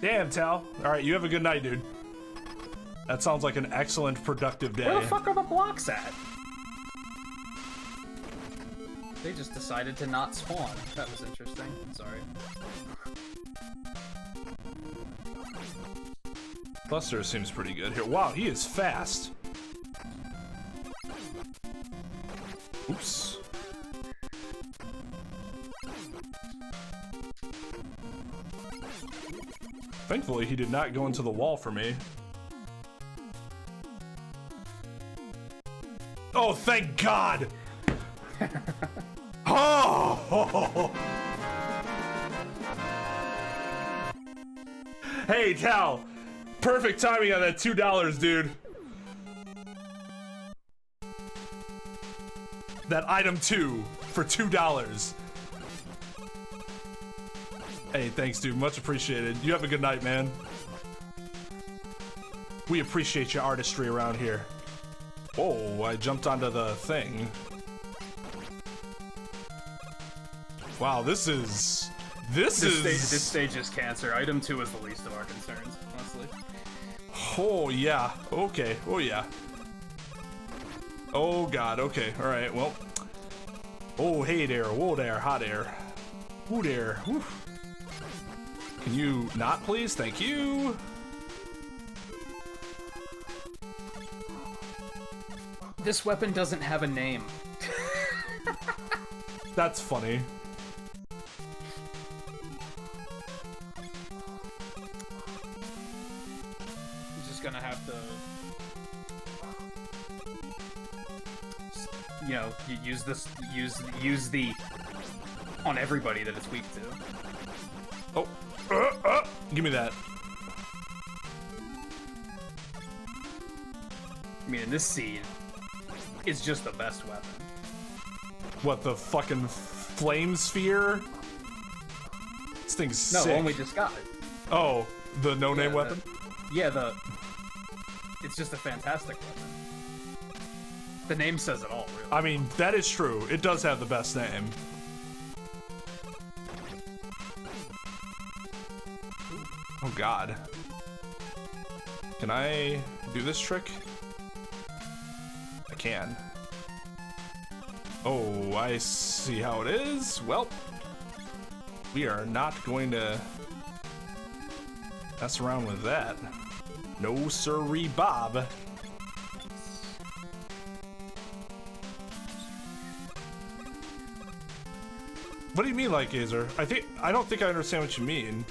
Damn, Tal. All right, you have a good night, dude. That sounds like an excellent, productive day. Where the fuck are the blocks at? They just decided to not spawn. That was interesting. Sorry. Buster seems pretty good here. Wow, he is fast. Oops. Thankfully, he did not go into the wall for me. Oh, thank God! Oh! Hey, Tal! Perfect timing on that $2, dude. That item 2 for $2. Hey, thanks, dude. Much appreciated. You have a good night, man. We appreciate your artistry around here. Oh, I jumped onto the thing. Wow, this stage is cancer. Item 2 is the least of our concerns, honestly. Oh, yeah. Okay. Oh, yeah. Oh, God. Okay. All right. Well. Oh, hey there. Whoa there. Hot air. Woo there. Woo. Can you not, please? Thank you. This weapon doesn't have a name. That's funny. He's just gonna have to, you know, use the on everybody that it's weak to. Oh, give me that. I mean, in this scene, it's just the best weapon. What, the fucking flame sphere? This thing's sick. No, only just got it. Oh, the no-name weapon? It's just a fantastic weapon. The name says it all, really. I mean, that is true. It does have the best name. Oh, God. Can I do this trick? I can. Oh, I see how it is. Well, we are not going to mess around with that. No sirree, Bob. What do you mean, Lightgazer? I don't think I understand what you mean.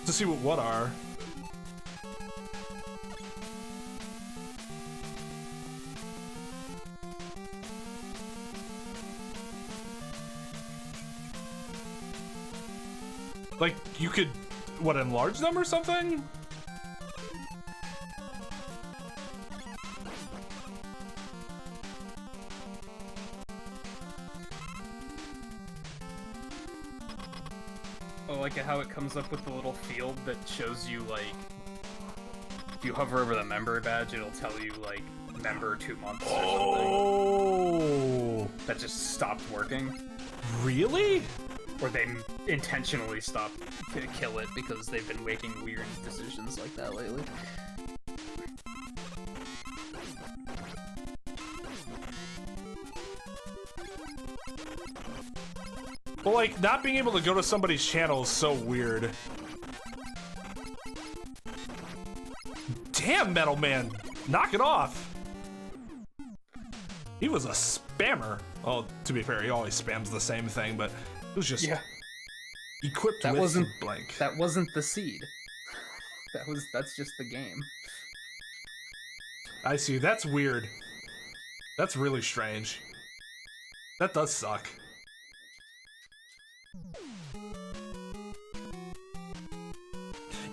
To see what are? Like, you could, what, enlarge them or something? Oh, like how it comes up with the little field that shows you, like, if you hover over the member badge, it'll tell you, like, member 2 months or something. Oh! That just stopped working. Really? Or they intentionally stopped to kill it because they've been making weird decisions like that lately. Well, like, not being able to go to somebody's channel is so weird. Damn, Metal Man! Knock it off! He was a spammer. Well, to be fair, he always spams the same thing, but it was just equipped That with wasn't blank. That wasn't the seed. That's just the game. I see. That's weird. That's really strange. That does suck.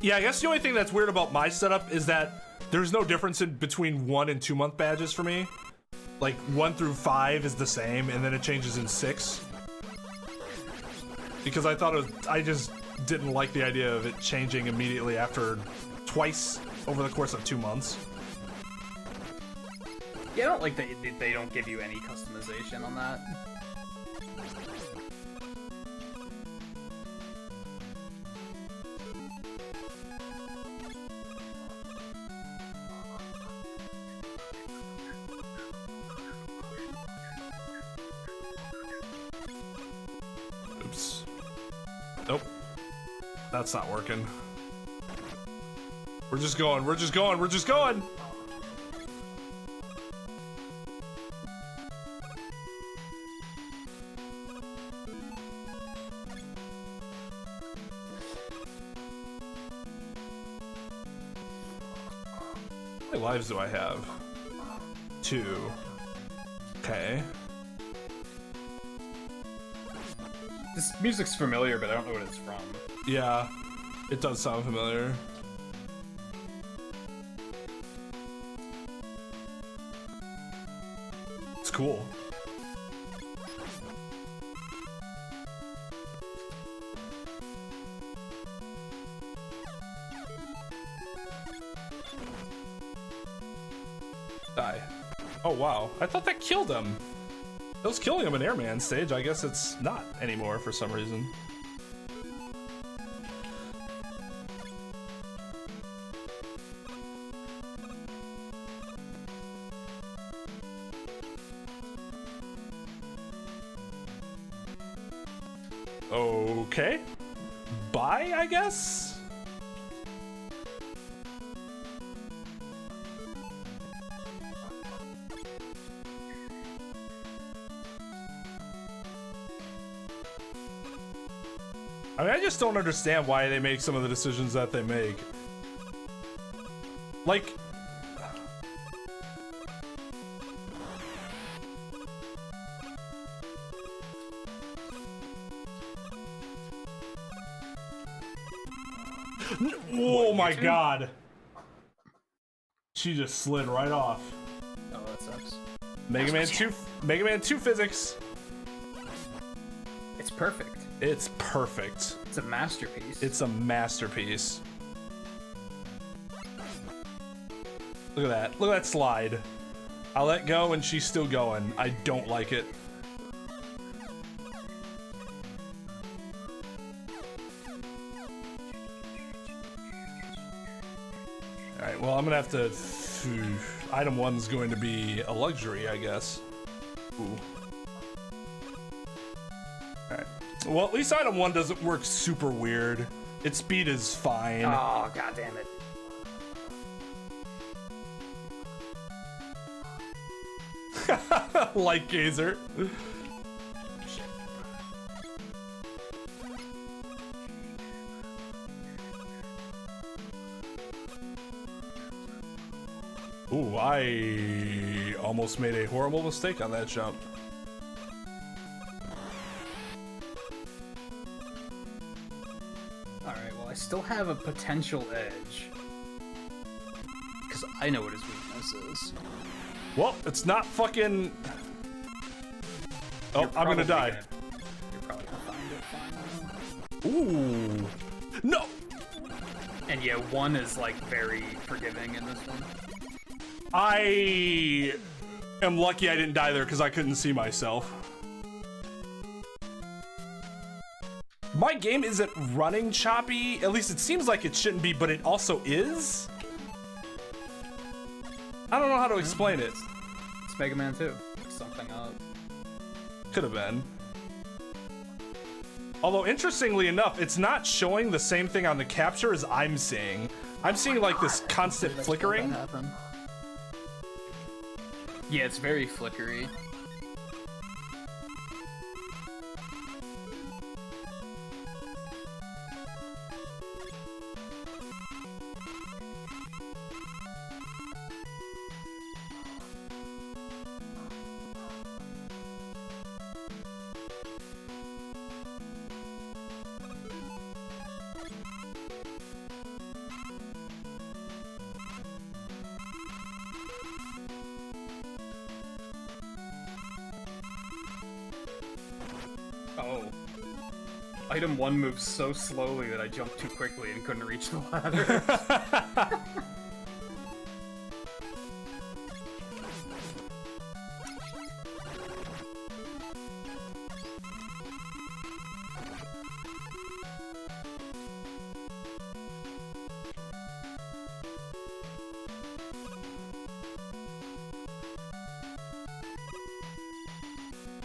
Yeah, I guess the only thing that's weird about my setup is that there's no difference in between 1 and 2 month badges for me. Like 1 through 5 is the same, and then it changes in 6. Because I thought I just didn't like the idea of it changing immediately after twice over the course of 2 months. Yeah, I don't like that they don't give you any customization on that. Nope. That's not working. We're just going, we're just going, we're just going! How many lives do I have? 2. Okay. This music's familiar, but I don't know what it's from. Yeah, it does sound familiar. It's cool. Die. Oh wow, I thought that killed him. It was killing him in Airman stage. I guess it's not anymore for some reason. Okay. Bye, I guess? I mean, I just don't understand why they make some of the decisions that they make. Like... Oh my god! She just slid right off. Oh, that sucks. Mega Man 2 physics. It's perfect. It's perfect. It's a masterpiece. It's a masterpiece. Look at that. Look at that slide. I let go and she's still going. I don't like it. Alright, well, I'm gonna have to... Item 1's going to be a luxury, I guess. Ooh. Alright. Well, at least item 1 doesn't work super weird. Its speed is fine. Oh, god damn it. Lightgazer. Ooh, I almost made a horrible mistake on that jump. Alright, well, I still have a potential edge. Because I know what his weakness is. Well, it's not fucking... Oh, I'm gonna die. You're probably gonna find it fine. Ooh. No! And yeah, 1 is, like, very forgiving in this one. I am lucky I didn't die there because I couldn't see myself. My game isn't running choppy. At least it seems like it shouldn't be, but it also is. I don't know how to explain it. It's Mega Man 2. Something up. Could have been. Although, interestingly enough, it's not showing the same thing on the capture as I'm seeing. I'm seeing like this constant flickering. Yeah, it's very flickery. Oh. Item 1 moves so slowly that I jumped too quickly and couldn't reach the ladder.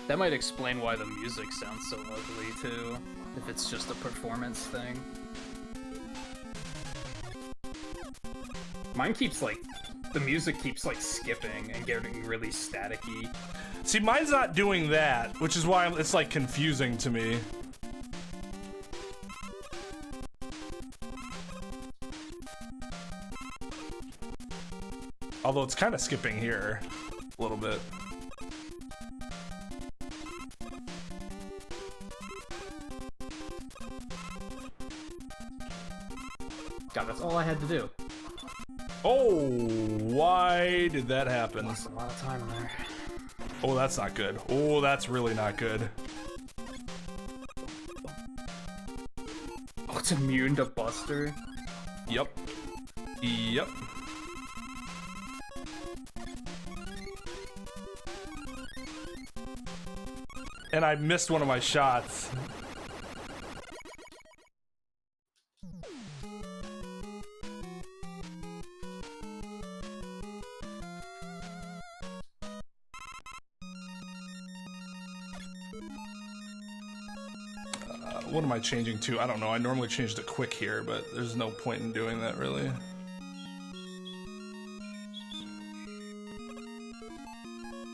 That might explain why the music sounds so ugly, too. If it's just a performance thing. Mine keeps, like... The music keeps, like, skipping and getting really staticky. See, mine's not doing that, which is why it's, like, confusing to me. Although it's kind of skipping here a little bit. God, that's all I had to do. Oh, why did that happen? Lost a lot of time there. Oh, that's not good. Oh, that's really not good. Oh, it's immune to Buster? Yep. Yep. And I missed one of my shots. What am I changing to? I don't know. I normally change to quick here, but there's no point in doing that, really.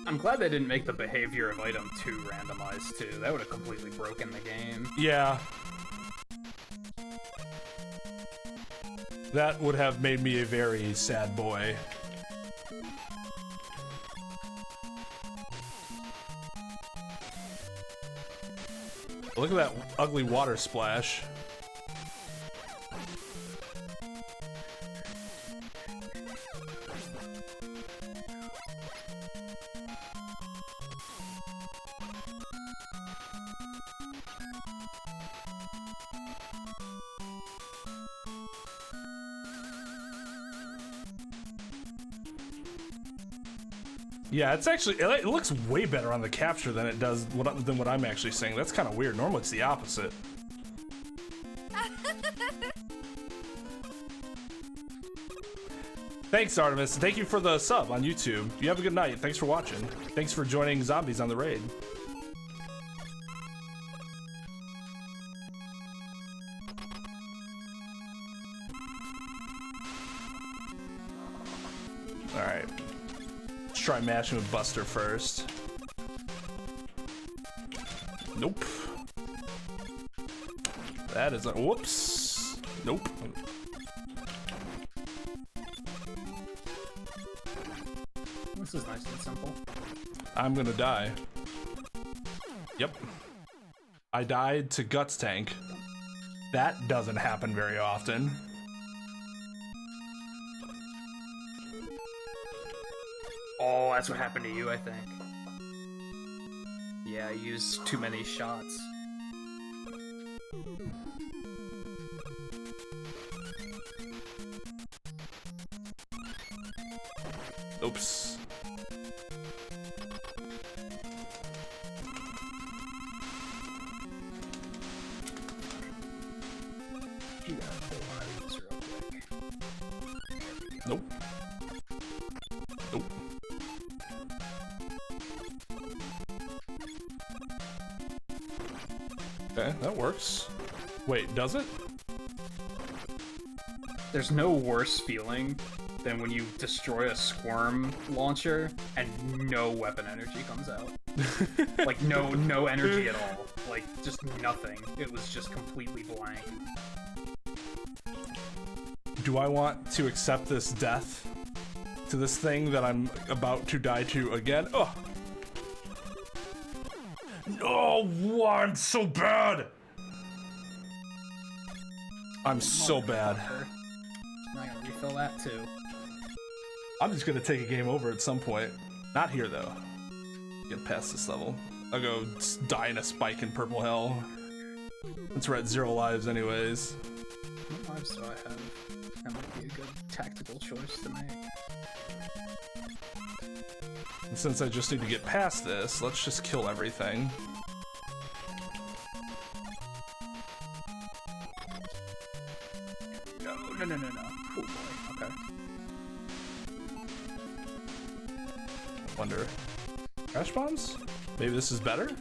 I'm glad they didn't make the behavior of item 2 randomized, too. That would have completely broken the game. Yeah. That would have made me a very sad boy. Look at that ugly water splash. Yeah, it's actually, it looks way better on the capture than it does than what I'm actually saying. That's kind of weird. Normally it's the opposite. Thanks, Artemis. Thank you for the sub on YouTube. You have a good night. Thanks for watching. Thanks for joining Zombies on the Raid. Alright. Let's try matching with Buster first. Nope. That is a whoops. Nope. This is nice and simple. I'm gonna die. Yep. I died to Guts Tank. That doesn't happen very often. Oh, that's what happened to you, I think. Yeah, I used too many shots. Oops. You gotta pull one of these real quick. Nope. Nope. Okay, that works. Wait, does it? There's no worse feeling than when you destroy a squirm launcher and no weapon energy comes out. Like no energy at all. Like just nothing. It was just completely blank. Do I want to accept this death to this thing that I'm about to die to again? Oh! No, I'm so bad! I'm so bad. I'm gonna refill that too. I'm just gonna take a game over at some point. Not here though. Get past this level. I'll go die in a spike in purple hell. Since we're at 0 lives anyways. What lives do I have? That might be a good tactical choice to make. And since I just need to get past this, let's just kill everything. No. Oh boy, okay. Wonder. Crash bombs? Maybe this is better?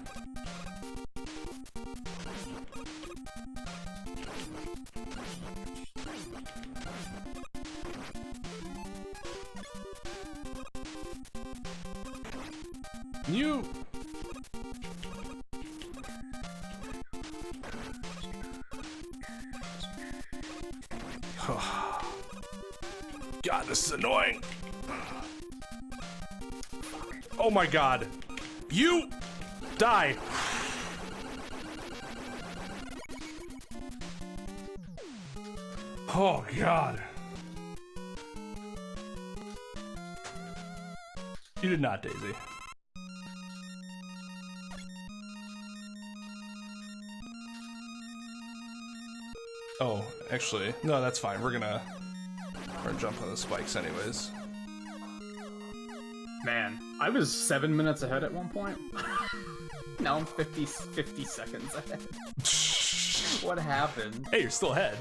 You... God, this is annoying. Oh my God. You die. Oh God. You did not, Daisy. Oh, actually, no, that's fine. We're gonna jump on the spikes anyways. Man, I was 7 minutes ahead at one point. Now I'm 50 seconds ahead. What happened? Hey, you're still ahead.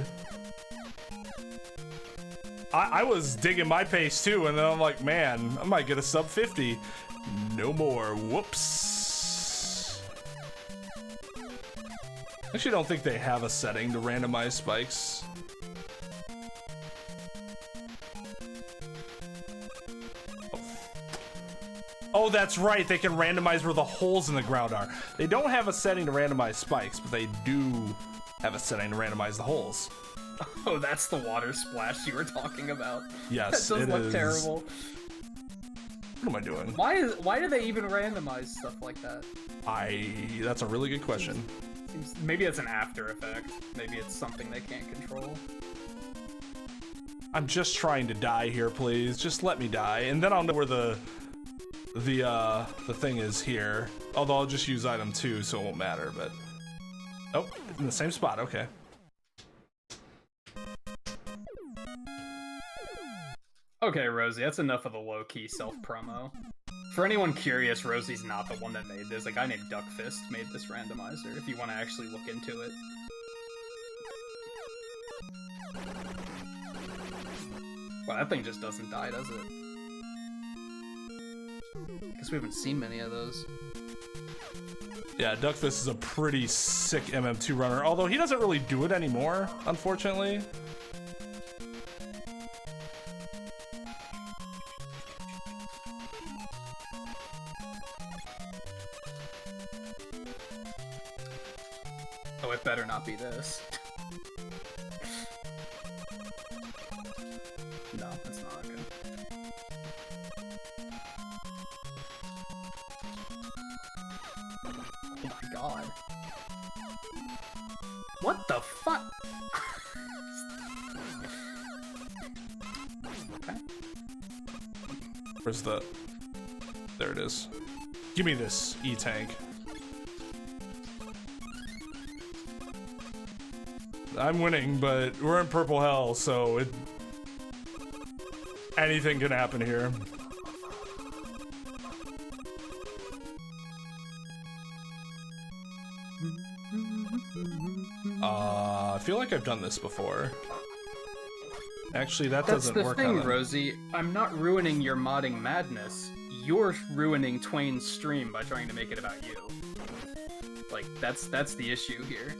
I was digging my pace too, and then I'm like, man, I might get a sub 50. No more. Whoops. Actually, I don't think they have a setting to randomize spikes. Oh, that's right. They can randomize where the holes in the ground are. They don't have a setting to randomize spikes, but they do have a setting to randomize the holes. Oh, that's the water splash you were talking about. Yes, that does look is. terrible. What am I doing? Why do they even randomize stuff like that? That's a really good question. Maybe it's an after effect. Maybe it's something they can't control. I'm just trying to die here, please. Just let me die, and then I'll know where the thing is here. Although I'll just use item 2, so it won't matter. But oh, in the same spot. Okay. Okay, Rosie, that's enough of the low-key self-promo. For anyone curious, Rosie's not the one that made this. A guy named Duckfist made this randomizer, if you want to actually look into it. Well, that thing just doesn't die, does it? Guess we haven't seen many of those. Yeah, Duckfist is a pretty sick MM2 runner, although he doesn't really do it anymore, unfortunately. Oh, it better not be this. No, that's not good. Oh my god. What the fuck? Okay. Where's the... There it is. Give me this E-tank. I'm winning, but we're in purple hell, so anything can happen here. I feel like I've done this before. Actually, that doesn't work. That's the thing, Rosie. I'm not ruining your modding madness. You're ruining Twain's stream by trying to make it about you. Like, that's the issue here.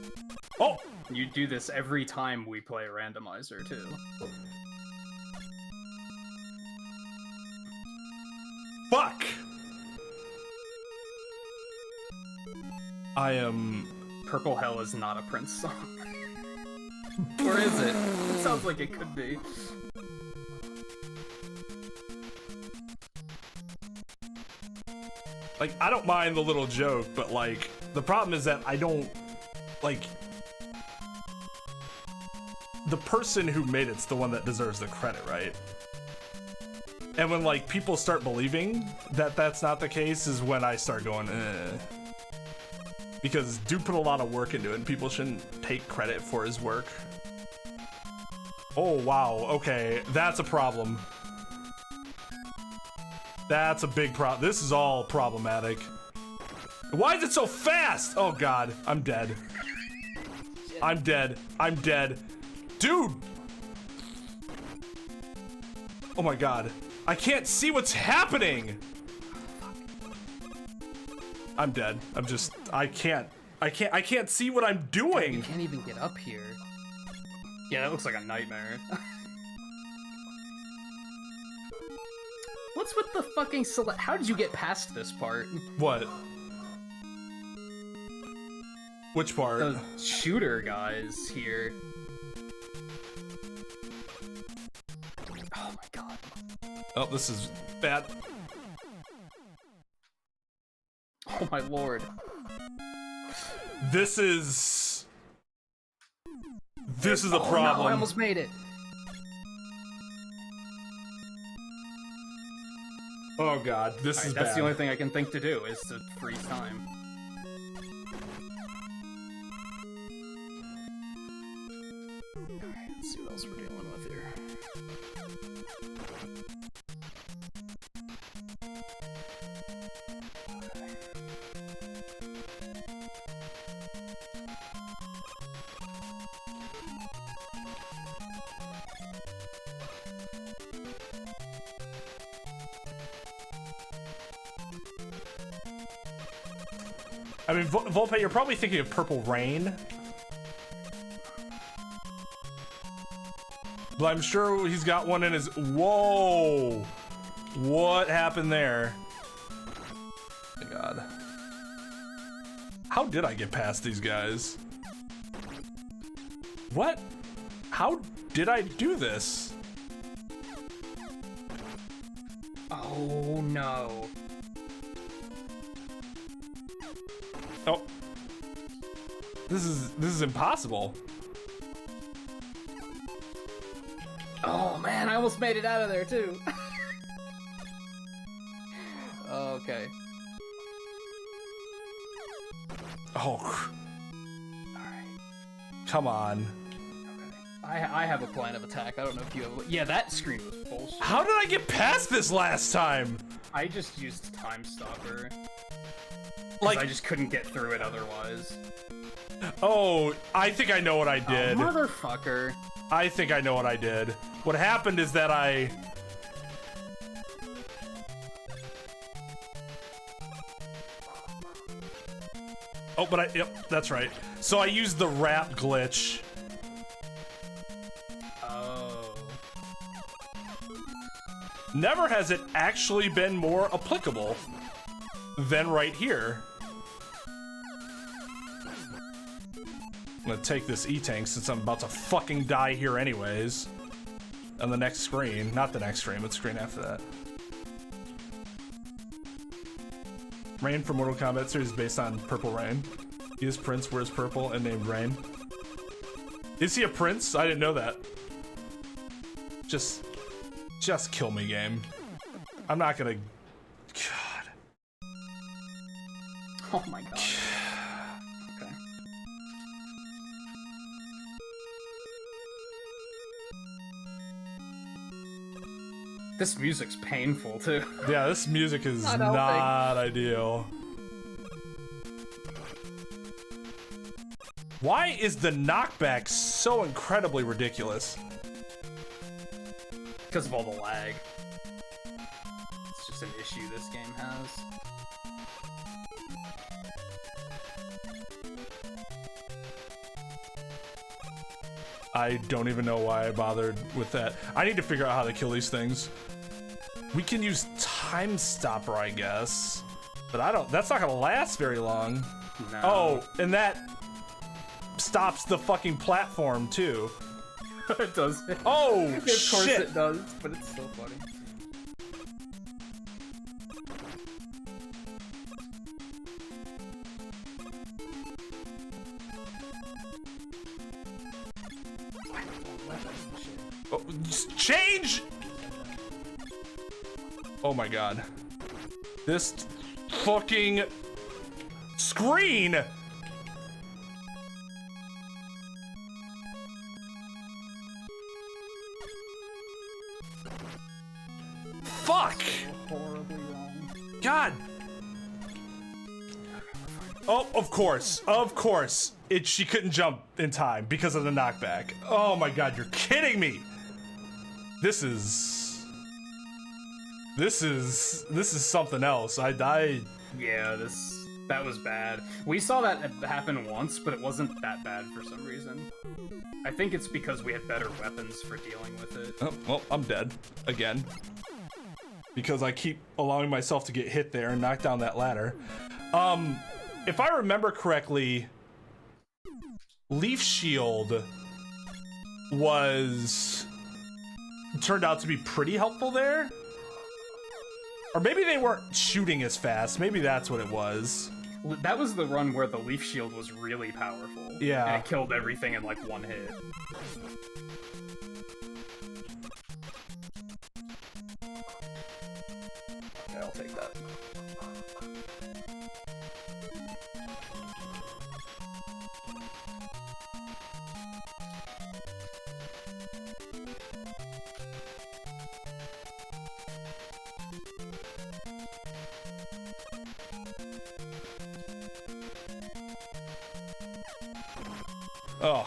Oh! You do this every time we play a randomizer, too. Fuck! I am... Purple Hell is not a Prince song. Or is it? It sounds like it could be. Like, I don't mind the little joke, but, like, the problem is that I don't, like... The person who made it's the one that deserves the credit, right? And when, like, people start believing that that's not the case is when I start going, eh. Because dude put a lot of work into it, and people shouldn't take credit for his work. Oh, wow, okay, that's a problem. That's a big problem. This is all problematic. Why is it so fast? Oh god, I'm dead. I'm dead. I'm dead. Dude! Oh my god. I can't see what's happening! I'm dead. I can't see what I'm doing. You can't even get up here. Yeah, that looks like a nightmare. What's with the fucking select? How did you get past this part? What? Which part? The shooter guys here. Oh my god. Oh, this is bad. Oh my lord. This is a Oh, problem. no, I almost made it. Oh god, this is bad. That's the only thing I can think to do is to freeze time. Alright, let's see what else we're dealing with here. I mean, Volpe, you're probably thinking of Purple Rain. But I'm sure he's got one in his... Whoa! What happened there? Oh my god. How did I get past these guys? What? How did I do this? Oh no. Oh. This is impossible. Oh man, I almost made it out of there too. Okay. Oh. Alright. Come on. Okay. I have a plan of attack. I don't know if you have. Yeah, that screen was bullshit. How did I get past this last time? I just used Time Stopper. Like, I just couldn't get through it otherwise. oh, I think I know what I did. Oh, motherfucker. I think I know what I did. What happened is that I... Oh, but yep, that's right. So I used the wrap glitch. Oh. Never has it actually been more applicable than right here. I'm gonna take this E-Tank since I'm about to fucking die here anyways. On the next screen. Not the next screen, but screen after that. Rain from Mortal Kombat series based on Purple Rain. He is Prince, wears purple, and named Rain. Is he a prince? I didn't know that. Just kill me, game. I'm not gonna... God. Oh my god. Okay. This music's painful too. Yeah, this music is Not not ideal. Why is the knockback so incredibly ridiculous? Because of all the lag. It's just an issue this game has. I don't even know why I bothered with that. I need to figure out how to kill these things. We can use Time Stopper, I guess. But I don't, that's not gonna last very long. No. Oh, and that stops the fucking platform too. It does. Oh, Of course shit. it does, but it's still funny. Oh, just change! Oh my god. This fucking screen! Fuck! Horribly wrong. God! Oh, of course. Of course. She couldn't jump in time because of the knockback. Oh my god, you're kidding me! This is something else. Yeah, this That was bad. We saw that happen once, but it wasn't that bad for some reason. I think it's because we had better weapons for dealing with it. Oh, well, I'm dead again. Because I keep allowing myself to get hit there and knock down that ladder. If I remember correctly, Leaf Shield turned out to be pretty helpful there. Or maybe they weren't shooting as fast. Maybe that's what it was. That was the run where the Leaf Shield was really powerful. Yeah. And it killed everything in like one hit. Okay, I'll take that. Ugh.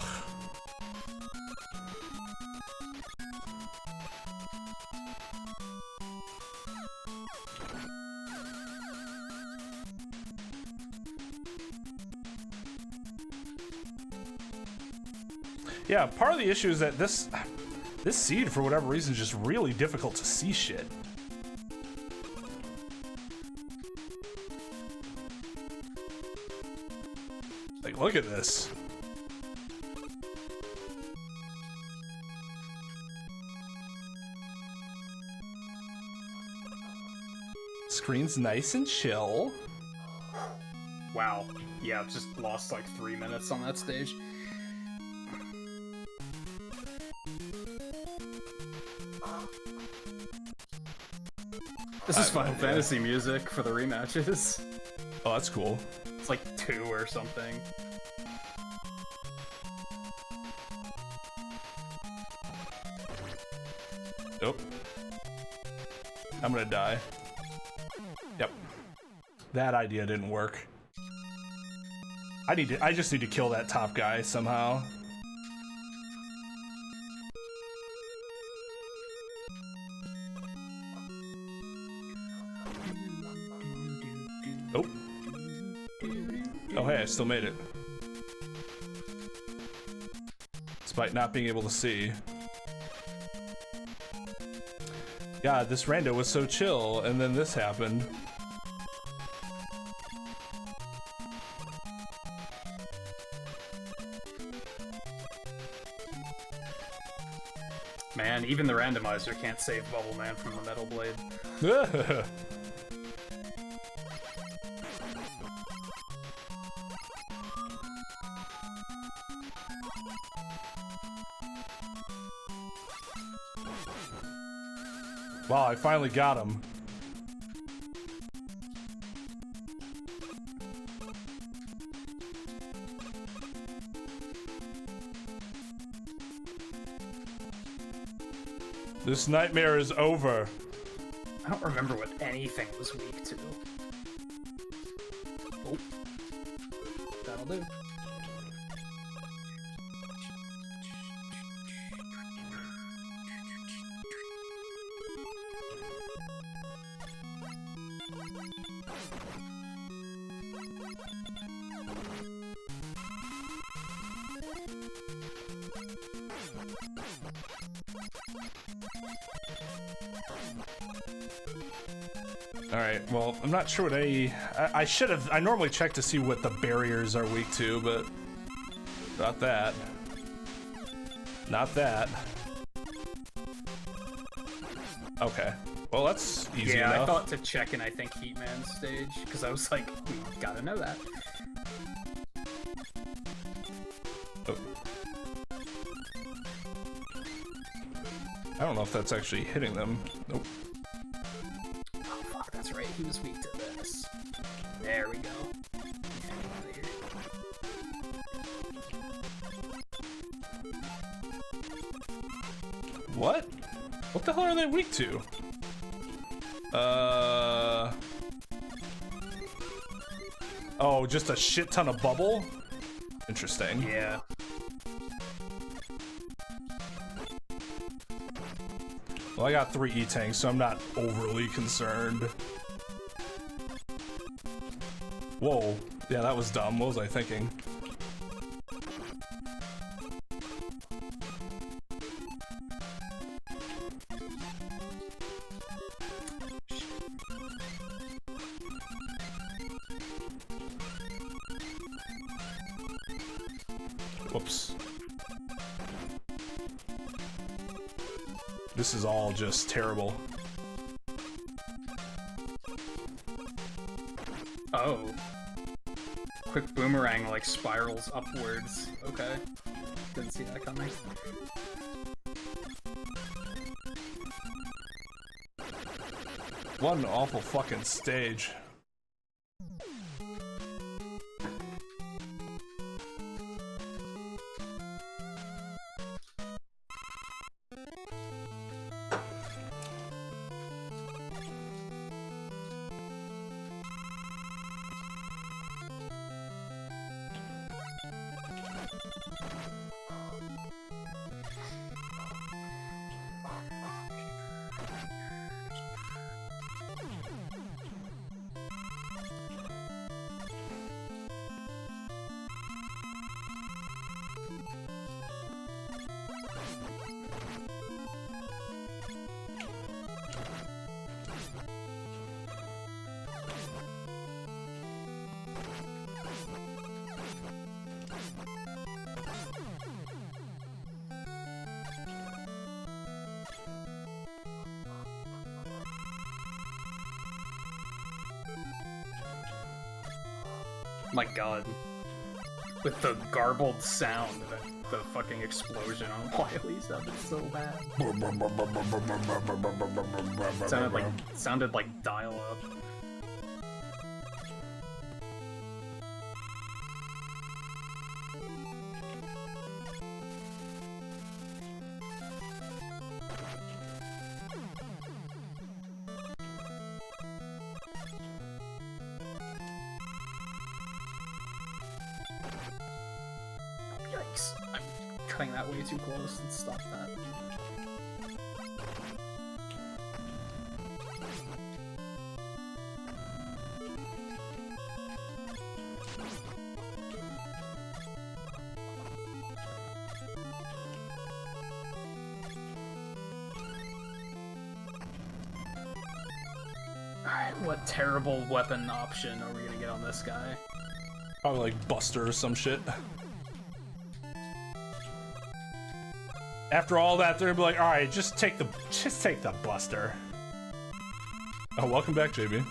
Yeah, part of the issue is that this seed, for whatever reason, is just really difficult to see shit. Like, look at this. Screen's nice and chill. Wow. Yeah, just lost like 3 minutes on that stage. This is Final Fantasy music for the rematches. Oh, that's cool. It's like 2 or something. Nope. I'm gonna die. Yep. That idea didn't work. I just need to kill that top guy somehow. Oh. Oh, hey, I still made it. Despite not being able to see. God, this rando was so chill, and then this happened. Man, even the randomizer can't save Bubble Man from the Metal Blade. Wow, I finally got him. This nightmare is over. I don't remember what anything was weak to. Oh. That'll do. Alright, well, I'm not sure what I should have. I normally check to see what the barriers are weak to, but not that. Not that. Okay. Well, that's easy enough. Yeah, I thought to check in, I think, Heatman's stage, because I was like, we gotta know that. Oh. I don't know if that's actually hitting them. Nope. Oh, fuck, that's right. He was weak to this. There we go. What? What the hell are they weak to? Oh, just a shit ton of bubble? Interesting. Yeah. Well, I got 3 E-tanks, so I'm not overly concerned. Whoa. Yeah, that was dumb. What was I thinking? Whoops. This is all just terrible. Oh. Quick boomerang, like, spirals upwards. Okay. Didn't see that coming. What an awful fucking stage. My god. With the garbled sound, the fucking explosion on Wily sounded so bad. Sounded like dial-up. Yikes. I'm cutting that way too close. Let's stop that. Alright, what terrible weapon option are we gonna get on this guy? Probably like Buster or some shit. After all that, they're gonna be like, all right, just take the Buster. Oh, welcome back, JB.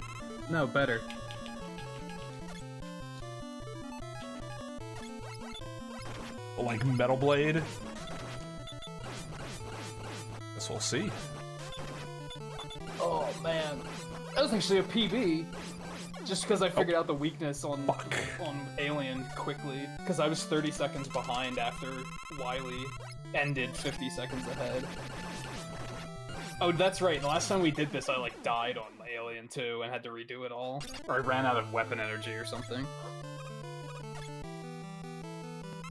No, better. Like Metal Blade. Guess we'll see. Oh man, that was actually a PB. Just because I figured out the weakness on Alien quickly, because I was 30 seconds behind after Wily ended 50 seconds ahead. Oh, that's right. The last time we did this, I like died on Alien 2 and had to redo it all, or I ran out of weapon energy or something.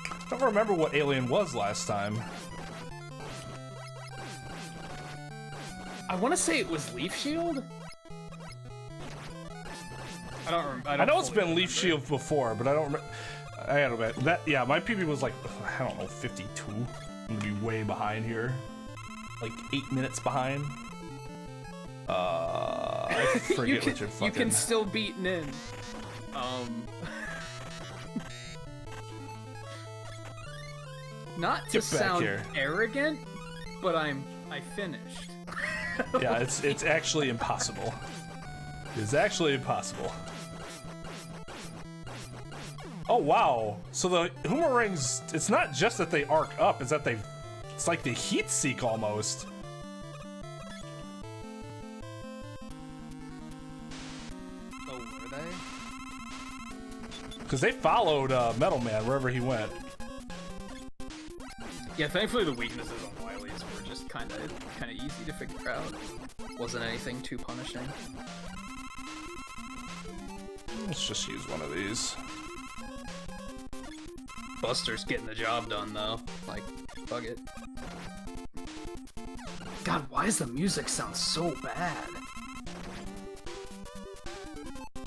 I don't remember what Alien was last time. I want to say it was Leaf Shield. I don't remember. I know it's been Leaf Shield before, but I don't remember. I don't know that. Yeah, my PB was like, I don't know, 52. I'm gonna be way behind here, like 8 minutes behind. I forget what you're fucking. You can still beat Nin. Not to sound arrogant, but I finished. Yeah, it's actually impossible. It's actually impossible. Oh wow! So the boomerangs, it's not just that they arc up; it's that it's like they heat seek almost. Oh, were they? Because they followed Metal Man wherever he went. Yeah, thankfully the weaknesses on Wily's were just kind of easy to figure out. Wasn't anything too punishing. Let's just use one of these. Buster's getting the job done though. Like, fuck it. God, why does the music sound so bad?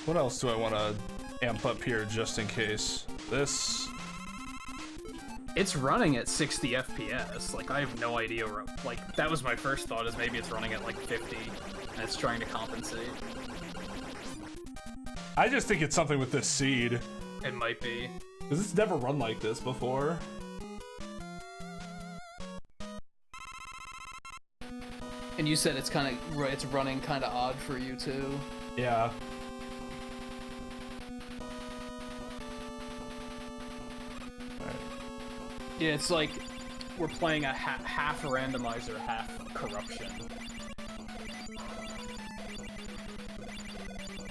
What else do I want to amp up here just in case? This. It's running at 60 FPS. Like, I have no idea. Like, that was my first thought, is maybe it's running at like 50 and it's trying to compensate. I just think it's something with this seed. It might be. Because it's never run like this before. And you said it's running kind of odd for you too. Yeah. Yeah, it's like we're playing a half randomizer, half corruption.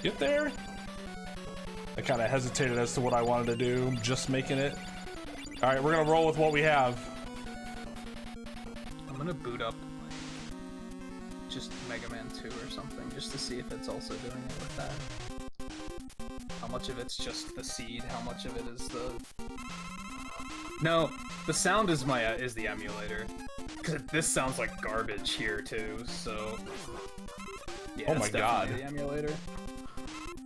Get there? I kind of hesitated as to what I wanted to do, just making it. All right, we're gonna roll with what we have. I'm gonna boot up just Mega Man 2 or something, just to see if it's also doing it with that. How much of it's just the seed, how much of it is the... No, the sound is the emulator. Because this sounds like garbage here too, so... Yeah, oh it's my definitely god. The emulator.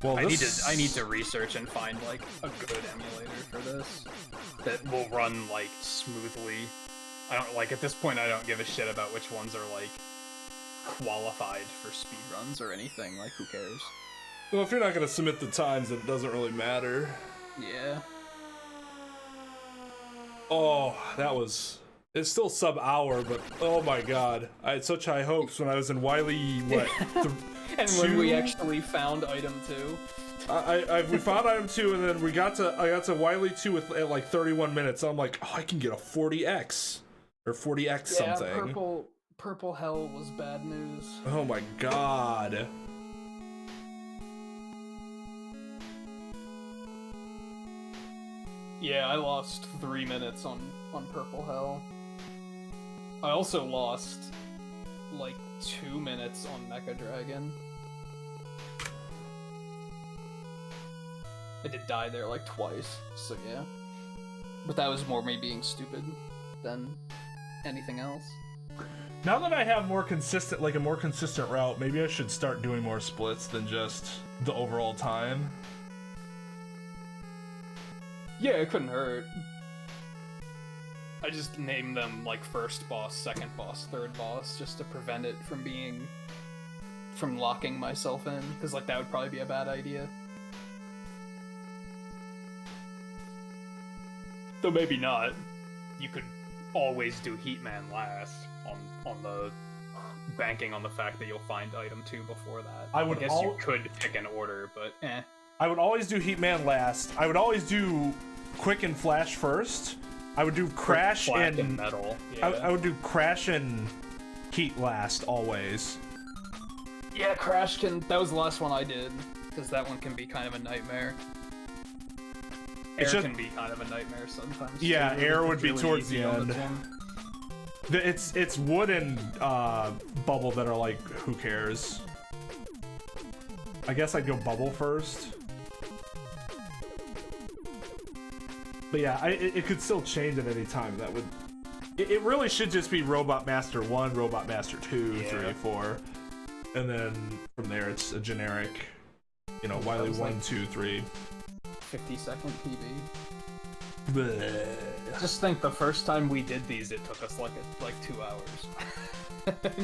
Well, I need to research and find like a good emulator for this that will run like smoothly. I don't like at this point. I don't give a shit about which ones are like qualified for speedruns or anything. Like, who cares? Well, if you're not gonna submit the times, then it doesn't really matter. Yeah. Oh, that was... It's still sub-hour, but oh my god. I had such high hopes when I was in Wily, what? And when we actually found item 2. We found item 2, and then I got to Wily 2 at like 31 minutes. I'm like, oh, I can get a 40x. Or 40x something. Yeah, purple hell was bad news. Oh my god. Yeah, I lost 3 minutes on purple hell. I also lost like 2 minutes on Mecha Dragon. I did die there like twice, so yeah. But that was more me being stupid than anything else. Now that I have a more consistent route, maybe I should start doing more splits than just the overall time. Yeah, it couldn't hurt. I just named them like first boss, second boss, third boss, just to prevent it from locking myself in, because like that would probably be a bad idea. Though maybe not. You could always do Heatman last on the banking on the fact that you'll find item 2 before that. I guess you could pick an order, but eh. I would always do Heatman last. I would always do Quick and Flash first. I would do Crash and Metal. Yeah. I would do Crash and Heat last, always. Yeah, Crash that was the last one I did, because that one can be kind of a nightmare. Air can be kind of a nightmare sometimes. Yeah, too. Air would be Really towards the easy on end. this one. It's Wood and Bubble that are like, who cares? I guess I'd go Bubble first. But yeah, it could still change at any time. That would... It really should just be Robot Master 1, Robot Master 2, 3, 4. And then from there it's a generic, you know, Wily 1, like 2, 3. 50-second PB. Bleh. Just think the first time we did these, it took us like 2 hours.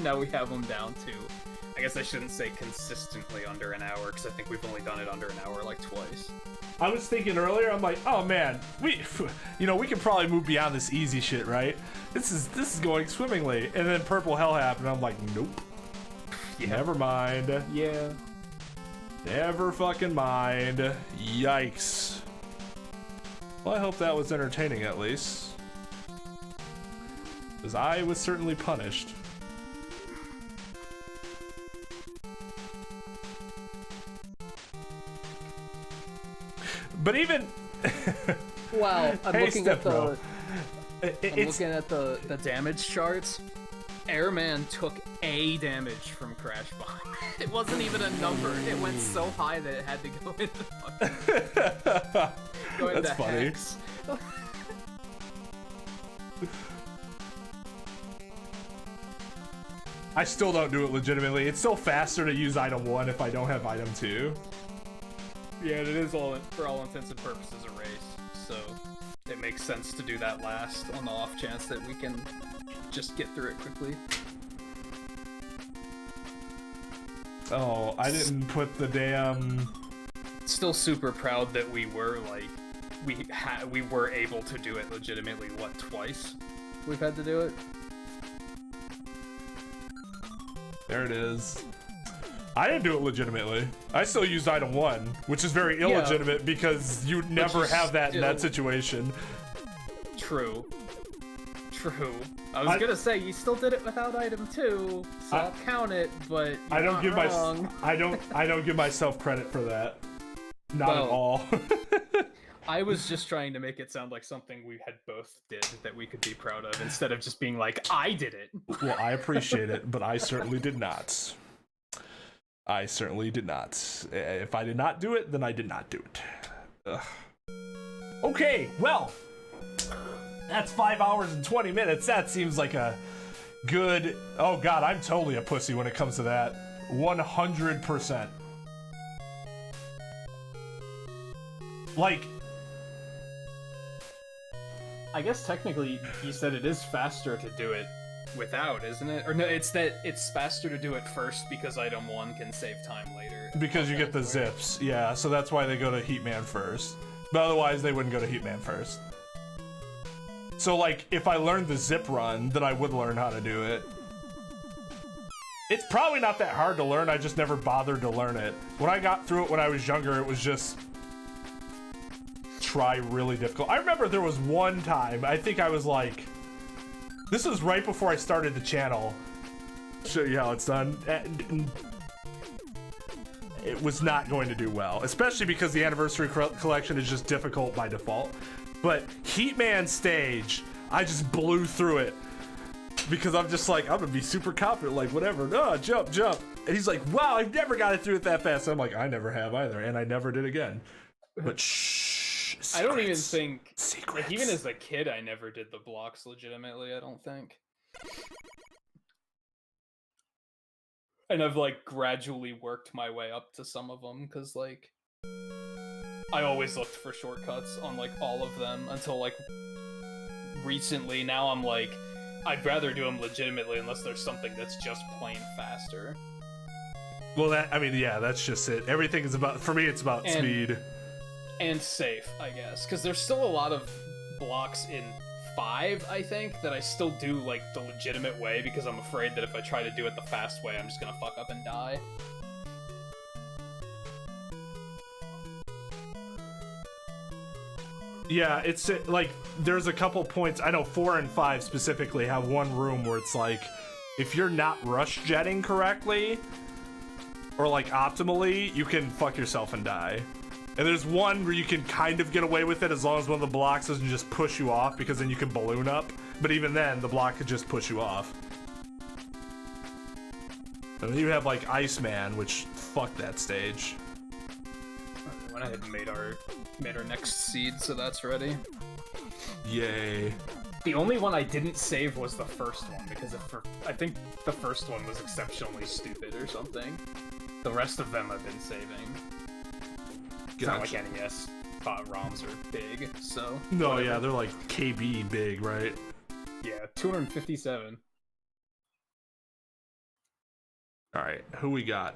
Now we have them down to, I guess I shouldn't say consistently under an hour, because I think we've only done it under an hour like twice. I was thinking earlier, I'm like, oh man, we can probably move beyond this easy shit, right? This is going swimmingly. And then Purple Hell happened, I'm like, nope. Yeah. Never mind. Yeah. Never fucking mind. Yikes. Well, I hope that was entertaining at least. Because I was certainly punished. But even... Wow, I'm Hey, looking at bro. looking at the damage charts. Airman took A damage from Crash Bomb. It wasn't even a number. It went so high that it had to go into fucking... That's funny. Hex. I still don't do it legitimately. It's still faster to use item 1 if I don't have item 2. Yeah, it is for all intents and purposes a race, so it makes sense to do that last on the off chance that we can just get through it quickly. Oh, I didn't put the damn... Still super proud that we were, like, we were able to do it legitimately, what, twice? We've had to do it? There it is. I didn't do it legitimately. I still used item 1, which is very illegitimate because you never have that in that situation. True. True. I was gonna say you still did it without item 2, so I'll count it, but I don't give wrong. I don't give myself credit for that. Not at all. I was just trying to make it sound like something we had both did that we could be proud of, instead of just being like, I did it. Well, I appreciate it, but I certainly did not. I certainly did not. If I did not do it, then I did not do it. Ugh. Okay, well, that's 5 hours and 20 minutes. That seems like a good... Oh god, I'm totally a pussy when it comes to that. 100%. Like... I guess technically you said it is faster to do it without, isn't it? Or no, it's that it's faster to do it first because item 1 can save time later. Because you get the zips, yeah, so that's why they go to Heatman first. But otherwise they wouldn't go to Heatman first. So like, if I learned the zip run, then I would learn how to do it. It's probably not that hard to learn, I just never bothered to learn it. When I got through it when I was younger, it was just... try really difficult. I remember there was one time, I think I was like... This was right before I started the channel. Show you how it's done. It was not going to do well, especially because the anniversary collection is just difficult by default. But Heatman stage, I just blew through it because I'm just like, I'm gonna be super confident, like whatever. No, jump, jump. And he's like, wow, I've never got it through it that fast. I'm like, I never have either, and I never did again. But shh. Secrets. I don't even think, Secrets. like, even as a kid, I never did the blocks legitimately, I don't think. And I've, like, gradually worked my way up to some of them, because, like, I always looked for shortcuts on, like, all of them, until, like, recently, now I'm like, I'd rather do them legitimately unless there's something that's just plain faster. Well, that, I mean, yeah, that's just it. Everything is about, for me, it's about speed. And safe, I guess, because there's still a lot of blocks in 5, I think, that I still do, like, the legitimate way, because I'm afraid that if I try to do it the fast way, I'm just gonna fuck up and die. Yeah, it's, like, there's a couple points, I know 4 and 5 specifically have one room where it's like, if you're not rush jetting correctly, or, like, optimally, you can fuck yourself and die. And there's one where you can kind of get away with it as long as one of the blocks doesn't just push you off, because then you can balloon up. But even then, the block could just push you off. And then you have like Iceman, which fuck that stage. I went ahead and made our next seed, so that's ready. Yay. The only one I didn't save was the first one, because I think the first one was exceptionally stupid or something. The rest of them I've been saving. It's not like NES ROMs are big, so... No, whatever. yeah, they're like KB big, right? Yeah, 257. Alright, who we got?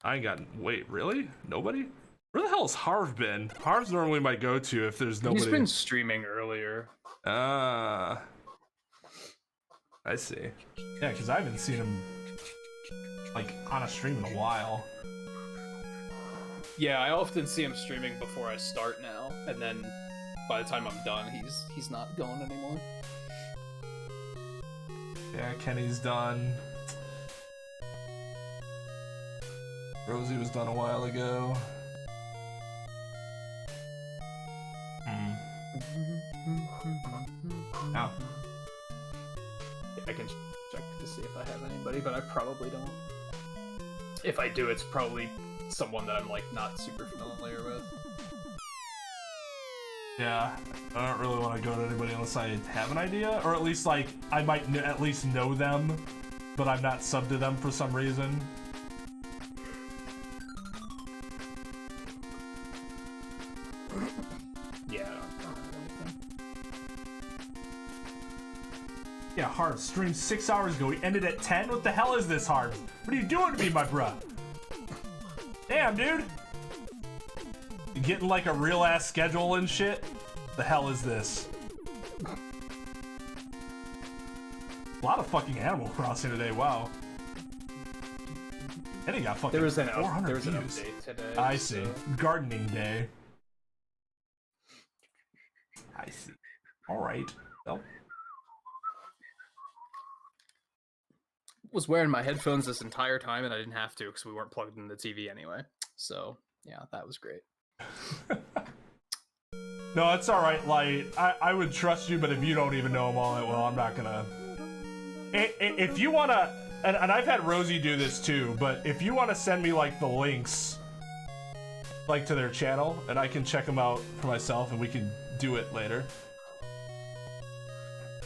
I ain't got... Wait, really? Nobody? Where the hell has Harv been? Harv's normally my go-to if there's nobody... He's been streaming earlier. Ah. I see. Yeah, because I haven't seen him, like, on a stream in a while. Yeah, I often see him streaming before I start now, and then by the time I'm done, he's not going anymore. Yeah, Kenny's done. Rosie was done a while ago. Ow. Yeah, I can check to see if I have anybody, but I probably don't. If I do, it's probably someone that I'm, like, not super familiar with. Yeah, I don't really want to go to anybody unless I have an idea, or at least, like, I might at least know them, but I'm not subbed to them for some reason. Yeah. I don't know. Yeah, Harv streamed 6 hours ago. He ended at 10? What the hell is this, Harv? What are you doing to me, my bruh? Damn, dude. You getting like a real ass schedule and shit? The hell is this? A lot of fucking Animal Crossing today, wow. And he got fucking There was an 400 views. update today. I see. Gardening day. I see. Alright. Well. Was wearing my headphones this entire time and I didn't have to because we weren't plugged in the TV anyway. So yeah, that was great. No, it's alright, Light. I would trust you, but if you don't even know them all that well, I'm not gonna... If you wanna... And I've had Rosie do this too, but if you wanna send me, like, the links, like, to their channel, and I can check them out for myself, and we can do it later.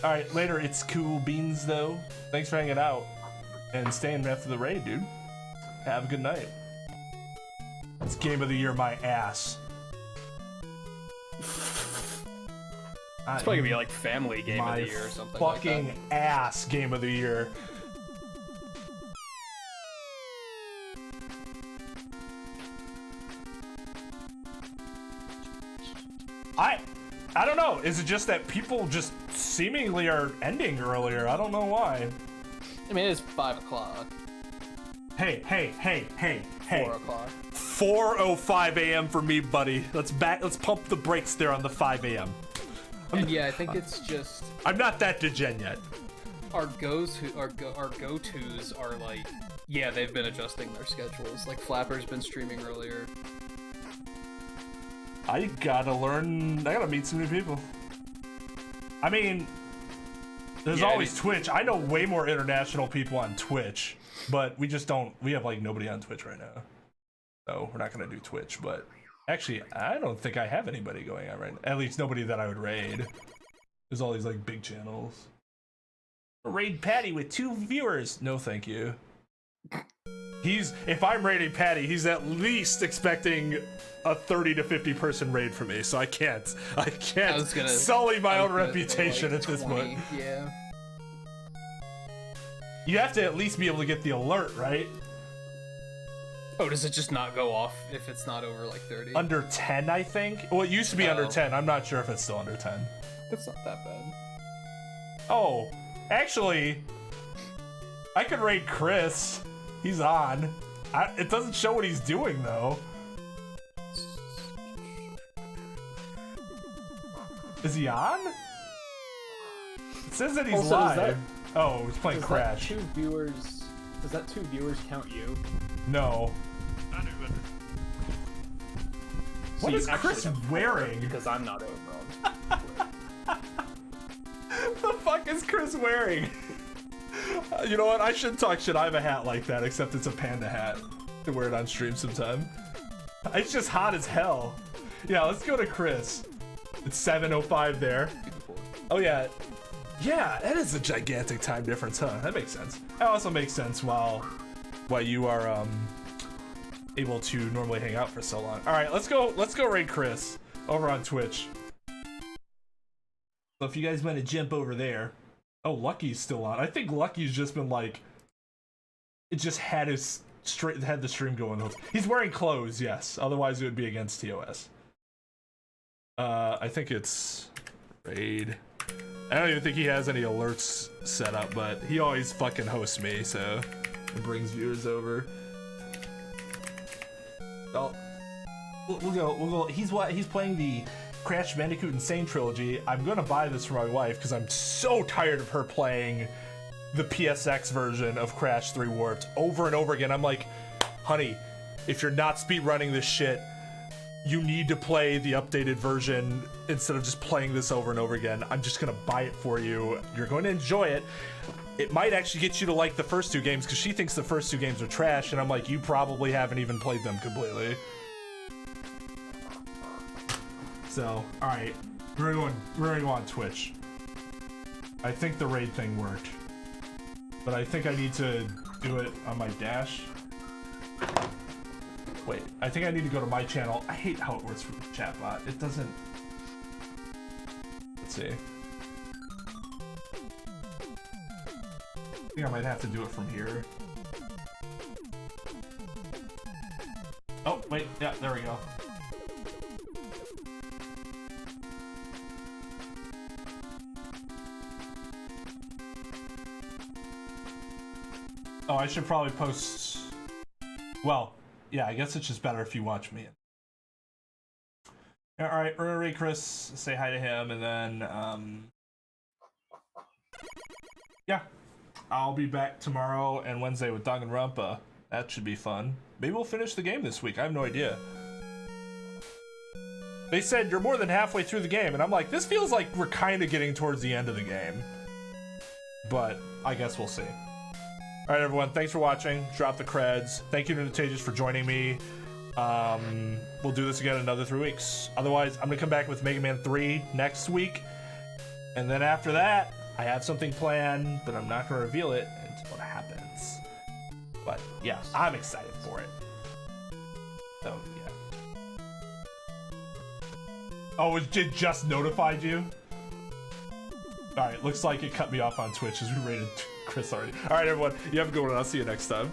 Alright, later. It's cool beans, though. Thanks for hanging out. And staying after the raid, dude. Have a good night. It's game of the year, my ass. It's probably gonna be like family game of the year or something fucking like that. ass game of the year. I don't know. Is it just that people just seemingly are ending earlier? I don't know why. I mean, it's 5 o'clock. Hey. 4 o'clock. 4:05 a.m. for me, buddy. Let's pump the brakes there on the 5 a.m. And yeah, I think it's just I'm not that degen yet. our go-tos are like, yeah, they've been adjusting their schedules. Like Flapper's been streaming earlier. I gotta meet some new people. I mean, there's always Twitch. I know way more international people on Twitch, but we have like nobody on Twitch right now. So we're not gonna do Twitch, but actually, I don't think I have anybody going on right now. At least nobody that I would raid. There's all these like big channels. Raid Patty with 2 viewers. No, thank you. If I'm raiding Patty, he's at least expecting a 30 to 50 person raid from me, so I can't sully my own reputation at this point. Yeah. You have to at least be able to get the alert, right? Oh, does it just not go off if it's not over like 30? Under 10, I think. Well, it used to be under 10. I'm not sure if it's still under 10. That's not that bad. Oh, actually, I could raid Chris. He's on. It doesn't show what he's doing, though. Is he on? It says that he's Also, live. Oh, he's playing Crash. Does that 2 viewers count you? No. Not even. What you is actually Chris have wearing? Because I'm not over on. The fuck is Chris wearing? You know what? I shouldn't talk shit. I have a hat like that, except it's a panda hat. I wear it on stream sometime. It's just hot as hell. Yeah, let's go to Chris. It's 7:05 there. Oh yeah. Yeah, that is a gigantic time difference, huh? That makes sense. That also makes sense while you are able to normally hang out for so long. All right, let's go raid Chris over on Twitch. So if you guys want to jump over there. Oh, Lucky's still on. I think Lucky's just been like, it just had the stream going. He's wearing clothes, yes. Otherwise it would be against TOS. I think it's raid. I don't even think he has any alerts set up, but he always fucking hosts me, so it brings viewers over. Well, we'll go. He's playing the Crash Bandicoot Insane trilogy. I'm gonna buy this for my wife because I'm so tired of her playing the PSX version of Crash 3 Warped over and over again. I'm like, honey, if you're not speedrunning this shit, you need to play the updated version instead of just playing this over and over again. I'm just gonna buy it for you. You're going to enjoy it. It might actually get you to like the first 2 games because she thinks the first 2 games are trash, and I'm like, you probably haven't even played them completely. So, alright, we're gonna go on Twitch. I think the raid thing worked. But I think I need to do it on my dash. Wait, I think I need to go to my channel. I hate how it works with the chat bot. It doesn't... see. I think I might have to do it from here. Oh, wait, yeah, there we go. Oh, I should probably post... Well, yeah, I guess it's just better if you watch me. Alright, Ray Chris, say hi to him, and then, yeah. I'll be back tomorrow and Wednesday with Danganronpa. That should be fun. Maybe we'll finish the game this week, I have no idea. They said you're more than halfway through the game, and I'm like, this feels like we're kind of getting towards the end of the game. But I guess we'll see. Alright everyone, thanks for watching. Drop the creds. Thank you to Nintagious for joining me. We'll do this again in another 3 weeks. Otherwise, I'm gonna come back with Mega Man 3 next week. And then after that, I have something planned, but I'm not gonna reveal it until it happens. But yeah, I'm excited for it. So yeah. Oh, it just notified you? Alright, looks like it cut me off on Twitch as we rated Chris already. Alright everyone, you have a good one. I'll see you next time.